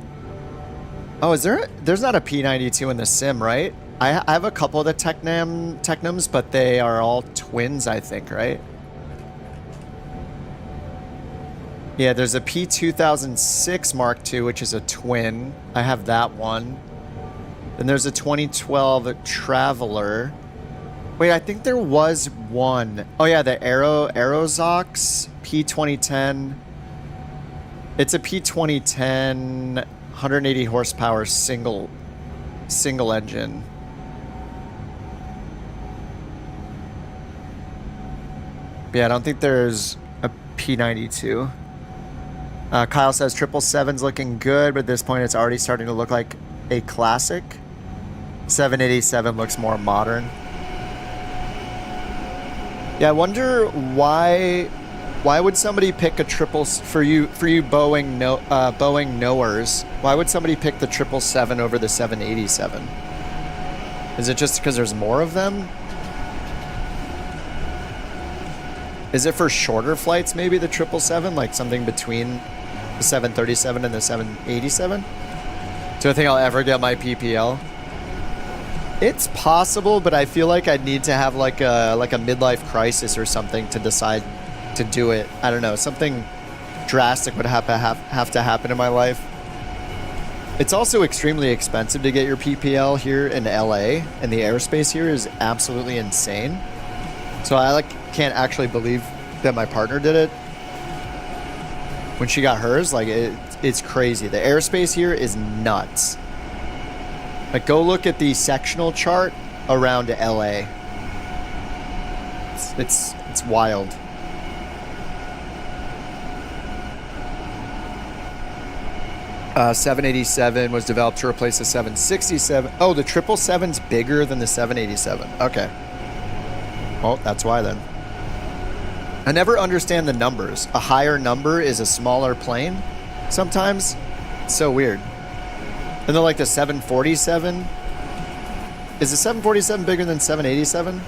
Oh, there's not a P92 in the sim, right? I have a couple of the Tecnams, but they are all twins, I think, right? Yeah, there's a P2006 Mark II, which is a twin. I have that one. Then there's a 2012 Traveler. Wait, I think there was one. Oh yeah, the Aerozox P2010. It's a P2010 180 horsepower single engine. But yeah, I don't think there's a P92. Kyle says 777's looking good, but at this point it's already starting to look like a classic. 787 looks more modern. Yeah, I wonder why would somebody pick a for you Boeing knowers? Why would somebody pick the 777 over the 787? Is it just because there's more of them? Is it for shorter flights, maybe the 777, like something between the 737 and the 787? Do I think I'll ever get my PPL? It's possible, but I feel like I'd need to have like a midlife crisis or something to decide to do it. I don't know. Something drastic would have to happen in my life. It's also extremely expensive to get your PPL here in LA, and the airspace here is absolutely insane. So I can't actually believe that my partner did it. When she got hers, it's crazy. The airspace here is nuts. Like, go look at the sectional chart around LA. It's wild. Uh, 787 was developed to replace the 767. Oh, the 777's bigger than the 787. Okay. Well, that's why then. I never understand the numbers. A higher number is a smaller plane. Sometimes. It's so weird. And then like the 747. Is the 747 bigger than 787?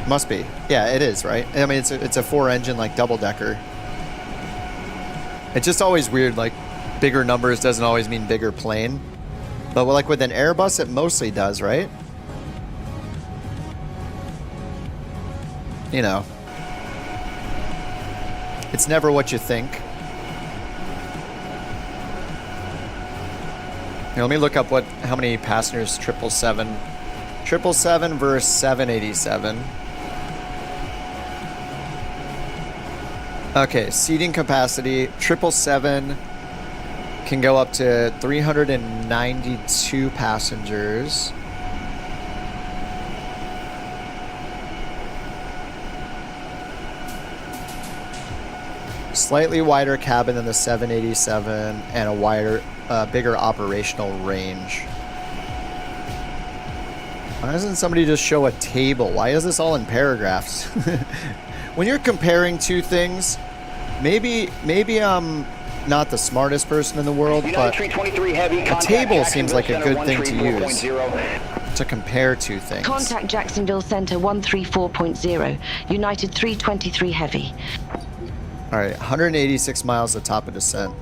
Must be. Yeah, it is, right? I mean, it's a 4-engine like double-decker. It's just always weird, like bigger numbers doesn't always mean bigger plane. But like with an Airbus, it mostly does, right? You know. It's never what you think. Here, let me look up how many passengers 777. 777 versus 787. Okay, seating capacity. 777 can go up to 392 passengers. Slightly wider cabin than the 787 and a bigger operational range. Why doesn't somebody just show a table? Why is this all in paragraphs? When you're comparing two things, maybe I'm not the smartest person in the world, but a table seems like a good thing to use. to compare two things. Contact Jacksonville Center 134.0, United 323 Heavy. All right, 186 miles to top of descent.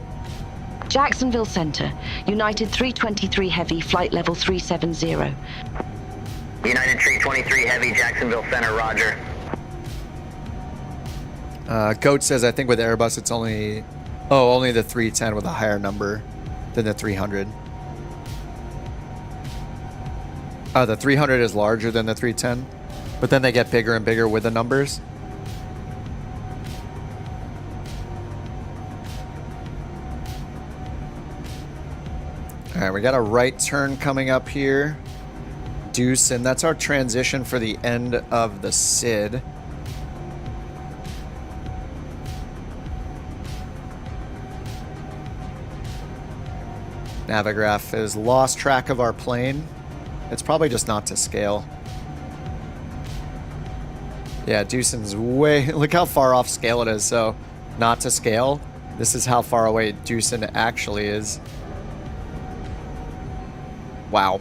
Jacksonville Center, United 323 Heavy, flight level 370. United 323 Heavy, Jacksonville Center, roger. Goat says, I think with Airbus it's only the 310 with a higher number than the 300. The 300 is larger than the 310, but then they get bigger and bigger with the numbers. All right, we got a right turn coming up here. Deuce, and that's our transition for the end of the SID. Navigraph has lost track of our plane. It's probably just not to scale. Yeah, Deucen's way... Look how far off scale it is, so not to scale. This is how far away Deucen actually is. Wow.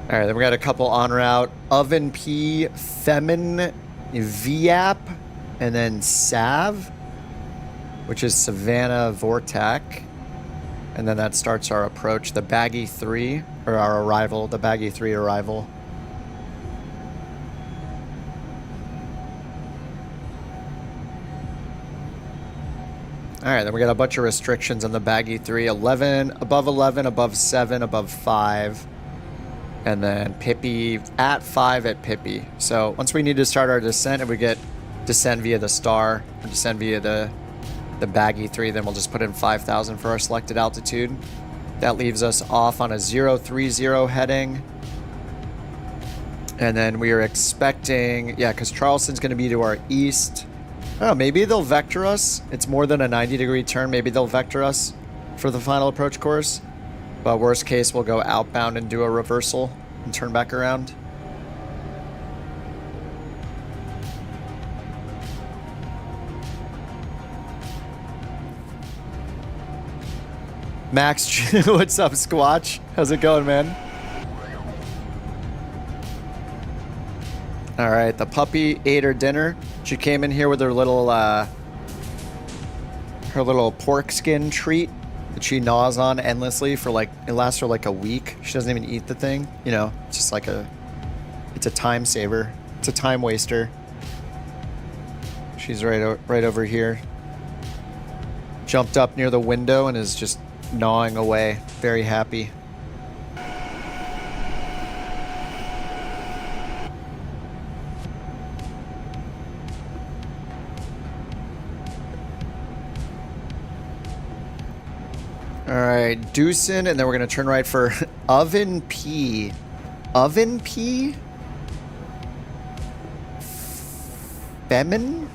Alright, then we got a couple en route. Oven P, Femin, VAP, and then Sav, which is Savannah Vortac. And then that starts our approach, the Baggy 3, or our arrival, the Baggy 3 arrival. Alright, then we got a bunch of restrictions on the Baggy 3. 11, above 7, above 5. And then Pippi, at 5 at Pippi. So once we need to start our descent, if we get descent via the Star, or descent via the Baggy 3, then we'll just put in 5,000 for our selected altitude. That leaves us off on a 030 heading. And then we are expecting, yeah, because Charleston's going to be to our east. I don't know, maybe they'll vector us. It's more than a 90-degree turn. Maybe they'll vector us for the final approach course. But worst case, we'll go outbound and do a reversal and turn back around. Max, what's up, Squatch? How's it going, man? All right, the puppy ate her dinner. She came in here with her little pork skin treat that she gnaws on endlessly for like, it lasts her like a week. She doesn't even eat the thing. You know, it's just like it's a time saver. It's a time waster. She's right over here. Jumped up near the window and is just gnawing away. Very happy. All right, Deucen, and then we're gonna turn right for Oven P. Oven P? Femin?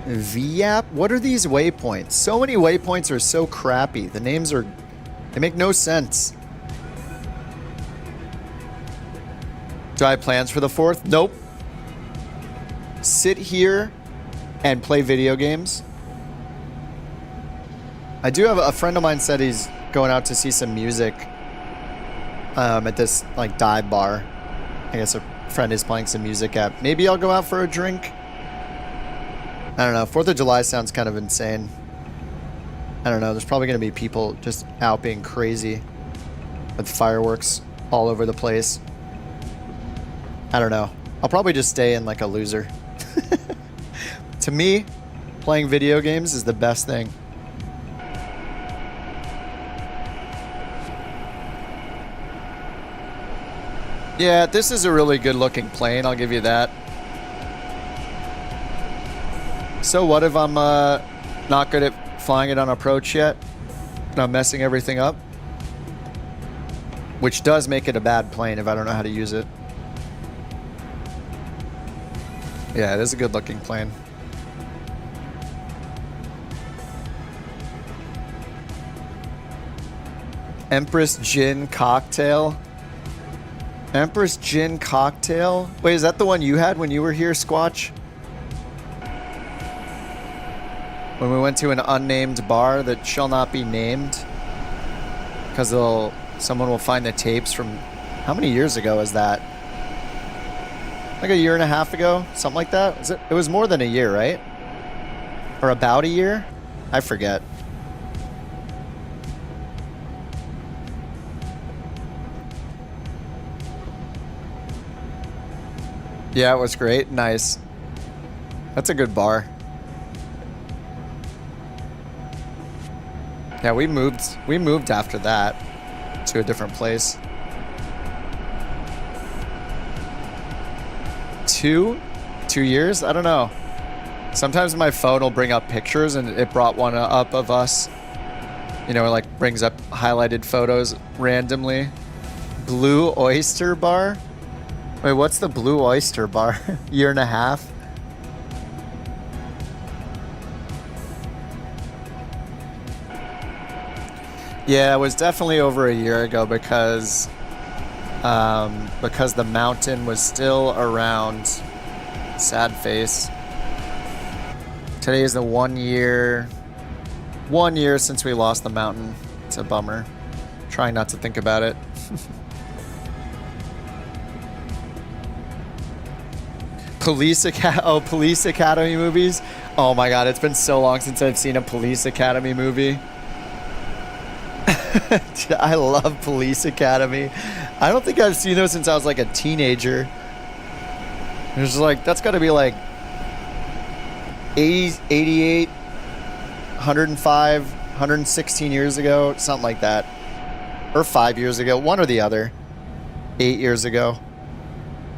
VAP? What are these waypoints? So many waypoints are so crappy. The names they make no sense. Do I have plans for the 4th? Nope. Sit here and play video games. I do have a friend of mine said he's going out to see some music at this like dive bar. I guess a friend is playing some music at. Maybe I'll go out for a drink. I don't know. 4th of July sounds kind of insane. I don't know. There's probably going to be people just out being crazy with fireworks all over the place. I don't know. I'll probably just stay in like a loser. To me, playing video games is the best thing. Yeah, this is a really good looking plane, I'll give you that. So what if I'm not good at flying it on approach yet? And I'm messing everything up? Which does make it a bad plane if I don't know how to use it. Yeah, it is a good looking plane. Empress Gin Cocktail. Empress Gin Cocktail? Wait, is that the one you had when you were here, Squatch? When we went to an unnamed bar that shall not be named. Because they'll someone will find the tapes from, how many years ago is that? Like a year and a half ago, something like that. It was more than a year, right? Or about a year? I forget. Yeah, it was great. Nice. That's a good bar. Yeah, we moved after that to a different place. 2 years? I don't know. Sometimes my phone will bring up pictures, and it brought one up of us. You know, it like brings up highlighted photos randomly. Blue Oyster Bar? Wait, what's the Blue Oyster Bar? Year and a half? Yeah, it was definitely over a year ago because the mountain was still around. Sad face. Today is the 1 year since we lost the mountain. It's a bummer. Trying not to think about it. Police Academy movies. Oh my god, it's been so long since I've seen a Police Academy movie. Dude, I love Police Academy. I don't think I've seen those since I was like a teenager. It was like, that's got to be like 80, 88, 105, 116 years ago, something like that. Or 5 years ago, one or the other. 8 years ago.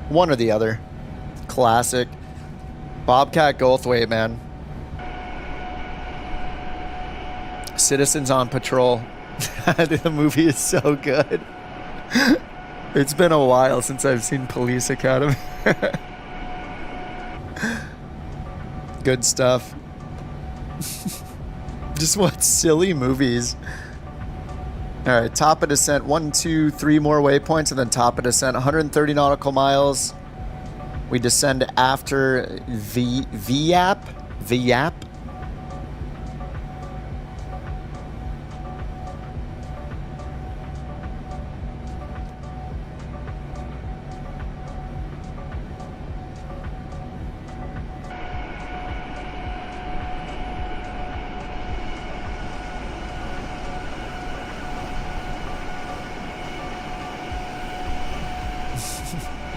One or the other. Classic. Bobcat Goldthwait, man. Citizens on Patrol. The movie is so good. It's been a while since I've seen Police Academy. Good stuff. Just what silly movies. All right, top of descent. 1, 2, 3 more waypoints, and then top of descent. 130 nautical miles. We descend after VYAP. VYAP.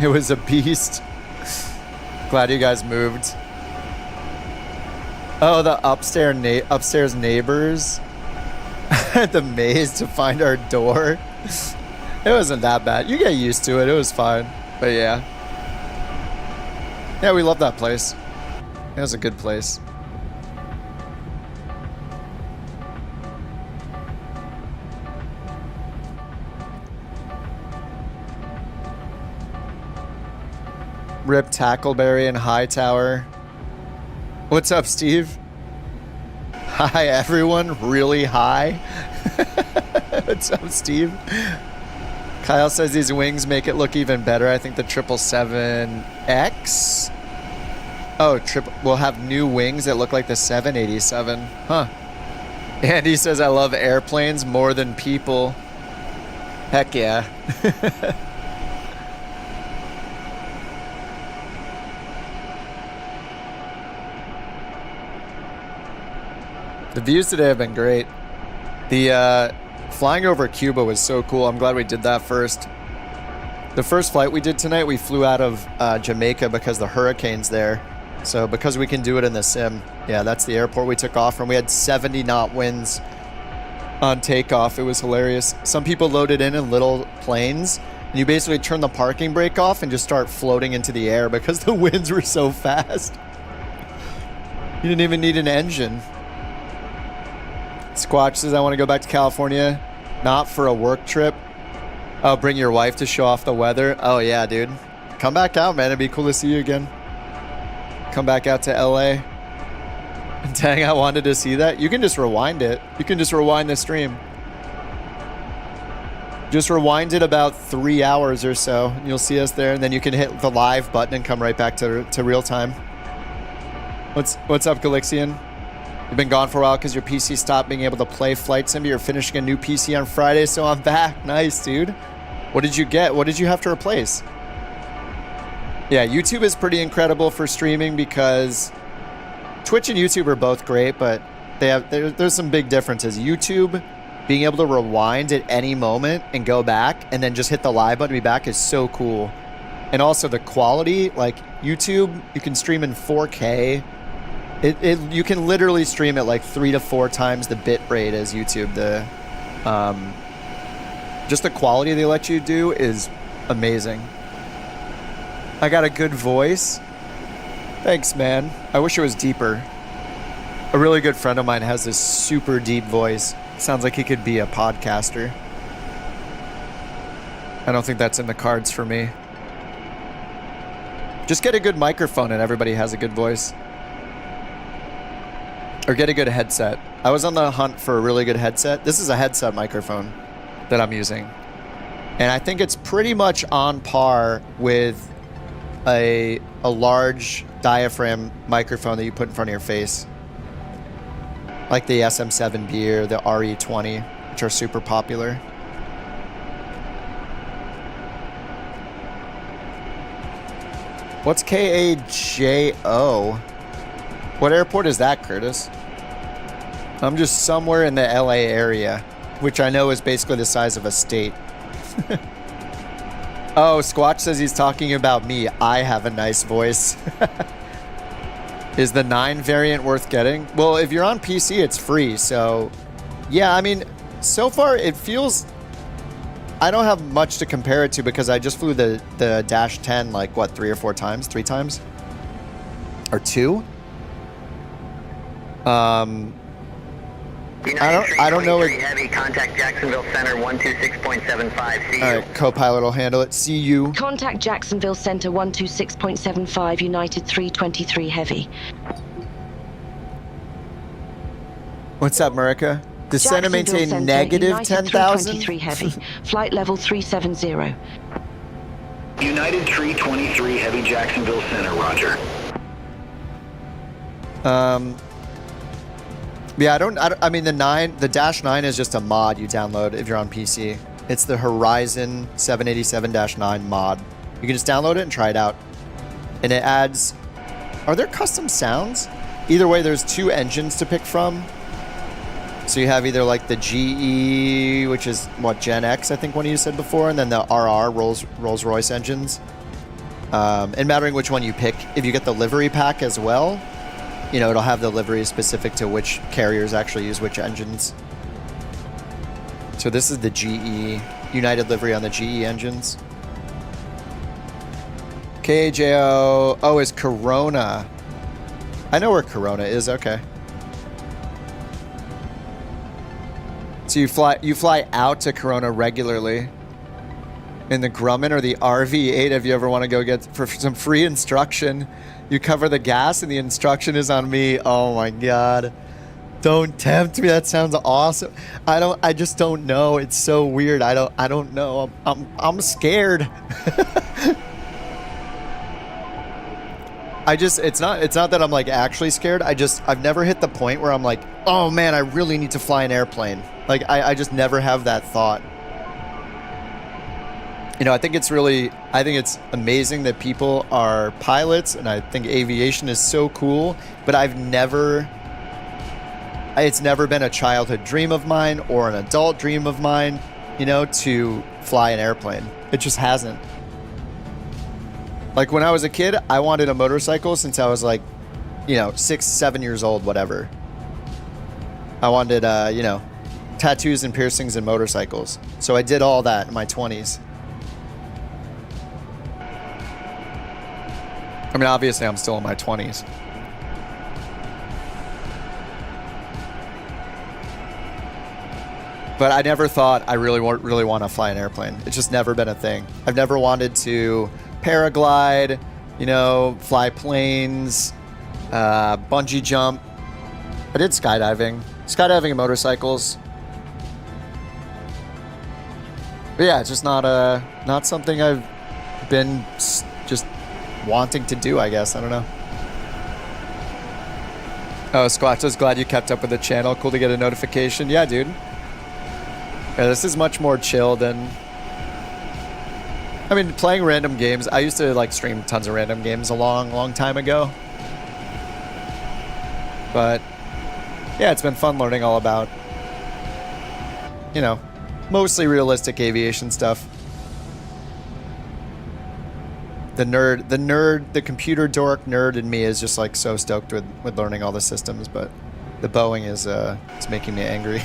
It was a beast. Glad you guys moved. Oh, the upstairs neighbors at the maze to find our door. It wasn't that bad. You get used to it. It was fine. But yeah. Yeah, we love that place. It was a good place. Rip Tackleberry and Hightower. What's up, Steve? Hi, everyone. Really high. What's up, Steve? Kyle says these wings make it look even better. I think the 777X. Oh, we'll have new wings that look like the 787. Huh. Andy says I love airplanes more than people. Heck yeah. The views today have been great. The flying over Cuba was so cool. I'm glad we did that first. The first flight we did tonight, we flew out of Jamaica because the hurricane's there. So because we can do it in the sim, yeah, that's the airport we took off from. We had 70 knot winds on takeoff. It was hilarious. Some people loaded in little planes, and you basically turn the parking brake off and just start floating into the air because the winds were so fast. You didn't even need an engine. Squatch says, I want to go back to California, not for a work trip. Oh, bring your wife to show off the weather. Oh, yeah, dude. Come back out, man. It'd be cool to see you again. Come back out to LA. Dang, I wanted to see that. You can just rewind it. You can just rewind the stream. Just rewind it about 3 hours or so, and you'll see us there, and then you can hit the live button and come right back to real time. What's up, Galixian? You've been gone for a while because your PC stopped being able to play Flight Sim. You're finishing a new PC on Friday, so I'm back. Nice, dude. What did you get? What did you have to replace? Yeah, YouTube is pretty incredible for streaming because Twitch and YouTube are both great, but there's some big differences. YouTube, being able to rewind at any moment and go back and then just hit the live button and be back is so cool. And also the quality, like YouTube, you can stream in 4K. You can literally stream at like 3 to 4 times the bit rate as YouTube. Just the quality they let you do is amazing. I got a good voice. Thanks, man. I wish it was deeper. A really good friend of mine has this super deep voice. Sounds like he could be a podcaster. I don't think that's in the cards for me. Just get a good microphone and everybody has a good voice. Or get a good headset. I was on the hunt for a really good headset. This is a headset microphone that I'm using. And I think it's pretty much on par with a large diaphragm microphone that you put in front of your face. Like the SM7B or the RE20, which are super popular. What's KAJO? What airport is that, Curtis? I'm just somewhere in the LA area, which I know is basically the size of a state. Oh, Squatch says he's talking about me. I have a nice voice. Is the 9 variant worth getting? Well, if you're on PC, it's free. So, yeah, I mean, so far it feels... I don't have much to compare it to because I just flew the Dash 10 like, what, 3 or 4 times? 3 times? Or 2? I don't know. Heavy, contact Jacksonville Center 126.75. See you. All right, co-pilot will handle it. See you. Contact Jacksonville Center 126.75, United 323 Heavy. What's up, Marika? Does center maintain Center, negative United 10,000? 323 Heavy. Flight level 370. United 323 Heavy, Jacksonville Center, roger. Yeah, I mean, the Dash 9 is just a mod you download if you're on PC. It's the Horizon 787-9 mod. You can just download it and try it out. And it adds... Are there custom sounds? Either way, there's 2 engines to pick from. So you have either like the GE, which is, what, Gen X, I think one of you said before, and then the RR, Rolls-Royce engines. And mattering which one you pick, if you get the livery pack as well, you know, it'll have the livery specific to which carriers actually use which engines. So this is the GE, United livery on the GE engines. KJO, oh, is Corona. I know where Corona is, okay. So you fly out to Corona regularly. In the Grumman or the RV8, if you ever want to go get for some free instruction, you cover the gas and the instruction is on me. Oh my God. Don't tempt me. That sounds awesome. I just don't know. It's so weird. I don't know. I'm scared. It's not that I'm like actually scared. I've never hit the point where I'm like, oh man, I really need to fly an airplane. Like I just never have that thought. You know, I think it's amazing that people are pilots, and I think aviation is so cool, but it's never been a childhood dream of mine or an adult dream of mine, you know, to fly an airplane. It just hasn't. Like when I was a kid, I wanted a motorcycle since I was like, you know, 6, 7 years old, whatever. I wanted, you know, tattoos and piercings and motorcycles. So I did all that in my 20s. I mean, obviously, I'm still in my 20s. But I never thought I really want to fly an airplane. It's just never been a thing. I've never wanted to paraglide, you know, fly planes, bungee jump. I did skydiving and motorcycles. But yeah, it's just not something I've been just wanting to do, I guess. I don't know. Oh, Squatch, I was glad you kept up with the channel. Cool to get a notification. Yeah, dude. Yeah, this is much more chill than... I mean, playing random games. I used to, like, stream tons of random games a long time ago. But, yeah, it's been fun learning all about, you know, mostly realistic aviation stuff. The computer dork nerd in me is just like so stoked with learning all the systems, but the Boeing is it's making me angry.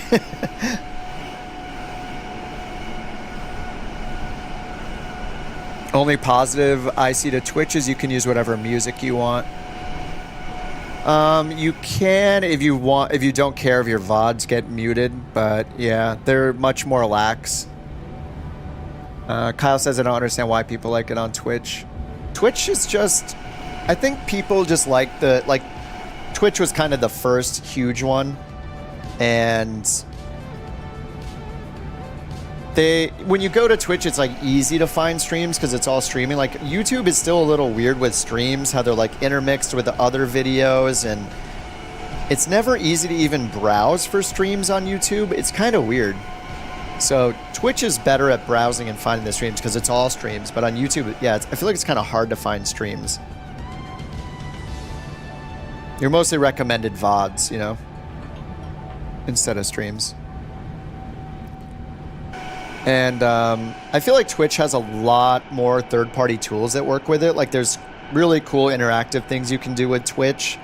Only positive I see to Twitch is you can use whatever music you want. You can if you don't care if your VODs get muted, but yeah, they're much more lax. Kyle says I don't understand why people like it on Twitch. Twitch is just, I think people just like Twitch was kind of the first huge one, and when you go to Twitch, it's like easy to find streams because it's all streaming. Like YouTube is still a little weird with streams, how they're like intermixed with the other videos, and it's never easy to even browse for streams on YouTube. It's kind of weird. So Twitch is better at browsing and finding the streams because it's all streams. But on YouTube, yeah, I feel like it's kind of hard to find streams. You're mostly recommended VODs, you know, instead of streams. And I feel like Twitch has a lot more third-party tools that work with it. Like there's really cool interactive things you can do with Twitch.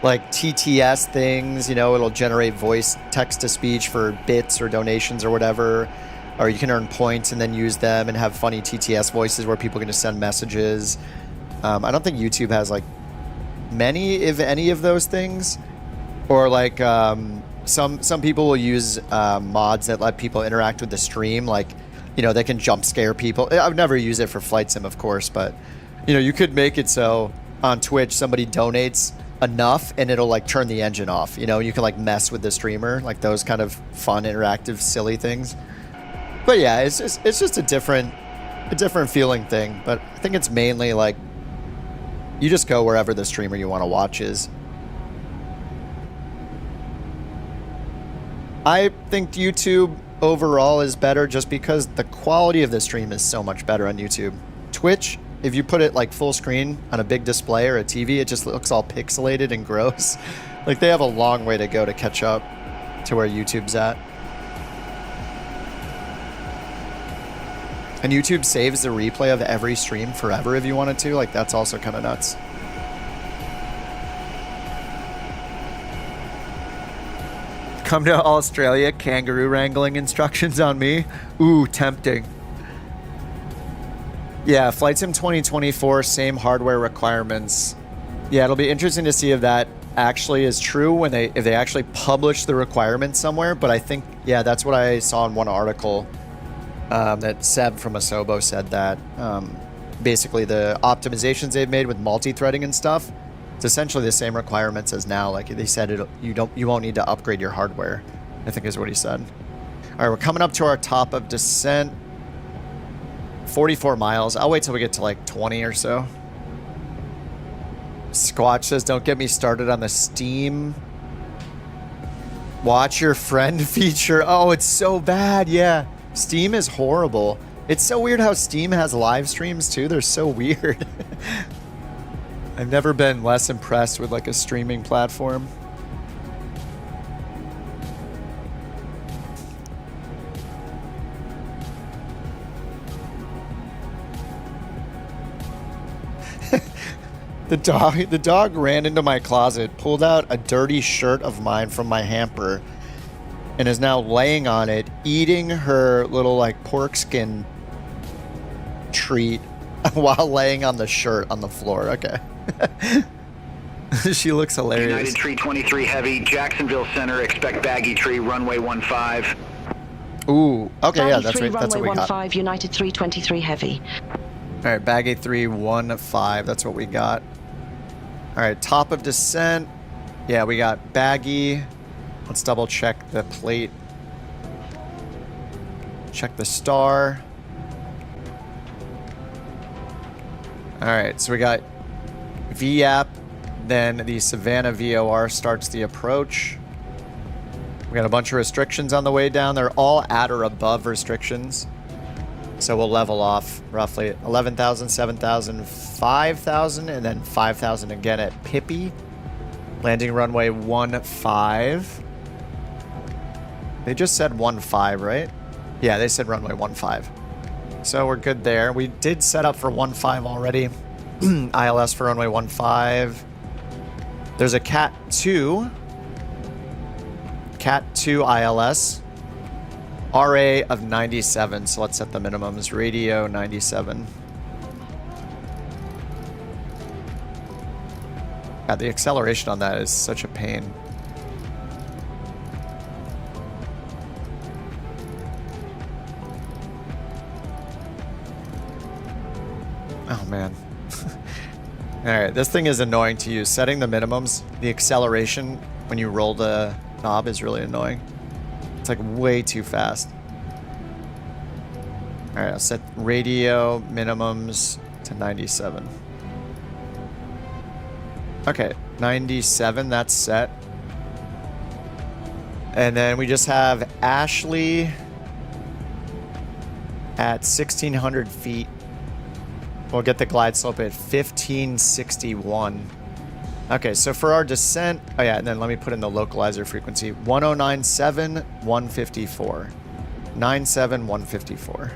Like TTS things, you know, it'll generate voice text-to-speech for bits or donations or whatever. Or you can earn points and then use them and have funny TTS voices where people can just send messages. I don't think YouTube has like many, if any, of those things. Or like some people will use mods that let people interact with the stream. Like, you know, they can jump scare people. I would never use it for Flight Sim, of course, but you know, you could make it so on Twitch somebody donates enough and it'll like turn the engine off, you know, you can like mess with the streamer, like those kind of fun, interactive, silly things. But yeah, it's just a different feeling thing. But I think it's mainly like you just go wherever the streamer you want to watch is. I think YouTube overall is better just because the quality of the stream is so much better on YouTube. Twitch, if you put it like full screen on a big display or a TV, it just looks all pixelated and gross. Like they have a long way to go to catch up to where YouTube's at. And YouTube saves the replay of every stream forever if you wanted to. Like that's also kind of nuts. Come to Australia, kangaroo wrangling instructions on me. Ooh, tempting. Yeah, Flight Sim 2024, same hardware requirements. Yeah, it'll be interesting to see if that actually is true when if they actually publish the requirements somewhere. But I think, yeah, that's what I saw in one article that Seb from Asobo said that basically the optimizations they've made with multi-threading and stuff, it's essentially the same requirements as now. Like they said, you won't need to upgrade your hardware, I think is what he said. All right, we're coming up to our top of descent. 44 miles. I'll wait till we get to like 20 or so. Squatch says, don't get me started on the Steam watch your friend feature. Oh, it's so bad. Yeah. Steam is horrible. It's so weird how Steam has live streams too. They're so weird. I've never been less impressed with like a streaming platform. The dog ran into my closet, pulled out a dirty shirt of mine from my hamper, and is now laying on it, eating her little like pork skin treat while laying on the shirt on the floor. Okay. She looks hilarious. United Tree 23 Heavy, Jacksonville Center, expect baggy tree, runway 15. Ooh, okay, yeah, that's right. That's what we got. Runway 15, United 323 Heavy. All right, baggy 315, that's what we got. All right, top of descent. Yeah, we got baggy. Let's double check the plate. Check the star. All right, so we got VAP then the Savannah VOR starts the approach. We got a bunch of restrictions on the way down. They're all at or above restrictions. So we'll level off roughly 11,000, 7,000, 5,000, and then 5,000 again at Pippi. Landing runway 15. They just said 15, right? Yeah, they said runway 15. So we're good there. We did set up for 15 already. ILS for runway 15. There's a Cat 2. Cat 2 ILS. RA of 97, so let's set the minimums. Radio 97. God, the acceleration on that is such a pain. Oh, man. Alright, this thing is annoying to use. Setting the minimums, the acceleration when you roll the knob is really annoying. It's like way too fast. Alright, I'll set radio minimums to 97. Okay, 97, that's set. And then we just have Ashley at 1,600 feet. We'll get the glide slope at 1,561. Okay, so for our descent, oh yeah, and then let me put in the localizer frequency. 1097, 154. 97, 154.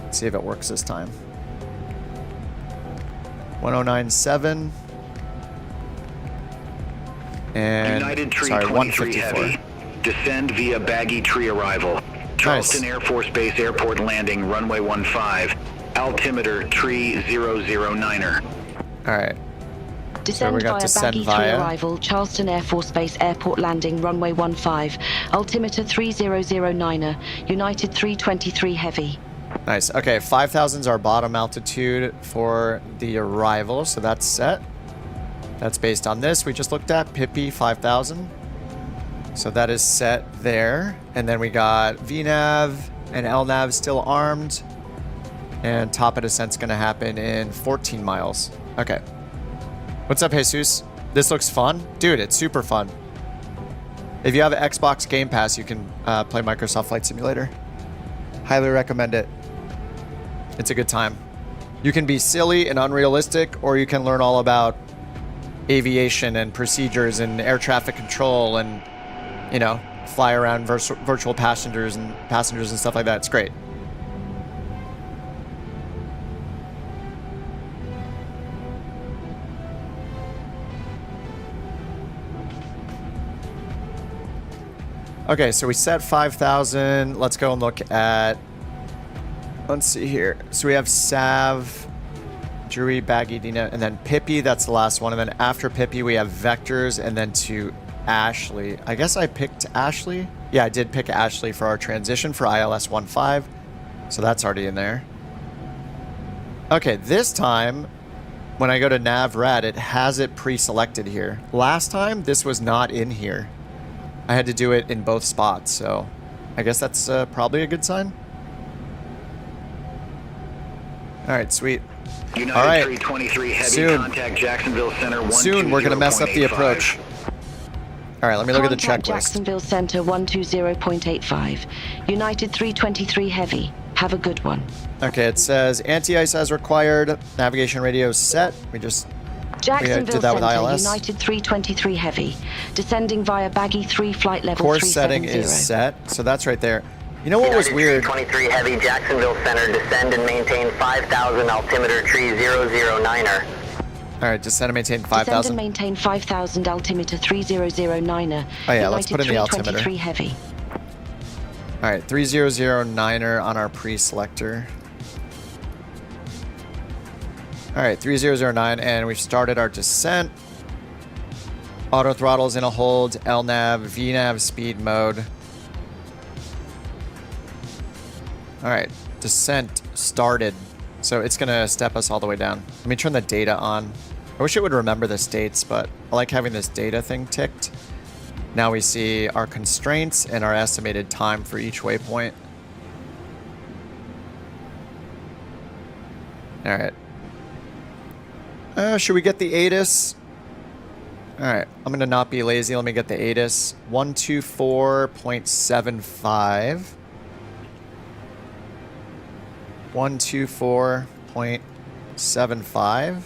Let's see if it works this time. 1097. And, United Tree sorry, 23 154. Heavy. Descend via Baggy Tree arrival. Charleston Air Force Base Airport landing, runway 15. Altimeter tree 009er. Alright. Descend so we got via Baggy 3 arrival, Charleston Air Force Base Airport landing, runway 15. Altimeter 3009er, United 323 Heavy. Nice. Okay, 5,000 is our bottom altitude for the arrival, so that's set. That's based on this. We just looked at Pippi 5,000. So that is set there. And then we got VNAV and LNAV still armed. And top of descent's going to happen in 14 miles. Okay. What's up, Jesus? This looks fun. Dude, it's super fun. If you have an Xbox Game Pass, you can play Microsoft Flight Simulator. Highly recommend it. It's a good time. You can be silly and unrealistic, or you can learn all about aviation and procedures and air traffic control and, you know, fly around virtual passengers and stuff like that. It's great. Okay, so we set 5,000. Let's go and look at, let's see here. So we have Sav, Drury, Baggy, Dina, and then Pippi. That's the last one. And then after Pippi, we have Vectors, and then to Ashley. I guess I picked Ashley. Yeah, I did pick Ashley for our transition for ILS 15. So that's already in there. Okay, this time, when I go to NavRad, it has it pre-selected here. Last time, this was not in here. I had to do it in both spots, so I guess that's probably a good sign. All right, sweet. United All right, 323 Heavy, soon. contact Jacksonville Center. Soon we're gonna mess up the approach. All right, let me look at the Contact checklist. Jacksonville Center 120.85. United 323 Heavy. Have a good one. Okay, it says anti-ice as required. Navigation radio set. We did Jacksonville that with Center, ILS. United 323 Heavy. Descending via Baggy 3 flight level Course 370. setting is set, so that's right there. You know what was weird? 23 Heavy, Jacksonville Center, descend and maintain 5,000, altimeter tree 009er. All right, descend and maintain Descend 5,000. and maintain 5,000, altimeter 3009er. Oh yeah, let's put in the altimeter. 323 Heavy. All right, 3009er on our pre-selector. All right, 3009, and we've started our descent. Auto throttle's in a hold, LNAV, VNAV speed mode. All right, descent started. So it's gonna step us all the way down. Let me turn the data on. I wish it would remember the states, but I like having this data thing ticked. Now we see our constraints and our estimated time for each waypoint. All right. Should we get the ATIS? All right, I'm gonna not be lazy. Let me get the ATIS. 124.75. 124.75.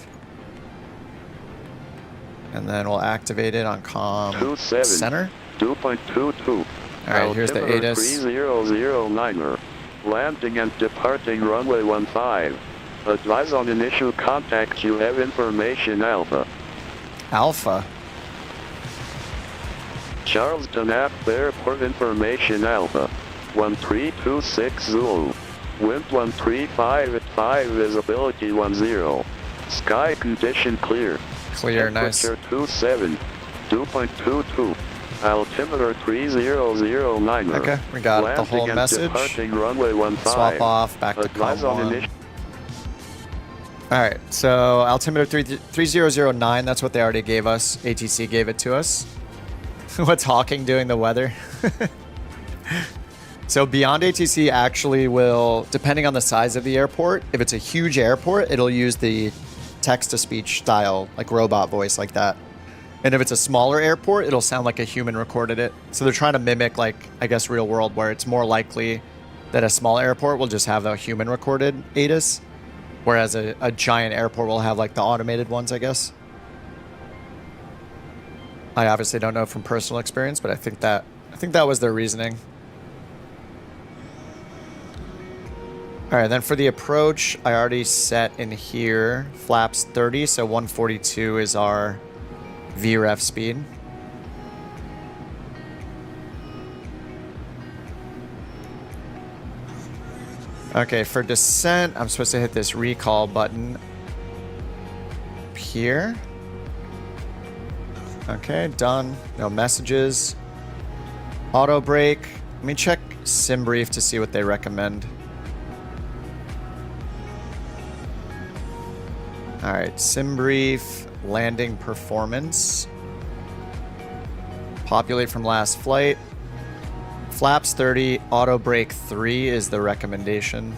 And then we'll activate it on comm center. 2.22. All right, here's the ATIS. 3009er. Landing and departing runway 15. Advise on initial contact. You have information Alpha. Alpha? Charleston Airport information Alpha. 1326 Zulu. Wind 135 at 5, visibility 10. Sky condition clear. Clear, nice. Temperature 27. 2.22. Altimeter 3009. Okay, we got the whole message. Runway 15. Swap off, back to comm 1. Alright, so altimeter 3009, that's what they already gave us. ATC gave it to us. What's Hawking doing the weather? So BeyondATC actually will, depending on the size of the airport, if it's a huge airport, it'll use the text-to-speech style, like robot voice like that. And if it's a smaller airport, it'll sound like a human recorded it. So they're trying to mimic, like, I guess, real world, where it's more likely that a small airport will just have a human recorded ATIS, whereas a giant airport will have, like, the automated ones, I guess. I obviously don't know from personal experience, but I think that was their reasoning. All right, then for the approach, I already set in here flaps 30, so 142 is our VREF speed. Okay, for descent, I'm supposed to hit this recall button up here. Okay, done. No messages. Auto brake. Let me check SimBrief to see what they recommend. All right, SimBrief, landing performance. Populate from last flight. Flaps 30, auto brake 3 is the recommendation.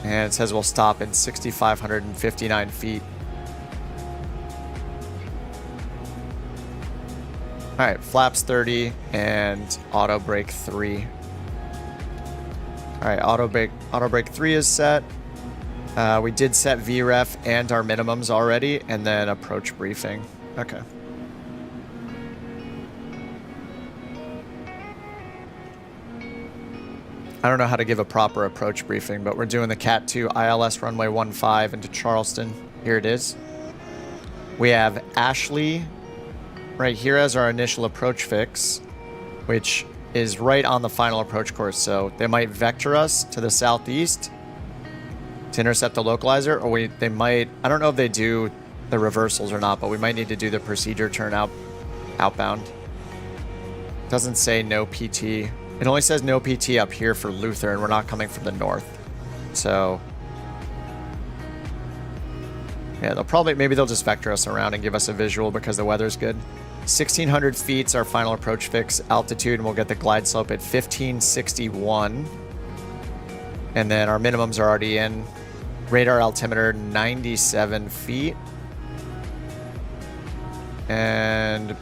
And it says we'll stop in 6,559 feet. All right, flaps 30 and auto brake 3. All right, auto brake 3 is set. We did set VREF and our minimums already, and then approach briefing. Okay. I don't know how to give a proper approach briefing, but we're doing the Cat 2 ILS runway 15 into Charleston. Here it is. We have Ashley right here as our initial approach fix, which is right on the final approach course. So they might vector us to the southeast to intercept the localizer, or they might, I don't know if they do the reversals or not, but we might need to do the procedure turn outbound. Doesn't say no PT. It only says no PT up here for Luther, and we're not coming from the north. So yeah, maybe they'll just vector us around and give us a visual because the weather's good. 1,600 feet is our final approach fix altitude, and we'll get the glide slope at 1561. And then our minimums are already in. Radar altimeter 97 feet. And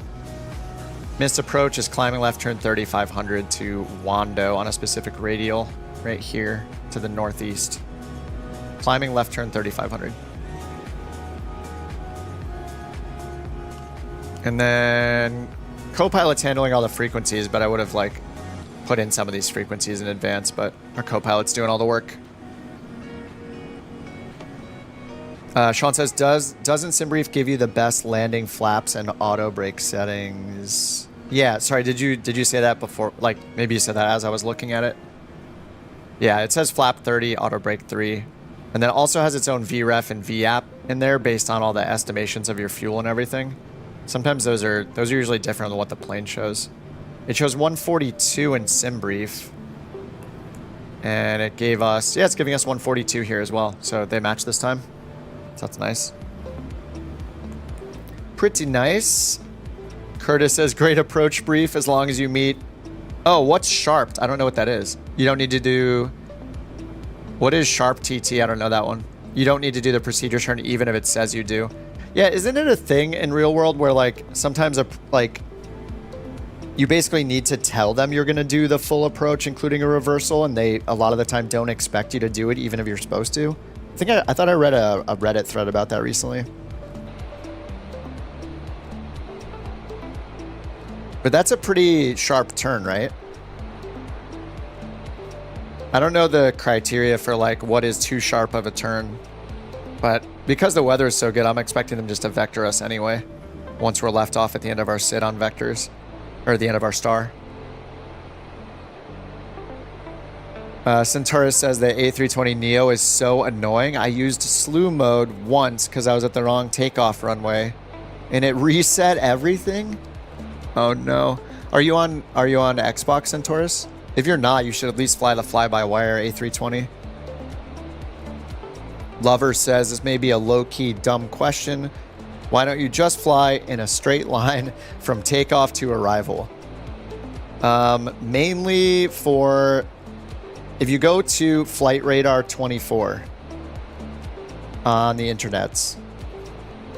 missed approach is climbing left turn 3,500 to Wando on a specific radial right here to the northeast. Climbing left turn 3,500. And then Copilot's handling all the frequencies, but I would have like put in some of these frequencies in advance, but our Copilot's doing all the work. Sean says, doesn't SimBrief give you the best landing flaps and auto brake settings? Yeah, sorry, did you say that before? Like, maybe you said that as I was looking at it. Yeah, it says flap 30, auto brake 3. And then it also has its own VREF and VAP in there based on all the estimations of your fuel and everything. Sometimes those are usually different than what the plane shows. It shows 142 in SimBrief. And it gave us, yeah, it's giving us 142 here as well. So they match this time. So that's nice. Pretty nice. Curtis says, great approach brief as long as you meet. Oh, what's sharped? I don't know what that is. You don't need to do. What is sharp TT? I don't know that one. You don't need to do the procedure turn even if it says you do. Yeah, isn't it a thing in real world where like sometimes you basically need to tell them you're going to do the full approach, including a reversal, and they a lot of the time don't expect you to do it even if you're supposed to? I thought I read a Reddit thread about that recently. But that's a pretty sharp turn, right? I don't know the criteria for like what is too sharp of a turn, but because the weather is so good, I'm expecting them just to vector us anyway once we're left off at the end of our sit on vectors, or the end of our star. Centaurus says the A320neo is so annoying. I used slew mode once because I was at the wrong takeoff runway and it reset everything. Oh no. Are you on Xbox, Centaurus? If you're not, you should at least fly the fly-by-wire A320. Lover says this may be a low-key dumb question. Why don't you just fly in a straight line from takeoff to arrival? Mainly for if you go to Flight Radar 24 on the internets,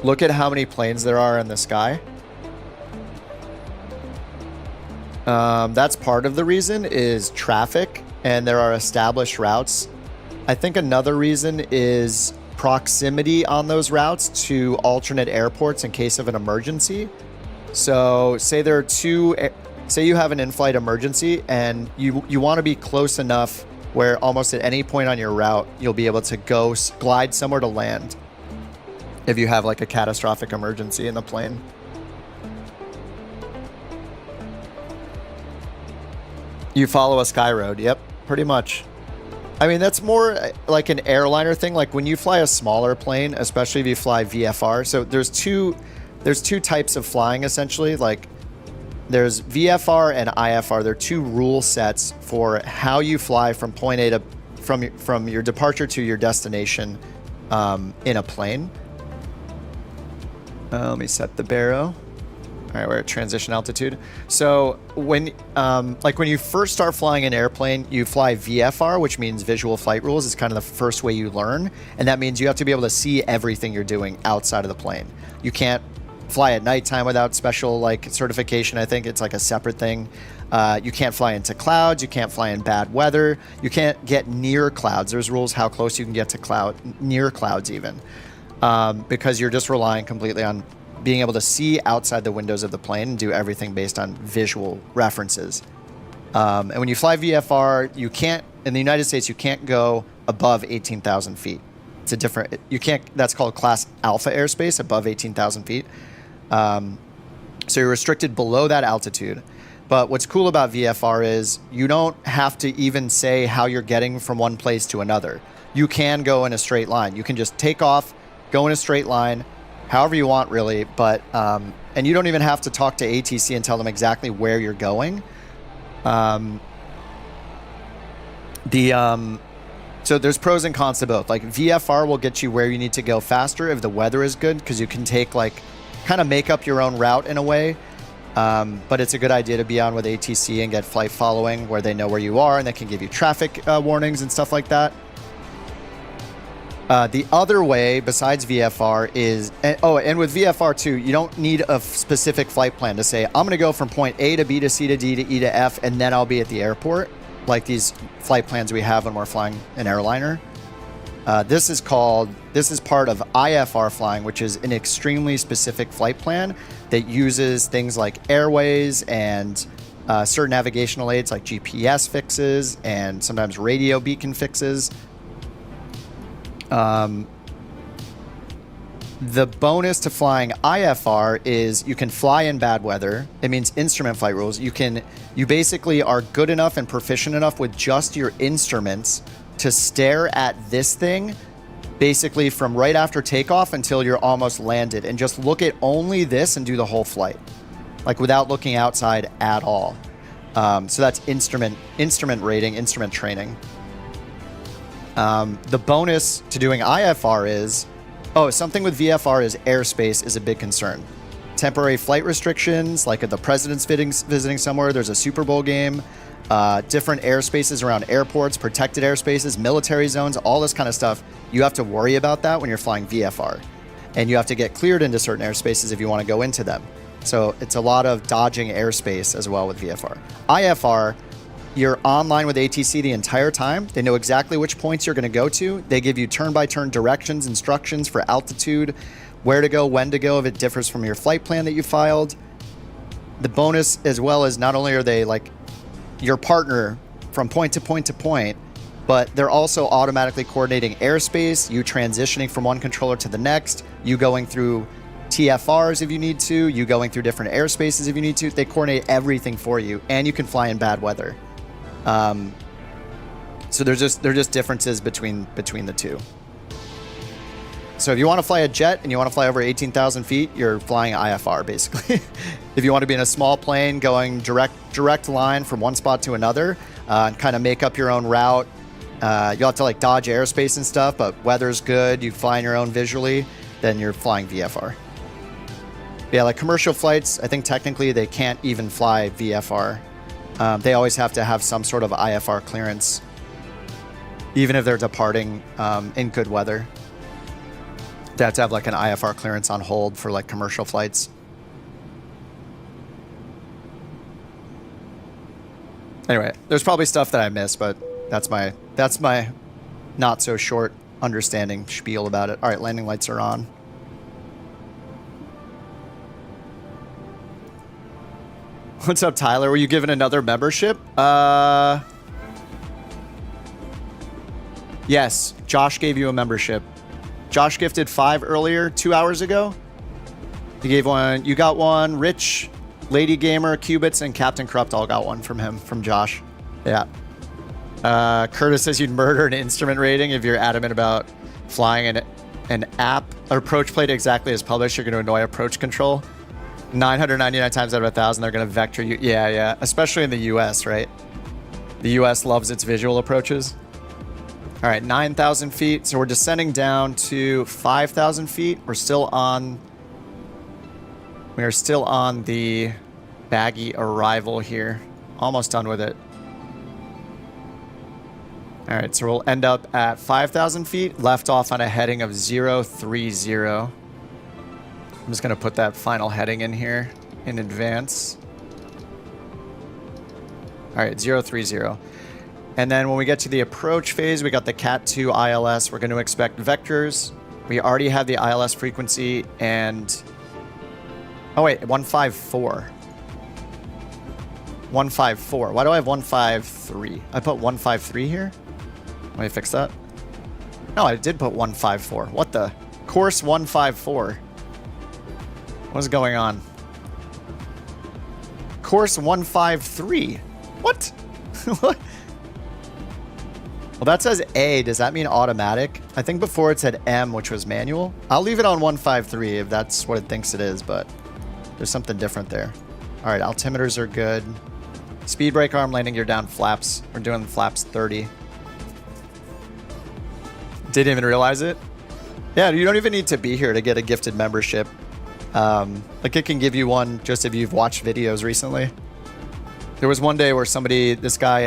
look at how many planes there are in the sky. That's part of the reason is traffic, and there are established routes. I think another reason is proximity on those routes to alternate airports in case of an emergency. So say there are say you have an in-flight emergency and you want to be close enough where almost at any point on your route, you'll be able to glide somewhere to land if you have like a catastrophic emergency in the plane. You follow a sky road. Yep, pretty much. I mean, that's more like an airliner thing. Like when you fly a smaller plane, especially if you fly VFR. So there's two types of flying essentially. Like there's VFR and IFR. They're two rule sets for how you fly from point A to from your departure to your destination in a plane. Let me set the baro. All right, we're at transition altitude. So when you first start flying an airplane, you fly VFR, which means visual flight rules. It's kind of the first way you learn. And that means you have to be able to see everything you're doing outside of the plane. You can't fly at nighttime without special like certification. I think it's like a separate thing. You can't fly into clouds. You can't fly in bad weather. You can't get near clouds. There's rules how close you can get to near clouds even, because you're just relying completely on being able to see outside the windows of the plane and do everything based on visual references. And when you fly VFR, you can't, in the United States, you can't go above 18,000 feet. It's a different, you can't, that's called class alpha airspace, above 18,000 feet. So you're restricted below that altitude. But what's cool about VFR is you don't have to even say how you're getting from one place to another. You can go in a straight line. You can just take off, go in a straight line, however you want really, but and you don't even have to talk to ATC and tell them exactly where you're going. So there's pros and cons to both. Like VFR will get you where you need to go faster if the weather is good, because you can take like kind of make up your own route in a way. But it's a good idea to be on with ATC and get flight following where they know where you are and they can give you traffic warnings and stuff like that. The other way besides VFR is, and with VFR too, you don't need a specific flight plan to say, I'm going to go from point A to B to C to D to E to F, and then I'll be at the airport, like these flight plans we have when we're flying an airliner. This is part of IFR flying, which is an extremely specific flight plan that uses things like airways and certain navigational aids like GPS fixes and sometimes radio beacon fixes. The bonus to flying IFR is you can fly in bad weather. It means instrument flight rules. You basically are good enough and proficient enough with just your instruments to stare at this thing basically from right after takeoff until you're almost landed and just look at only this and do the whole flight, like without looking outside at all. So that's instrument rating, instrument training. The bonus to doing IFR is, something with VFR is airspace is a big concern. Temporary flight restrictions, like if the president's visiting somewhere, there's a Super Bowl game, different airspaces around airports, protected airspaces, military zones, all this kind of stuff. You have to worry about that when you're flying VFR. and you have to get cleared into certain airspaces if you want to go into them. So it's a lot of dodging airspace as well with VFR. IFR, you're online with ATC the entire time. They know exactly which points you're going to go to. They give you turn-by-turn directions, instructions for altitude, where to go, when to go, if it differs from your flight plan that you filed. The bonus as well is not only are they like your partner from point to point to point, but they're also automatically coordinating airspace, you transitioning from one controller to the next, you going through TFRs if you need to, you going through different airspaces if you need to. They coordinate everything for you, and you can fly in bad weather. So they're just differences between the two. So if you want to fly a jet and you want to fly over 18,000 feet, you're flying IFR basically. If you want to be in a small plane going direct line from one spot to another, and kind of make up your own route, you'll have to like dodge airspace and stuff, but weather's good, you fly on your own visually, then you're flying VFR. Yeah, like commercial flights, I think technically they can't even fly VFR. They always have to have some sort of IFR clearance, even if they're departing in good weather. They have to have like an IFR clearance on hold for like commercial flights. Anyway, there's probably stuff that I missed, but that's my not so short understanding spiel about it. All right, landing lights are on. What's up, Tyler? Were you given another membership? Yes, Josh gave you a membership. Josh gifted 5 earlier, 2 hours ago. He gave one. You got one. Rich, Lady Gamer, Cubits, and Captain Corrupt all got one from him, from Josh. Yeah. Curtis says you'd murder an instrument rating if you're adamant about flying an app approach plate exactly as published. You're going to annoy approach control. 999 times out of 1,000, they're going to vector you. Yeah. Especially in the US, right? The US loves its visual approaches. All right, 9,000 feet. So we're descending down to 5,000 feet. We are still on the baggy arrival here. Almost done with it. All right, so we'll end up at 5,000 feet, left off on a heading of 030. I'm just going to put that final heading in here in advance. All right, 030. And then when we get to the approach phase, we got the Cat 2 ILS. We're going to expect vectors. We already have the ILS frequency and... Oh, wait, 154. 154. Why do I have 153? I put 153 here? Let me fix that. No, I did put 154. What the? Course 154. What's going on? Course 153. What? What? Well, that says A. Does that mean automatic? I think before it said M, which was manual. I'll leave it on 153 if that's what it thinks it is, but there's something different there. All right, altimeters are good. Speed brake arm, landing gear down, flaps. We're doing flaps 30. Didn't even realize it. Yeah, you don't even need to be here to get a gifted membership. Like it can give you one just if you've watched videos recently. There was one day where this guy,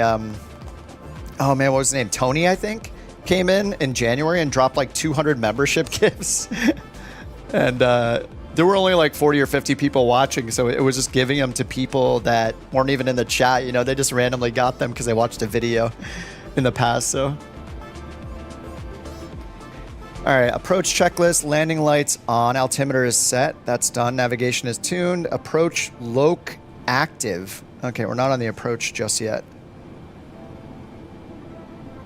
oh man, what was his name? Tony, I think, came in January and dropped like 200 membership gifts. And there were only like 40 or 50 people watching, so it was just giving them to people that weren't even in the chat. You know, they just randomly got them because they watched a video in the past, so. All right, approach checklist, landing lights on, altimeter is set. That's done. Navigation is tuned. Approach loc active. Okay, we're not on the approach just yet.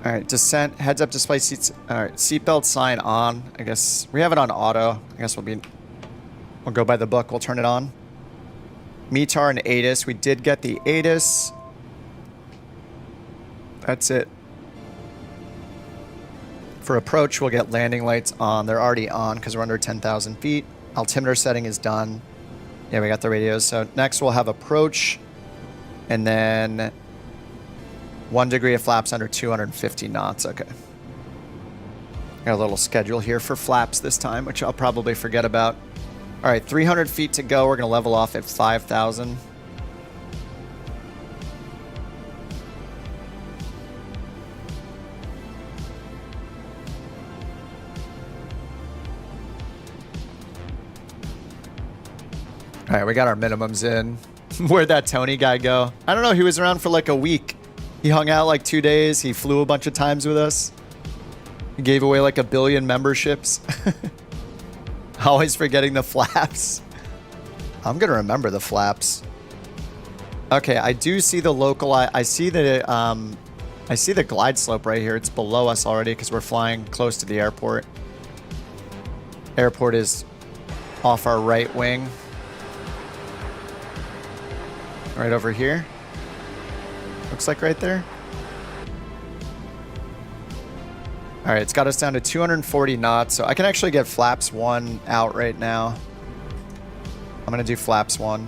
All right, descent, heads up display seats. All right, seatbelt sign on. I guess we have it on auto. I guess we'll go by the book. We'll turn it on. METAR and ATIS. We did get the ATIS. That's it. For approach, we'll get landing lights on. They're already on because we're under 10,000 feet. Altimeter setting is done. Yeah, we got the radios. So next we'll have approach. And then 1 degree of flaps under 250 knots. Okay. Got a little schedule here for flaps this time, which I'll probably forget about. All right, 300 feet to go. We're going to level off at 5,000. All right, we got our minimums in. Where'd that Tony guy go? I don't know. He was around for like a week. He hung out like 2 days. He flew a bunch of times with us. He gave away like 1 billion memberships. Always forgetting the flaps. I'm going to remember the flaps. Okay, I do see the local... I see the glide slope right here. It's below us already because we're flying close to the airport. Airport is off our right wing. Right over here. Looks like right there. All right, it's got us down to 240 knots, so I can actually get flaps 1 out right now. I'm gonna do flaps 1.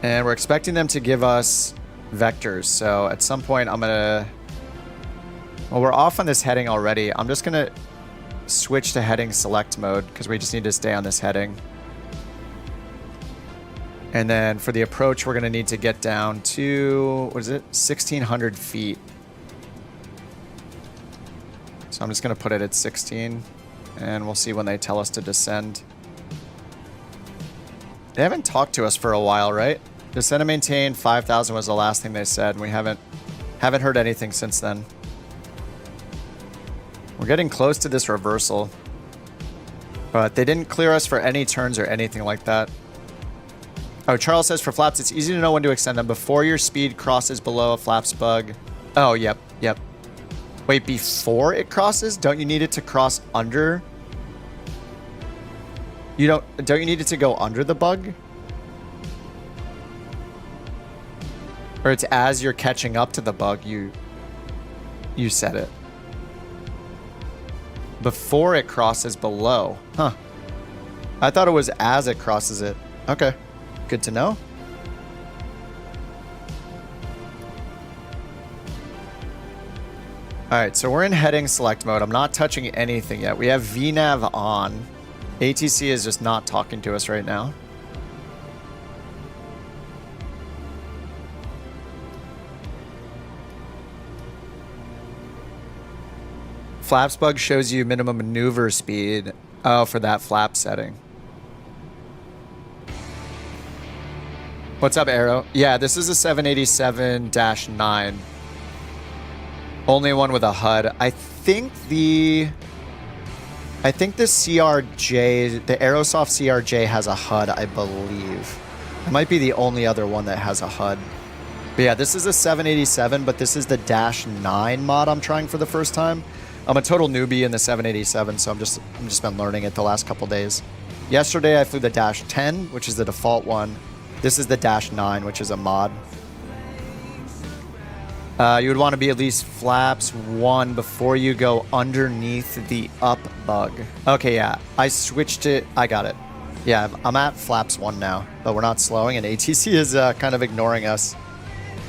And we're expecting them to give us vectors, so at some point I'm gonna... Well, we're off on this heading already. I'm just gonna switch to heading select mode because we just need to stay on this heading. And then for the approach, we're going to need to get down to, what is it? 1,600 feet. So I'm just going to put it at 16 and we'll see when they tell us to descend. They haven't talked to us for a while, right? Descend and maintain 5,000 was the last thing they said, and we haven't heard anything since then. We're getting close to this reversal, but they didn't clear us for any turns or anything like that. Oh, Charles says for flaps, it's easy to know when to extend them before your speed crosses below a flaps bug. Oh, yep. Wait, before it crosses? Don't you need it to cross under? Don't you need it to go under the bug? Or it's as you're catching up to the bug, you set it. Before it crosses below. Huh. I thought it was as it crosses it. Okay. Good to know. Alright, so we're in heading select mode. I'm not touching anything yet. We have VNAV on. ATC is just not talking to us right now. Flaps bug shows you minimum maneuver speed. Oh, for that flap setting. What's up, Arrow? Yeah, this is a 787-9. Only one with a HUD. I think the CRJ, the Aerosoft CRJ has a HUD, I believe. It might be the only other one that has a HUD. But yeah, this is a 787, but this is the -9 mod I'm trying for the first time. I'm a total newbie in the 787, so I'm just been learning it the last couple days. Yesterday I flew the -10, which is the default one. This is the -9, which is a mod. You would want to be at least flaps 1 before you go underneath the up bug. Okay, yeah. I switched it. I got it. Yeah, I'm at flaps 1 now, but we're not slowing, and ATC is kind of ignoring us.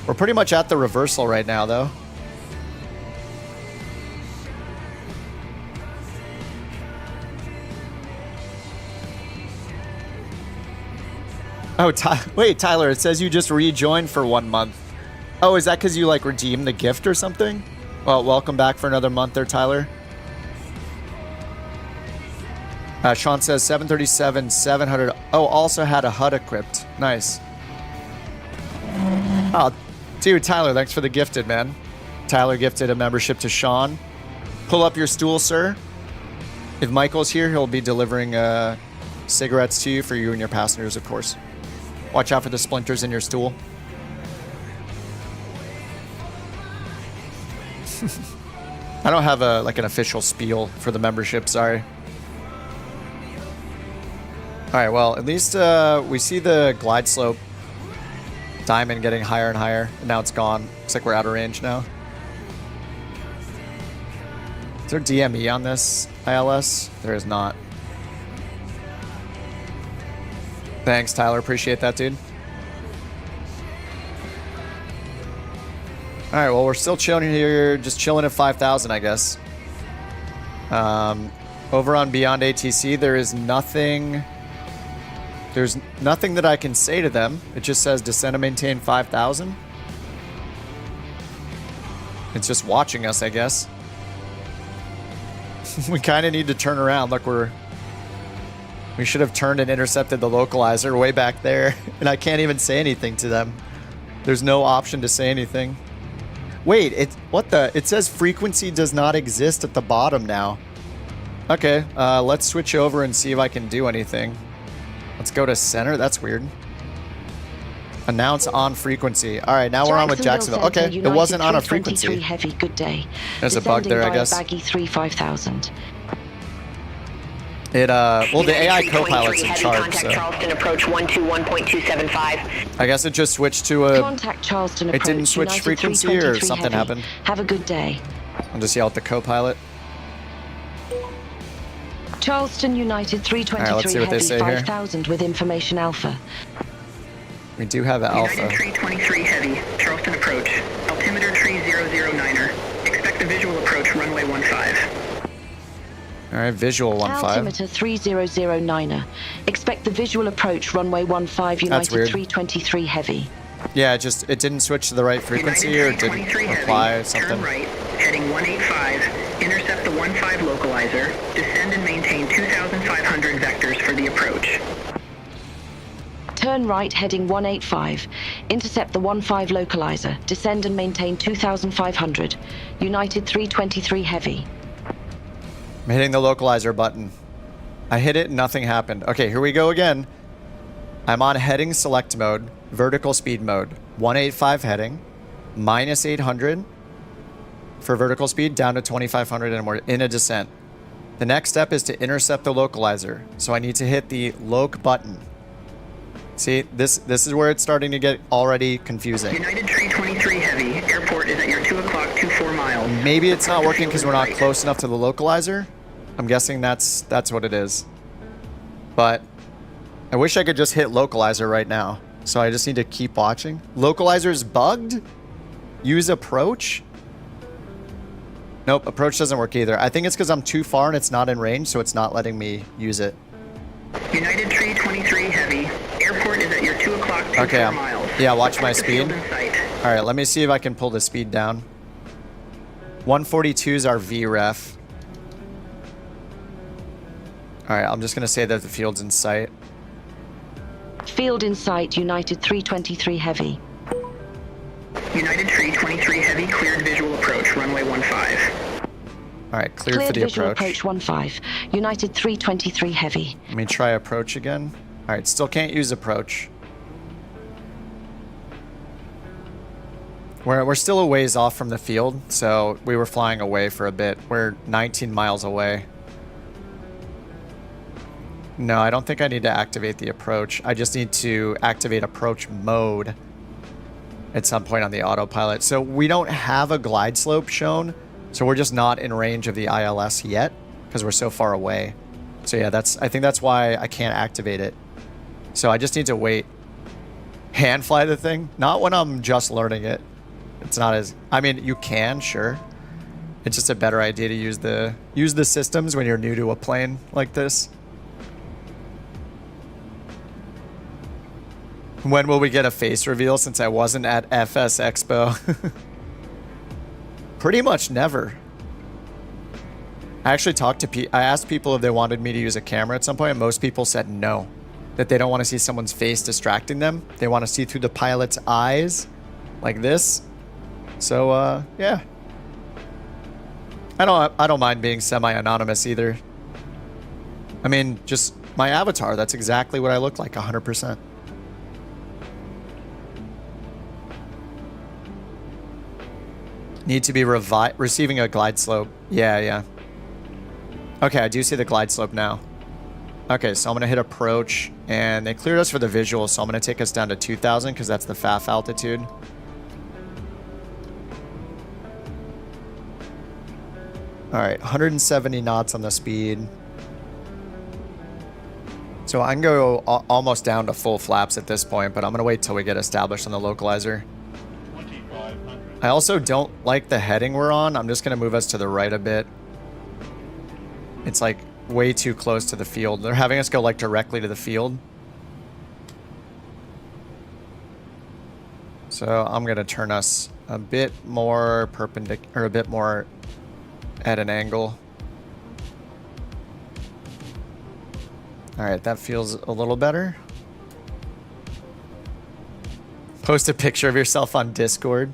We're pretty much at the reversal right now, though. Oh, wait, Tyler, it says you just rejoined for 1 month. Oh, is that because you, like, redeemed the gift or something? Well, welcome back for another month there, Tyler. Sean says 737, 700. Oh, also had a HUD equipped. Nice. Oh, dude, Tyler, thanks for the gifted, man. Tyler gifted a membership to Sean. Pull up your stool, sir. If Michael's here, he'll be delivering cigarettes to you for you and your passengers, of course. Watch out for the splinters in your stool. I don't have an official spiel for the membership, sorry. Alright, well, at least we see the glide slope diamond getting higher and higher, and now it's gone. Looks like we're out of range now. Is there DME on this ILS? There is not. Thanks, Tyler. Appreciate that, dude. Alright, well, we're still chilling here. Just chilling at 5,000, I guess. Over on BeyondATC, there is nothing... There's nothing that I can say to them. It just says descend and maintain 5,000. It's just watching us, I guess. We kind of need to turn around. Look, we should have turned and intercepted the localizer way back there. And I can't even say anything to them. There's no option to say anything. Wait, it says frequency does not exist at the bottom now. Okay, let's switch over and see if I can do anything. Let's go to center. That's weird. Announce on frequency. All right, now we're on with Jacksonville. Okay, it wasn't on a frequency. Heavy, good day. There's a bug there, I guess. Baggy 35000. Well, the AI co-pilot's in charge, Contact so. Charleston approach 121.275. I guess it just switched to a... Contact Charleston approach. It didn't switch United frequency or something heavy. happened. Have a good day. I'll just yell at the co-pilot. Charleston United 323 All right, let's see what they say heavy here. 5000 with information alpha. We do have an alpha. United 323 heavy, Charleston approach. Altimeter 3009er. Expect the visual approach runway 15. All right, visual 15. Altimeter 3009er. Expect the visual approach runway 15 That's United weird. 323 heavy. Yeah, it didn't switch to the right frequency or didn't apply or something. Turn right, heading 185. Intercept the 15 localizer. Descend and maintain 2,500 vectors for the approach. Turn right, heading 185. Intercept the 15 localizer. Descend and maintain 2,500. United 323 heavy. I'm hitting the localizer button. I hit it, nothing happened. Okay, here we go again. I'm on heading select mode, vertical speed mode. 185 heading, minus 800 for vertical speed, down to 2,500, and we're in a descent. The next step is to intercept the localizer. So I need to hit the loc button. See, this is where it's starting to get already confusing. United 323 heavy, airport is at your 2 o'clock 24 miles. Maybe it's not working because we're not close enough to the localizer. I'm guessing that's what it is. But I wish I could just hit localizer right now. So I just need to keep watching. Localizer's bugged? Use approach? Nope, approach doesn't work either. I think it's because I'm too far and it's not in range, so it's not letting me use it. United 323 heavy, airport is at your 2 o'clock 24 miles. Yeah, watch my Report the speed. field in sight. All right, let me see if I can pull the speed down. 142 is our VREF. All right, I'm just going to say that the field's in sight. Field in sight, United 323 heavy. United 323 heavy, cleared visual approach, runway 15. All right, cleared for Cleared the visual approach. approach 15. United 323 heavy. Let me try approach again. All right, still can't use approach. We're still a ways off from the field, so we were flying away for a bit. We're 19 miles away. No, I don't think I need to activate the approach. I just need to activate approach mode at some point on the autopilot. So we don't have a glide slope shown, so we're just not in range of the ILS yet because we're so far away. So yeah, I think that's why I can't activate it. So I just need to wait. Hand fly the thing? Not when I'm just learning it. It's not as, I mean, you can, sure. It's just a better idea to use the systems when you're new to a plane like this. When will we get a face reveal since I wasn't at FS Expo? Pretty much never. I actually talked to I asked people if they wanted me to use a camera at some point, and most people said no. That they don't want to see someone's face distracting them. They want to see through the pilot's eyes, like this. So, yeah. I don't mind being semi-anonymous either. I mean, just my avatar, that's exactly what I look like, 100%. Need to be receiving a glide slope. Yeah. Okay, I do see the glide slope now. Okay, so I'm going to hit approach, and they cleared us for the visual, so I'm going to take us down to 2,000 because that's the FAF altitude. All right, 170 knots on the speed. So I can go almost down to full flaps at this point, but I'm going to wait till we get established on the localizer. I also don't like the heading we're on. I'm just going to move us to the right a bit. It's like way too close to the field. They're having us go like directly to the field. So I'm going to turn us a bit more perpendicular, or a bit more at an angle. All right, that feels a little better. Post a picture of yourself on Discord.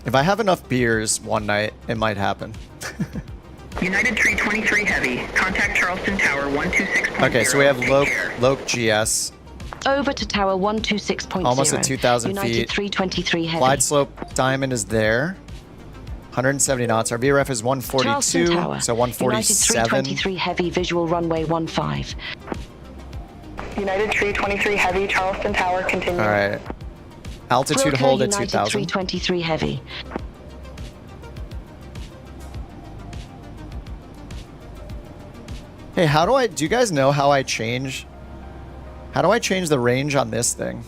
If I have enough beers one night, it might happen. United 323 Heavy, contact Charleston Tower 126.0. Okay, so we have Loke GS. Over to Tower 126.0. Almost at 2,000 United feet. 323 Heavy. Glide slope Diamond is there. 170 knots. Our VRF is 142, Charleston Tower. so United 147. 323 Heavy, visual runway 15. United 323 Heavy, Charleston Tower, continue. All right. Altitude Wilco, hold at United 2,000. 323 Heavy. Hey, do you guys know how do I change the range on this thing?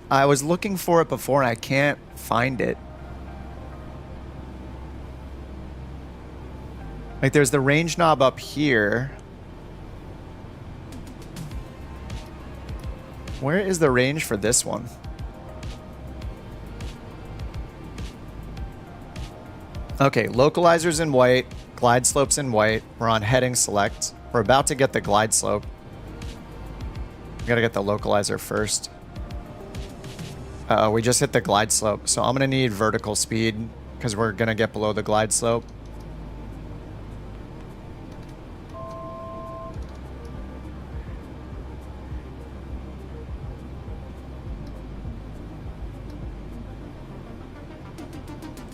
I was looking for it before and I can't find it. Like there's the range knob up here. Where is the range for this one? Okay, localizers in white, glide slopes in white. We're on heading select. We're about to get the glide slope. We gotta get the localizer first. We just hit the glide slope, so I'm gonna need vertical speed because we're gonna get below the glide slope.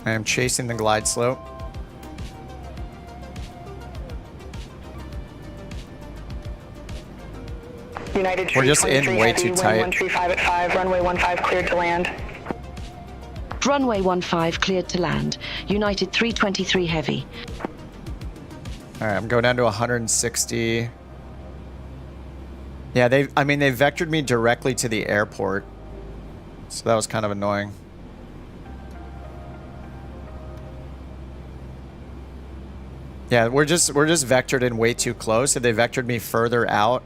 I am chasing the glide slope. United We're just in 323 way Heavy, too wind tight. 135 at 5, runway 15 cleared to land. Runway 15 cleared to land. United 323 Heavy. All right, I'm going down to 160. Yeah, they vectored me directly to the airport. So that was kind of annoying. Yeah, we're just vectored in way too close. If they vectored me further out,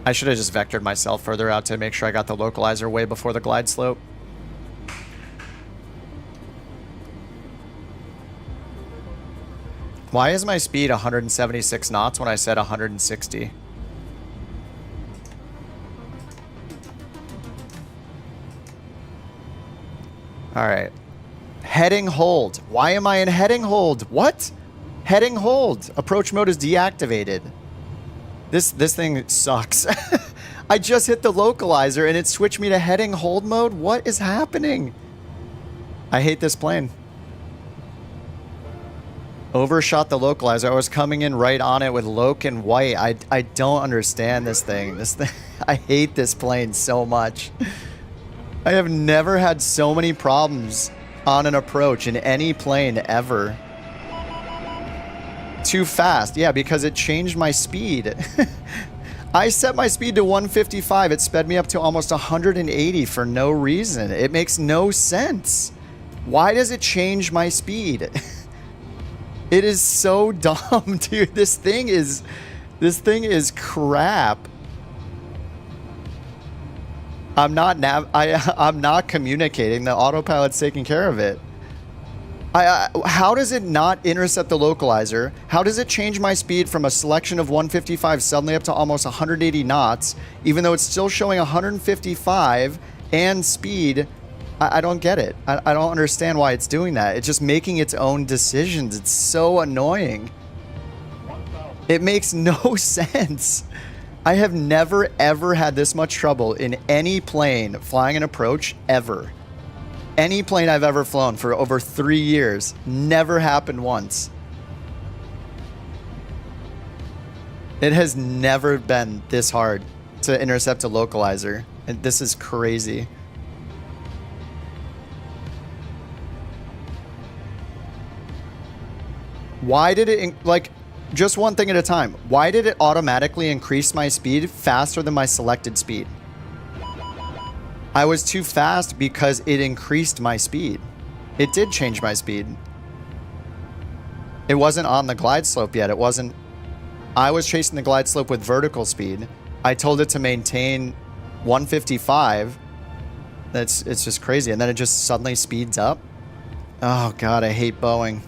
I should have just vectored myself further out to make sure I got the localizer way before the glide slope. Why is my speed 176 knots when I said 160? All right. Heading hold. Why am I in heading hold? What? Heading hold. Approach mode is deactivated. This thing sucks. I just hit the localizer and it switched me to heading hold mode. What is happening? I hate this plane. Overshot the localizer. I was coming in right on it with loc and white. I don't understand this thing. I hate this plane so much. I have never had so many problems on an approach in any plane ever. Too fast. Yeah, because it changed my speed. I set my speed to 155. It sped me up to almost 180 for no reason. It makes no sense. Why does it change my speed? It is so dumb, dude. This thing is crap. I'm not communicating. The autopilot's taking care of it. How does it not intercept the localizer? How does it change my speed from a selection of 155 suddenly up to almost 180 knots, even though it's still showing 155 and speed? I don't get it. I don't understand why it's doing that. It's just making its own decisions. It's so annoying. It makes no sense. I have never, ever had this much trouble in any plane flying an approach, ever. Any plane I've ever flown for over 3 years. Never happened once. It has never been this hard to intercept a localizer. And this is crazy. Why did it, just one thing at a time. Why did it automatically increase my speed faster than my selected speed? I was too fast because it increased my speed. It did change my speed. It wasn't on the glide slope yet. It wasn't. I was chasing the glide slope with vertical speed. I told it to maintain 155. It's just crazy. And then it just suddenly speeds up. Oh God, I hate Boeing.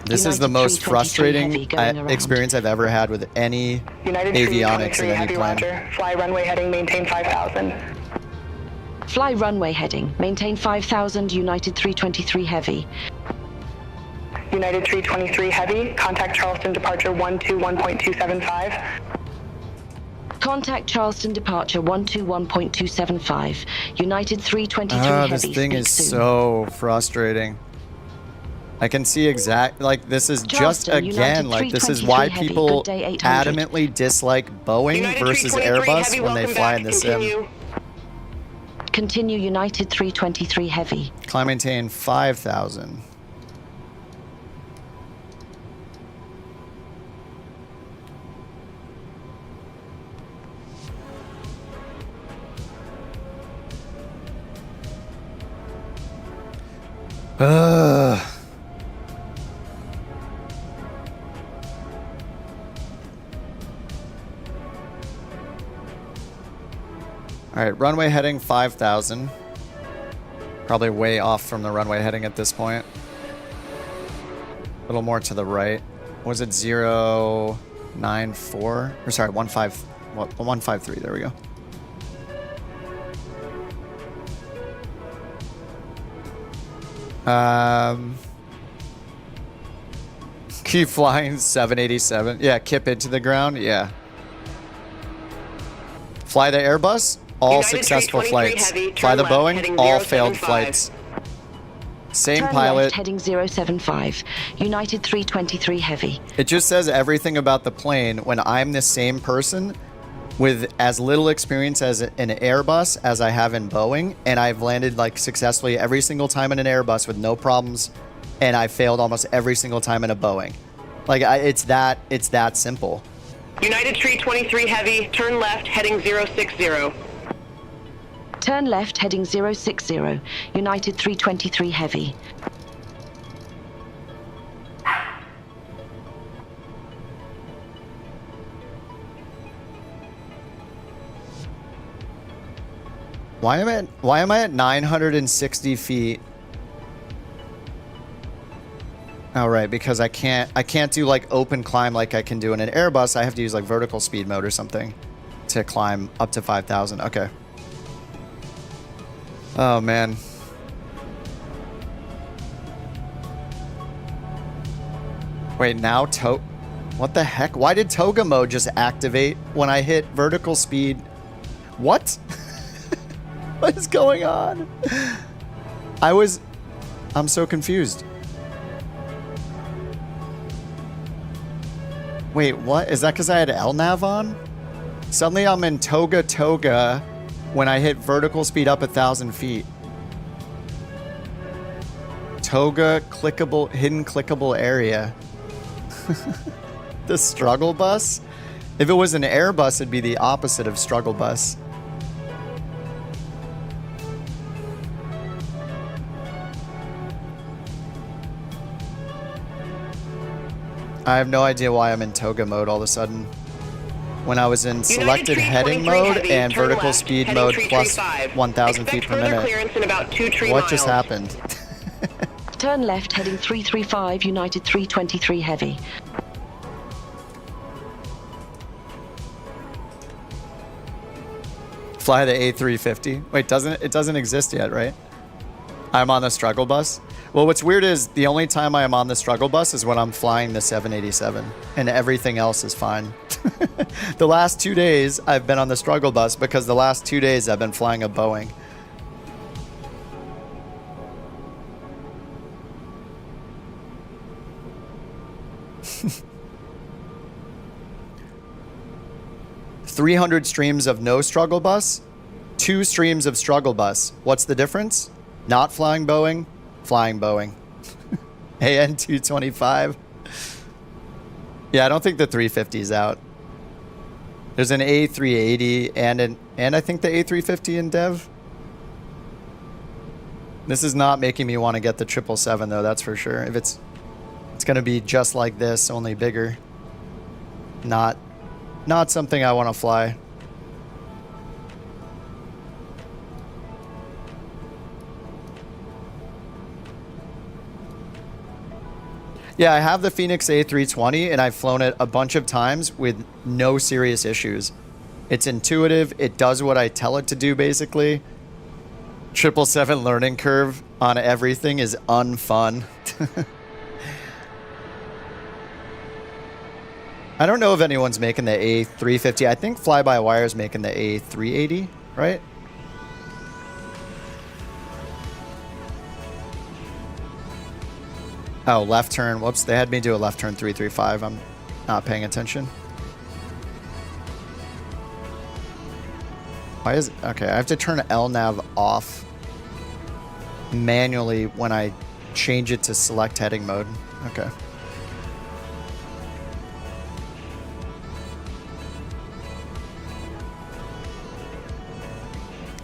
This is the most frustrating experience I've ever had with any avionics in any plane. Roger. Fly runway heading, maintain 5,000. Fly runway heading, maintain 5,000, United 323 Heavy. United 323 Heavy, contact Charleston departure 121.275. Contact Charleston departure 121.275. United 323 Heavy. This thing Speak is soon. so frustrating. I can see like this is just Charleston, again United like this is 323 why Heavy, people good day 800. adamantly dislike Boeing United versus 323 Airbus Heavy, when they welcome fly back. in the sim. Continue. Continue United 323 Heavy. Climb maintain 5,000. Ugh. All right, runway heading 5,000. Probably way off from the runway heading at this point. A little more to the right. Was it 094? Or sorry, 153. There we go. Keep flying 787. Yeah, kip into the ground. Yeah. Fly the Airbus. All United successful 323 flights. Heavy, Fly turn the left, Boeing. heading All 075. failed flights. Same Turn pilot. left heading 075. United 323 Heavy. It just says everything about the plane when I'm the same person with as little experience as an Airbus as I have in Boeing, and I've landed like successfully every single time in an Airbus with no problems, and I failed almost every single time in a Boeing. Like it's that simple. United 323 Heavy, turn left, heading 060. Turn left heading 060. United 323 Heavy. Why am I at 960 feet? Oh, right, because I can't do like open climb like I can do in an Airbus. I have to use like vertical speed mode or something to climb up to 5,000. Okay. Oh man. Wait, now what the heck? Why did toga mode just activate when I hit vertical speed? What? What is going on? I'm so confused. Wait, what? Is that because I had LNAV on? Suddenly I'm in toga when I hit vertical speed up 1,000 feet. Toga clickable, hidden clickable area. The struggle bus? If it was an Airbus, it'd be the opposite of struggle bus. I have no idea why I'm in toga mode all of a sudden. When I was in selected heading mode Heavy, and turn vertical left, speed heading mode 335. plus 1,000 feet per Expect further minute. clearance in about 2 tree What miles. just happened? Turn left heading 335. United 323 Heavy. Fly the A350. Wait, it doesn't exist yet, right? I'm on the struggle bus. Well, what's weird is the only time I am on the struggle bus is when I'm flying the 787, and everything else is fine. The last 2 days I've been on the struggle bus because the last 2 days I've been flying a Boeing. $300 streams of no struggle bus, 2 streams of struggle bus. What's the difference? Not flying Boeing, flying Boeing. AN 225. Yeah, I don't think the 350 is out. There's an A380 and I think the A350 in dev. This is not making me want to get the 777 though, that's for sure. If it's going to be just like this, only bigger. Not something I want to fly. Yeah, I have the Phoenix A320 and I've flown it a bunch of times with no serious issues. It's intuitive. It does what I tell it to do, basically. 777 learning curve on everything is unfun. I don't know if anyone's making the A350. I think Fly-by-Wire is making the A380, right? Oh, left turn. Whoops, they had me do a left turn 335. I'm not paying attention. Why is it? Okay, I have to turn LNAV off manually when I change it to select heading mode. Okay.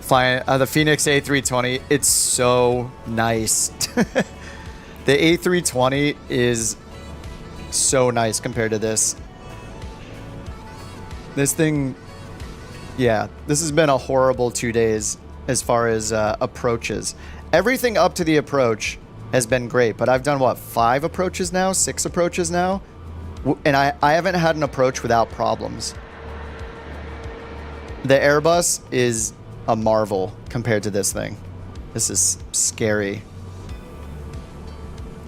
Flying the Phoenix A320, it's so nice. The A320 is so nice compared to this. This thing, yeah, this has been a horrible 2 days as far as approaches. Everything up to the approach has been great, but I've done, what, 5 approaches now? 6 approaches now? And I haven't had an approach without problems. The Airbus is a marvel compared to this thing. This is scary.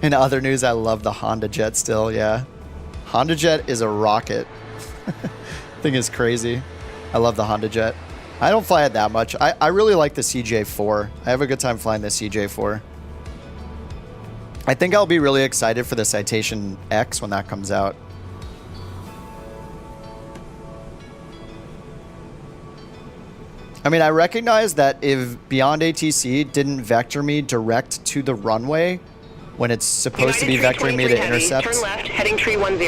In other news, I love the Honda Jet still, yeah. Honda Jet is a rocket. Thing is crazy. I love the Honda Jet. I don't fly it that much. I really like the CJ4. I have a good time flying the CJ4. I think I'll be really excited for the Citation X when that comes out. I mean, I recognize that if BeyondATC didn't vector me direct to the runway when it's supposed to be vectoring me to intercept. Turn left, heading tree 10.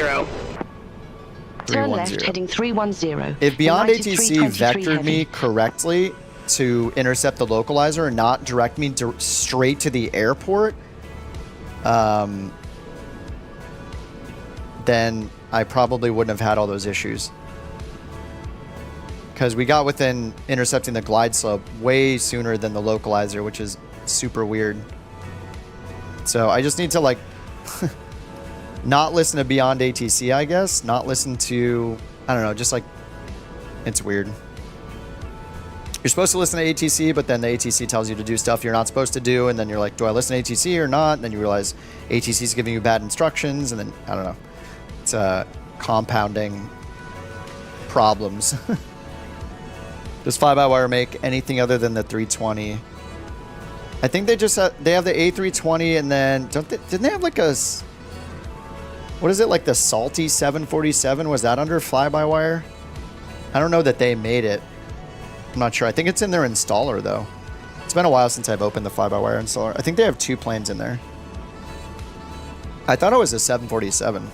Turn left, heading 310. If BeyondATC vectored me correctly to intercept the localizer and not direct me straight to the airport, then I probably wouldn't have had all those issues. Because we got within intercepting the glide slope way sooner than the localizer, which is super weird. So I just need to, like, not listen to BeyondATC, I guess. Not listen to, I don't know, just like, it's weird. You're supposed to listen to ATC, but then the ATC tells you to do stuff you're not supposed to do, and then you're like, do I listen to ATC or not? And then you realize ATC is giving you bad instructions, and then, I don't know. It's compounding problems. Does Fly-by-Wire make anything other than the 320? I think they just they have the A320, and then didn't they have like a, what is it, like the Salty 747? Was that under Fly-by-Wire? I don't know that they made it. I'm not sure. I think it's in their installer though. It's been a while since I've opened the Fly-by-Wire installer. I think they have 2 planes in there. I thought it was a 747.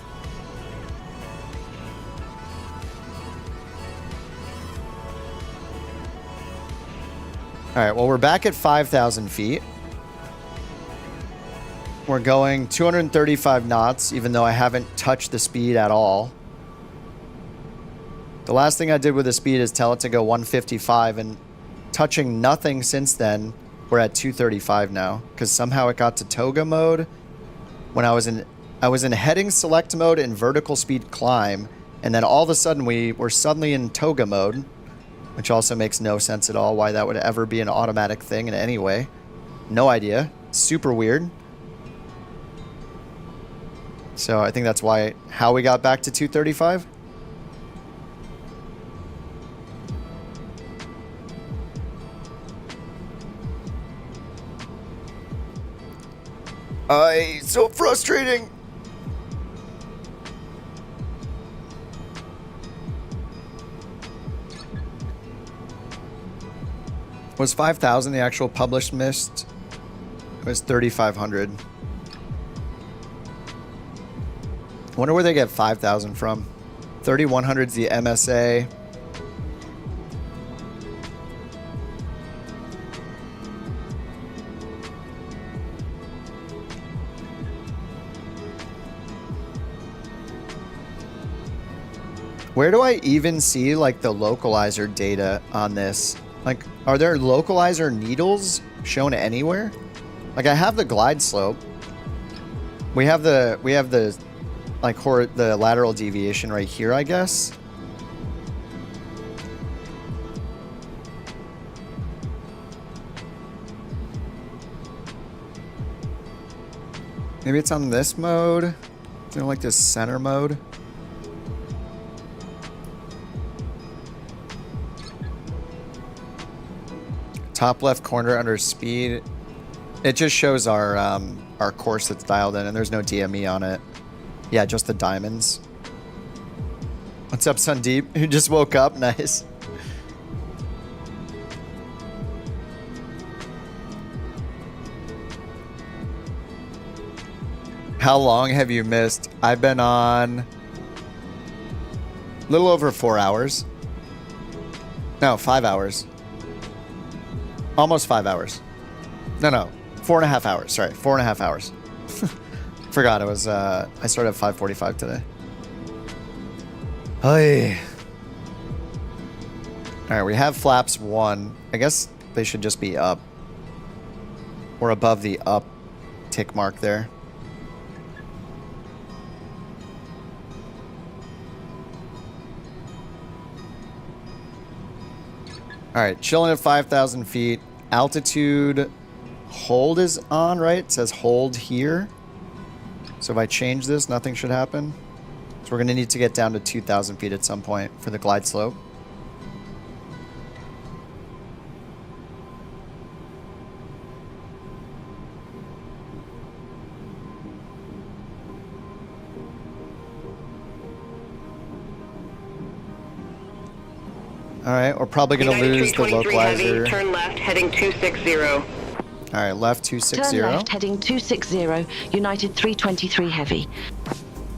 All right, well, we're back at 5,000 feet. We're going 235 knots, even though I haven't touched the speed at all. The last thing I did with the speed is tell it to go 155, and touching nothing since then, we're at 235 now, because somehow it got to toga mode when I was in heading select mode in vertical speed climb, and then all of a sudden we were suddenly in toga mode, which also makes no sense at all why that would ever be an automatic thing in any way. No idea. Super weird. So I think that's how we got back to 235. So frustrating. Was 5,000 the actual published mist? It was 3,500. I wonder where they get 5,000 from. 3,100 is the MSA. Where do I even see like the localizer data on this? Like, are there localizer needles shown anywhere? Like, I have the glide slope. We have the like the lateral deviation right here, I guess. Maybe it's on this mode. You know, like this center mode. Top left corner under speed. It just shows our course that's dialed in, and there's no DME on it. Yeah, just the diamonds. What's up, Sandeep? You just woke up? Nice. How long have you missed? I've been on a little over 4 hours. No, 5 hours. Almost 5 hours. No. 4.5 hours. Sorry, 4.5 hours. Forgot it was, I started at 5:45 today. Hey. Alright, we have flaps 1. I guess they should just be up. Or above the up tick mark there. Alright, chilling at 5,000 feet. Altitude hold is on, right? It says hold here. So if I change this, nothing should happen. So we're going to need to get down to 2,000 feet at some point for the glide slope. Alright, we're probably going to lose the localizer. Heavy, turn left, heading 260. Alright, left 260. Turn left, heading 260, United 323 Heavy.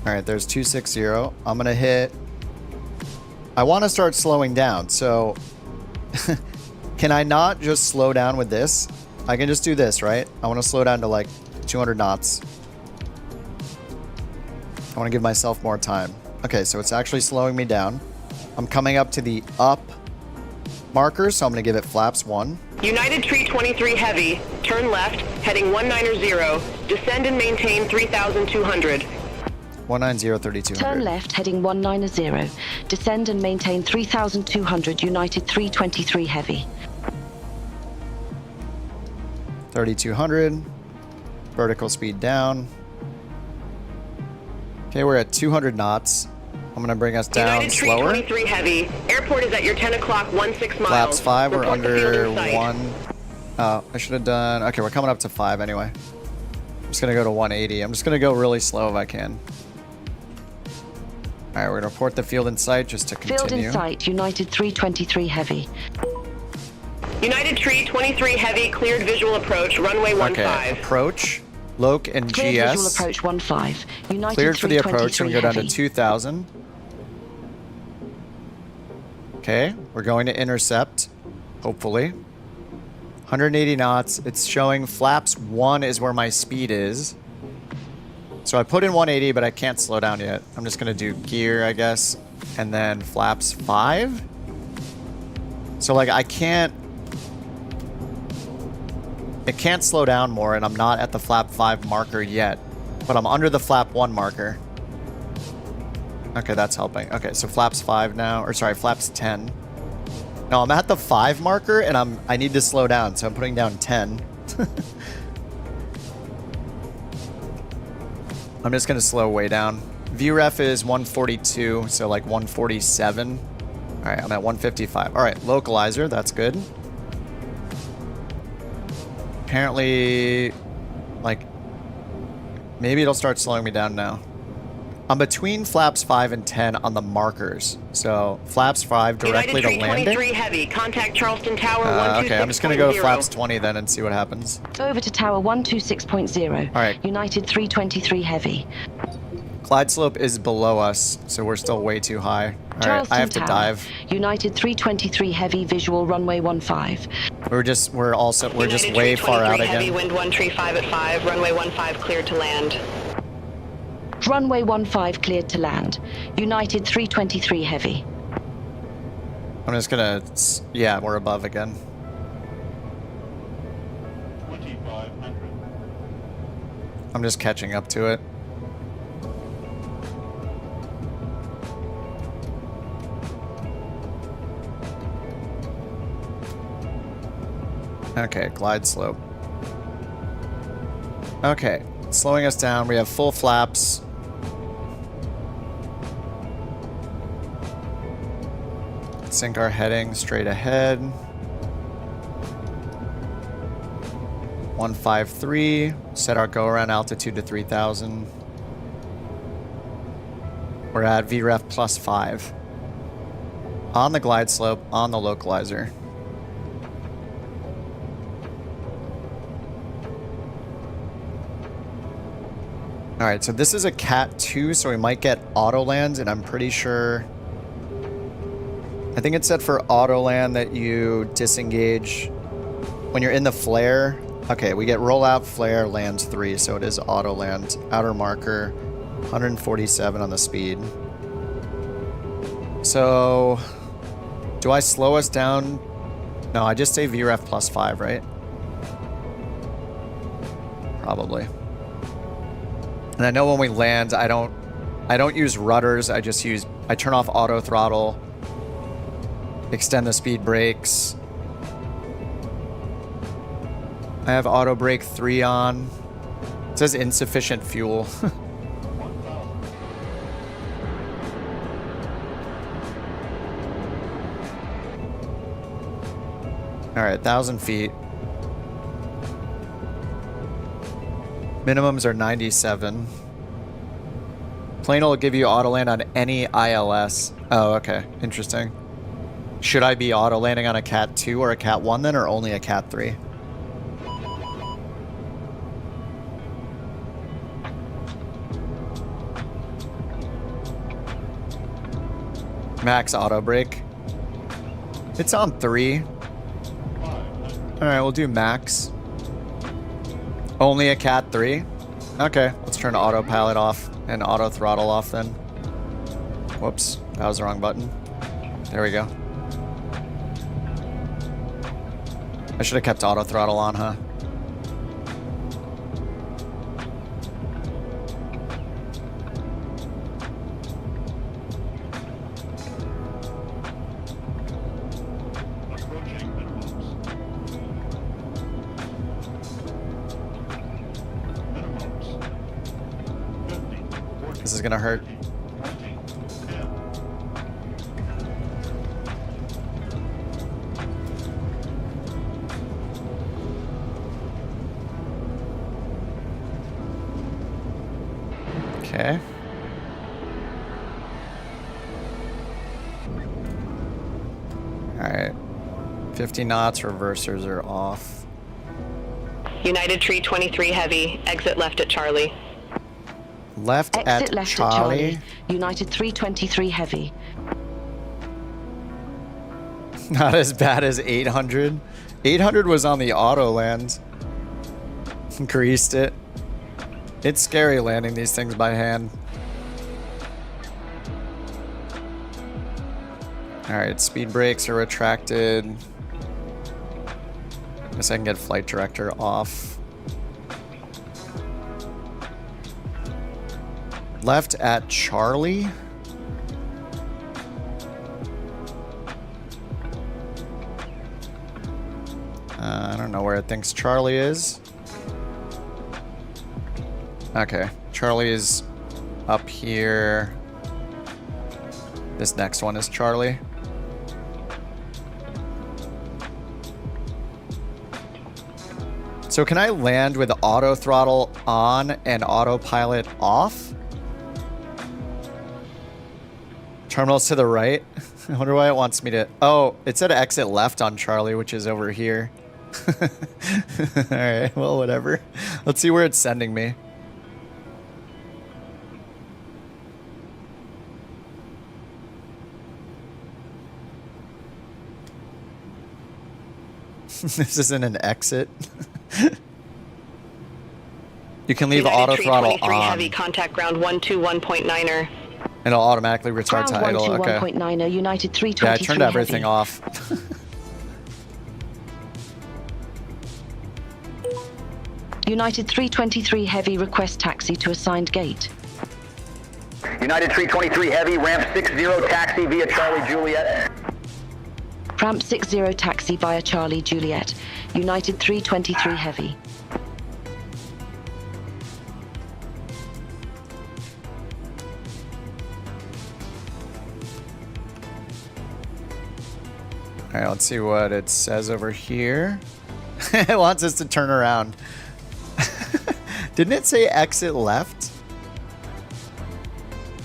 Alright, there's 260. I'm going to hit... I want to start slowing down, so... Can I not just slow down with this? I can just do this, right? I want to slow down to like 200 knots. I want to give myself more time. Okay, so it's actually slowing me down. I'm coming up to the up marker, so I'm going to give it flaps 1. United 323 Heavy, turn left, heading 190, descend and maintain 3,200. 190, 3,200. Turn left, heading 190, descend and maintain 3,200, United 323 Heavy. 3,200. Vertical speed down. Okay, we're at 200 knots. I'm going to bring us down United slower. 323 Heavy, airport is at your 10 o'clock, 16 miles. Flaps 5, we're Report the under field in sight. 1. Oh, I should have done... Okay, we're coming up to 5 anyway. I'm just going to go to 180. I'm just going to go really slow if I can. Alright, we're going to report the field in sight just to continue. Field in sight, United 323 Heavy. United 323 Heavy, cleared visual approach, runway 15. Okay, approach, loc, and Cleared GS. visual approach 15. United Cleared for the approach, so we go down to Heavy. 2,000. Okay, we're going to intercept, hopefully. 180 knots. It's showing flaps 1 is where my speed is. So I put in 180, but I can't slow down yet. I'm just going to do gear, I guess. And then flaps 5. So, like, it can't slow down more, and I'm not at the flap 5 marker yet. But I'm under the flap 1 marker. Okay, that's helping. Okay, so flaps 5 now, or sorry, flaps 10. No, I'm at the 5 marker, and I need to slow down, so I'm putting down 10. I'm just gonna slow way down. VREF is 142, so like 147. All right, I'm at 155. All right, localizer, that's good. Apparently, like, maybe it'll start slowing me down now. I'm between flaps 5 and 10 on the markers. So flaps 5 directly to landing. 323 Heavy, contact Charleston Tower 126.0. Okay, I'm just gonna go to flaps 20 then and see what happens. Over to Tower 126.0. All right. United 323 Heavy. Glide slope is below us, so we're still way too high. All right, Charleston I have to Tower. dive. United 323 Heavy, visual runway 15. We're just way far out Heavy, again. wind 135 at 5, runway 15 cleared to land. Runway 15 cleared to land. United 323 Heavy. I'm just gonna, yeah, we're above again. 2,500. I'm just catching up to it. Okay, glide slope. Okay, slowing us down. We have full flaps. Sync our heading straight ahead. 153. Set our go around altitude to 3,000. We're at VREF +5. On the glide slope, on the localizer. Alright, so this is a Cat 2, so we might get auto land, and I'm pretty sure... I think it's set for auto land that you disengage when you're in the flare. Okay, we get rollout, flare, lands 3, so it is auto land. Outer marker, 147 on the speed. So, do I slow us down? No, I just say VREF +5, right? Probably. And I know when we land, I don't use rudders. I turn off auto throttle, extend the speed brakes. I have auto brake 3 on. It says insufficient fuel. All right, 1,000 feet. Minimums are 97. Plane will give you auto land on any ILS. Oh, okay. Interesting. Should I be auto landing on a Cat 2 or a Cat 1 then, or only a Cat 3? Max auto brake. It's on 3. Alright, we'll do max. Only a Cat 3? Okay, let's turn autopilot off and auto throttle off then. Whoops, that was the wrong button. There we go. I should have kept auto throttle on, huh? This is gonna hurt. Okay. Alright. 50 knots, reversers are off. United Tree 23 Heavy, exit left at Charlie. Left Exit at left Charlie. at Charlie. United 323 Heavy. Not as bad as 800. 800 was on the auto land. Greased it. It's scary landing these things by hand. Alright, speed brakes are retracted. Guess I can get flight director off. Left at Charlie. I don't know where it thinks Charlie is. Okay, Charlie is up here. This next one is Charlie. So can I land with auto throttle on and autopilot off? Terminals to the right. I wonder why it wants me to... Oh, it said exit left on Charlie, which is over here. Alright, well, whatever. Let's see where it's sending me. This isn't an exit. You can leave auto throttle on. Heavy, contact ground 121.9er. And it'll automatically retard to idle. Okay. 121.9er, United 323 Yeah, I turned everything heavy. off. United 323 Heavy, request taxi to assigned gate. United 323 Heavy, ramp 60 taxi via Charlie Juliet. Ramp 60 taxi via Charlie Juliet. United 323 Heavy. All right, let's see what it says over here. It wants us to turn around. Didn't it say exit left?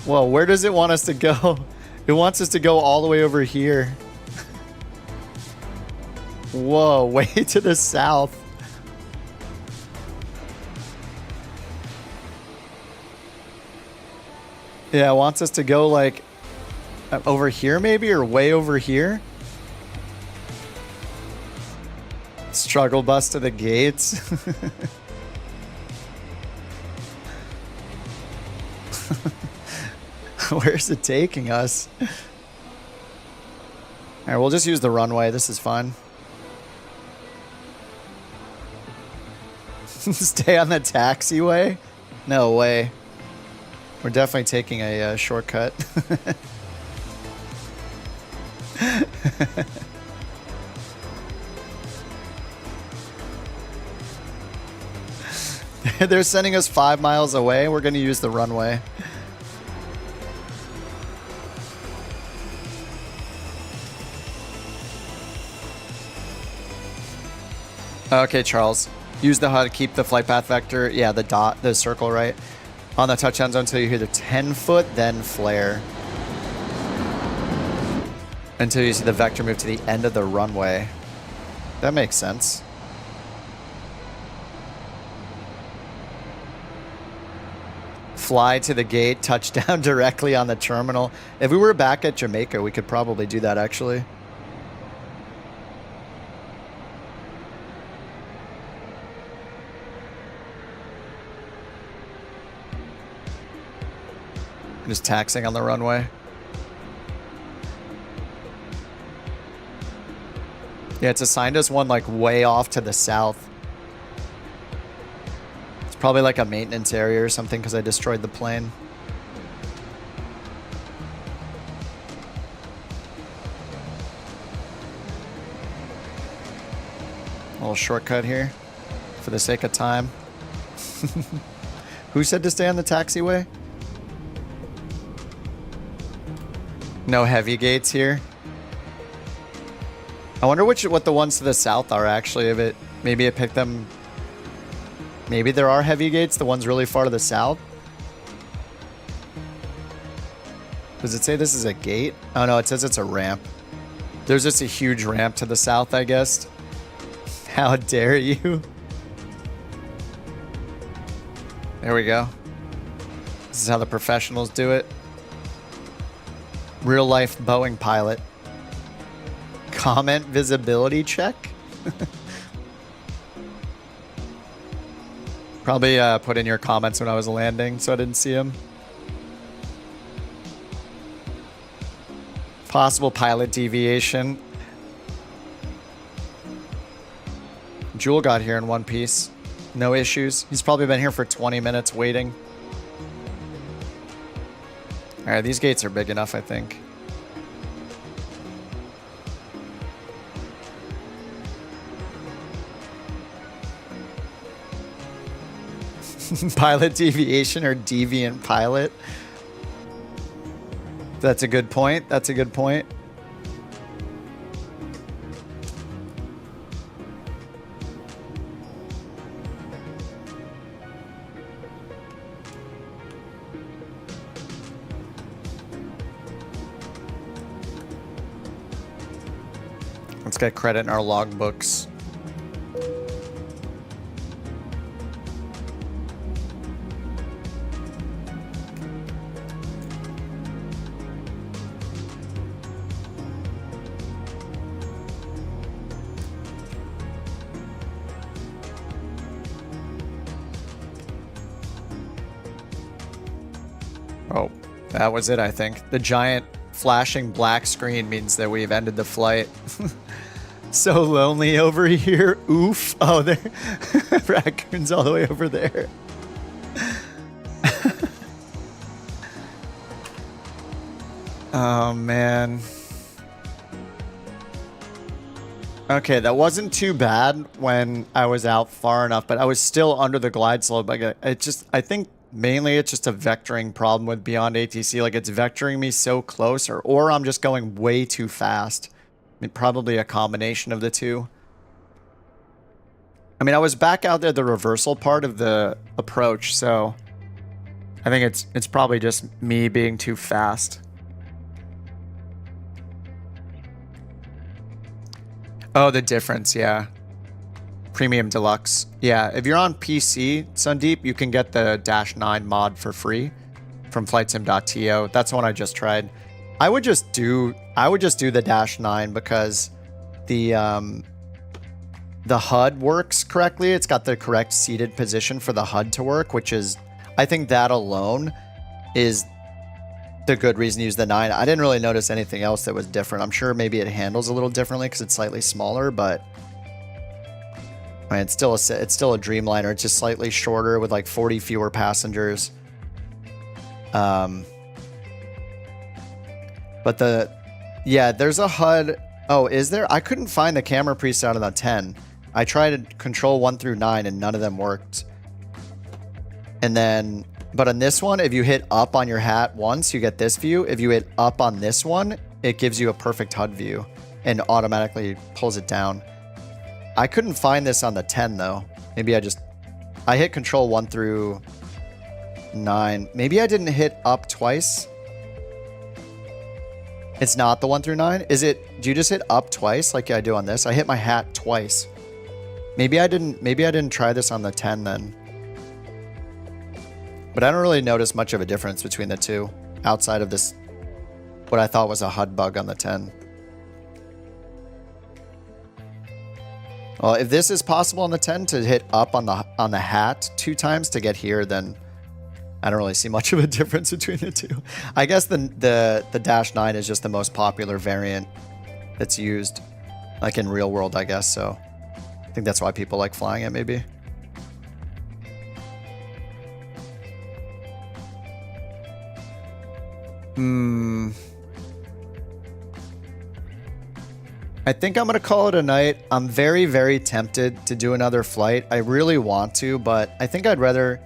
Well, where does it want us to go? It wants us to go all the way over here. Whoa, way to the south. Yeah, it wants us to go like over here maybe, or way over here. Struggle bus to the gates. Where's it taking us? All right, we'll just use the runway. This is fun. Stay on the taxiway? No way. We're definitely taking a shortcut. They're sending us 5 miles away. We're going to use the runway. Okay, Charles. Use the HUD, keep the flight path vector. Yeah, the dot, the circle, right? On the touchdown zone until you hear the 10 foot, then flare. Until you see the vector move to the end of the runway. That makes sense. Fly to the gate, touchdown directly on the terminal. If we were back at Jamaica, we could probably do that actually. Just taxiing on the runway. Yeah, it's assigned us one like way off to the south. It's probably like a maintenance area or something because I destroyed the plane. A little shortcut here for the sake of time. Who said to stay on the taxiway? No heavy gates here. I wonder what the ones to the south are actually. If it maybe it picked them. Maybe there are heavy gates. The ones really far to the south. Does it say this is a gate? Oh no, it says it's a ramp. There's just a huge ramp to the south, I guess. How dare you? There we go. This is how the professionals do it. Real life Boeing pilot. Comment visibility check? Probably put in your comments when I was landing so I didn't see him. Possible pilot deviation. Jewel got here in one piece. No issues. He's probably been here for 20 minutes waiting. Alright, these gates are big enough, I think. Pilot deviation or deviant pilot? That's a good point. That's a good point. Let's get credit in our logbooks. Oh, that was it, I think. The giant flashing black screen means that we've ended the flight. So lonely over here. Oof. Oh, there. Raccoon's all the way over there. Oh, man. Okay, that wasn't too bad when I was out far enough, but I was still under the glide slope. Like, I think mainly it's just a vectoring problem with BeyondATC. Like, it's vectoring me so close, or I'm just going way too fast. I mean, probably a combination of the two. I mean, I was back out there the reversal part of the approach, so I think it's probably just me being too fast. Oh, the difference, yeah. Premium Deluxe. Yeah, if you're on PC, Sundeep, you can get the -9 mod for free from flightsim.to. That's the one I just tried. I would just do the -9 because the HUD works correctly. It's got the correct seated position for the HUD to work, which is, I think that alone is the good reason to use the 9. I didn't really notice anything else that was different. I'm sure maybe it handles a little differently because it's slightly smaller, but I mean, it's still a Dreamliner. It's just slightly shorter with like 40 fewer passengers. But there's a HUD. Oh, is there? I couldn't find the camera preset on the 10. I tried control 1 through 9 and none of them worked. And then, but on this one, if you hit up on your hat once, you get this view. If you hit up on this one, it gives you a perfect HUD view and automatically pulls it down. I couldn't find this on the 10 though. Maybe I hit control 1 through 9. Maybe I didn't hit up twice. It's not the 1 through 9. Is it, do you just hit up twice like I do on this? I hit my hat twice. Maybe I didn't try this on the 10 then. But I don't really notice much of a difference between the two outside of this, what I thought was a HUD bug on the 10. Well, if this is possible on the 10 to hit up on the hat 2 times to get here, then I don't really see much of a difference between the two. I guess the -9 is just the most popular variant that's used, like in real world, I guess. So I think that's why people like flying it, maybe. I think I'm going to call it a night. I'm very, very tempted to do another flight. I really want to, but I think I'd rather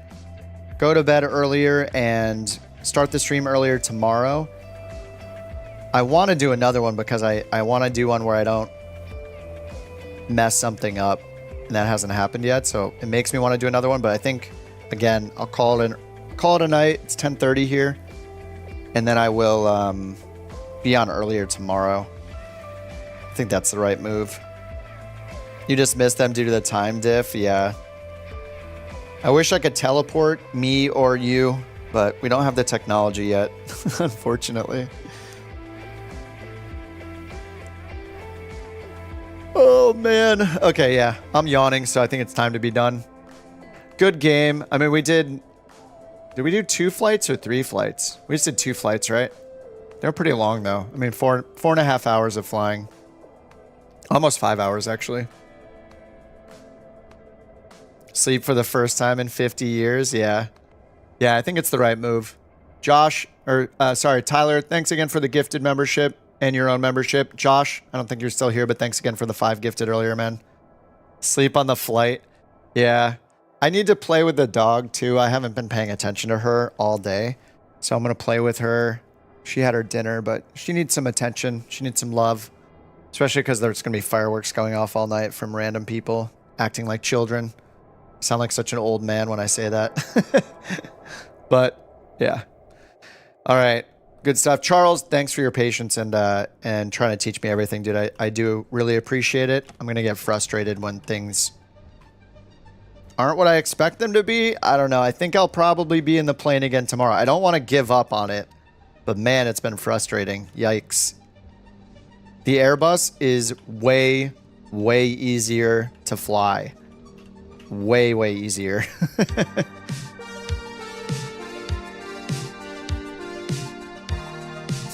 go to bed earlier and start the stream earlier tomorrow. I want to do another one because I want to do one where I don't mess something up, and that hasn't happened yet. So it makes me want to do another one, but I think, again, I'll call it a night. It's 10:30 here. And then I will be on earlier tomorrow. I think that's the right move. You just missed them due to the time diff? Yeah. I wish I could teleport me or you, but we don't have the technology yet, unfortunately. Oh, man. Okay, yeah. I'm yawning, so I think it's time to be done. Good game. I mean, we did we do 2 flights or 3 flights? We just did 2 flights, right? They're pretty long, though. I mean, 4.5 hours of flying. Almost 5 hours, actually. Sleep for the first time in 50 years. Yeah. Yeah, I think it's the right move. Tyler, thanks again for the gifted membership and your own membership. Josh, I don't think you're still here, but thanks again for the 5 gifted earlier, man. Sleep on the flight. Yeah. I need to play with the dog, too. I haven't been paying attention to her all day. So I'm going to play with her. She had her dinner, but she needs some attention. She needs some love. Especially because there's going to be fireworks going off all night from random people acting like children. I sound like such an old man when I say that. But, yeah. All right. Good stuff. Charles, thanks for your patience and trying to teach me everything, dude. I do really appreciate it. I'm going to get frustrated when things aren't what I expect them to be. I don't know. I think I'll probably be in the plane again tomorrow. I don't want to give up on it. But, man, it's been frustrating. Yikes. The Airbus is way, way easier to fly. Way, way easier.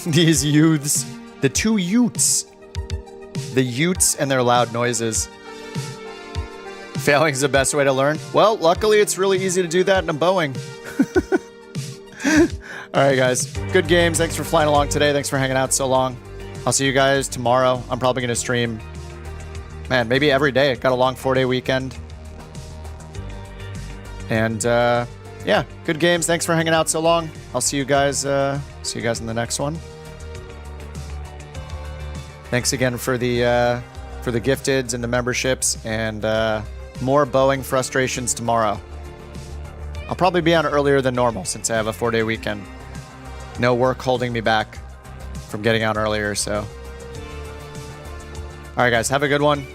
These youths. The 2 youths. The Utes and their loud noises. Failing is the best way to learn. Well, luckily it's really easy to do that in a Boeing. All right, guys. Good games. Thanks for flying along today. Thanks for hanging out so long. I'll see you guys tomorrow. I'm probably going to stream, man, maybe every day. Got a long 4-day weekend. And yeah, good games. Thanks for hanging out so long. I'll see you guys in the next one. Thanks again for the gifteds and the memberships, and more Boeing frustrations tomorrow. I'll probably be on earlier than normal since I have a 4-day weekend. No work holding me back from getting on earlier, so. All right, guys, have a good one.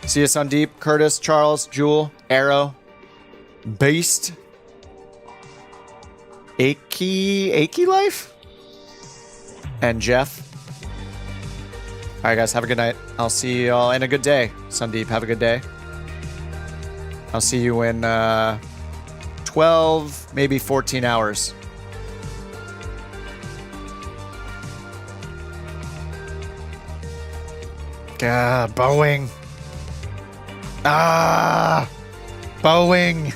See you, Sandeep, Curtis, Charles, Jewel, Arrow, Beast, Achy Life, and Jeff. All right, guys, have a good night. I'll see you all in a good day. Sandeep, have a good day. I'll see you in 12, maybe 14 hours. Boeing. Boeing.